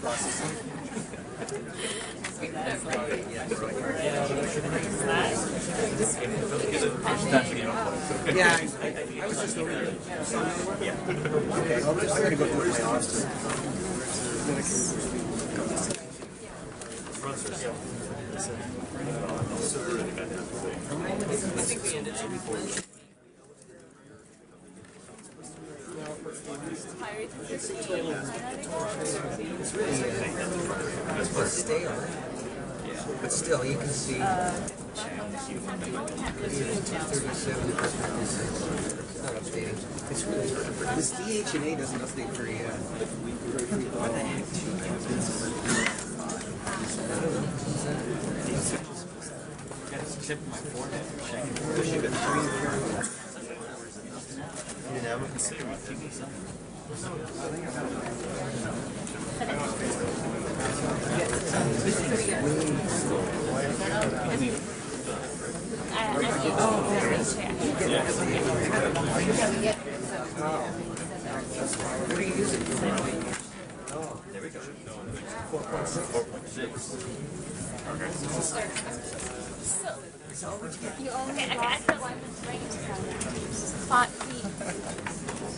Speaker 12: processing. Yeah, I was just over there. Okay, I gotta go through my office. I think we ended it. It's really stale, but still you can see 37. Not updating. It's really this DHNA doesn't update very what the heck? What are you using? Oh, there we go. 4.6.
Speaker 1: You only got the one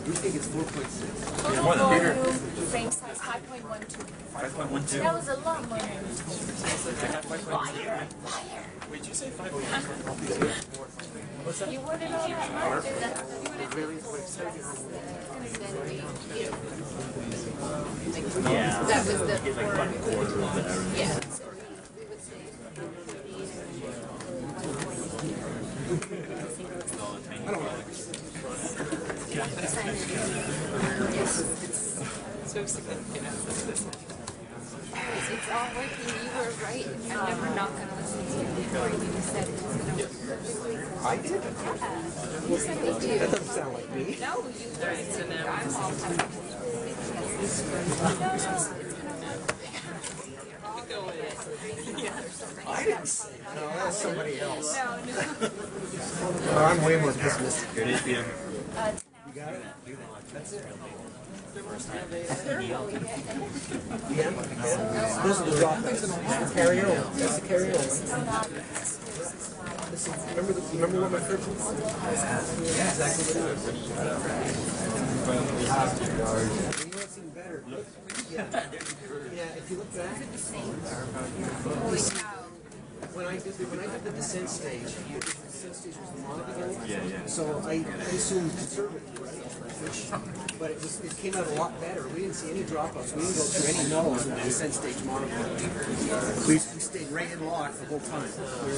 Speaker 12: You think it's 4.6?
Speaker 1: total volume frame size 5.12.
Speaker 9: 5.12?
Speaker 1: That was a lot more than
Speaker 9: Wait, did you say 5.12?
Speaker 1: you wouldn't know that.
Speaker 9: Yeah.
Speaker 1: That was the
Speaker 9: Get like about a quarter of the error.
Speaker 1: yeah.
Speaker 6: So significant.
Speaker 1: It's all working. You were right. I'm never not going to listen to you before you said it was going to work perfectly.
Speaker 12: I did?
Speaker 1: You said they do.
Speaker 12: That doesn't sound like me.
Speaker 1: No, you did. I'm all
Speaker 12: I didn't say it. No, that was somebody else.
Speaker 1: No, no.
Speaker 12: Oh, I'm way more pessimistic.
Speaker 9: Good APM.
Speaker 12: You got it? That's it. Yeah. Those are the drop-outs. That's the carryover. That's the carryover. This is, remember what my first was? Yeah, exactly what it is. You know what's even better? Yeah, if you look back, you see, when I did the descent stage, the descent stage was the Monaco, so I assumed conservative, right? But it came out a lot better. We didn't see any dropouts. We didn't go through any nulls in the descent stage Monaco. We stayed right in lock the whole time. You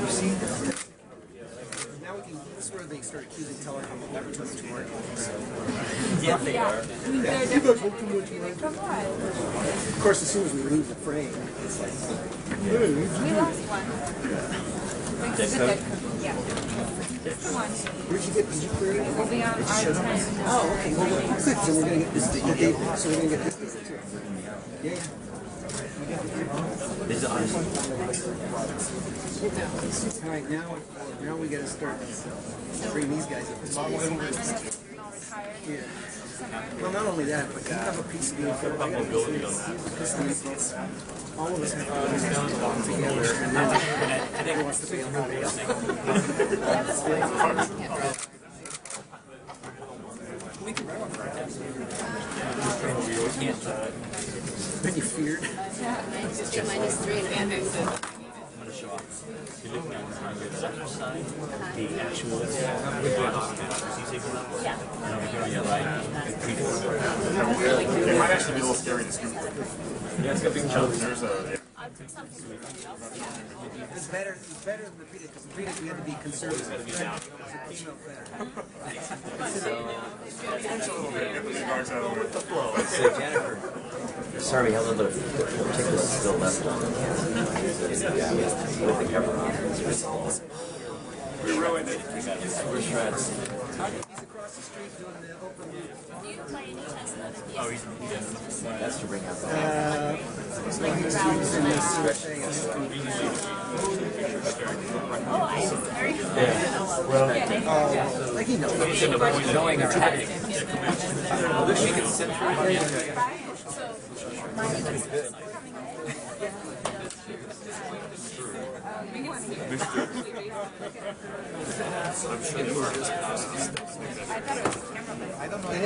Speaker 12: see? Now we can. This is where they start accusing telecom of never touching the market.
Speaker 1: Yeah, they are.
Speaker 12: You guys won't come with me. Of course, as soon as we leave the frame, it's like, hey,
Speaker 1: we lost one. Yeah.
Speaker 12: Where'd you get? Did you query it?
Speaker 1: We'll be on R10.
Speaker 12: Oh, okay. Well, good. So we're gonna get this. So we're gonna get this too. Yeah. All right, now we gotta start bringing these guys up to speed. Yeah. Well, not only that, but you have a piece of the all of us have to come together, and then who wants to be on the rail? We can Then you feared.
Speaker 9: I'm going to show off. You're looking at the actual and over here on your right,
Speaker 5: it might actually be a little scary to scoop. Yeah, it's got big chunks. There's a.
Speaker 12: It's better than the Pedic, because the Pedic we had to be conservative. It came out better.
Speaker 9: So Jennifer, sorry, we have a little bit of particular still left on with the cover on.
Speaker 5: We ruined it.
Speaker 9: We're shreds.
Speaker 12: He's across the street doing the open loop.
Speaker 9: Oh, he does. That's to bring out
Speaker 12: like he knows.
Speaker 9: Knowing our tactic. We can sit through.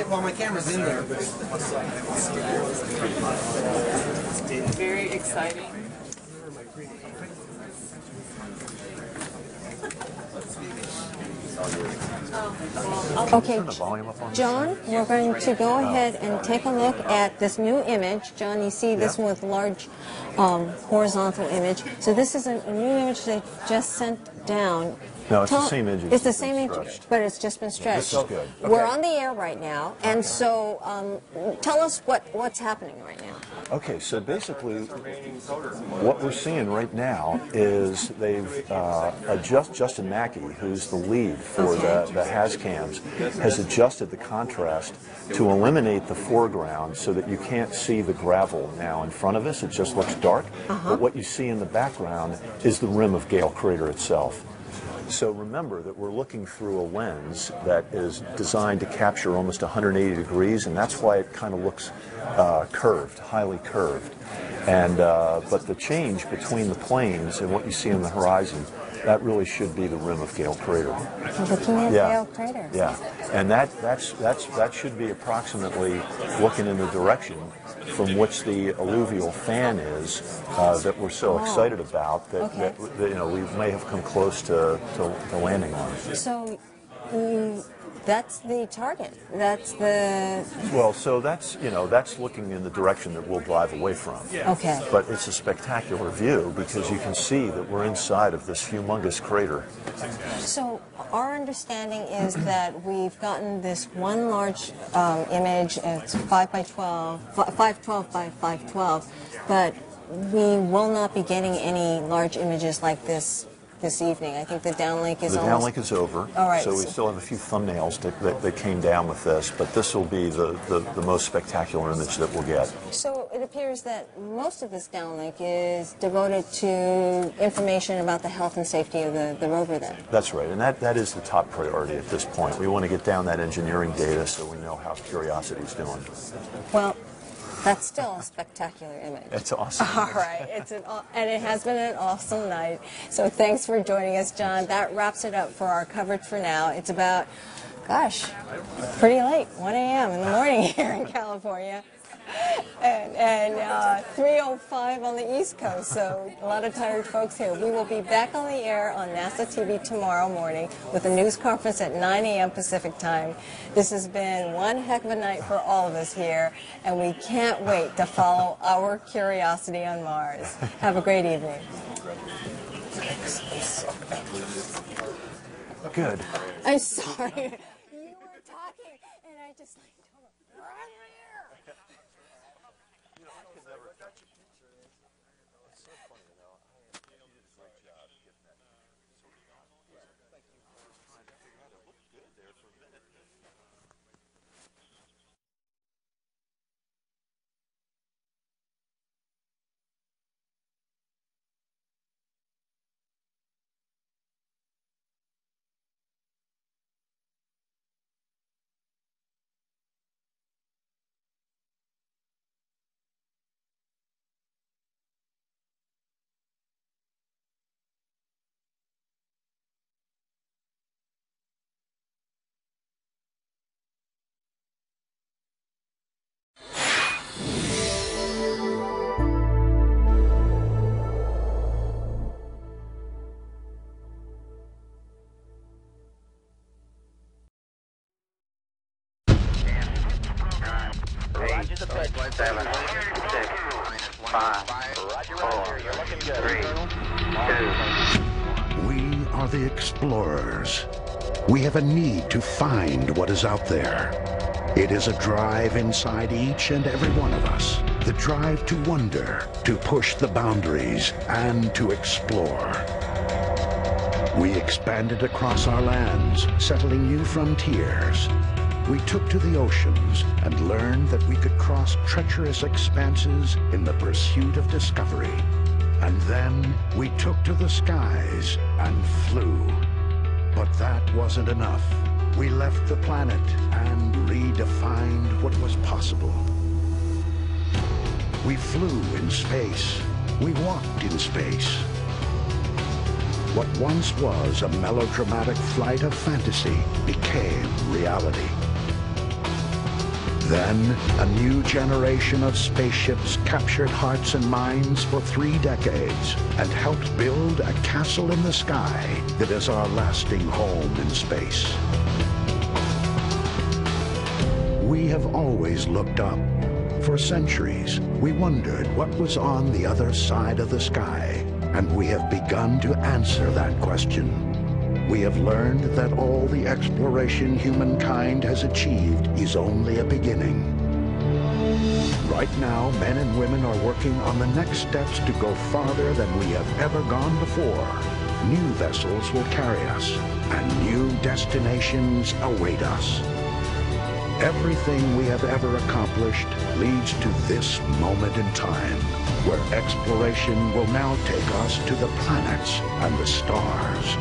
Speaker 12: Well, my camera's in there.
Speaker 1: Very exciting.
Speaker 2: Okay, John, we're going to go ahead and take a look at this new image. John, you see this one with large horizontal image. So this is a new image they just sent down.
Speaker 14: No, it's the same image.
Speaker 2: It's the same image, but it's just been stretched.
Speaker 14: This is good.
Speaker 2: We're on the air right now, and so tell us what's happening right now.
Speaker 14: Okay, so basically what we're seeing right now is they've Justin Mackey, who's the lead for the HazCams, has adjusted the contrast to eliminate the foreground so that you can't see the gravel now in front of us. It just looks dark. But what you see in the background is the rim of Gale Crater itself. So remember that we're looking through a lens that is designed to capture almost 180 degrees, and that's why it kind of looks curved, highly curved. And but the change between the planes and what you see on the horizon, that really should be the rim of Gale Crater.
Speaker 2: Looking at Gale Crater.
Speaker 14: Yeah, and that should be approximately looking in the direction from which the alluvial fan is that we're so excited about that you know we may have come close to landing on.
Speaker 2: So that's the target. That's the.
Speaker 14: Well, so that's looking in the direction that we'll drive away from.
Speaker 2: Okay.
Speaker 14: But it's a spectacular view because you can see that we're inside of this humongous crater.
Speaker 2: So our understanding is that we've gotten this one large image. It's 5 by 12, 512 by 512, but we will not be getting any large images like this evening. I think the downlink is almost...
Speaker 14: The downlink is over.
Speaker 2: All right.
Speaker 14: So we still have a few thumbnails that came down with this, but this will be the most spectacular image that we'll get.
Speaker 2: So it appears that most of this downlink is devoted to information about the health and safety of the rover then.
Speaker 14: That's right, and that is the top priority at this point. We want to get down that engineering data so we know how Curiosity is doing.
Speaker 2: Well, That's still a spectacular image.
Speaker 15: It's awesome.
Speaker 2: All right. And it has been an awesome night. So thanks for joining us, John. That wraps it up for our coverage for now. It's about, gosh, pretty late, 1 a.m. in the morning here in California. And 3:05 on the East Coast, so a lot of tired folks here. We will be back on the air on NASA TV tomorrow morning with a news conference at 9 a.m. Pacific time. This has been one heck of a night for all of us here, and we can't wait to follow our curiosity on Mars. Have a great evening.
Speaker 15: Good.
Speaker 2: I'm sorry. You were talking, and I just like...
Speaker 19: Roger the pitch. 7, 6, 5, 4, 3, 2.
Speaker 20: We are the explorers. We have a need to find what is out there. It is a drive inside each and every one of us. The drive to wonder, to push the boundaries, and to explore. We expanded across our lands, settling new frontiers. We took to the oceans and learned that we could cross treacherous expanses in the pursuit of discovery. And then we took to the skies and flew. But that wasn't enough. We left the planet and redefined what was possible. We flew in space. We walked in space. What once was a melodramatic flight of fantasy became reality. Then, a new generation of spaceships captured hearts and minds for 3 decades and helped build a castle in the sky that is our lasting home in space. We have always looked up. For centuries, we wondered what was on the other side of the sky, and we have begun to answer that question. We have learned that all the exploration humankind has achieved is only a beginning. Right now, men and women are working on the next steps to go farther than we have ever gone before. New vessels will carry us, and new destinations await us. Everything we have ever accomplished leads to this moment in time, where exploration will now take us to the planets and the stars.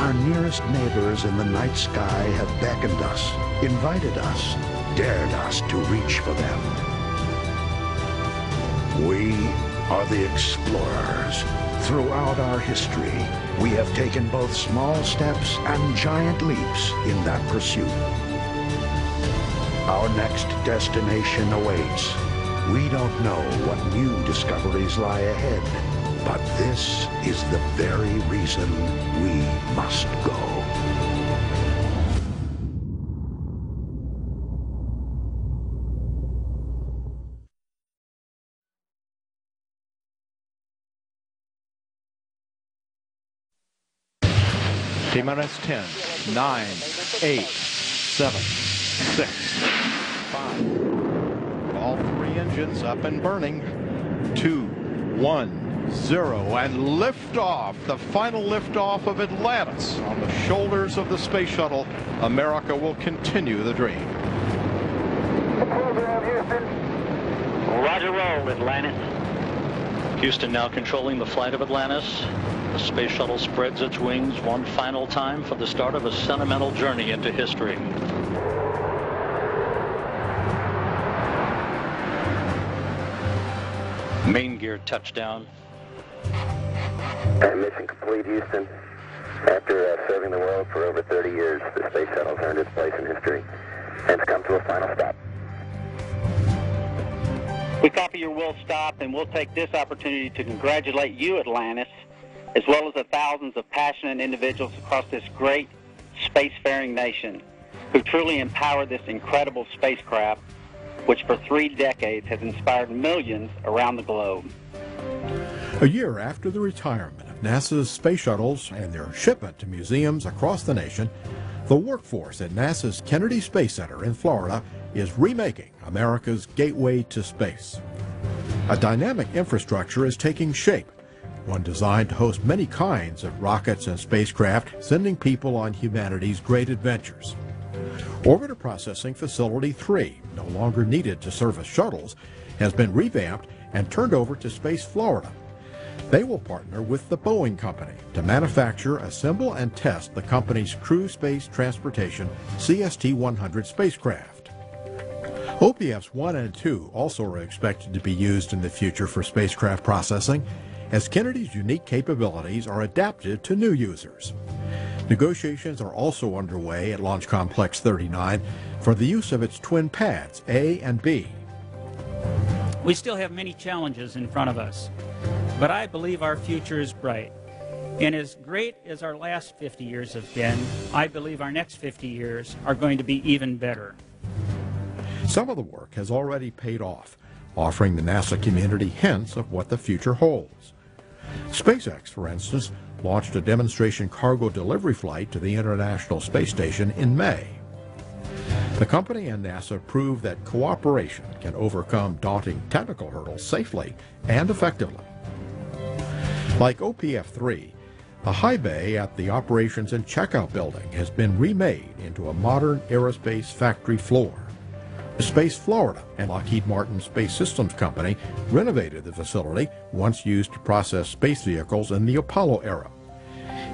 Speaker 20: Our nearest neighbors in the night sky have beckoned us, invited us, dared us to reach for them. We are the explorers. Throughout our history, we have taken both small steps and giant leaps in that pursuit. Our next destination awaits. We don't know what new discoveries lie ahead, but this is the very reason we must go.
Speaker 22: T-minus 10, 9, 8, 7, 6, 5. All 3 engines up and burning. 2, 1, 0, and liftoff. The final liftoff of Atlantis on the shoulders of the space shuttle. America will continue the dream.
Speaker 19: Program, Houston. Roger, roll, Atlantis.
Speaker 24: Houston now controlling the flight of Atlantis. The space shuttle spreads its wings one final time for the start of a sentimental journey into history. Main gear touchdown.
Speaker 19: Mission complete, Houston. After serving the world for over 30 years, the space shuttle's earned its place in history and it's come to a final stop.
Speaker 4: We copy your will stop, and we'll take this opportunity to congratulate you, Atlantis, as well as the thousands of passionate individuals across this great spacefaring nation who truly empowered this incredible spacecraft, which for 3 decades has inspired millions around the globe.
Speaker 22: A year after the retirement of NASA's space shuttles and their shipment to museums across the nation, the workforce at NASA's Kennedy Space Center in Florida is remaking America's gateway to space. A dynamic infrastructure is taking shape, one designed to host many kinds of rockets and spacecraft, sending people on humanity's great adventures. Orbiter Processing Facility 3, no longer needed to service shuttles, has been revamped and turned over to Space Florida. They will partner with the Boeing Company to manufacture, assemble, and test the company's Crew Space Transportation CST-100 spacecraft. OPFs 1 and 2 also are expected to be used in the future for spacecraft processing, as Kennedy's unique capabilities are adapted to new users. Negotiations are also underway at Launch Complex 39 for the use of its twin pads, A and B.
Speaker 8: We still have many challenges in front of us, but I believe our future is bright. And as great as our last 50 years have been, I believe our next 50 years are going to be even better.
Speaker 22: Some of the work has already paid off, offering the NASA community hints of what the future holds. SpaceX, for instance, launched a demonstration cargo delivery flight to the International Space Station in May. The company and NASA proved that cooperation can overcome daunting technical hurdles safely and effectively. Like OPF-3, the high bay at the Operations and Checkout Building has been remade into a modern aerospace factory floor. Space Florida and Lockheed Martin Space Systems Company renovated the facility, once used to process space vehicles in the Apollo era.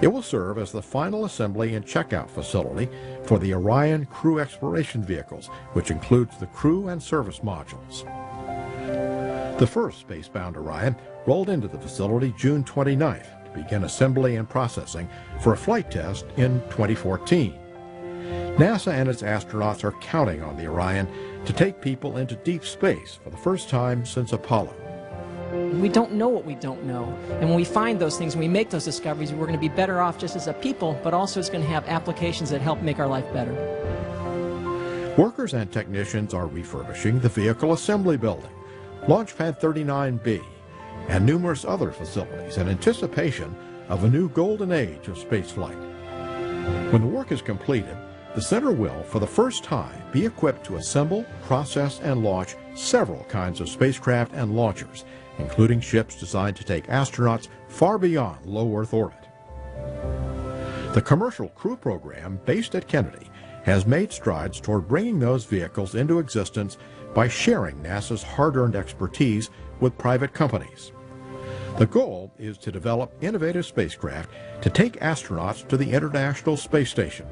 Speaker 22: It will serve as the final assembly and checkout facility for the Orion crew exploration vehicles, which includes the crew and service modules. The first spacebound Orion rolled into the facility June 29th to begin assembly and processing for a flight test in 2014. NASA and its astronauts are counting on the Orion to take people into deep space for the first time since Apollo.
Speaker 21: We don't know what we don't know. And when we find those things, when we make those discoveries, we're going to be better off just as a people, but also it's going to have applications that help make our life better.
Speaker 22: Workers and technicians are refurbishing the Vehicle Assembly Building, Launchpad 39B, and numerous other facilities in anticipation of a new golden age of spaceflight. When the work is completed, the center will, for the first time, be equipped to assemble, process, and launch several kinds of spacecraft and launchers, including ships designed to take astronauts far beyond low Earth orbit. The Commercial Crew Program, based at Kennedy, has made strides toward bringing those vehicles into existence by sharing NASA's hard-earned expertise with private companies. The goal is to develop innovative spacecraft to take astronauts to the International Space Station.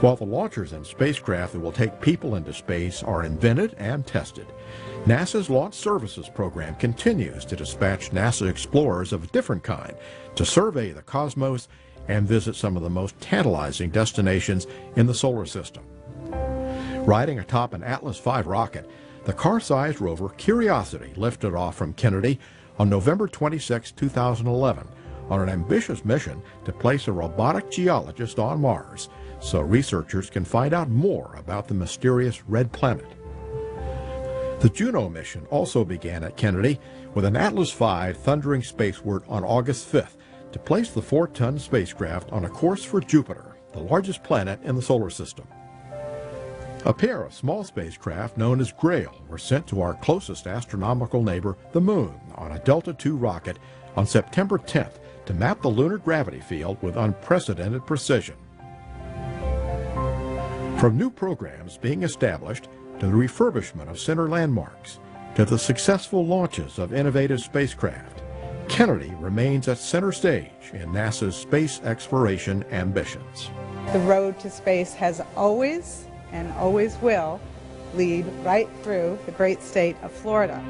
Speaker 22: While the launchers and spacecraft that will take people into space are invented and tested, NASA's Launch Services Program continues to dispatch NASA explorers of a different kind to survey the cosmos and visit some of the most tantalizing destinations in the solar system. Riding atop an Atlas V rocket, the car-sized rover Curiosity lifted off from Kennedy on November 26, 2011, on an ambitious mission to place a robotic geologist on Mars, so researchers can find out more about the mysterious red planet. The Juno mission also began at Kennedy with an Atlas V thundering spaceward on August 5th to place the 4-ton spacecraft on a course for Jupiter, the largest planet in the solar system. A pair of small spacecraft known as Grail were sent to our closest astronomical neighbor, the Moon, on a Delta II rocket on September 10th to map the lunar gravity field with unprecedented precision. From new programs being established to the refurbishment of center landmarks to the successful launches of innovative spacecraft, Kennedy remains at center stage in NASA's space exploration ambitions.
Speaker 23: The road to space has always and always will lead right through the great state of Florida.